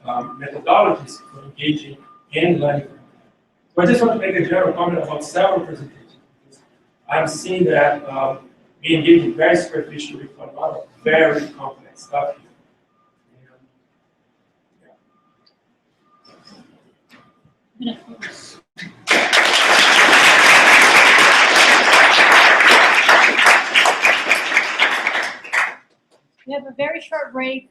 methodologies for engaging and learning. So I just want to make a general comment about several presentations. I'm seeing that we engage very superficially with a lot of very complex stuff. We have a very short break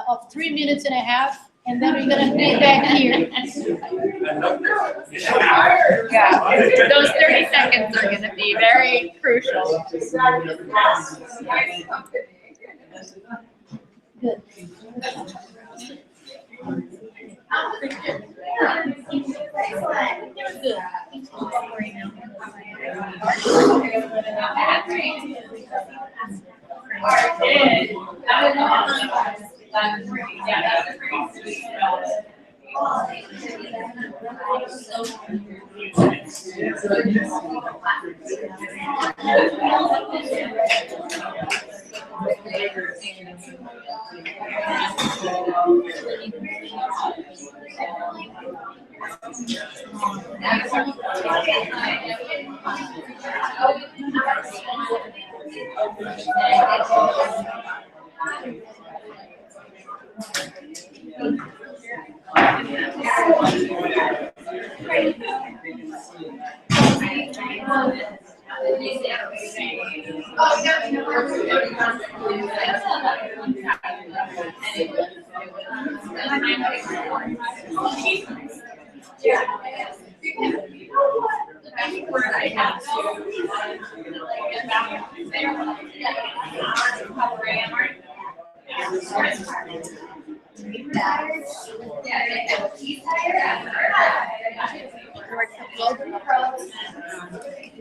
of 3 minutes and a half, and then we're gonna be back here. Yeah, those 30 seconds are gonna be very crucial. Good.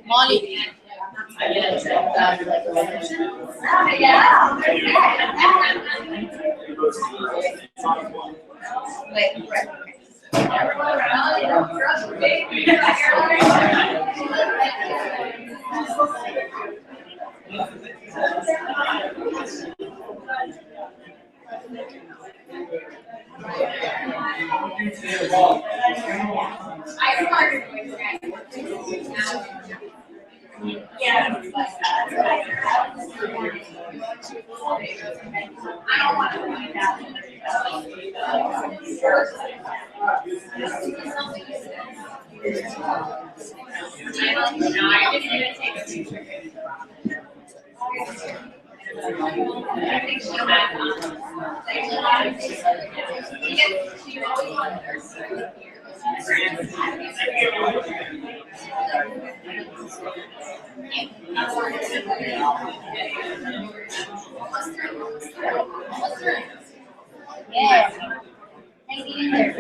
Molly. Yes. Hang in there.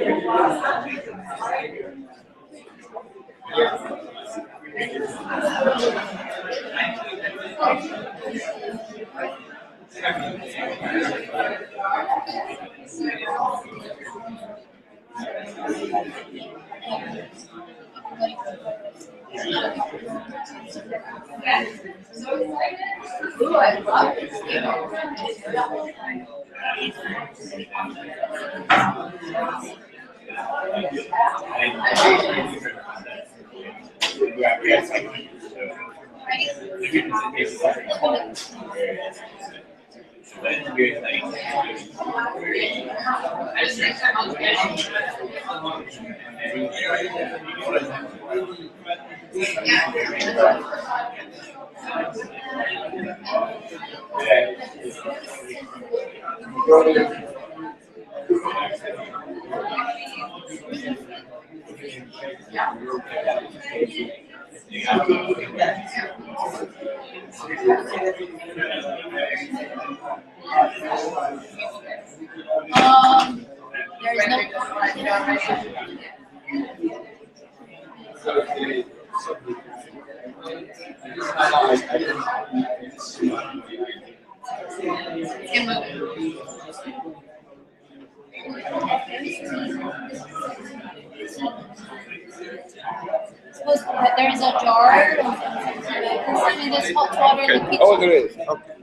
Ooh, I love this. There is no. Suppose that there is a jar, and there's hot water in the kitchen. Oh, there is. Okay.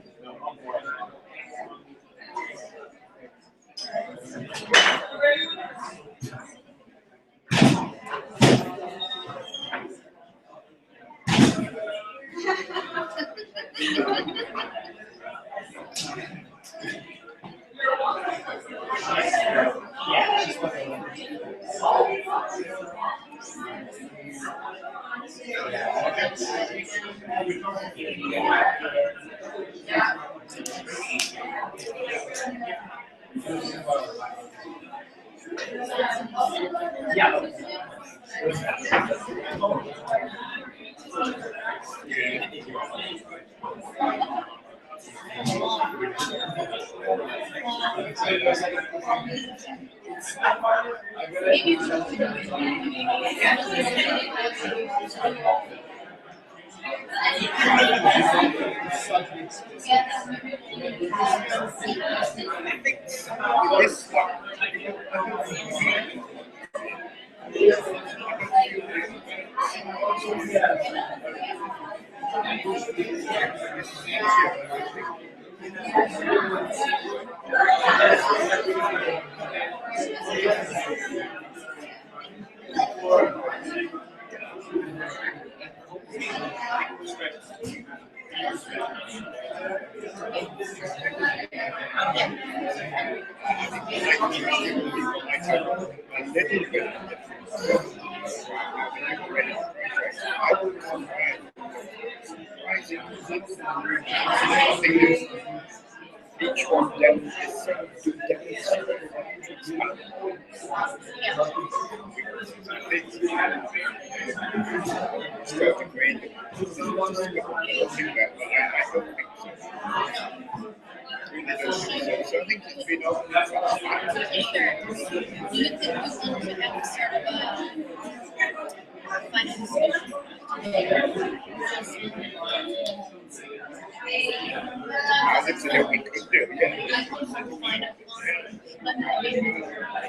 Each one of them is to demonstrate.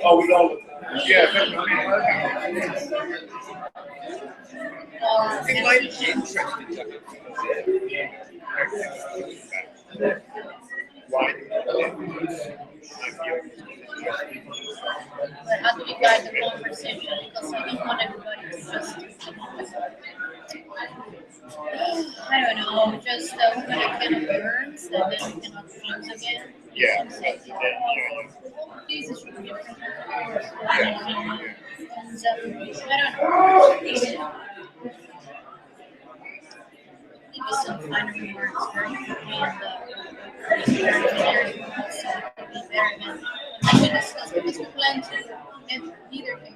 Oh, we all, yeah, it might be interesting to why But how do we guide the conversation? Because we don't want everybody to just, I don't know, just open a can of worms and then we cannot close again. Yeah. This is really different. And, I don't know. Maybe some final remarks very quickly on the we discussed because we plan to have neither thing.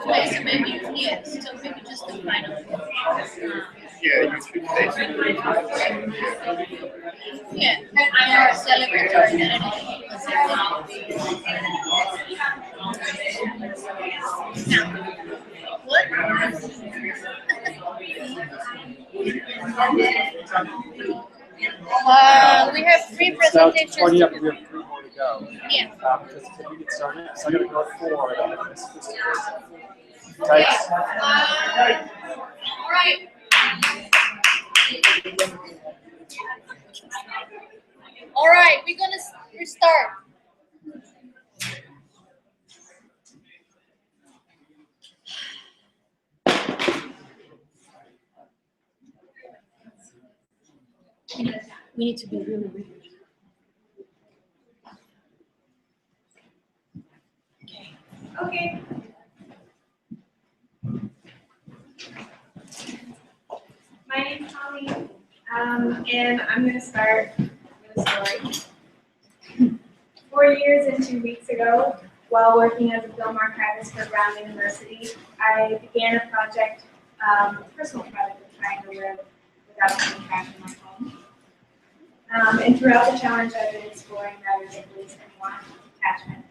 Place a menu, yes, so maybe just the final. Yeah, you should basically. Yeah, more celebratory than anything. What? We have three presentations. We have 3 more to go. Yeah. Because we get started, so I'm gonna go at 4. And then this Okay. All right. All right, we're gonna restart. We need to be really weird. Okay. My name's Holly, and I'm going to start with a story. 4 years and 2 weeks ago, while working as a film archivist for Brown University, I began a project, a personal project of trying to live without having trash in my home. And throughout the challenge, I've been exploring rather beliefs and want attachment.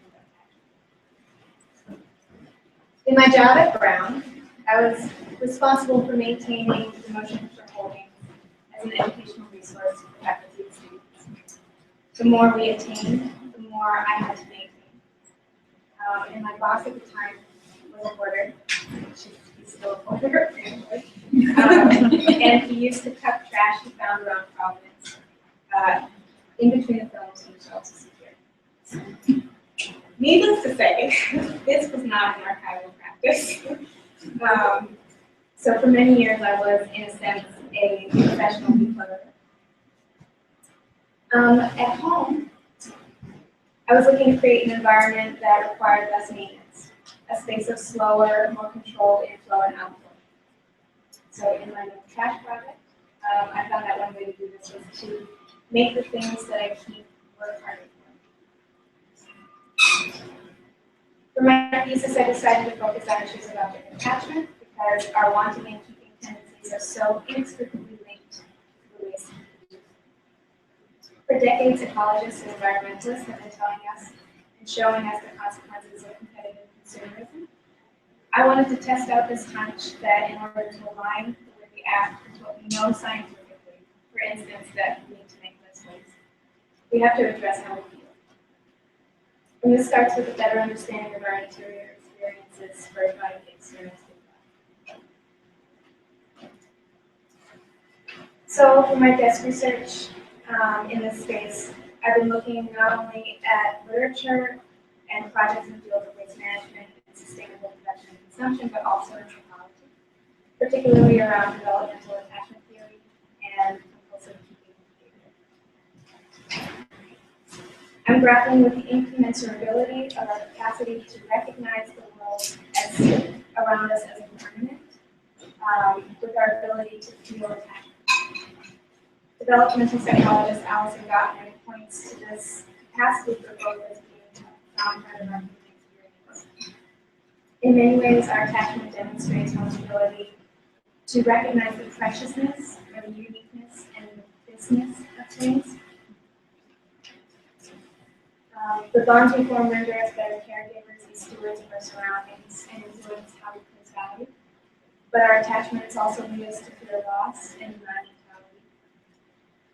In my job at Brown, I was responsible for maintaining the motion picture holdings as an educational resource for faculty and students. The more we attained, the more I had to maintain. And my boss at the time was a hoarder. He's still a hoarder. And he used to cut trash he found around Providence in between the films and the shelves to secure. Needless to say, this was not an archival practice. So for many years, I was, in a sense, a professional declutterer. At home, I was looking to create an environment that required less maintenance, a space of slower, more controlled inflow and outflow. So in my trash project, I found that one way to do this was to make the things that I keep work harder for. For my thesis, I decided to focus on issues of object attachment because our wanting and keeping tendencies are so inextricably linked to the ways we do. For decades, ecologists and environmentalists have been telling us and showing us the consequences of competitive consumerism. I wanted to test out this hunch that in order to align with the act with what we know scientifically, for instance, that we need to make less waste, we have to address how we feel. And this starts with a better understanding of our interior experiences spurred by the external stimuli. So for my desk research in this space, I've been looking not only at literature and projects in the field of waste management and sustainable production and consumption, but also in psychology, particularly around developmental attachment theory and compulsive keeping behavior. I'm grappling with the incommensurability of our capacity to recognize the world as around us as impermanent, with our ability to feel attachment. Developmental psychologist Alison Gottman points to this capacity for growth as being a profound part of our human experience. In many ways, our attachment demonstrates one's ability to recognize the preciousness or the uniqueness and the business of things. The bonds we form render us better caregivers and stewards of our surroundings and influence how we place value. But our attachments also lead us to fear loss and denial.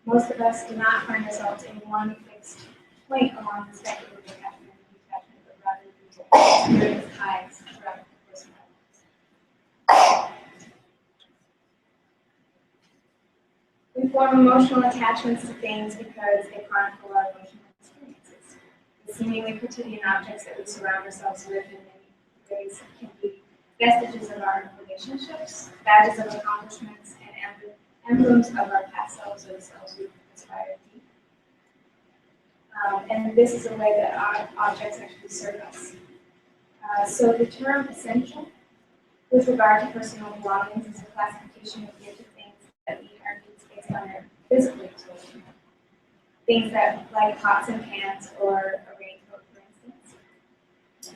Most of us do not find ourselves in one fixed point along the spectrum of attachment and detachment, but rather we experience highs throughout the course of our lives. We form emotional attachments to things because they chronicle our emotional experiences. The seemingly quotidian objects that we surround ourselves with in many ways can be vestiges of our relationships, badges of accomplishments, and emblems of our past selves or the selves we aspire to be. And this is a way that our objects actually serve us. So the term essential, with regard to personal belongings, is a classification of given things that meet our needs based on their physical utility. Things that, like pots and pans or a raincoat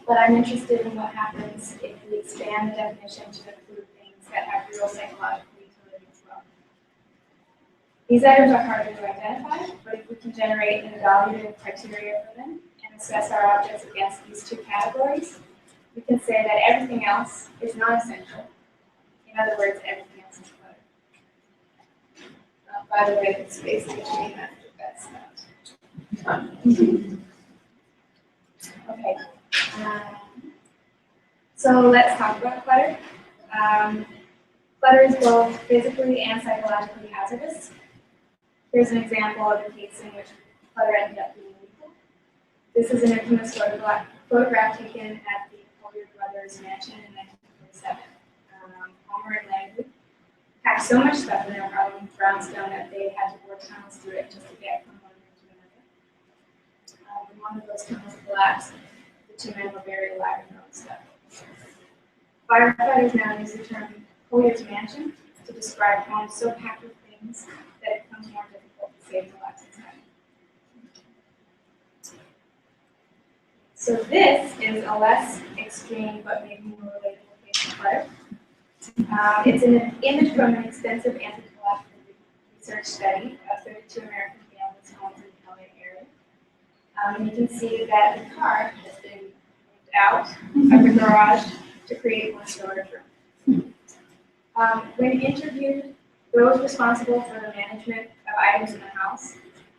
but I'm interested in what happens if we expand the definition to include things that have real psychological utility as well. These items are harder to identify, but if we can generate an evaluative criteria for them and assess our objects against these two categories, we can say that everything else is not essential. In other words, everything else is clutter. By the way, the space between that's not. Okay. So let's talk about clutter. Clutter is both physically and psychologically hazardous. Here's an example of a case in which clutter ended up being lethal. This is an infamous photograph taken at the Collier Brothers mansion in 1947. Palmer and Langley packed so much stuff in their Harlem brownstone that they had to bore tunnels through it just to get from one room to another. When one of those tunnels collapsed, the two men were buried alive in their own stuff. Firefighters now use the term Collier's mansion to describe homes so packed with things that it becomes more difficult to save the lives inside. So this is a less extreme but maybe more relatable case of clutter. It's an image from an extensive anthropological research study of 32 American families' homes in the LA area. And you can see that the car has been moved out of the garage to create one storage room. When interviewed, those responsible for the management of items in the house,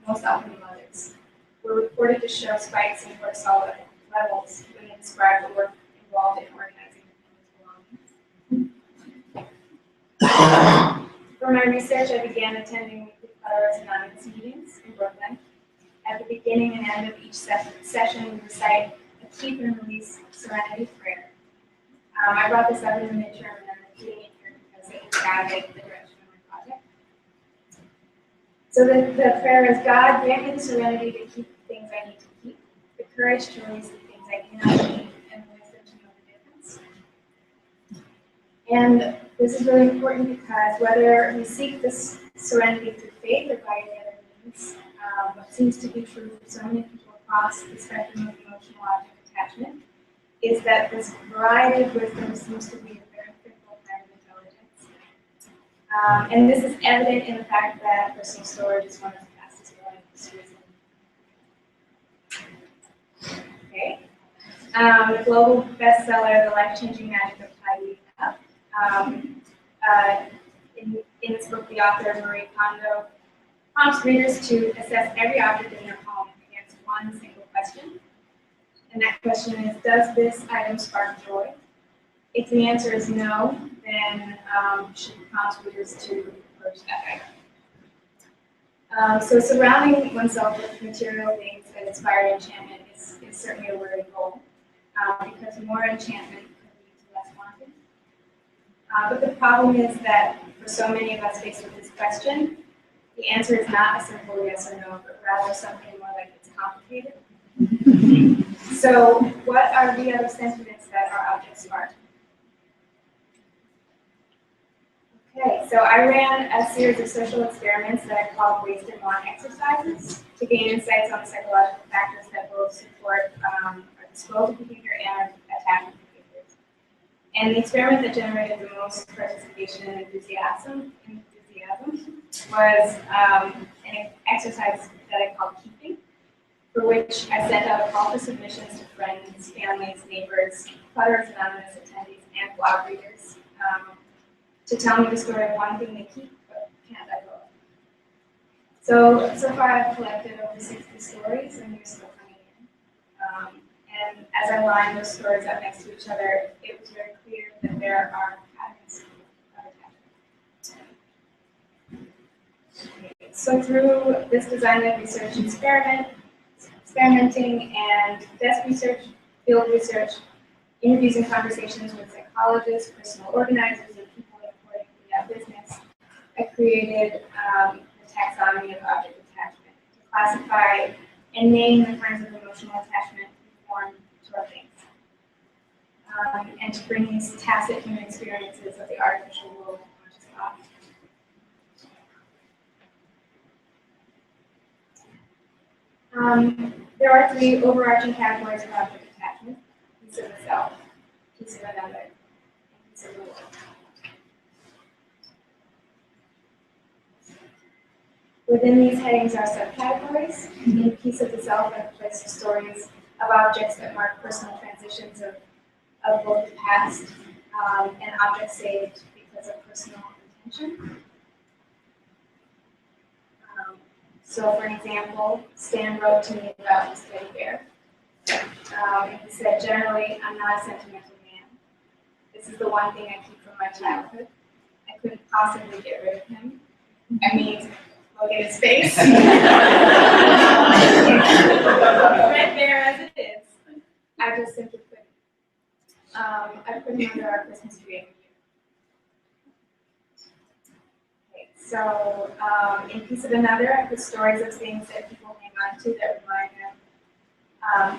most often mothers, were reported to show spikes in cortisol levels when they described the work involved in organizing belongings. For my research, I began attending weekly Clutters Anonymous meetings in Brooklyn. At the beginning and end of each session, we recite a keep and release serenity prayer. I brought this up in the midterm, and I'm repeating it here because it guided the direction of my project. So the prayer is, God, grant me the serenity to keep the things I need to keep, the courage to release the things I cannot keep, and the wisdom to know the difference. And this is really important because whether we seek this serenity through faith or by any other means, what seems to be true for so many people across the spectrum of emotional object attachment is that this variety of wisdom seems to be a very critical kind of intelligence. And this is evident in the fact that personal storage is one of the fastest growing industries. Okay. The global bestseller, The Life-Changing Magic of Tidying Up. In this book, the author, Marie Kondo, prompts readers to assess every object in their home against one single question. And that question is, does this item spark joy? If the answer is no, then should prompt readers to approach that item. So surrounding oneself with material things that inspire enchantment is certainly a worthy goal, because more enchantment could lead to less wanting. But the problem is that for so many of us faced with this question, the answer is not a simple yes or no, but rather something more like it's complicated. So what are the other sentiments that our objects spark? Okay, so I ran a series of social experiments that I called waste and want exercises to gain insights on the psychological factors that both support our disposal behavior and our attachment behaviors. And the experiment that generated the most participation and enthusiasm was an exercise that I called keeping, for which I sent out a call for submissions to friends, families, neighbors, Clutters Anonymous attendees, and blog readers to tell me the story of one thing they keep but can't let go of. So far I've collected over 60 stories, and they're still coming in. And as I lined those stories up next to each other, it was very clear that there are patterns of attachment. So through this design-led research experimenting and desk research, field research, interviews and conversations with psychologists, personal organizers, and people employed in that business, I created the taxonomy of object attachment to classify and name the kinds of emotional attachment we form to our things, and to bring these tacit human experiences of the artificial world to conscious thought. There are three overarching categories of object attachment. These piece of the self, piece of another, piece of the world. Within these headings are subcategories. In piece of the self, I've placed stories of objects that mark personal transitions of both the past and objects saved because of personal intention. So for example, Stan wrote to me about his teddy bear. He said, generally, I'm not a sentimental man. This is the one thing I keep from my childhood. I couldn't possibly get rid of him. I mean, look at his face. Red bear as it is. I just simply couldn't. I put him under our Christmas tree every year. Okay, so in piece of another, I put stories of things that people hang on to that remind them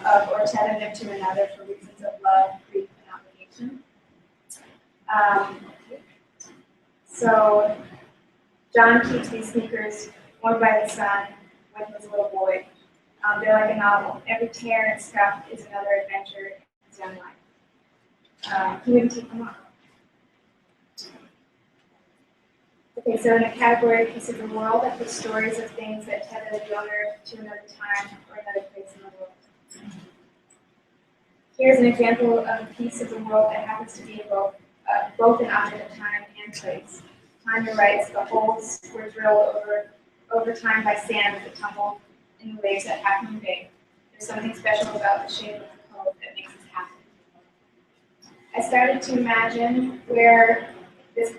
of or tentative to another for reasons of love, grief, and obligation. So John keeps these sneakers worn by the sun when he was a little boy. They're like a novel. Every tear and scuff is another adventure in his young life. He wouldn't take them off. Okay, so in the category piece of the world, I put stories of things that tether the owner to another time or another place in the world. Here's an example of a piece of the world that happens to be both an object of time and place. Time writes, the holes were drilled over time by sand that tumbled in the waves at Half Moon Bay. There's something special about the shape of the code that makes this happen. I started to imagine where this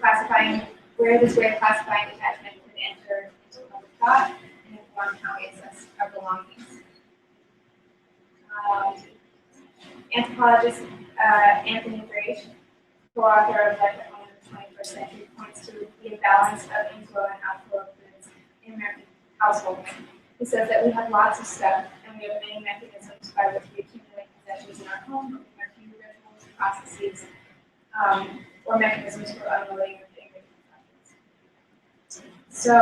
way of classifying detachment could enter into public thought and inform how we assess our belongings. Anthropologist Anthony Grage, co-author of Life at Home in the 21st Century, points to the imbalance of inflow and outflow of goods in American households. He says that we have lots of stuff and we have many mechanisms by which we accumulate possessions in our home, but we have few rituals, processes, or mechanisms for unloading or getting rid of possessions. So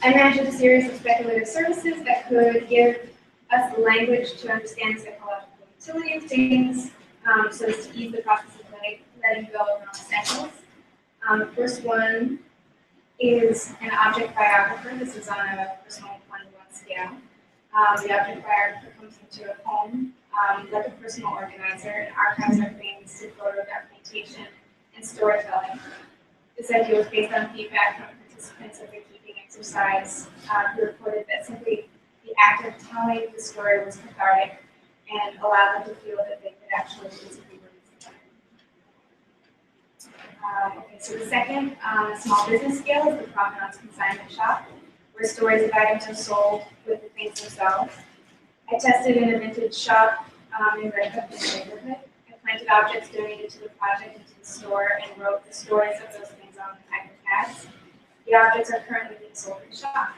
I imagined a series of speculative services that could give us the language to understand the psychological utility of things, so as to ease the process of letting go of non-essentials. The first one is an object biographer. This is on a personal 1-to-1 scale. The object biographer comes into a home like a personal organizer and archives our things through photo documentation and storytelling. This idea was based on feedback from participants of the keeping exercise who reported that simply the act of telling the story was cathartic and allowed them to feel that they could actually physically release it. Okay, so the second, small business scale, is the provenance consignment shop, where stories of items are sold with the things themselves. I tested in a vintage shop in Redcliffe neighborhood. I planted objects donated to the project into the store and wrote the stories of those things on the paper tags. The objects are currently being sold in the shop.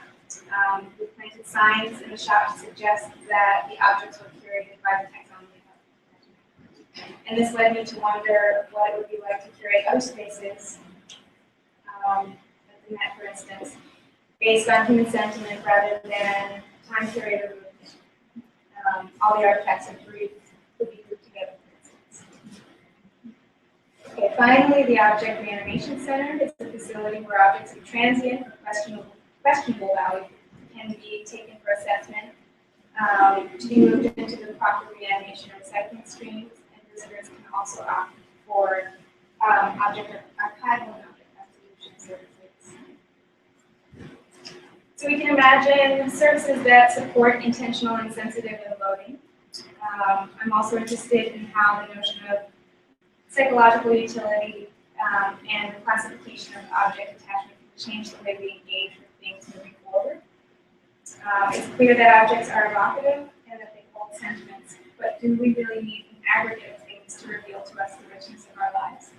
We planted signs in the shop to suggest that the objects were curated by the taxonomy. And this led me to wonder what it would be like to curate other spaces, like the Met, for instance, based on human sentiment rather than time period or movement. All the artifacts of grief could be grouped together, for instance. Okay, finally, the Object Reanimation Center is a facility where objects of transient or questionable value can be taken for assessment to be moved into the proper reanimation or recycling streams, and visitors can also opt for object archival and object resolution services. So we can imagine services that support intentional and sensitive unloading. I'm also interested in how the notion of psychological utility and the classification of object attachment can change the way we engage with things moving forward. It's clear that objects are evocative and that they hold sentiments, but do we really need an aggregate of things to reveal to us the richness of our lives?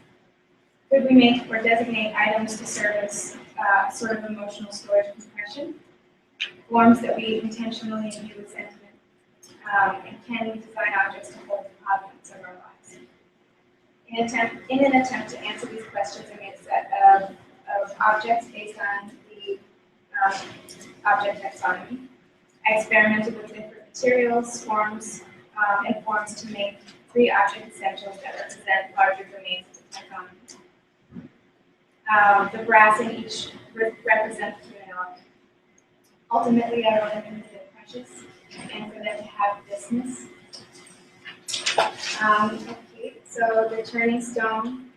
Could we make or designate items to serve as sort of emotional storage compression, forms that we intentionally imbue with sentiment, and can we design objects to hold the contents of our lives? In an attempt to answer these questions, I made a set of objects based on the object taxonomy. I experimented with different materials, forms, and forms to make three object essentials that represent larger domains of taxonomy. The brass in each represents human element. Ultimately, I want them to be precious and for them to have thisness. Okay, so the turning stone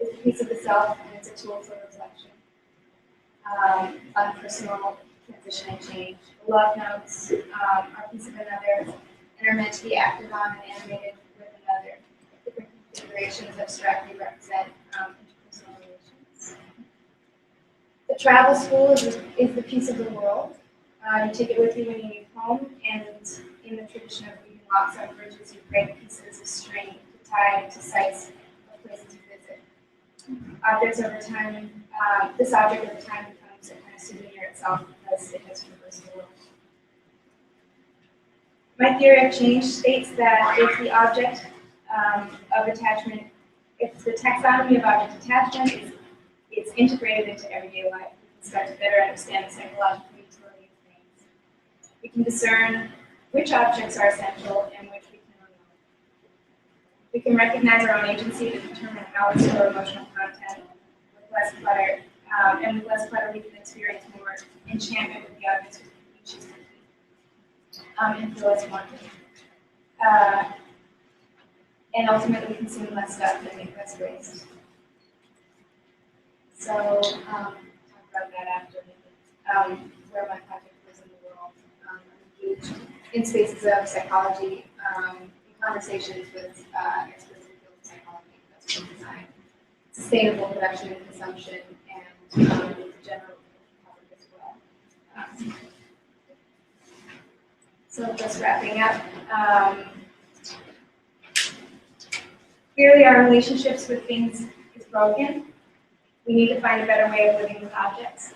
is a piece of the self and it's a tool for reflection. Unpersonal transition and change. The love notes are a piece of another and are meant to be acted on and animated with another. Different configurations abstractly represent interpersonal relations. The travel spool is the piece of the world. You take it with you when you leave home, and in the tradition of weaving locks on bridges, you break pieces of string to tie to sites of places you visit. Objects over time, this object over time becomes a kind of souvenir itself because it has traversed the world. My theory of change states that if the object of attachment, if the taxonomy of object attachment is integrated into everyday life, we can start to better understand the psychological utility of things. We can discern which objects are essential and which we can remove. We can recognize our own agency to determine how to store emotional content with less clutter, and with less clutter we can experience more enchantment with the objects we choose to keep, and feel less wanted. And ultimately consume less stuff and make less waste. So, talk about that after, where my project was in the world. Engaged in spaces of psychology, in conversations with experts in the field of psychology, industrial design, sustainable production and consumption, and general public as well. So just wrapping up. Clearly, our relationships with things is broken. We need to find a better way of living with objects.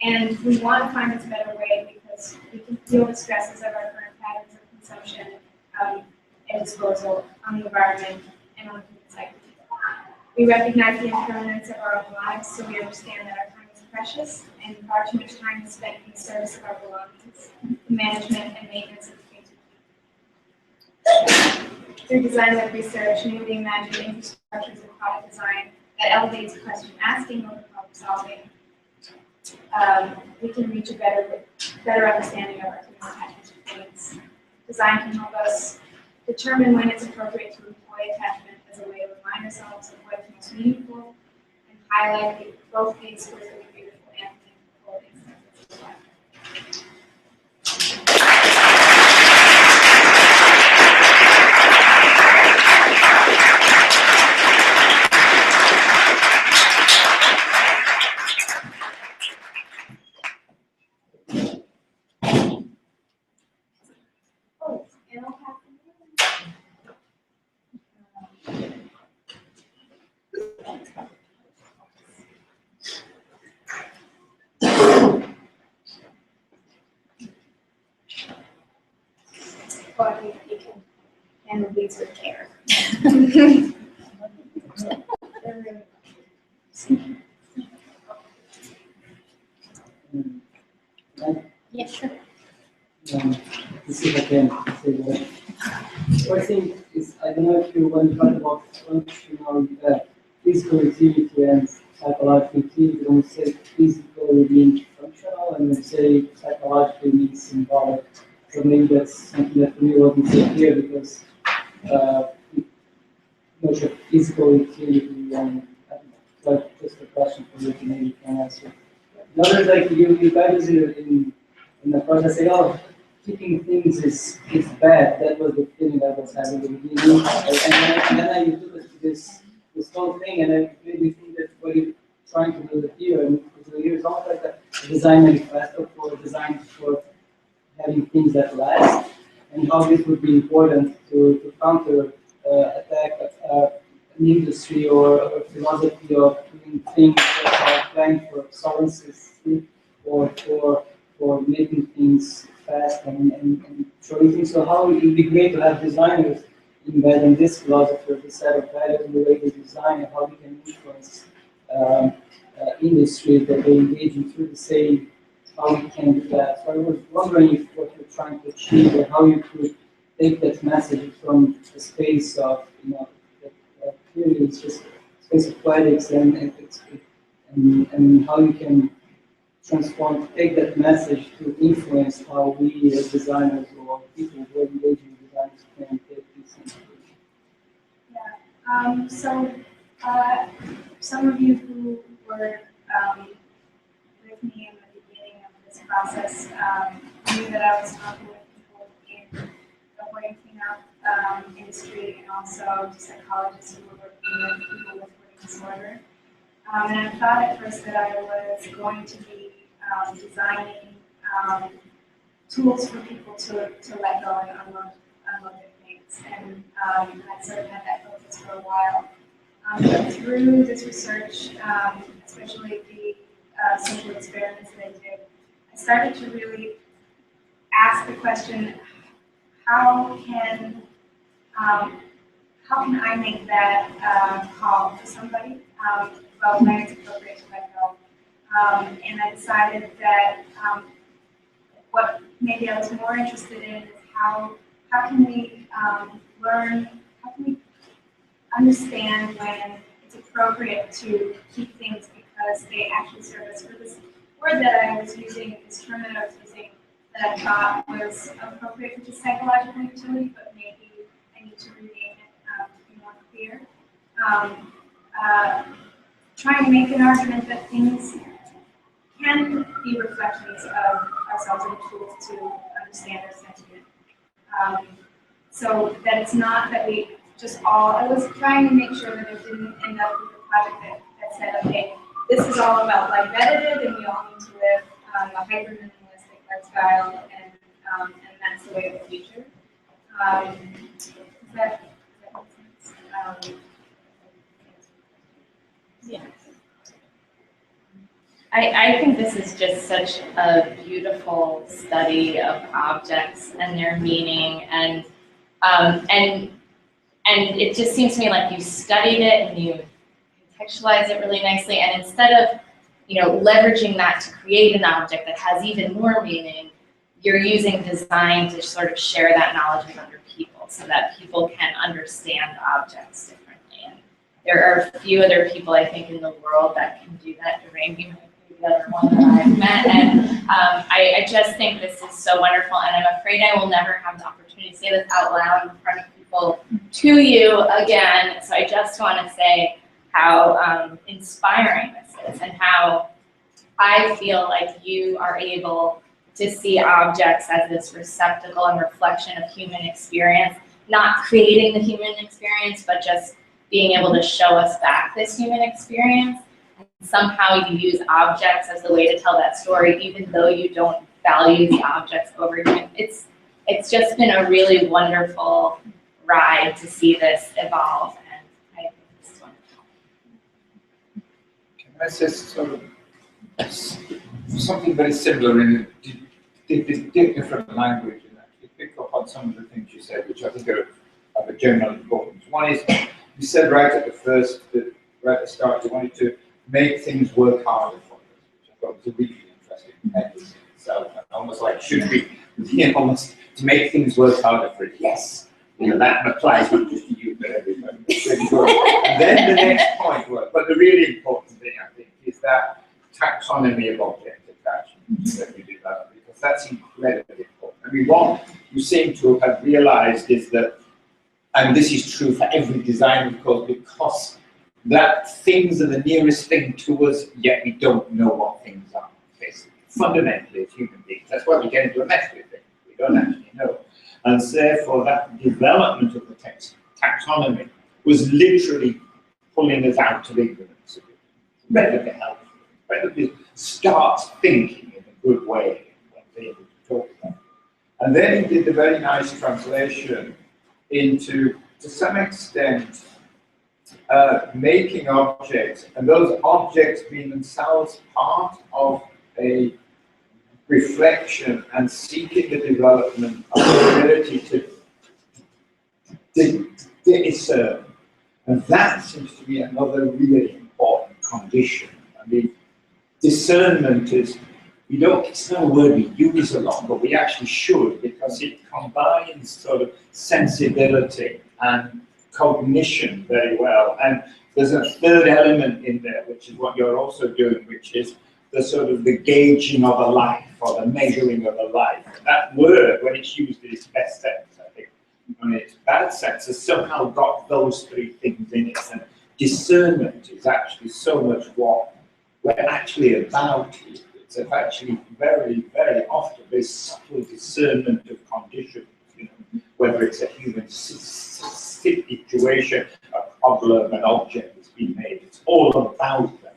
And we want to find this better way because we can feel the stresses of our current patterns of consumption and disposal on the environment and on the human psyche. We recognize the impermanence of our own lives, so we understand that our time is precious and far too much time is spent in the service of our belongings, the management and maintenance of the things we keep. Through design-led research, newly imagined infrastructures and product design that elevates question asking over problem solving, we can reach a better understanding of our human attachment to things. Design can help us determine when it's appropriate to employ attachment as a way to remind ourselves of what is most meaningful and highlight both the exquisitely beautiful and meaningful instances of life. Well, you can handle these with care. Yes, sure. Let's see if I can say that. What I think is, I don't know if you want to talk about functional physical utility and psychological utility, don't say physical means functional, and then say psychological means symbolic. So maybe that's something that we wouldn't say here because much of physical utility and like just a question for you, maybe you can answer. Another is like you guys in the process say, oh, keeping things is bad. That was the feeling I was having at the beginning. And then I took it to this whole thing, and I made me think that what you're trying to do here, and here is almost like a design manifesto for design for having things that last, and how this would be important to counter attack an industry or a philosophy of doing things that are planned for obsolescence or for making things fast and showing things. So how it would be great to have designers embedding this philosophy or this set of values in the way they design and how they can influence industries that they engage in through the same, how we can do that. So I was wondering if what you're trying to achieve and how you could take that message from the space of, you know, clearly it's just space of poetics and how you can transform, take that message to influence how we as designers or people who are engaging with designers can take this information. Yeah. Some of you who were with me in the beginning of this process knew that I was talking with people in the hoarding cleanup industry and also psychologists who were working with people with hoarding disorder. And I thought at first that I was going to be designing tools for people to let go and unload their things. And I sort of had that focus for a while. But through this research, especially the social experiments that I did, I started to really ask the question, how can I make that call to somebody about when it's appropriate to let go? And I decided that what maybe I was more interested in is how can we learn, how can we understand when it's appropriate to keep things because they actually serve us. For this word that I was using, this term that I was using, that I thought was appropriate for just psychological utility, but maybe I need to rename it to be more clear. Trying to make an argument that things can be reflections of ourselves and tools to understand our sentiment. So that it's not that we just all, I was trying to make sure that it didn't end up with a project that said, okay, this is all about life edited and we all need to live a hyper-minimalistic lifestyle and that's the way of the future. Does that make sense? Yeah. I think this is just such a beautiful study of objects and their meaning, and it just seems to me like you studied it and you contextualized it really nicely, and instead of, you know, leveraging that to create an object that has even more meaning, you're using design to sort of share that knowledge with other people so that people can understand objects differently. And there are a few other people, I think, in the world that can do that. Doreen, you might be the other one that I've met, and I just think this is so wonderful, and I'm afraid I will never have the opportunity to say this out loud in front of people to you again, so I just want to say how inspiring this is and how I feel like you are able to see objects as this receptacle and reflection of human experience, not creating the human experience, but just being able to show us back this human experience. And somehow you use objects as the way to tell that story, even though you don't value the objects over human. It's just been a really wonderful ride to see this evolve, and I think this is wonderful. Can I say sort of something very similar in a different language and actually pick up on some of the things you said, which I think are of a general importance. One is, you said right at the start, you wanted to make things work harder for us, which I thought was a really interesting message in itself, and almost like should be, almost to make things work harder for it. Yes, that applies not just to you, but everybody. And then the next point was, but the really important thing I think is that taxonomy of object attachment that we developed, because that's incredibly important. I mean, what you seem to have realized is that, and this is true for every design, of course, because that things are the nearest thing to us, yet we don't know what things are. Basically, fundamentally, as human beings, that's why we get into a mess with things. We don't actually know. And therefore, that development of the taxonomy was literally pulling us out of ignorance. Incredibly helpful. Incredibly start thinking in a good way and be able to talk about it. And then he did the very nice translation into, to some extent, making objects, and those objects being themselves part of a reflection and seeking the development of the ability to discern. And that seems to be another really important condition. I mean, discernment is, it's not a word we use a lot, but we actually should, because because it combines sort of sensibility and cognition very well. And there's a third element in there, which is what you're also doing, which is the sort of the gauging of a life or the measuring of a life. That word, when it's used in its best sense, I think, in its bad sense, has somehow got those three things in it. And discernment is actually so much what we're actually about here. It's actually very, very often this subtle discernment of conditions, you know, whether it's a human situation, a problem, an object that's been made. It's all about that.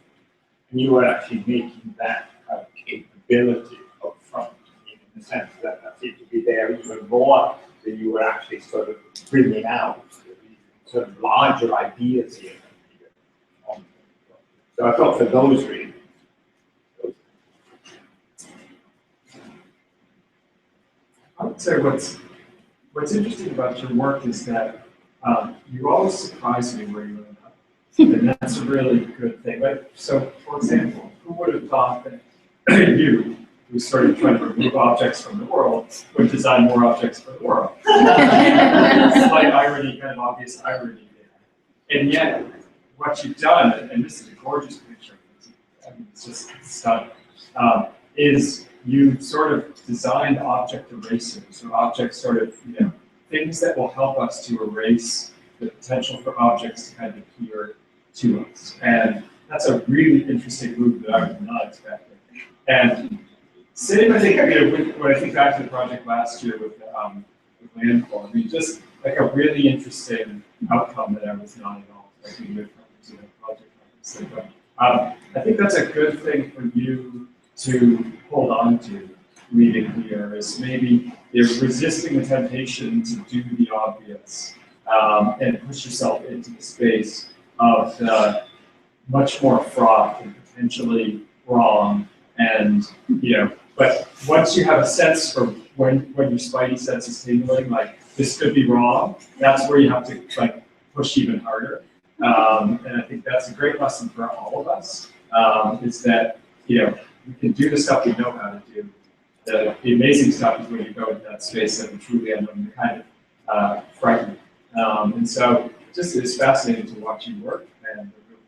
And you are actually making that capability up front, in the sense that that seems to be there even more than you were actually sort of bringing out sort of larger ideas here. So I thought for those reasons. I would say what's interesting about your work is that you always surprise me where you end up, and that's a really good thing. Like, so, for example, who would have thought that you, who started trying to remove objects from the world, would design more objects for the world? Slight irony, kind of obvious irony there. And yet, what you've done, and this is a gorgeous picture, I mean, it's just stunning, is you sort of designed object erasers, or object sort of, you know, things that will help us to erase the potential for objects to kind of appear to us. And that's a really interesting move that I was not expecting. And same, I think, you know, when I think back to the project last year with landfall, I mean, just like a really interesting outcome that I was not at all expecting with a project like this. But I think that's a good thing for you to hold on to leaving here, is maybe you're resisting the temptation to do the obvious and push yourself into the space of the much more fraught and potentially wrong. And, you know, but once you have a sense for when your spidey sense is tingling, like this could be wrong, that's where you have to like push even harder. And I think that's a great lesson for all of us, is that, you know, we can do the stuff we know how to do. The amazing stuff is when you go into that space and truly unknown, you're kind of frightened. And so just it's fascinating to watch you work, and a real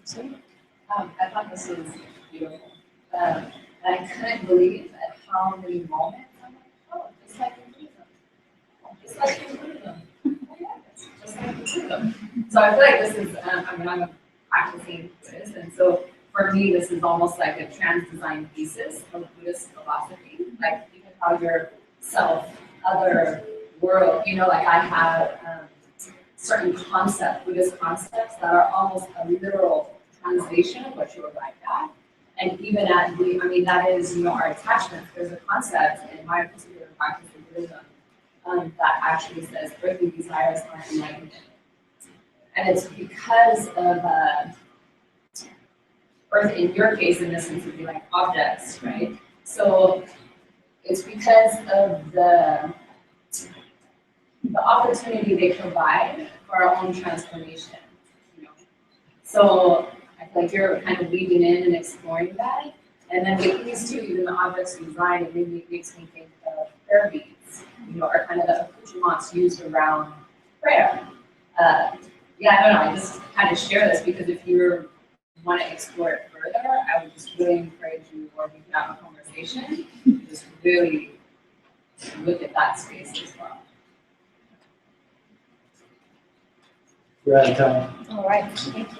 pleasure. I thought this was beautiful. And I couldn't believe at how many moments I'm like, oh, just like in Buddhism. Just like in Buddhism. Oh, yeah, just like in Buddhism. So I feel like this is, I mean, I'm a practicing Buddhist, and so for me, this is almost like a trans-design thesis of Buddhist philosophy, like even how your self, other world, you know, like I have certain concepts, Buddhist concepts that are almost a literal translation of what you arrived at. And even at the, I mean, that is, you know, our attachments. There's a concept in my particular practice of Buddhism that actually says earthly desires are enlightenment. And it's because of earth, in your case, in this sense, would be like objects, right? So it's because of the opportunity they provide for our own transformation, you know. So I feel like you're kind of weaving in and exploring that. And then with these two, even the objects you design, it maybe makes me think of prayer beads, you know, are kind of the accoutrements used around prayer. Yeah, I don't know, I just kind of share this because if you want to explore it further, I would just really encourage you, or we can have a conversation, just really look at that space as well. We're out of time. All right, thank you.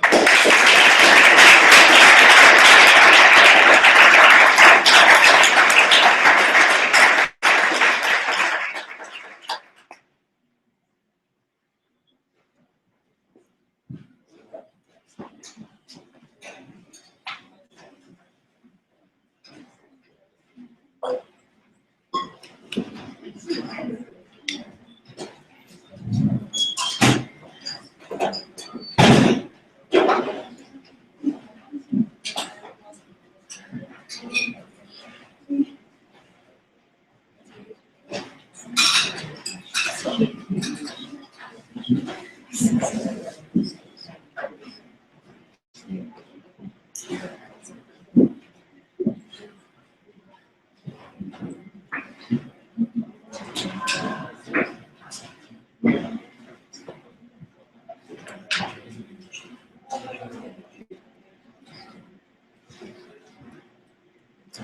All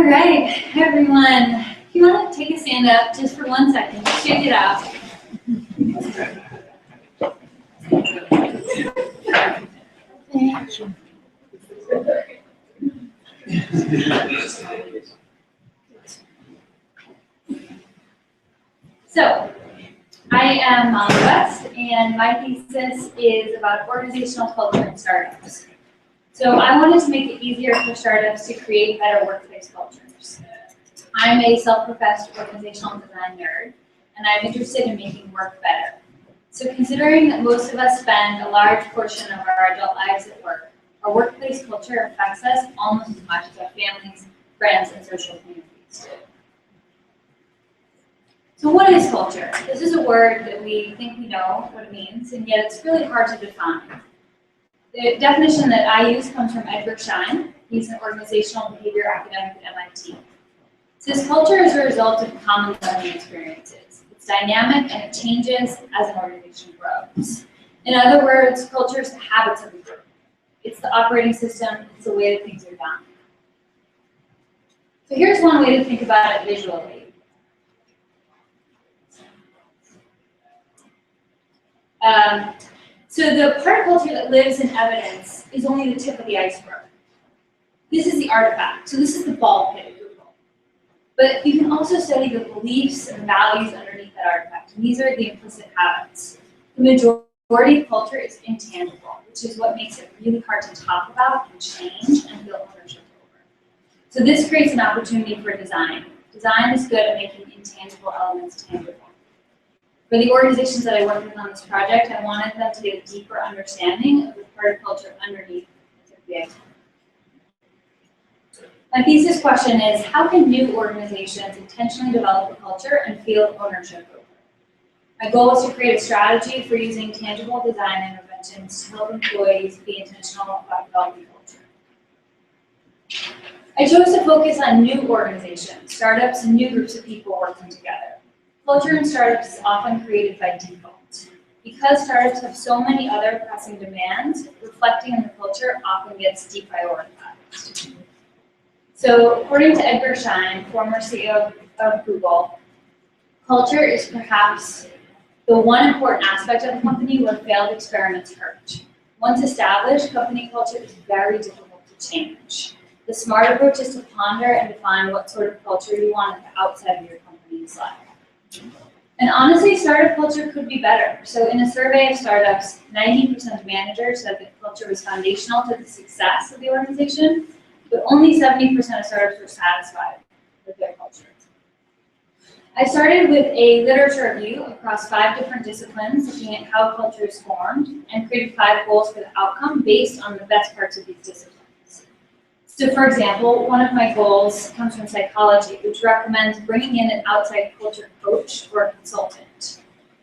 right, everyone, if you want to take a stand up just for 1 second, shake it out. Thank you. So, I am Molly West, and my thesis is about organizational culture in startups. So I wanted to make it easier for startups to create better workplace cultures. I'm a self-professed organizational design nerd, and I'm interested in making work better. So considering that most of us spend a large portion of our adult lives at work, our workplace culture affects us almost as much as our families, friends, and social communities do. So what is culture? This is a word that we think we know what it means, and yet it's really hard to define. The definition that I use comes from Edgar Schein. He's an organizational behavior academic at MIT. It says culture is a result of common learning experiences. It's dynamic and it changes as an organization grows. In other words, culture is the habits of the group. It's the operating system, it's the way that things are done. So here's one way to think about it visually. So the part of culture that lives in evidence is only the tip of the iceberg. This is the artifact. So this is the ball pit of Google. But you can also study the beliefs and values underneath that artifact. And these are the implicit habits. The majority of culture is intangible, which is what makes it really hard to talk about and change and feel ownership over. So this creates an opportunity for design. Design is good at making intangible elements tangible. For the organizations that I worked with on this project, I wanted them to get a deeper understanding of the part of culture underneath the iceberg. My thesis question is, how can new organizations intentionally develop a culture and feel ownership over it? My goal was to create a strategy for using tangible design interventions to help employees be intentional about developing culture. I chose to focus on new organizations, startups, and new groups of people working together. Culture in startups is often created by default. Because startups have so many other pressing demands, reflecting on the culture often gets deprioritized. So according to Edgar Schein, former CEO of Google, culture is perhaps the one important aspect of a company where failed experiments hurt. Once established, company culture is very difficult to change. The smart approach is to ponder and define what sort of culture you want at the outside of your company's life. And honestly, startup culture could be better. So in a survey of startups, 90% of managers said that culture was foundational to the success of the organization, but only 70% of startups were satisfied with their culture. I started with a literature review across 5 different disciplines, looking at how culture is formed, and created 5 goals for the outcome based on the best parts of these disciplines. So for example, one of my goals comes from psychology, which recommends bringing in an outside culture coach or a consultant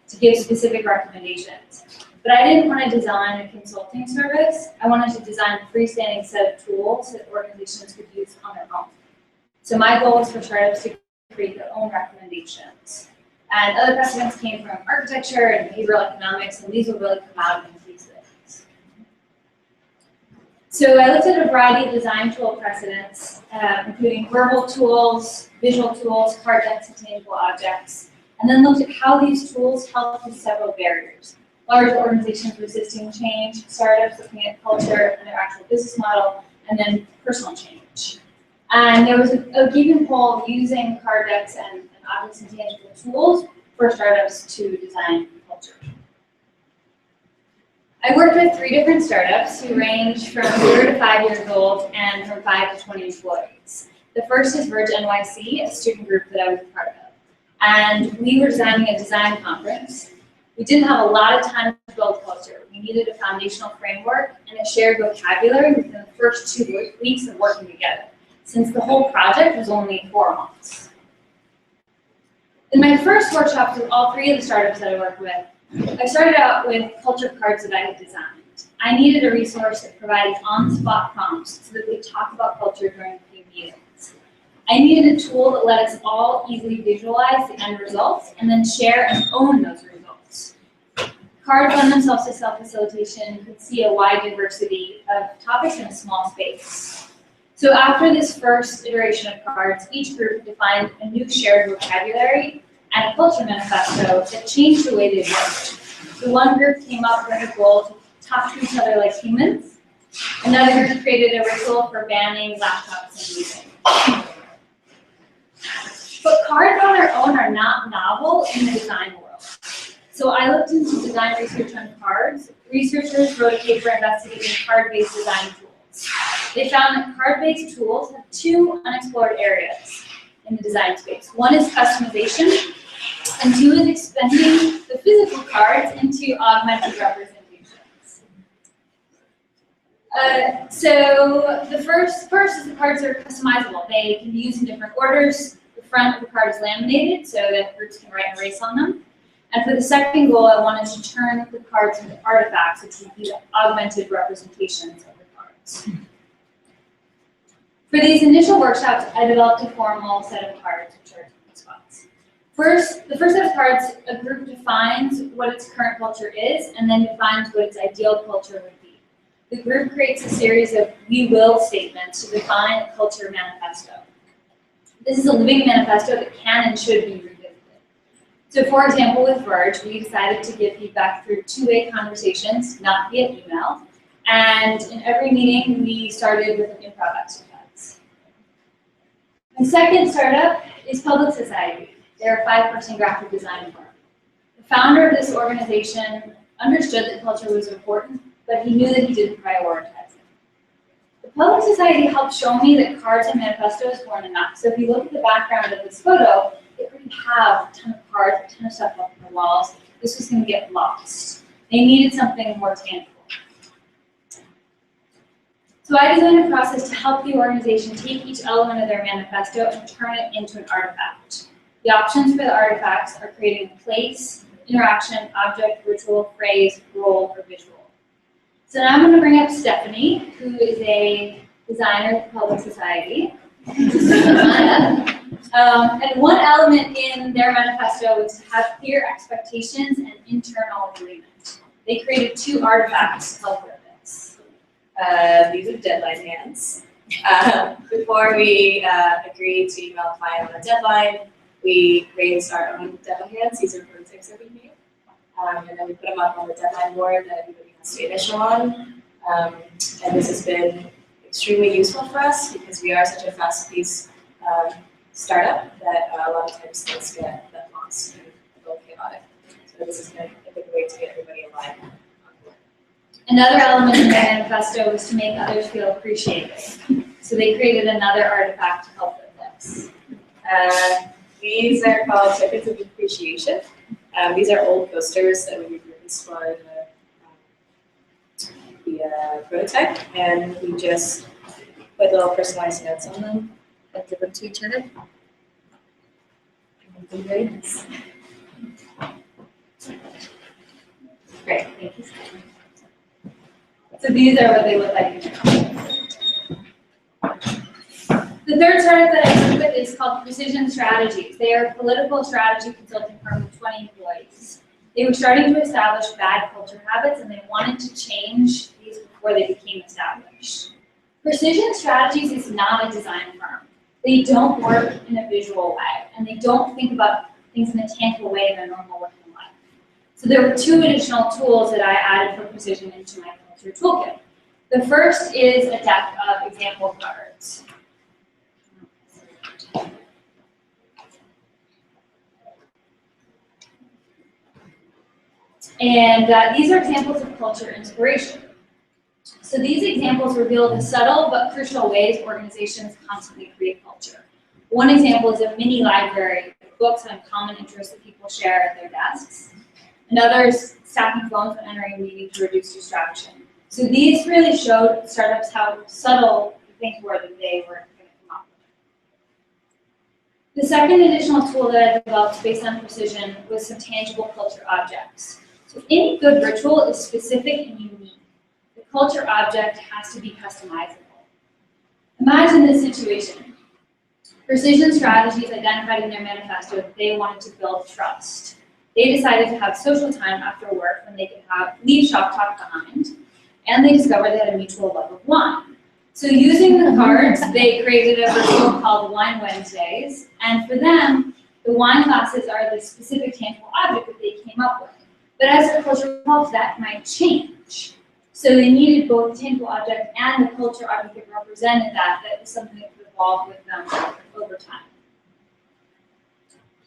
to give specific recommendations. But I didn't want to design a consulting service. I wanted to design a freestanding set of tools that organizations could use on their own. So my goal was for startups to create their own recommendations. And other precedents came from architecture and behavioral economics, and these will really come out in these things. So I looked at a variety of design tool precedents, including verbal tools, visual tools, card decks, and tangible objects, and then looked at how these tools help with several barriers. Large organizations resisting change, startups looking at culture and their actual business model, and then personal change. And there was a Geek poll using card decks and objects and tangible tools for startups to design culture. I worked with 3 different startups who range from 0 to 5 years old and from 5 to 20 employees. The first is Verge NYC, a student group that I was a part of. And we were designing a design conference. We didn't have a lot of time to build culture. We needed a foundational framework and a shared vocabulary within the first 2 weeks of working together, since the whole project was only 4 months. In my first workshops with all 3 of the startups that I worked with, I started out with culture cards that I had designed. I needed a resource that provided on-the-spot prompts so that we could talk about culture during team meetings. I needed a tool that let us all easily visualize the end results and then share and own those results. Cards lend themselves to self-facilitation. You can see a wide diversity of topics in a small space. So after this first iteration of cards, each group defined a new shared vocabulary and a culture manifesto that changed the way they worked. So one group came up with a goal to talk to each other like humans. Another group created a ritual for banning laptops and music. But cards on their own are not novel in the design world. So I looked into design research on cards. Researchers wrote a paper investigating card-based design tools. They found that card-based tools have two unexplored areas in the design space. One is customization, and two is expanding the physical cards into augmented representations. So the first is the cards are customizable. They can be used in different orders. The front of the card is laminated so that groups can write and erase on them. And for the second goal, I wanted to turn the cards into artifacts, which would be augmented representations of the cards. For these initial workshops, I developed a formal set of cards, which are spots. The first set of cards, a group defines what its current culture is, and then defines what its ideal culture would be. The group creates a series of we will statements to define a culture manifesto. This is a living manifesto that can and should be revisited. So for example, with Verge, we decided to give feedback through two-way conversations, not via email. And in every meeting, we started with an improv exercise. The second startup is Public Society. They're a 5-person graphic design firm. The founder of this organization understood that culture was important, but he knew that he didn't prioritize it. The Public Society helped show me that cards and manifestos weren't enough. So if you look at the background of this photo, it already have a ton of cards, a ton of stuff up on the walls. This was going to get lost. They needed something more tangible. So I designed a process to help the organization take each element of their manifesto and turn it into an artifact. The options for the artifacts are creating a place, interaction, object, ritual, phrase, role, or visual. So now I'm going to bring up Stephanie, who is a designer at the Public Society. And one element in their manifesto was to have clear expectations and internal agreement. They created 2 artifacts to help with this. These are deadline hands. Before we agreed to email a client on a deadline, we raised our own deadline hands. These are prototypes that we made. And then we put them up on the deadline board that everybody has to initial on. And this has been extremely useful for us because we are such a fast-paced startup that a lot of times things get lost and a little chaotic. So this has been a good way to get everybody aligned. Another element in their manifesto was to make others feel appreciated. So they created another artifact to help with this. These are called tokens of appreciation. These are old posters that we repurposed for the prototype, and we just put little personalized notes on them and give them to each other. Great, thank you. So these are what they look like. The third startup that I work with is called Precision Strategies. They are a political strategy consulting firm with 20 employees. They were starting to establish bad culture habits and they wanted to change these before they became established. Precision Strategies is not a design firm. They don't work in a visual way and they don't think about things in a tangible way in their normal working life. So there were 2 additional tools that I added for Precision into my culture toolkit. The first is a deck of example cards. And these are examples of culture inspiration. So these examples reveal the subtle but crucial ways organizations constantly create culture. One example is a mini library of books on common interests that people share at their desks. Another is stacking phones when entering a meeting to reduce distraction. So these really showed startups how subtle the things were that they were going to come up with. The second additional tool that I developed based on Precision was some tangible culture objects. So any good ritual is specific and unique. culture object has to be customizable. Imagine this situation. Precision Strategies identified in their manifesto that they wanted to build trust. They decided to have social time after work when they could leave shop talk behind, and they discovered they had a mutual love of wine. So using the cards, they created a ritual called Wine Wednesdays, and for them, the wine glasses are the specific tangible object that they came up with. But as the culture evolves, that might change. So they needed both the tangible object and the culture object that represented that was something that could evolve with them over time.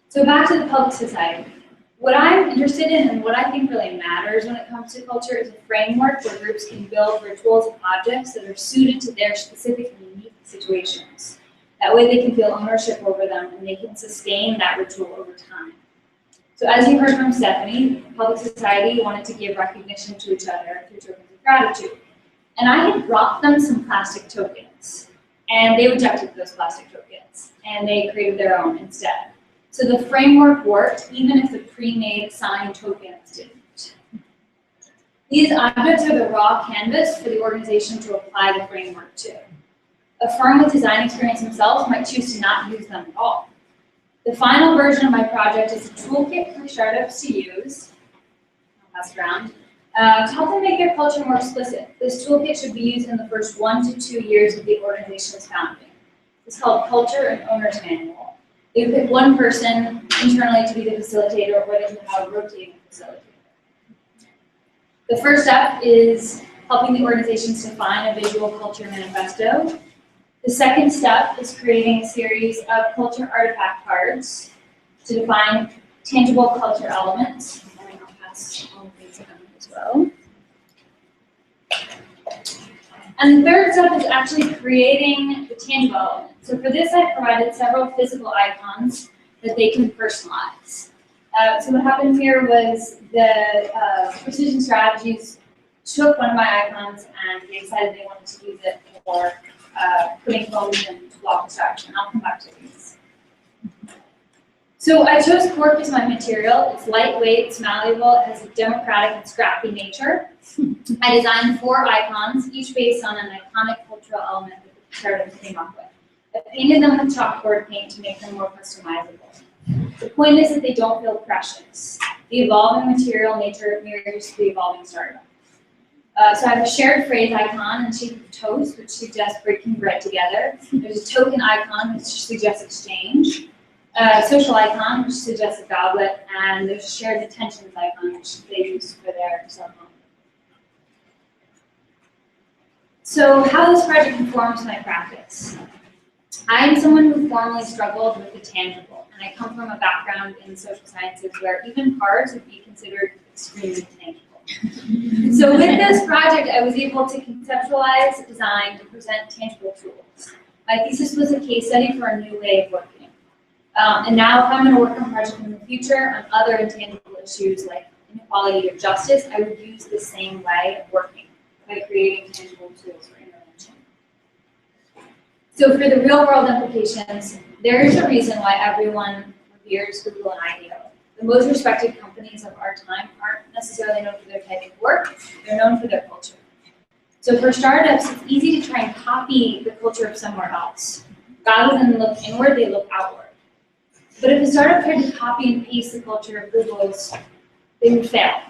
So back to the public society. What I'm interested in and what I think really matters when it comes to culture is a framework where groups can build rituals and objects that are suited to their specific and unique situations. That way they can feel ownership over them and they can sustain that ritual over time. So as you heard from Stephanie, public society wanted to give recognition to each other through tokens of gratitude. And I had brought them some plastic tokens, and they rejected those plastic tokens, and they created their own instead. So the framework worked even if the pre-made signed tokens didn't. These objects are the raw canvas for the organization to apply the framework to. A firm with design experience themselves might choose to not use them at all. The final version of my project is a toolkit for startups to use, I'll pass it around, to help them make their culture more explicit. This toolkit should be used in the first 1 to 2 years of the organization's founding. It's called Culture and Owner's Manual. They would pick one person internally to be the facilitator, or they would have a rotating facilitator. The first step is helping the organizations define a visual culture manifesto. The second step is creating a series of culture artifact cards to define tangible culture elements. And I'll pass all of these around as well. And the third step is actually creating the tangible element. So for this, I provided several physical icons that they can personalize. So what happened here was the Precision Strategies took one of my icons and they decided they wanted to use it for putting phones in block abstraction. I'll come back to these. So I chose cork as my material. It's lightweight, it's malleable, it has a democratic and scrappy nature. I designed 4 icons, each based on an iconic cultural element that the startup came up with. I painted them with chalkboard paint to make them more customizable. The point is that they don't feel precious. The evolving material nature mirrors the evolving startup. So I have a shared phrase icon in the shape of toast, which suggests breaking bread together. There's a token icon, which suggests exchange. A social icon, which suggests a goblet, and there's a shared attentions icon, which they use for their cell phone. So how this project informs my practice. I am someone who formerly struggled with the tangible, and I come from a background in social sciences where even cards would be considered extremely tangible. So with this project, I was able to conceptualize, design, and present tangible tools. My thesis was a case study for a new way of working. And now if I'm going to work on projects in the future on other intangible issues like inequality or justice, I would use the same way of working by creating tangible tools for intervention. So for the real world implications, there is a reason why everyone reveres Google and IDEO. The most respected companies of our time aren't necessarily known for their type of work, they're known for their culture. So for startups, it's easy to try and copy the culture of somewhere else. Rather than look inward, they look outward. But if a startup tried to copy and paste the culture of Google's, they would fail,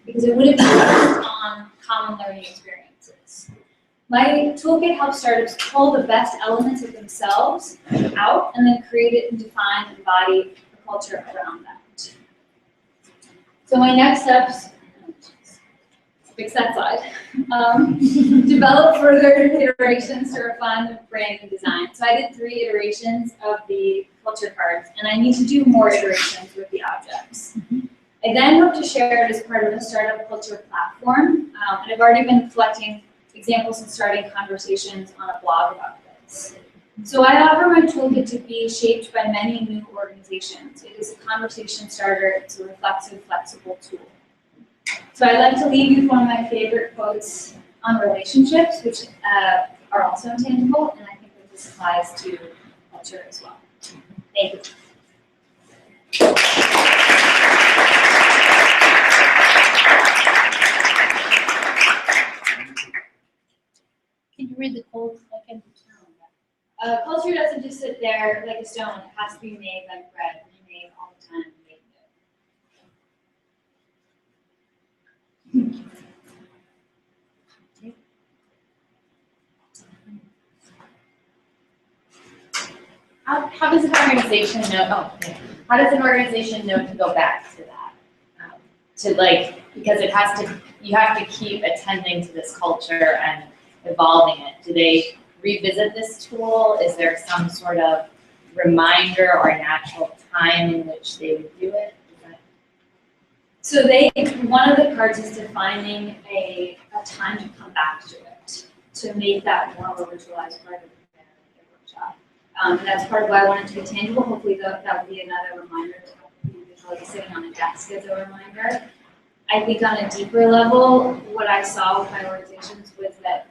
because it wouldn't be based on common learning experiences. My toolkit helps startups pull the best elements of themselves out and then create it and define and embody the culture around that. So my next steps, fix that slide, develop further iterations to refine the brand and design. So I did 3 iterations of the culture cards, and I need to do more iterations with the objects. I then hope to share it as part of a startup culture platform, and I've already been collecting examples and starting conversations on a blog about this. So I offer my toolkit to be shaped by many new organizations. It is a conversation starter, it's a reflexive, flexible tool. So I'd like to leave you with one of my favorite quotes on relationships, which are also intangible, and I think that this applies to culture as well. Thank you. read the code? I can. Culture doesn't just sit there like a stone. It has to be made like bread, remade all the time. How does an organization know? Oh, okay. How does an organization know to go back to that? To like, because it has to, you have to keep attending to this culture and evolving it. Do they revisit this tool? Is there some sort of reminder or natural time in which they would do it? So one of the parts is defining a time to come back to it, to make that more of a ritualized part of the workshop. That's part of why I want it to be tangible. Hopefully that would be another reminder to help you visualize sitting on a desk as a reminder. I think on a deeper level, what I saw with my organizations was that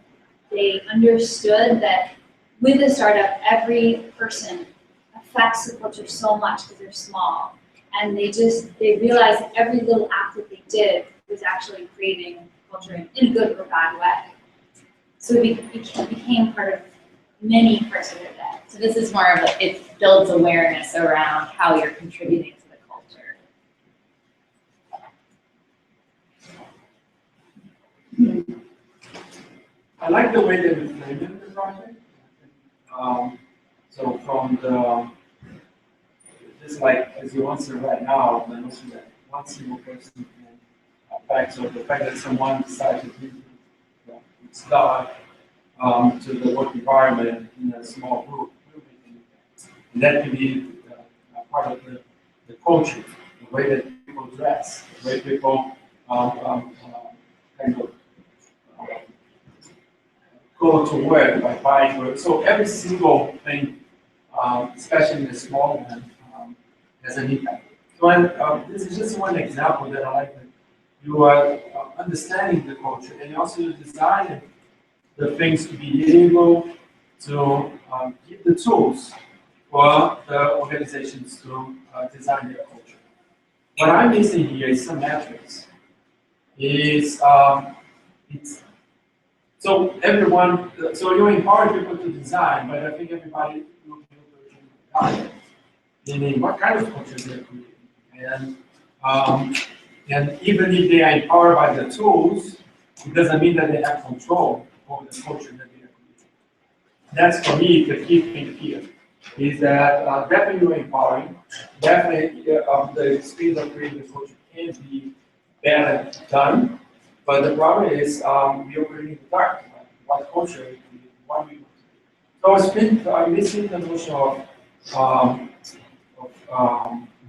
they understood that with a startup, every person affects the culture so much because they're small. And they realized that every little act that they did was actually creating culture in a good or bad way. So it became part of many parts of their day. So this is more of like, it builds awareness around how you're contributing to the culture. I like the way that we framed it, the project. So from the, just like as you answer right now, the notion that one single person can affect, so the fact that someone decides to bring stuff to the work environment in a small group, and that can be part of the culture, the way that people dress, the way people kind of go to work by buying work. So every single thing, especially the small one, has an impact. So this is just one example that I like that you are understanding the culture and also designing the things to be able to give the tools for the organizations to design their culture. What I'm missing here is some metrics. So everyone, so you empower people to design, but I think everybody will be able to design. Meaning what kind of culture they're creating. And even if they are empowered by the tools, it doesn't mean that they have control over the culture that they are creating. That's for me the key thing here, is that definitely you're empowering, definitely the experience of creating the culture can be better done, but the problem is we are creating the dark. What culture, what we want to do. So I'm missing the notion of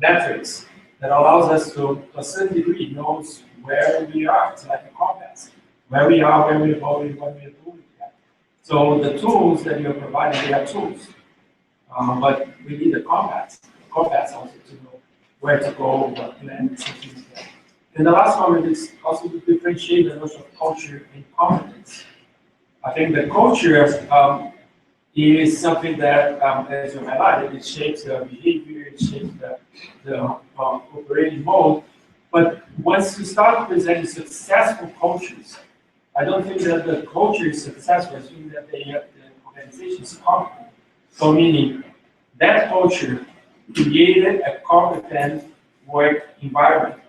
metrics that allows us to a certain degree knows where we are. It's like a compass. Where we are, where we're going, what we're doing. So the tools that you're providing, they are tools. But we need a compass also to know where to go, what plans, and things like that. And the last one is also to differentiate the notion of culture and competence. I think the culture is something that, as you highlighted, it shapes the behavior, it shapes the operating mode. But once you start presenting successful cultures, I don't think that the culture is successful, I think that the organization is competent. So meaning that culture created a competent work environment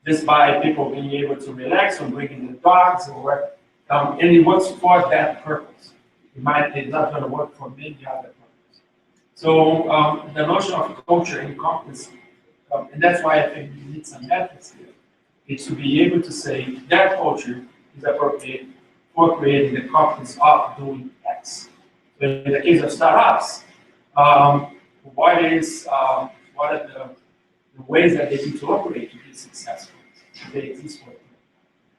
just by people being able to relax or bringing the dogs or and it works for that purpose. It's not going to work for many other purposes. So the notion of culture and competence, and that's why I think you need some methods here, is to be able to say that culture is appropriate for creating the competence of doing X. So in the case of startups, what are the ways that they need to operate to be successful? They exist for them.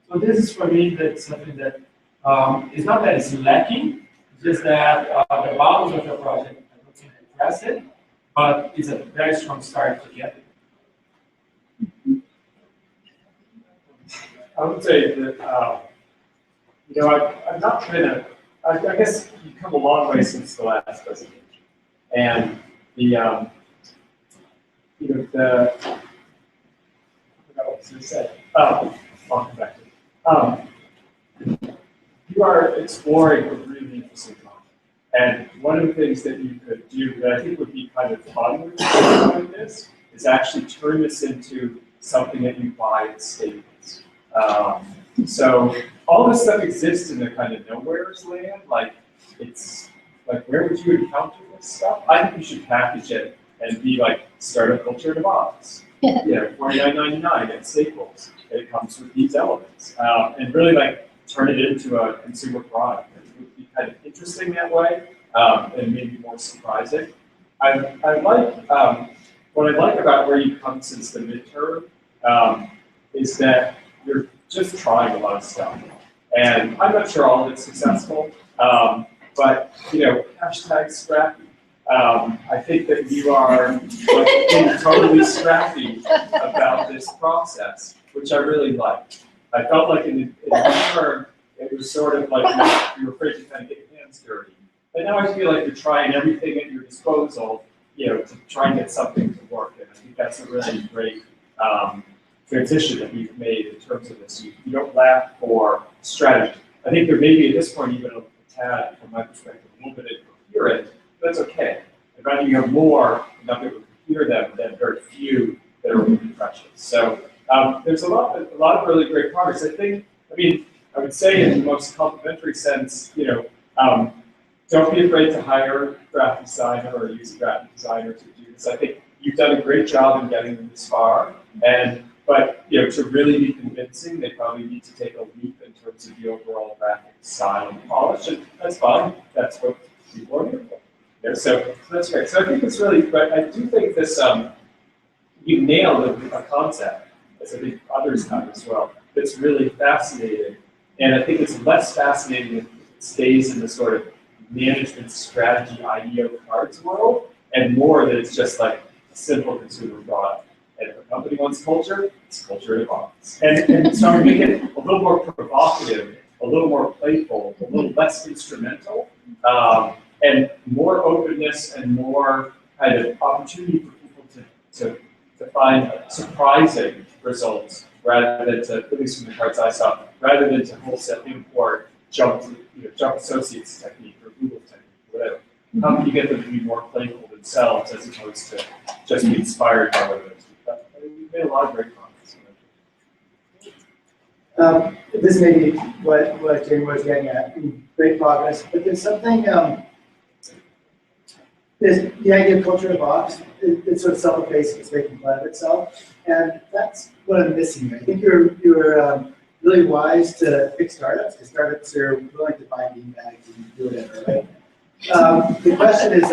So this is for me that's something that it's not that it's lacking, it's just that the bounds of the project I don't think address it, but it's a very strong start to get it. I would say that I've not been I guess you've come a long way since the last presentation, and the I forgot what I was going to say. I'll come back to it. You are exploring with really And one of the things that you could do that I think would be kind of fun with doing this is actually turn this into something that you buy at Staples. So all this stuff exists in the kind of nowhere's land. Like, it's like, where would you encounter this stuff? I think you should package it and be like, startup culture in a box. $49.99 at Staples. It comes with these elements, and really like turn it into a consumer product. It would be kind of interesting that way, and maybe more surprising. I like what I like about where you come since the midterm is that you're just trying a lot of stuff, and I'm not sure all of it's successful, but hashtag scrappy. I think that you are being totally scrappy about this process, which I really like. I felt like in the midterm, it was sort of like you were afraid to kind of get your hands dirty. But now I feel like you're trying everything at your disposal, to try and get something to work. And I think that's a really great transition that you've made in terms of this. You don't lack for strategy. I think there may be at this point even a tad, from my perspective, a little bit incoherent. That's okay. I'd rather you have more enough able to hear them than very few that are really precious. So there's a lot of really great progress. I would say in the most complimentary sense, don't be afraid to hire a graphic designer or use a graphic designer to do this. I think you've done a great job in getting them this far. But to really be convincing, they probably need to take a leap in terms of the overall graphic style and polish. And that's fine. That's what people are here for. So that's great. So I think it's really, but I do think this, you nailed a concept, as I think others have as well, that's really fascinating. And I think it's less fascinating if it stays in the sort of management strategy IDEO cards world, and more that it's just like a simple consumer product. And if a company wants culture, it's culture in a box. And so we make it a little more provocative, a little more playful, a little less instrumental, and more openness and more kind of opportunity for people to find surprising results rather than to, at least from the cards I saw, rather than to wholesale import jump associates technique or Google technique, whatever. How can you get them to be more playful themselves as opposed to just be inspired by what it is? We've made a lot of great progress. This may be what Jamie was getting at. Great progress, but there's something. There's the idea of culture in a box. It's sort of self-effacing. It's making fun of itself, and that's what I'm missing here. I think you're really wise to pick startups, because startups are willing to buy beanbags and do whatever, right? The question is,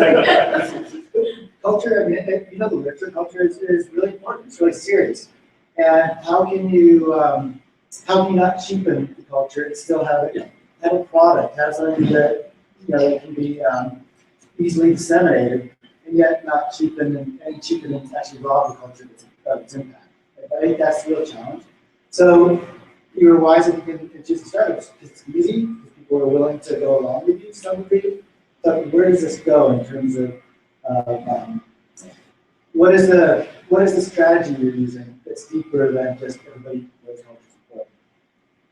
culture, I mean, the literature, culture is really important. It's really serious. And how can you not cheapen the culture and still have a product, have something that can be easily disseminated, and yet not cheapen and actually rob the culture of its impact. I think that's the real challenge. So you're wise if you can choose startups, because it's easy, because people are willing to go along with you, some degree. So where does this go in terms of what is the strategy you're using that's deeper than just everybody knows culture support?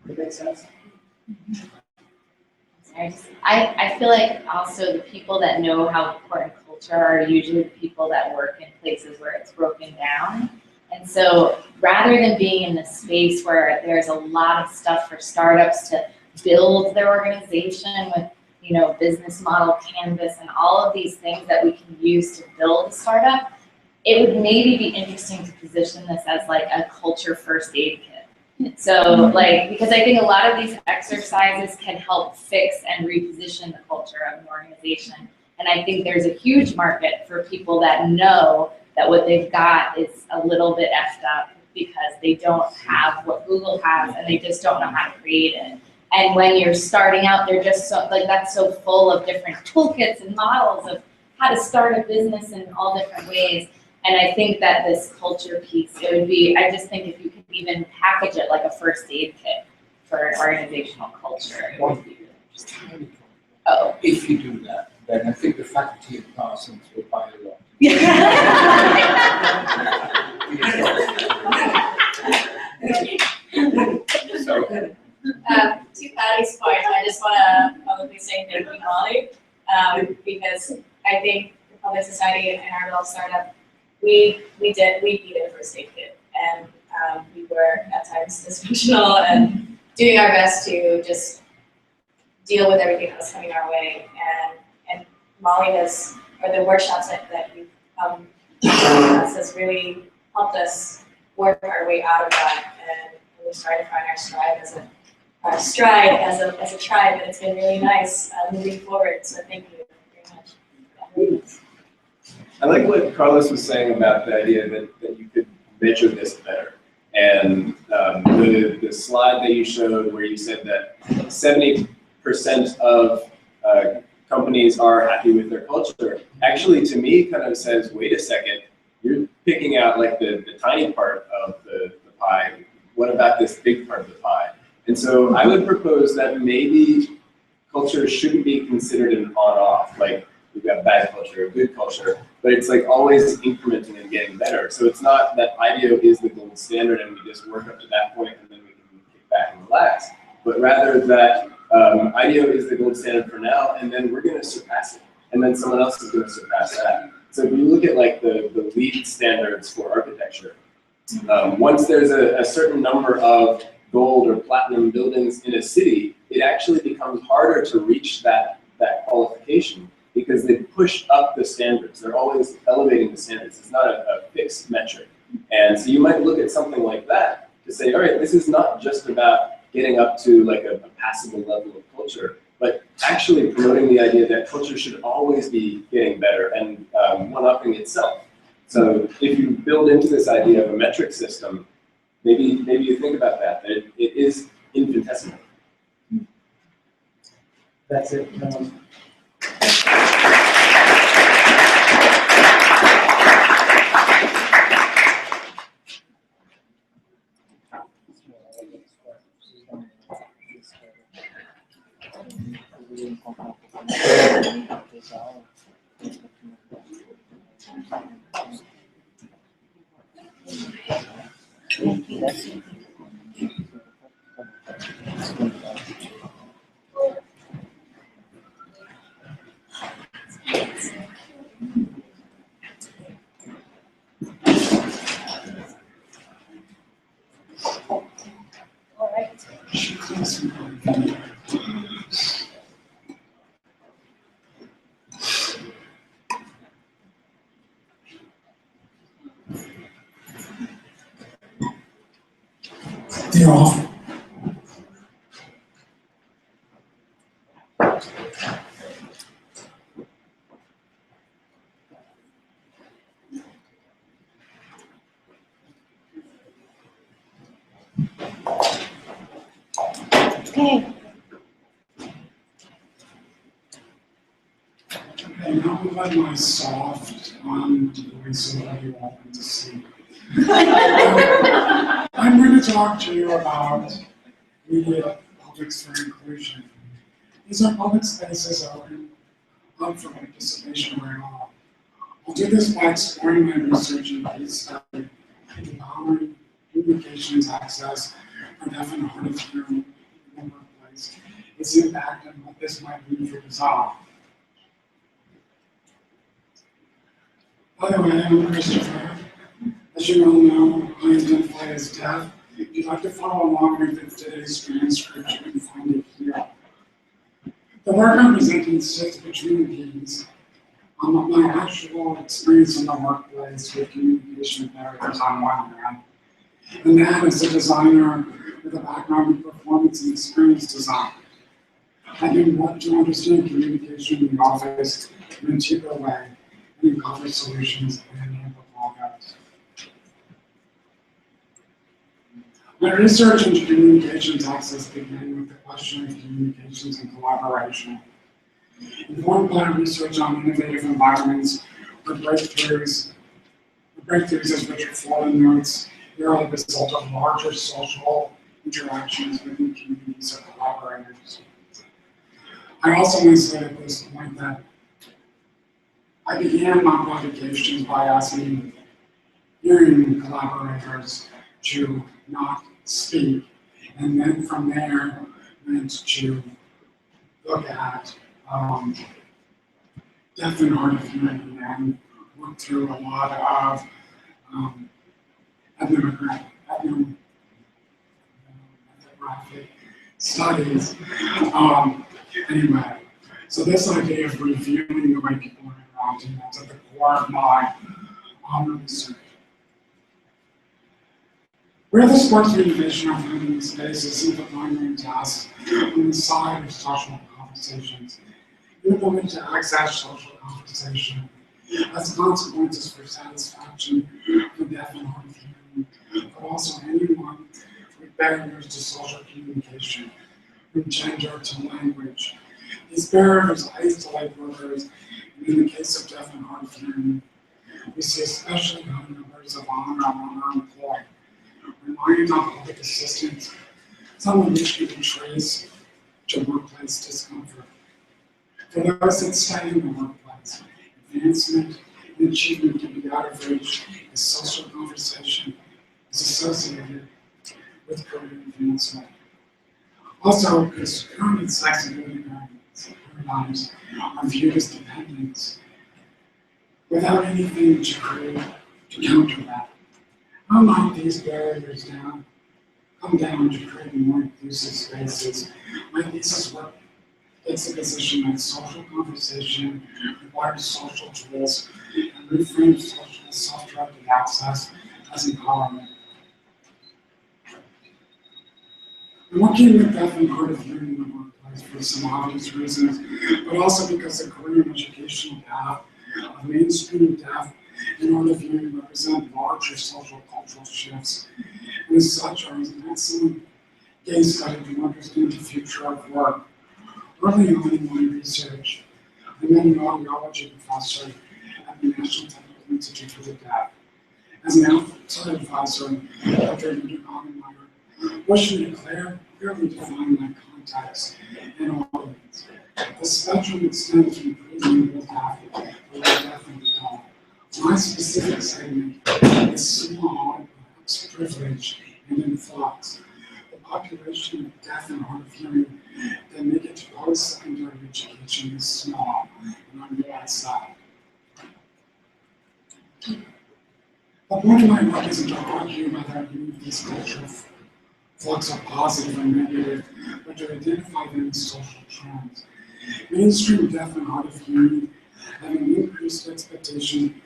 Does that make sense? I feel like also the people that know how important culture are usually the people that work in places where it's broken down. And so rather than being in this space where there's a lot of stuff for startups to build their organization with, business model canvas and all of these things that we can use to build a startup, it would maybe be interesting to position this as like a culture first aid kit. So because I think a lot of these exercises can help fix and reposition the culture of an organization. And I think there's a huge market for people that know that what they've got is a little bit effed up because they don't have what Google has and they just don't know how to create it. And when you're starting out, they're just so, that's so full of different toolkits and models of how to start a business in all different ways. And I think that this culture piece, it would be, I just think if you could even package it like a first aid kit for an organizational culture, it would be really interesting. Oh. If you do that, then I think the faculty at Parsons will buy a lot. To Patty's point, I just want to publicly say thank you, Molly. because I think the public society and our little startup, we beat it for state kit, and we were at times dysfunctional and doing our best to just deal with everything that was coming our way. And Molly has, or the workshops that we've has really helped us work our way out of that, and we started to find our stride as a tribe, and it's been really nice moving forward. So thank you very much. I like what Carlos was saying about the idea that you could measure this better. And the slide that you showed where you said that 70% of companies are happy with their culture, actually to me kind of says, wait a second, you're picking out like the tiny part of the pie. What about this big part of the pie? And so I would propose that maybe culture shouldn't be considered an on-off, like we've got bad culture, good culture, but it's like always incrementing and getting better. So it's not that IDEO is the gold standard and we just work up to that point and then we can kick back and relax, but rather that IDEO is the gold standard for now, and then we're going to surpass it, and then someone else is going to surpass that. So if you look at like the LEED standards for architecture, once there's a certain number of gold or platinum buildings in a city, it actually becomes harder to reach that qualification because they push up the standards. They're always elevating the standards. It's not a fixed metric. And so you might look at something like that to say, all right, this is not just about getting up to like a passable level of culture, but actually promoting the idea that culture should always be getting better and one-upping itself. So if you build into this idea of a metric system, maybe you think about that it is infinitesimal. That's it. Yeah. Okay. Okay, now we've had my soft voice so that you want me to see. I'm going to talk to you about media publics for inclusion. These are public spaces open up for participation by all. I'll do this by exploring my research and case study into empowering communications access for deaf and hard of hearing in the workplace, its impact, and what this might mean for design. By the way, I'm Christopher. As you all know, I identify as deaf. If you'd like to follow along with today's transcript, you can find it here. The work I'm presenting sits between these. My actual experience in the workplace with communication barriers on one hand, and that as a designer with a background in performance and experience design. I can work to understand communication in the office in a deeper way and uncover solutions and enable progress. My research into communications access began with the question of communications and collaboration. Informed by research on innovative environments or breakthroughs as Richard Florida notes, they are the result of larger social interactions within communities of collaborators. I also want to say at this point that I began my qualifications by asking hearing collaborators to not speak, and then from there went to look at deaf and hard of hearing and worked through a lot of ethnographic studies. Anyway, so this idea of reviewing the way people are interacting, that's at the core of my research. Where the sports innovation of finding spaces in the primary task on the side of social conversations, the ability to access social conversation has consequences for satisfaction for deaf and hard of hearing, but also anyone with barriers to social communication, from gender to language. These barriers isolate workers, and in the case of deaf and hard of hearing, we see especially high numbers of unemployed, relying on public assistance, some of which can be traced to workplace discomfort. For those that stay in the workplace, advancement and achievement can be out of reach as social conversation is associated with career advancement. Also, because current accessibility paradigms are viewed as dependence, without anything to create to counter that. How might these barriers come down to creating more inclusive spaces? Like Thesis work takes a position that social conversation requires social tools and reframes social self-directed access as empowerment. I'm working with deaf and hard of hearing in the workplace for some obvious reasons, but also because the career and educational path of mainstream deaf and hard of hearing represent larger social cultural shifts, and as such are an excellent case study to understand the future of work. Early on in my research, I met an audiology professor at the National Technical Institute for the Deaf. As an outside advisor, Dr. Hagenmeyer wished me to clearly define my context and audience. The spectrum extends from pre-legal deaf to deaf and adult. My specific segment is small, perhaps privileged, and in flux. The population of deaf and hard of hearing that make it to post-secondary education is small, and I realize that. The point of my work isn't to argue whether any of these cultural flux are positive or negative, but to identify them as social trends. Mainstream deaf and hard of hearing have an increased expectation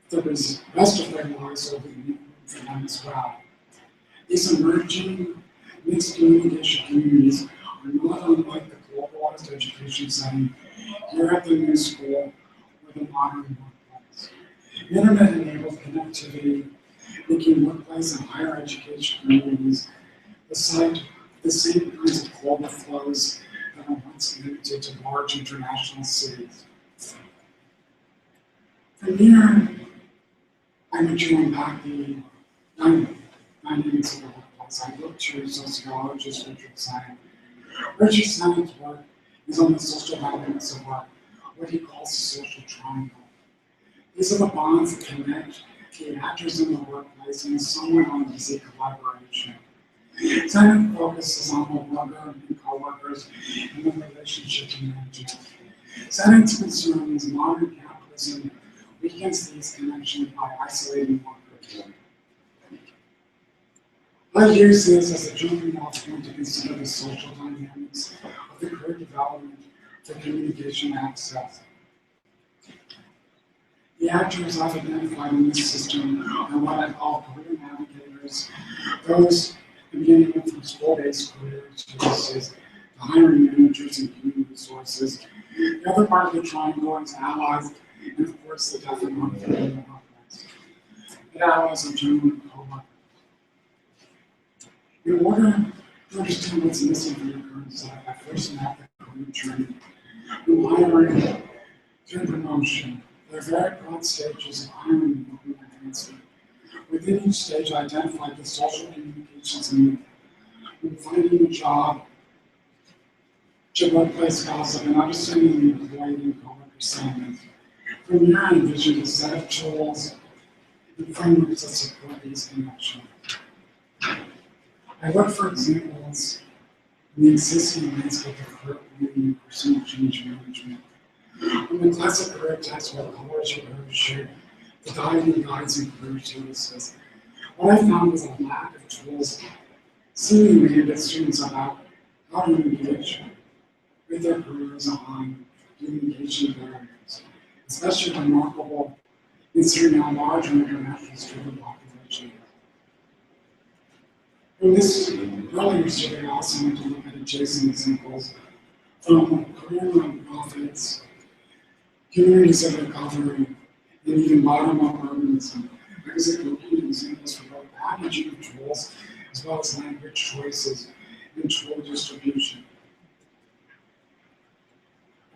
that the rest of their lives will be for them as well. These emerging mixed communication communities are not unlike the globalized education setting here at the new school or the modern workplace. The internet enables connectivity, making workplace and higher education communities the site of the same kinds of global flows that are once limited to large international cities. From here, I want to unpack the dynamics of the workplace. I look to sociologist Richard Sennett. Richard Sennett's work is on the social dynamics of work, what he calls the social triangle. These are the bonds that connect the actors in the workplace and someone on easy collaboration. Sennett focuses on the worker and co-workers and the relationship to management. Sennett's concern is modern capitalism weakens these connections by isolating workers. I use this as a jumping off point to consider the social dynamics of the career development for communication access. The actors I've identified in this system are what I call career navigators, those beginning from school-based career services, the hiring managers and human resources. The other part of the triangle is allies, and of course the deaf and hard of hearing workplace. The allies are generally co-workers. In order to understand what's missing from the current side, I first map the career journey from hiring through promotion. There are very broad stages of hiring and career advancement. Within each stage, I identified the social communications need. When finding a job, to workplace gossip, and understanding the employee and co-worker standards. From here, I envisioned a set of tools and frameworks that support these connections. I look for examples in the existing landscape of career planning and personal change management. On the classic career textbook, College of Career Shape, the guiding guides and career services, what I found was a lack of tools seemingly that students about how to engage with their careers on communication barriers, especially remarkable considering how large an international student population. In this earlier survey, I also want to look at adjacent examples from career nonprofits, communities of recovery, and even bottom-up urbanism. Because it could be examples for both packaging of tools as well as language choices and tool distribution.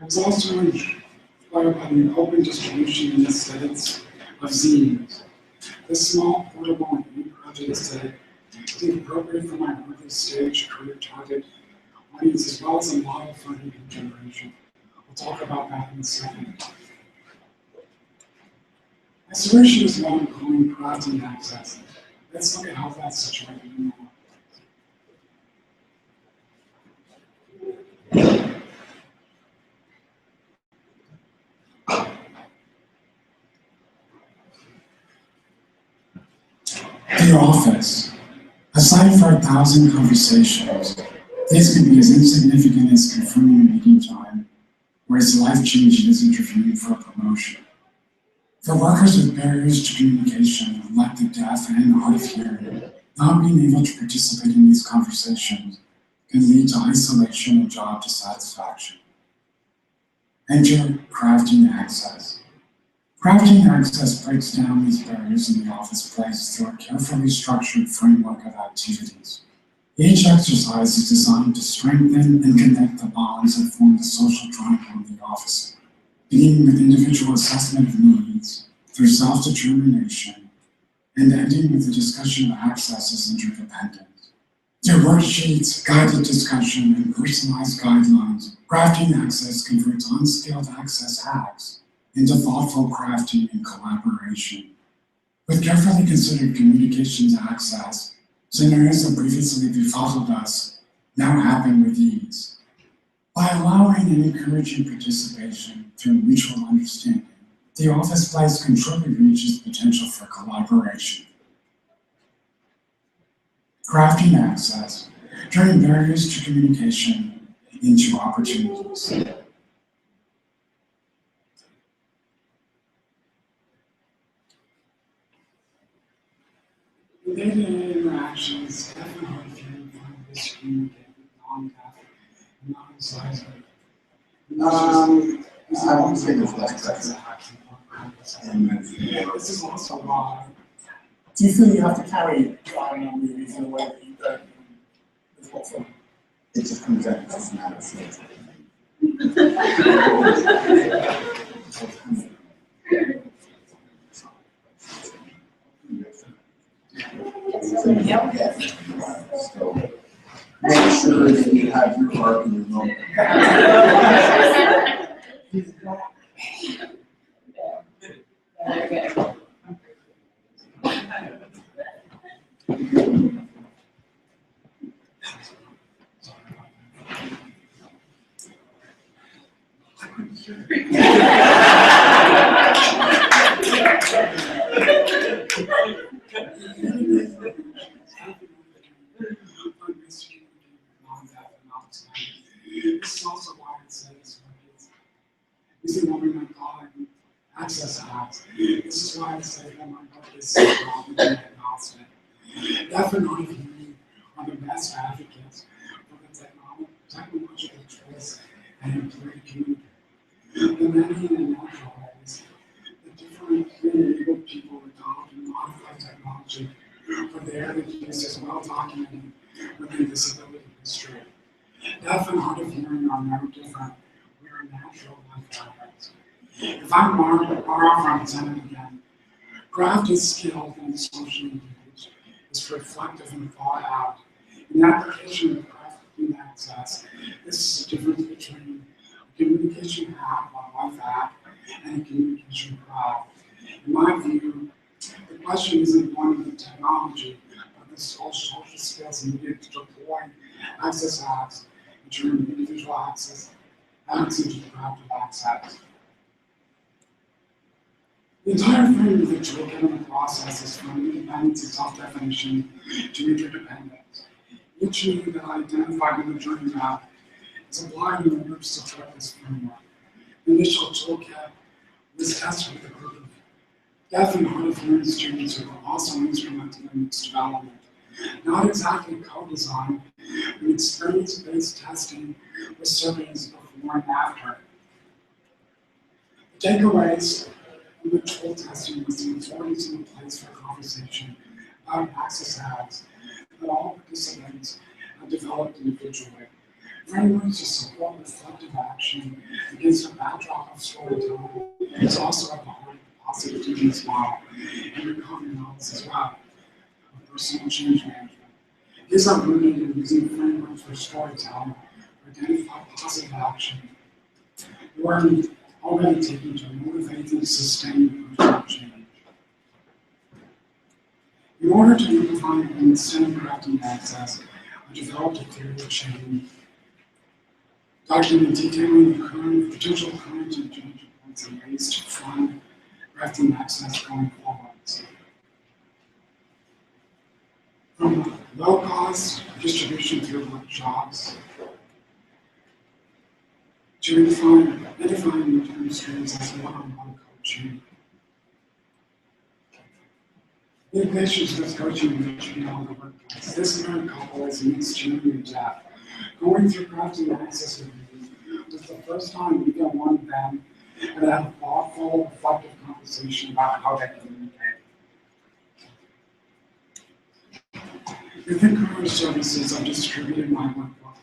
I was also inspired by the open distribution in the States of zines. This small, portable, and ink-project aesthetic is appropriate for my early stage career target audience as well as a model for new generation. We'll talk about that in a second. My solution is what I'm calling crafting access. Let's look at how that's situated in the The office. Aside for 1,000 conversations, these can be as insignificant as confirming a meeting time, or as life-changing as interviewing for a promotion. For workers with barriers to communication, like the deaf and hard of hearing, not being able to participate in these conversations can lead to isolation and job dissatisfaction. Enter crafting access. Crafting access breaks down these barriers in the office place through a carefully structured framework of activities. Each exercise is designed to strengthen and connect the bonds that form the social triangle of the office, beginning with individual assessment of needs through self-determination, and ending with the discussion of access as interdependence. Through worksheets, guided discussion, and personalized guidelines, crafting access converts unskilled access hacks into thoughtful crafting and collaboration. With carefully considered communications access, scenarios that previously befuddled us now happen with ease. By allowing and encouraging participation through mutual understanding, the office place can truly reach its potential for collaboration. Crafting access, turning barriers to communication into opportunities. In day-to-day interactions, definitely hard to find ways to communicate with non-deaf and non-sighted. I want to say this last This is also why. Do you feel you have to carry drawing on movies in a way that you don't with what's on? It just comes out, it doesn't matter. So make sure that you have your heart in your moment. Very good. This is also why I say this is what we might call access hacks. This is why I say that my book is agnostic. Deaf and hard of hearing are the best advocates for the technological choice and employee community. The many and natural ways that different enabled people adopt and modify technology for their use is well documented within disability history. Deaf and hard of hearing are no different. We are natural life patterns. If I'm far from Zen again, craft is skilled and socially engaged, is reflective and thought out. In the application of crafting access, this is the difference between a communication hack, like life hack, and a communication craft. In my view, the question isn't one of the technology, but the social skills needed to deploy access hacks and turn individual access hacks into craft of access. The entire frame of the toolkit and the process is from independence and self-definition to interdependence. Each need that I identified in the journey map is applied in order to support this framework. The initial toolkit was tested with a group of deaf and hard of hearing students who were also instrumental in its development. Not exactly co-design, but experience-based testing with surveys before and after. The takeaways from the tool testing was the authorities in place for conversation about access ads that all participants have developed individually. Frameworks to support reflective action against a backdrop of storytelling is also at the heart of the positive teaching model and recovery models as well of personal change management. These are rooted in using frameworks for storytelling to identify positive action you are already taking to motivate and sustain personal change. In order to amplify and extend crafting access, I developed a theory of change, document detailing the potential current and change points and ways to fund crafting access going forward. From low-cost distribution through workshops to identifying return streams as one-on-one coaching. The patients with coaching reach beyond the workplace. This married couple is mixed gender and deaf. Going through crafting access reviews was the first time either one of them had a thoughtful, reflective conversation about how they communicate. Within career services, I distributed my workbook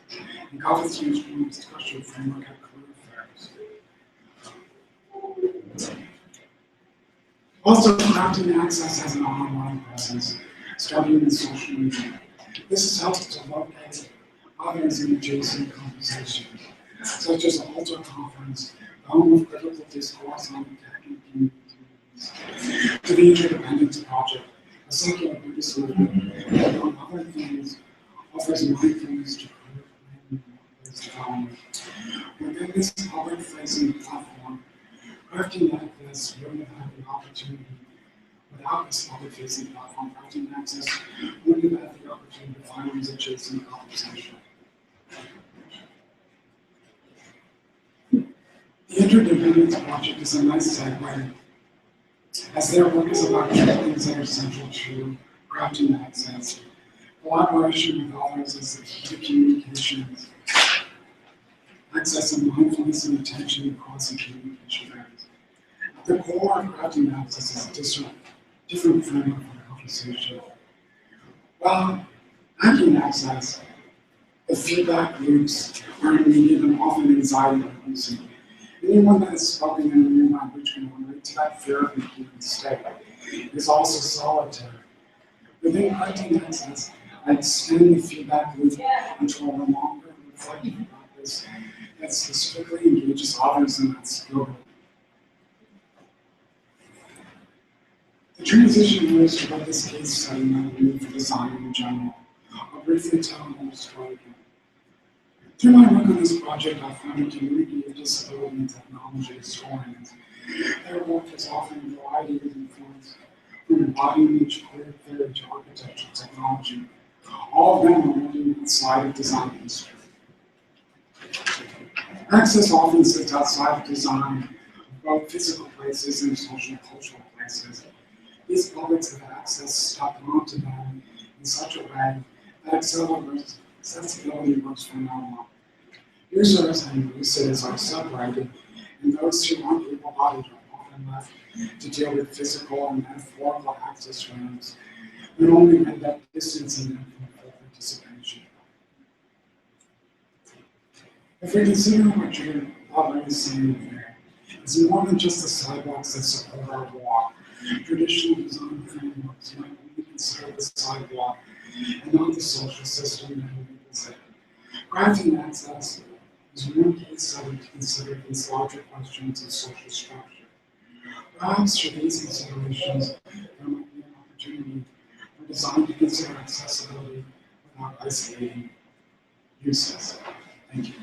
and covered the instrument discussion framework at career fairs. Also, crafting access has an online presence, starting in social media. This has helped to locate others in adjacent conversations, such as the Alter Conference, the home of critical discourse on tech and communities, to the Interdependence Project, a secular Buddhist movement that, among other things, offers mindfulness to career planning and workplace development. Within this public-facing platform, crafting access wouldn't have had the opportunity. Without this public-facing platform, crafting access wouldn't have had the opportunity to find these adjacent conversations. The Interdependence Project is a nice segue, as their work is about things that are central to crafting access. Collaboration with others is the key to communications. Access and mindfulness and attention across the communication areas. At the core of crafting access is a different framework for conversation. While hacking access, the feedback loops are immediate and often anxiety-inducing. Anyone that has spoken in a new language can relate to that fear of making a mistake. It is also solitary. Within crafting access, I extend the feedback loop into a longer reflective practice that specifically engages others in that skill. The transition moves to what this case study might mean for design in general. I'll briefly tell a little story. Through my work on this project, I found a community of disability and technology historians. Their work has often a variety of influence, from embodiment to queer theory to architectural technology. All of them are working outside of design history. Access often sits outside of design, both physical places and social and cultural places. These publics have access stuck onto them in such a way that accessibility works from now on. Users and uses are separated, and those who aren't able-bodied are often left to deal with physical and metaphorical access rooms that only end up distancing them from full participation. If we consider what you're already seeing here, it's more than just the sidewalks that support our walk. Traditional design frameworks might only consider the sidewalk and not the social system that enables it. Crafting access is one case study to consider these larger questions of social structure. Perhaps for these considerations, there might be an opportunity for design to consider accessibility without isolating uses. Thank you.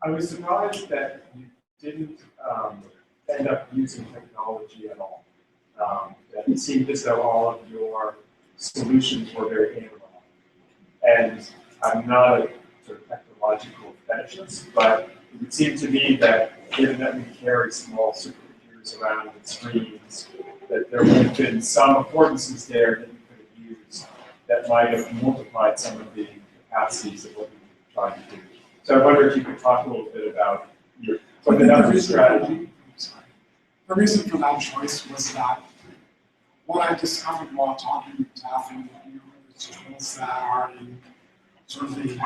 I was surprised that you didn't end up using technology at all. That it seemed as though all of your solutions were very analog. And I'm not a sort of technological fetishist, but it would seem to me that given that we carry small supercomputers around with screens, that there would have been some affordances there that you could have used that might have multiplied some of the capacities of what you were trying to do. So I wonder if you could talk a little bit about your strategy. The reason for that choice was that what I discovered while talking to deaf and the tools that are in sort of the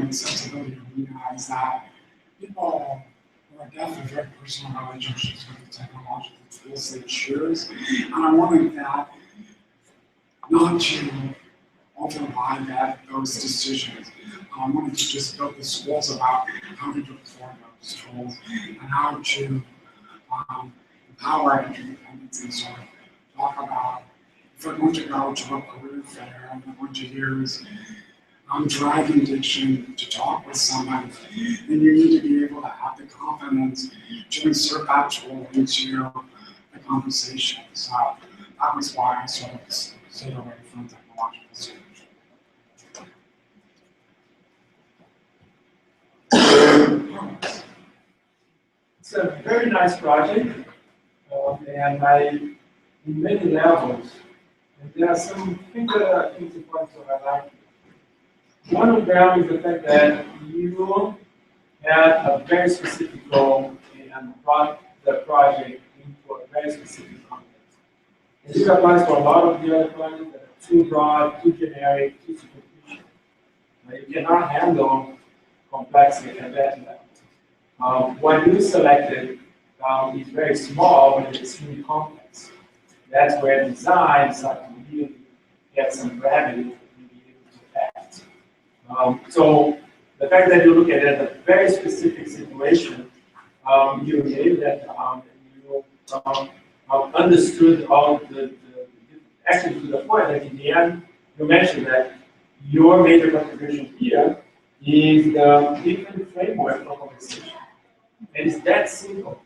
accessibility arena is that people who are deaf have very personal relationships with the technological tools they choose. And I wanted that not to override those decisions. I wanted to just build the schools about how to deploy those tools and how to empower interdependence and sort of talk about if we're going to go to a career fair and we're going to use dragon diction to talk with someone, then you need to be able to have the confidence to insert that tool into the conversation. So that was why I sort of stayed away from technological solutions. It's a very nice project, and in many levels, and there are some things that I think it's important to highlight. One of them is the fact that you had a very specific goal and brought the project into a very specific context. And this applies to a lot of the other projects that are too broad, too generic, too superficial. You cannot handle complexity at that level. What you selected is very small, but it's extremely complex. That's where design starts to really get some gravity to be able to act. So the fact that you look at it as a very specific situation, you gave that you understood all actually to the point that in the end, you mentioned that your major contribution here is the different framework for conversation. And it's that simple.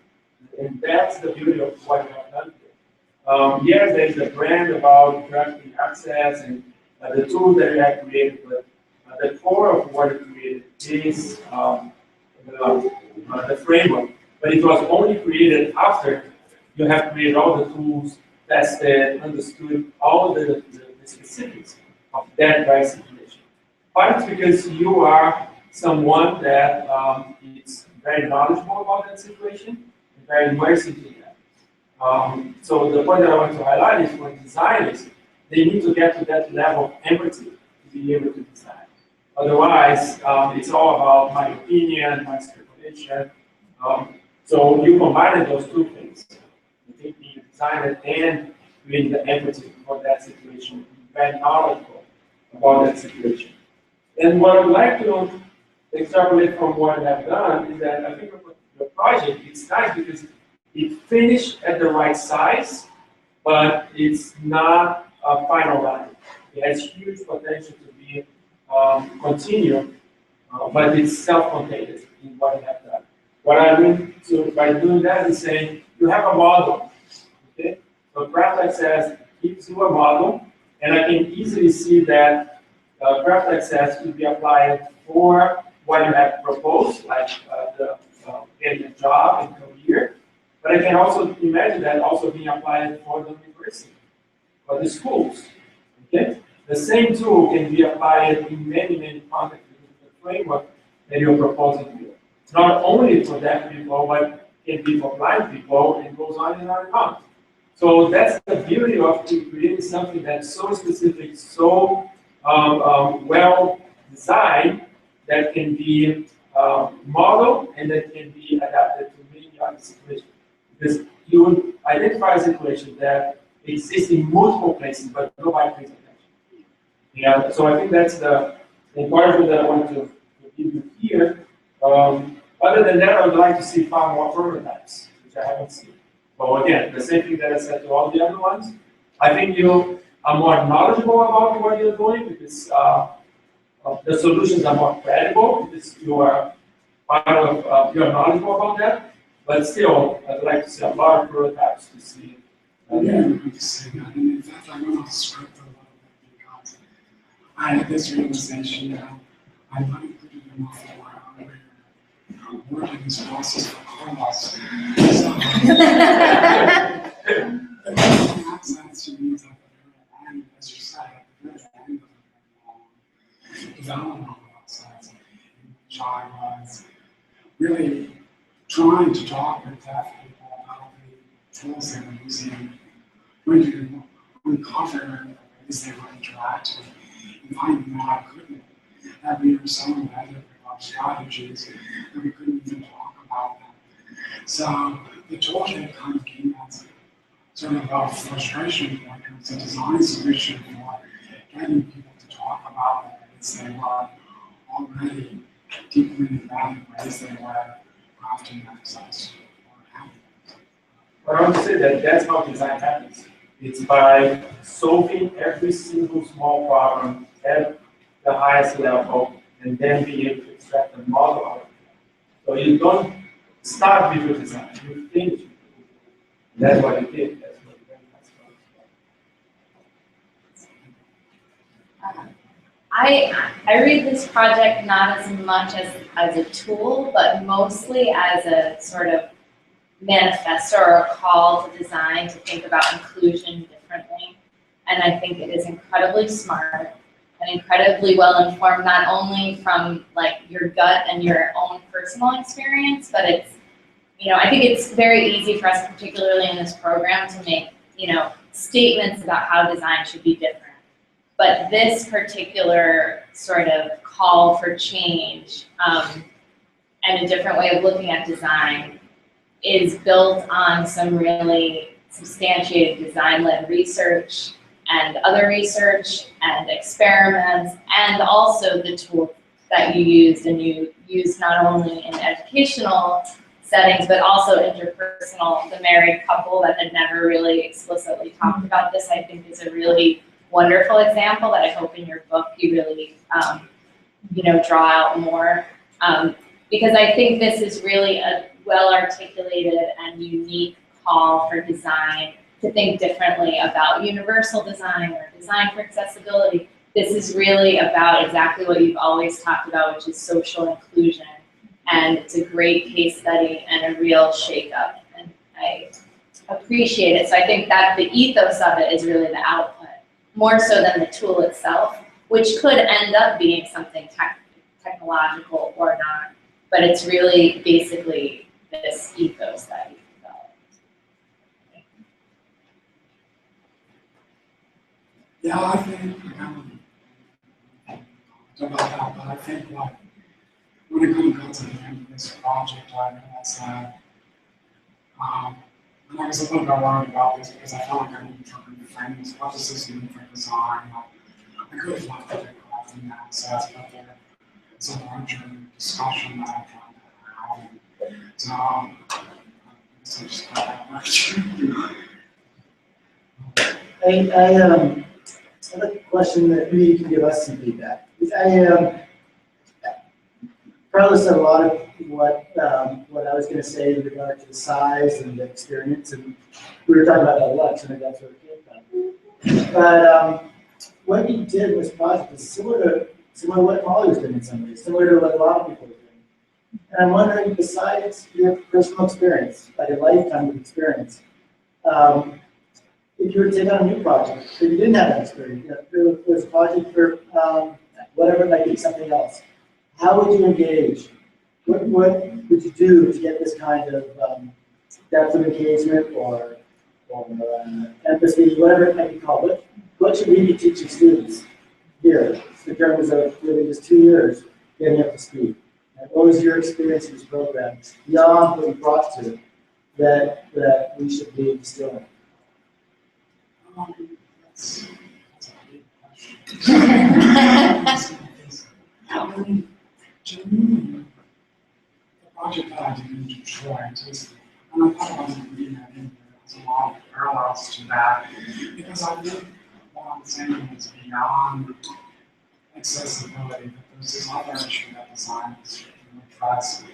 And that's the beauty of what you have done here. Yes, there's a brand about granting access and the tools that you have created, but the core of what you created is the framework. But it was only created after you have created all the tools, tested, understood all the specifics of that very situation. Part is because you are someone that is very knowledgeable about that situation and very immersed into that. So the point that I want to highlight is for designers, they need to get to that level of empathy to be able to design. Otherwise, it's all about my opinion, my speculation. So you combine those two things, being a designer and creating the empathy for that situation, very knowledgeable about that situation. And what I would like to extrapolate from what I have done is that I think the project, it's nice because it finished at the right size, but it's not a final line. It has huge potential to be continued, but it's self-contained in what I have done. What I mean by doing that is saying you have a model, okay? So Craft Access gives you a model, and I can easily see that Craft Access could be applied for what you have proposed, like getting a job and career. But I can also imagine that also being applied for the university, for the schools. Okay? The same tool can be applied in many, many contexts with the framework that you're proposing here. Not only for deaf people, but can be for blind people, and goes on and on and on. So that's the beauty of creating something that's so specific, so well designed, that can be modeled and that can be adapted to many other situations. Because you will identify a situation that exists in multiple places, but nobody pays attention. Yeah, so I think that's the encouragement that I wanted to give you here. Other than that, I would like to see far more prototypes, which I haven't seen. So again, the same thing that I said to all the other ones. I think you are more knowledgeable about what you're doing because the solutions are more credible because you are part of you're knowledgeable about that, but still, I'd like to see a lot of prototypes to see. Yeah, I'm going to say that. And in fact, I went off script a little bit because I had this realization that I might include it in my working this process for Carlos. So, the accents you need at the very end, as you said, at the very end of the development process, which I was really trying to talk with deaf people about the tools they were using, trying to uncover the ways they were interacting, and finding that I couldn't, that we were so embedded with our strategies that we couldn't even talk about them. So the toolkit kind of came as sort of a frustration point. It was a design solution for getting people to talk about the ways they were already deeply embedded, ways they were crafting access or having. But I want to say that that's how design happens. It's by solving every single small problem at the highest level and then be able to extract the model out of it. So you don't start with your design, you finish with it. That's what you did. That's what you did. I read this project not as much as a tool, but mostly as a sort of manifesto or a call to design to think about inclusion differently. And I think it is incredibly smart and incredibly well informed, not only from like your gut and your own personal experience, but it's, you know, I think it's very easy for us, particularly in this program, to make, you know, statements about how design should be different. But this particular sort of call for change and a different way of looking at design is built on some really substantiated design-led research and other research and experiments, and also the tools that you used, and you used not only in educational settings, but also interpersonal. The married couple that had never really explicitly talked about this, I think, is a really wonderful example that I hope in your book you really, you know, draw out more. Because I think this is really a well-articulated and unique call for design to think differently about universal design or design for accessibility. This is really about exactly what you've always talked about, which is social inclusion. And it's a great case study and a real shakeup. And I appreciate it. So I think that the ethos of it is really the output, more so than the tool itself, which could end up being something technological or not. But it's really basically this ethos that you've developed. Yeah, I think, don't know about that, but I think like, when it kind of got to the end of this project, I realized that, and I was a little bit worried about this because I felt like I needed to reframe this process as unique for design. I could have left it at crafting access, but it's a larger discussion that I'm trying to have. So, I just got that much. I have a question that maybe you can give us some feedback. Carlos said a lot of what I was going to say in regard to the size and the experience, and we were talking about that lunch, and that's where it came from. But what he did in this project is similar to what Molly was doing in some ways, similar to what a lot of people are doing. And I'm wondering, besides your personal experience, like a lifetime of experience, if you were to take on a new project, if you didn't have that experience, if it was a project for whatever it might be, something else, how would you engage? What would you do to get this kind of depth of engagement or empathy, whatever it might be called? What should we be teaching students here in terms of really just 2 years getting up to speed? And what was your experience in this program beyond what you brought to it that we should be instilling? That's a big question. Genuinely, the project that I did in Detroit is, and I thought I was reading that in there, there's a lot of parallels to that, because I think what I'm saying is beyond accessibility, that there's this other issue that design is from the press.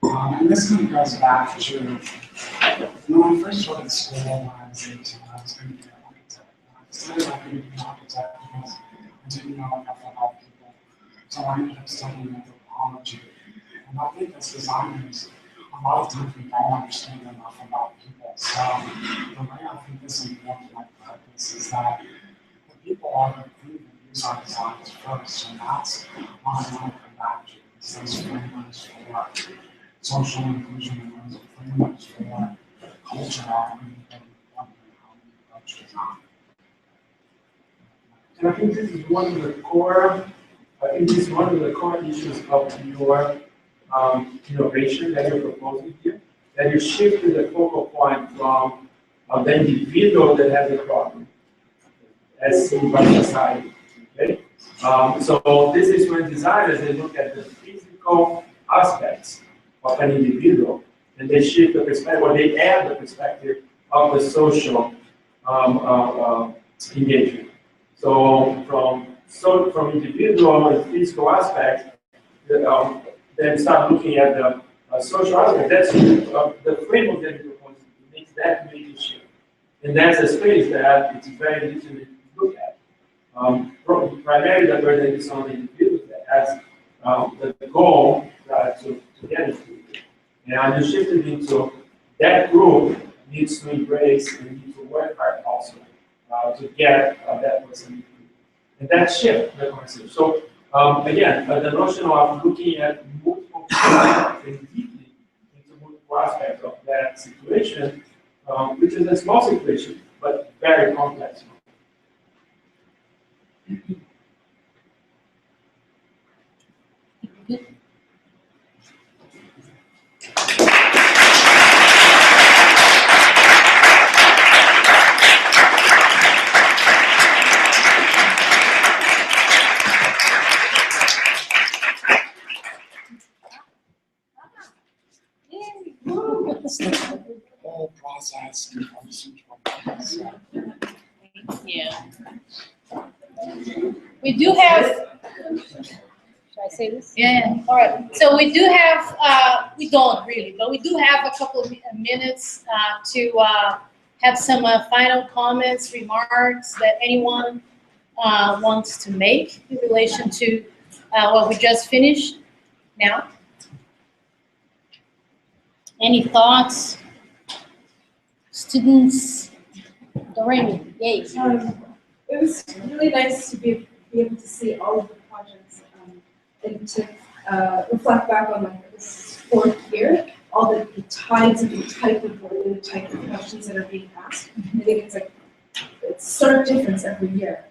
And this kind of goes back to when I first started school when I was 18, I was going to be an architect. I decided I couldn't be an architect because I didn't know enough about people. So I ended up studying anthropology. And I think as designers, a lot of times we don't understand enough about people. So the way I think this informs my practice is that the people are the thing that use our designs first, and that's what I want to come back to. It's those frameworks for social inclusion and those frameworks for cultural and how we approach design. And I think this is one of the core, issues of your innovation that you're proposing here, that you shifted the focal point from the individual that has a problem, as seen by society. Okay? So this is when designers, they look at the physical aspects of an individual, and they shift the perspective, or they add the perspective of the social engagement. So from individual and physical aspects, then start looking at the social aspect. That's the framework that you propose makes that major shift. And that's a space that it's very easy to look at. Primarily the burden is on the individual that has the goal to get into it. And you shift it into that group needs to embrace and needs to work hard also to get that person. And that shift the concept. So again, the notion of looking at multiple and deeply into multiple aspects of that situation, which is a small situation, but very complex. Whole process and Yeah. We do have, should I say this? Yeah, all right. So we do have, we don't really, but we do have a couple of minutes to have some final comments, remarks that anyone wants to make in relation to what we just finished now. Any thoughts? Students? Doreen, yay. It was really nice to be able to see all of the projects and to reflect back on like this fourth year, all the tides of the type of work and the type of questions that are being asked. I think it's like it's sort of different every year.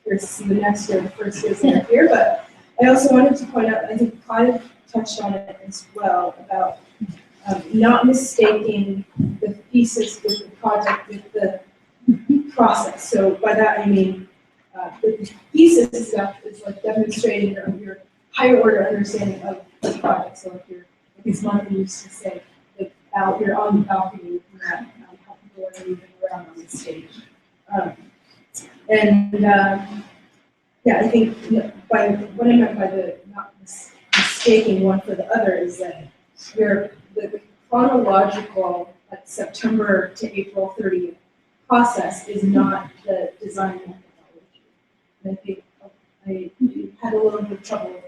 Curious to see the next year, the first year's next year, but I also wanted to point out, I think Clive touched on it as well, about not mistaking the thesis with the project with the process. So by that I mean the thesis stuff is like demonstrating your higher order understanding of the project. So if you're, like as Monica used to say, you're on the balcony looking at how people are moving around on the stage. Yeah, I think by what I meant by the not mistaking one for the other is that the chronological, like September to April 30th process is not the design methodology. And I think I had a little bit of trouble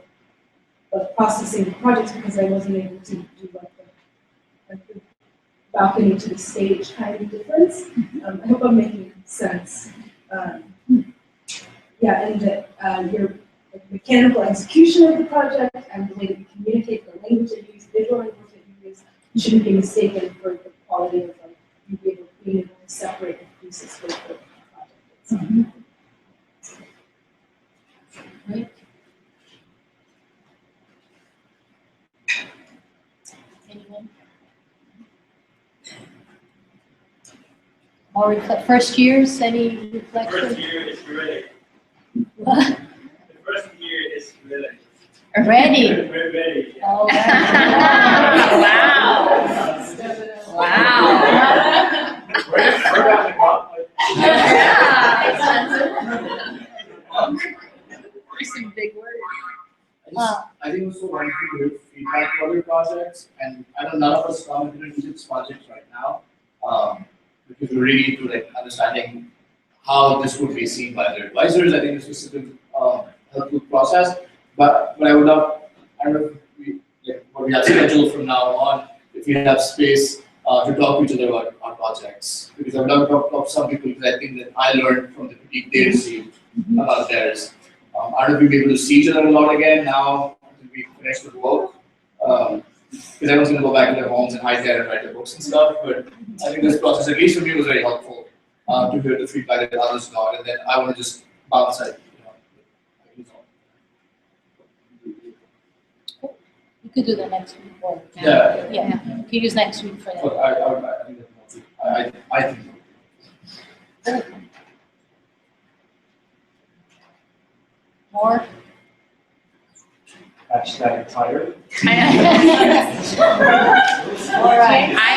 of processing the projects because I wasn't able to do like the balcony to the stage kind of difference. I hope I'm making sense. Yeah, and that your mechanical execution of the project and the way that you communicate, the language that you use, visual language that you use, shouldn't be mistaken for the quality of like you being able to separate the thesis with the project itself. Right. Anyone? Or first years, any reflection? First year is ready. What? The first year is ready. Ready? We're ready. Oh, wow. Wow. We're on the clock. Some big words. I I think it's so wonderful to give feedback to other projects, and I know none of us commented on this project right now, because we're really into like understanding how this would be seen by their advisors. I think this was a good, helpful process. But I would love, I don't know if we, like, what we have scheduled from now on, if we have space to talk to each other about our projects, because I would love to talk to some people, because I think that I learned from the critique they received about theirs. I don't know if we'll be able to see each other a lot again now that we finished with work. Because everyone's going to go back to their homes and hide there and write their books and stuff. But I think this process, at least for me, was very helpful to hear the feedback that others got. And then I want to just bounce out. You could do that next week. Or, Yeah. Yeah. You could use next week for that. But I think Cool. More? Hashtag tired. All right. I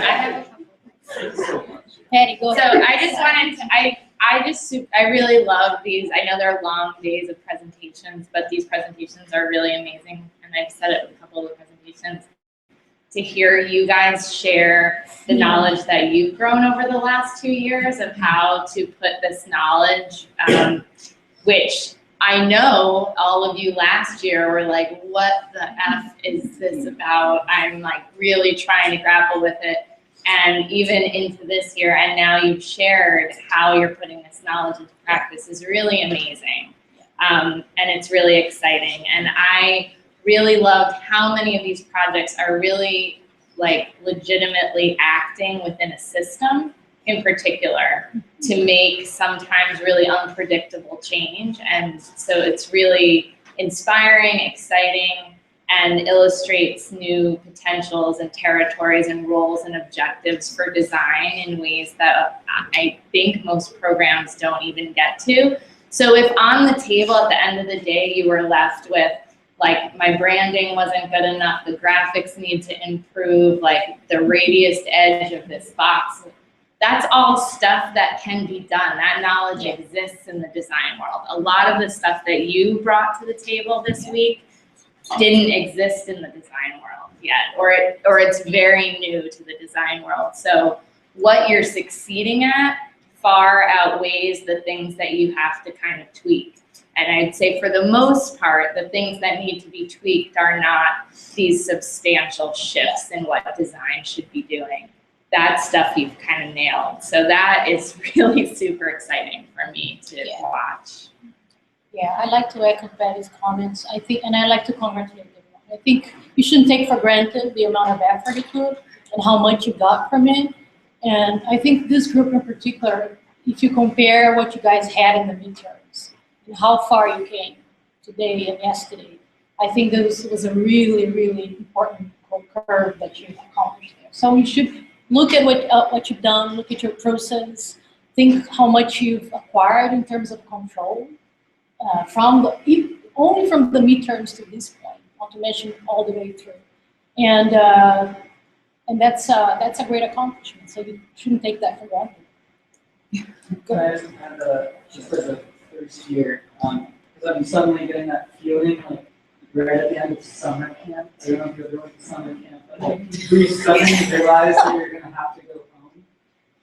have a couple. Patty, go So ahead. I just wanted to, I really love these. I know they're long days of presentations, but these presentations are really amazing. And I've said it with a couple of the presentations. To hear you guys share the knowledge that you've grown over the last 2 years of how to put this knowledge, which I know all of you last year were like, what the F is this about? I'm like really trying to grapple with it. And even into this year, and now you've shared how you're putting this knowledge into practice is really amazing. And it's really exciting. And I really loved how many of these projects are really like legitimately acting within a system in particular to make sometimes really unpredictable change. And so it's really inspiring, exciting, and illustrates new potentials and territories and roles and objectives for design in ways that I think most programs don't even get to. So if on the table at the end of the day you were left with, like, my branding wasn't good enough, the graphics need to improve, like the radius edge of this box, that's all stuff that can be done. That knowledge exists in the design world. A lot of the stuff that you brought to the table this week didn't exist in the design world yet, or it's very new to the design world. So what you're succeeding at far outweighs the things that you have to kind of tweak. And I'd say for the most part, the things that need to be tweaked are not these substantial shifts in what design should be doing. That stuff you've kind of nailed. So that is really super exciting for me to watch. Yeah, I like to echo Patty's comments. I think, and I like to congratulate everyone. I think you shouldn't take for granted the amount of effort you put and how much you got from it. And I think this group in particular, if you compare what you guys had in the midterms and how far you came today and yesterday, I think this was a really, really important curve that you accomplished there. So you should look at what you've done, look at your process, think how much you've acquired in terms of control. Only from the midterms to this point, not to mention all the way through, and that's a great accomplishment. So you shouldn't take that for granted. I just had just as a first year, because I'm suddenly getting that feeling like right at the end of summer camp. I don't know if you're doing summer camp, but like you suddenly realize that you're gonna have to go home,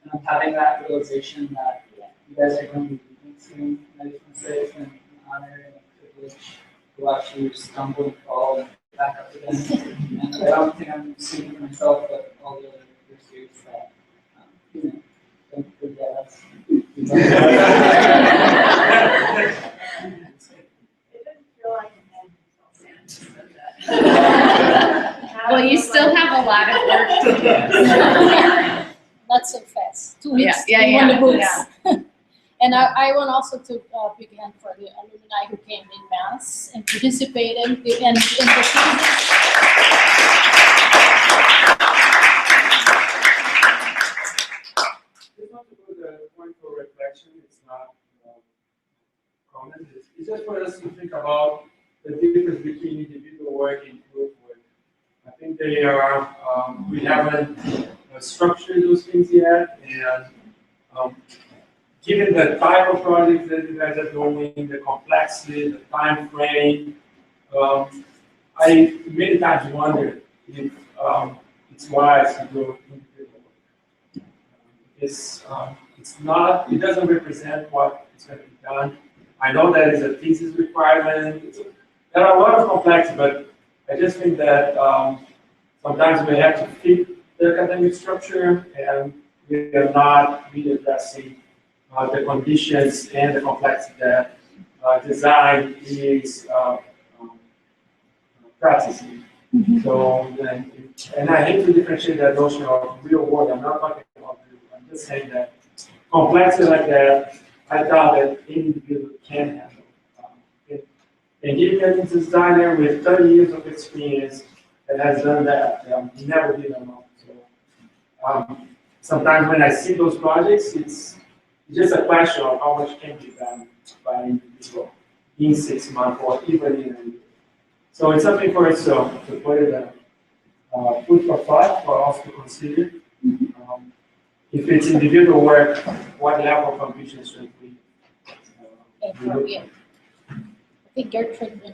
and I'm having that realization that you guys are going to be leaving soon. And I just want to say it's been honor and a privilege to watch you stumble and fall and back up again. And I don't think I'm speaking for myself, but all the other students that, don't forget us. Well, you still have a lot of work to do. Not so fast. 2 weeks. Yeah. The books. And I want also to big hand for the alumni who came in mass and participated and the Thesis. Just want to put a point for reflection. It's not comment. It's just for us to think about the difference between individual work and group work. I think they are. We haven't structured those things yet, and given the type of projects that you guys are doing, the complexity, the time frame, I many times wonder if it's wise to go individual work. It's not, it doesn't represent what is going to be done. I know that is a thesis requirement. There are a lot of complexity, but I just think that sometimes we have to fit the academic structure, and we are not really addressing the conditions and the complexity that design is practicing. So, and I hate to differentiate that notion of real world. I'm not talking about real world. I'm just saying that complexity like that, I thought that any individual can handle. And giving a designer with 30 years of experience that has done that, he never did alone. So sometimes when I see those projects, it's just a question of how much can be done by an individual in 6 months or even in a year. So it's something for us to put it food for thought, for us to consider. If it's individual work, what level of ambition should we look at? I think Gertrude. I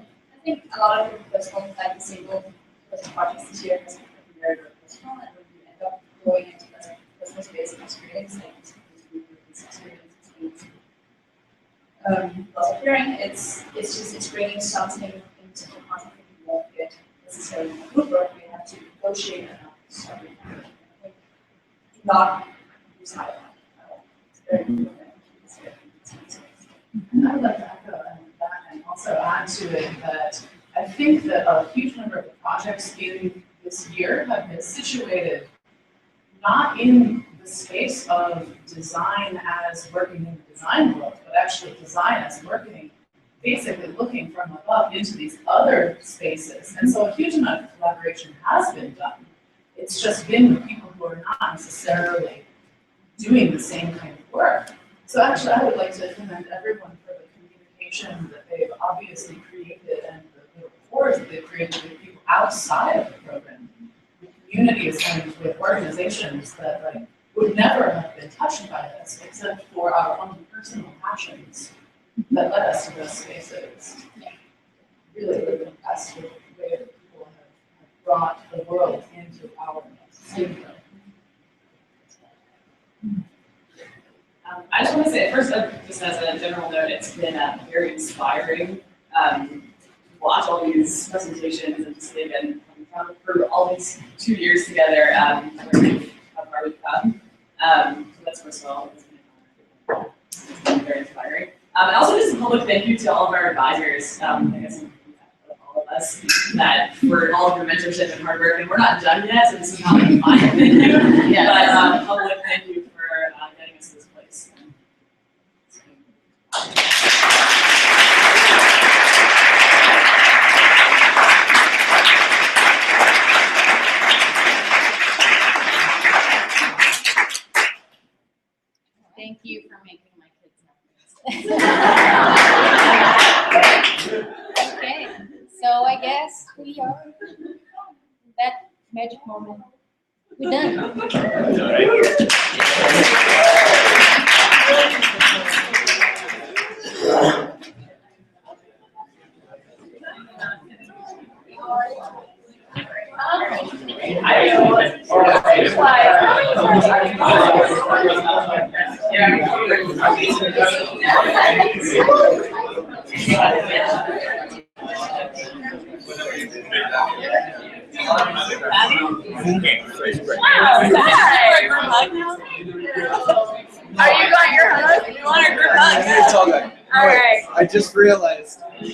think a lot of people just want that disabled projects this year because it's very, very personal, and when you end up going into the business-based experience, like this experience, lots of hearing, it's bringing something into the content that you won't get necessarily in group work. You have to negotiate and something not decide on at all. It's very important. I would like to echo that and also add to it that I think that a huge number of the projects in this year have been situated not in the space of design as working in the design world, but actually design as working, basically looking from above into these other spaces. And so a huge amount of collaboration has been done. It's just been with people who are not necessarily doing the same kind of work. So actually, I would like to commend everyone for the communication that they've obviously created and the rapport that they've created with people outside of the program, with communities and with organizations that would never have been touched by this except for our own personal passions that led us to those spaces. Really, really impressed with the way that people have brought the world into our studio. I just want to say, first, just as a general note, it's been very inspiring to watch all these presentations and just again for all these 2 years together, how far we've come. So that's first of all, it's been very inspiring. And also just a public thank you to all of our advisors, I guess all of us, that for all of your mentorship and hard work. And we're not done yet, so this is not like a final thank you. But public thank you for getting us to this place. Thank you for making my kids nervous. Okay, so I guess we are that magic moment. We're done. Are you got your hug? You want a group hug? It's all good. All right. I just realized when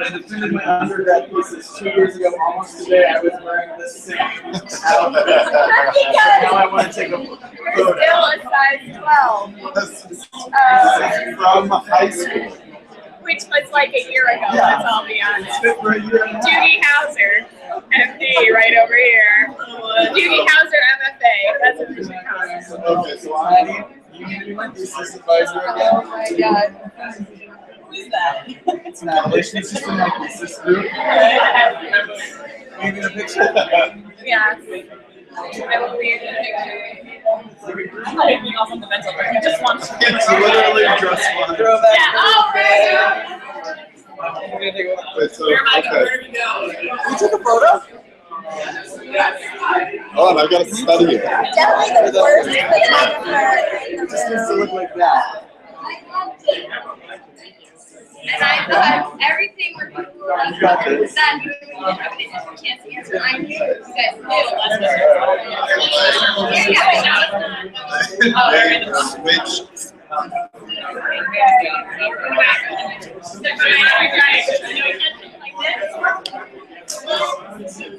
I defended my undergrad thesis 2 years ago, almost today, I was wearing this same outfit. Now I want to take a photo. You're still a size 12. From high school. Which was like a year ago, let's all be honest. For a year and a half. Judy Hauser, MD, right over here. Judy Hauser, MFA. That's what we should call it. Okay, so you need to be my thesis advisor again. Oh my God. Who's that? It's Natalie. She's just in my thesis group. You need a picture? Yes. I will be in the picture. I'm not even off on the mental break. I just want to. It's literally just one. Yeah, oh, right. Where am I going? Where do we go? You took a photo? Oh, and I've got to study it. Definitely the worst photographer. It just needs to look like that. And I thought everything where people were like, that you didn't have a chance to answer. I knew you guys knew. Switch. Like this.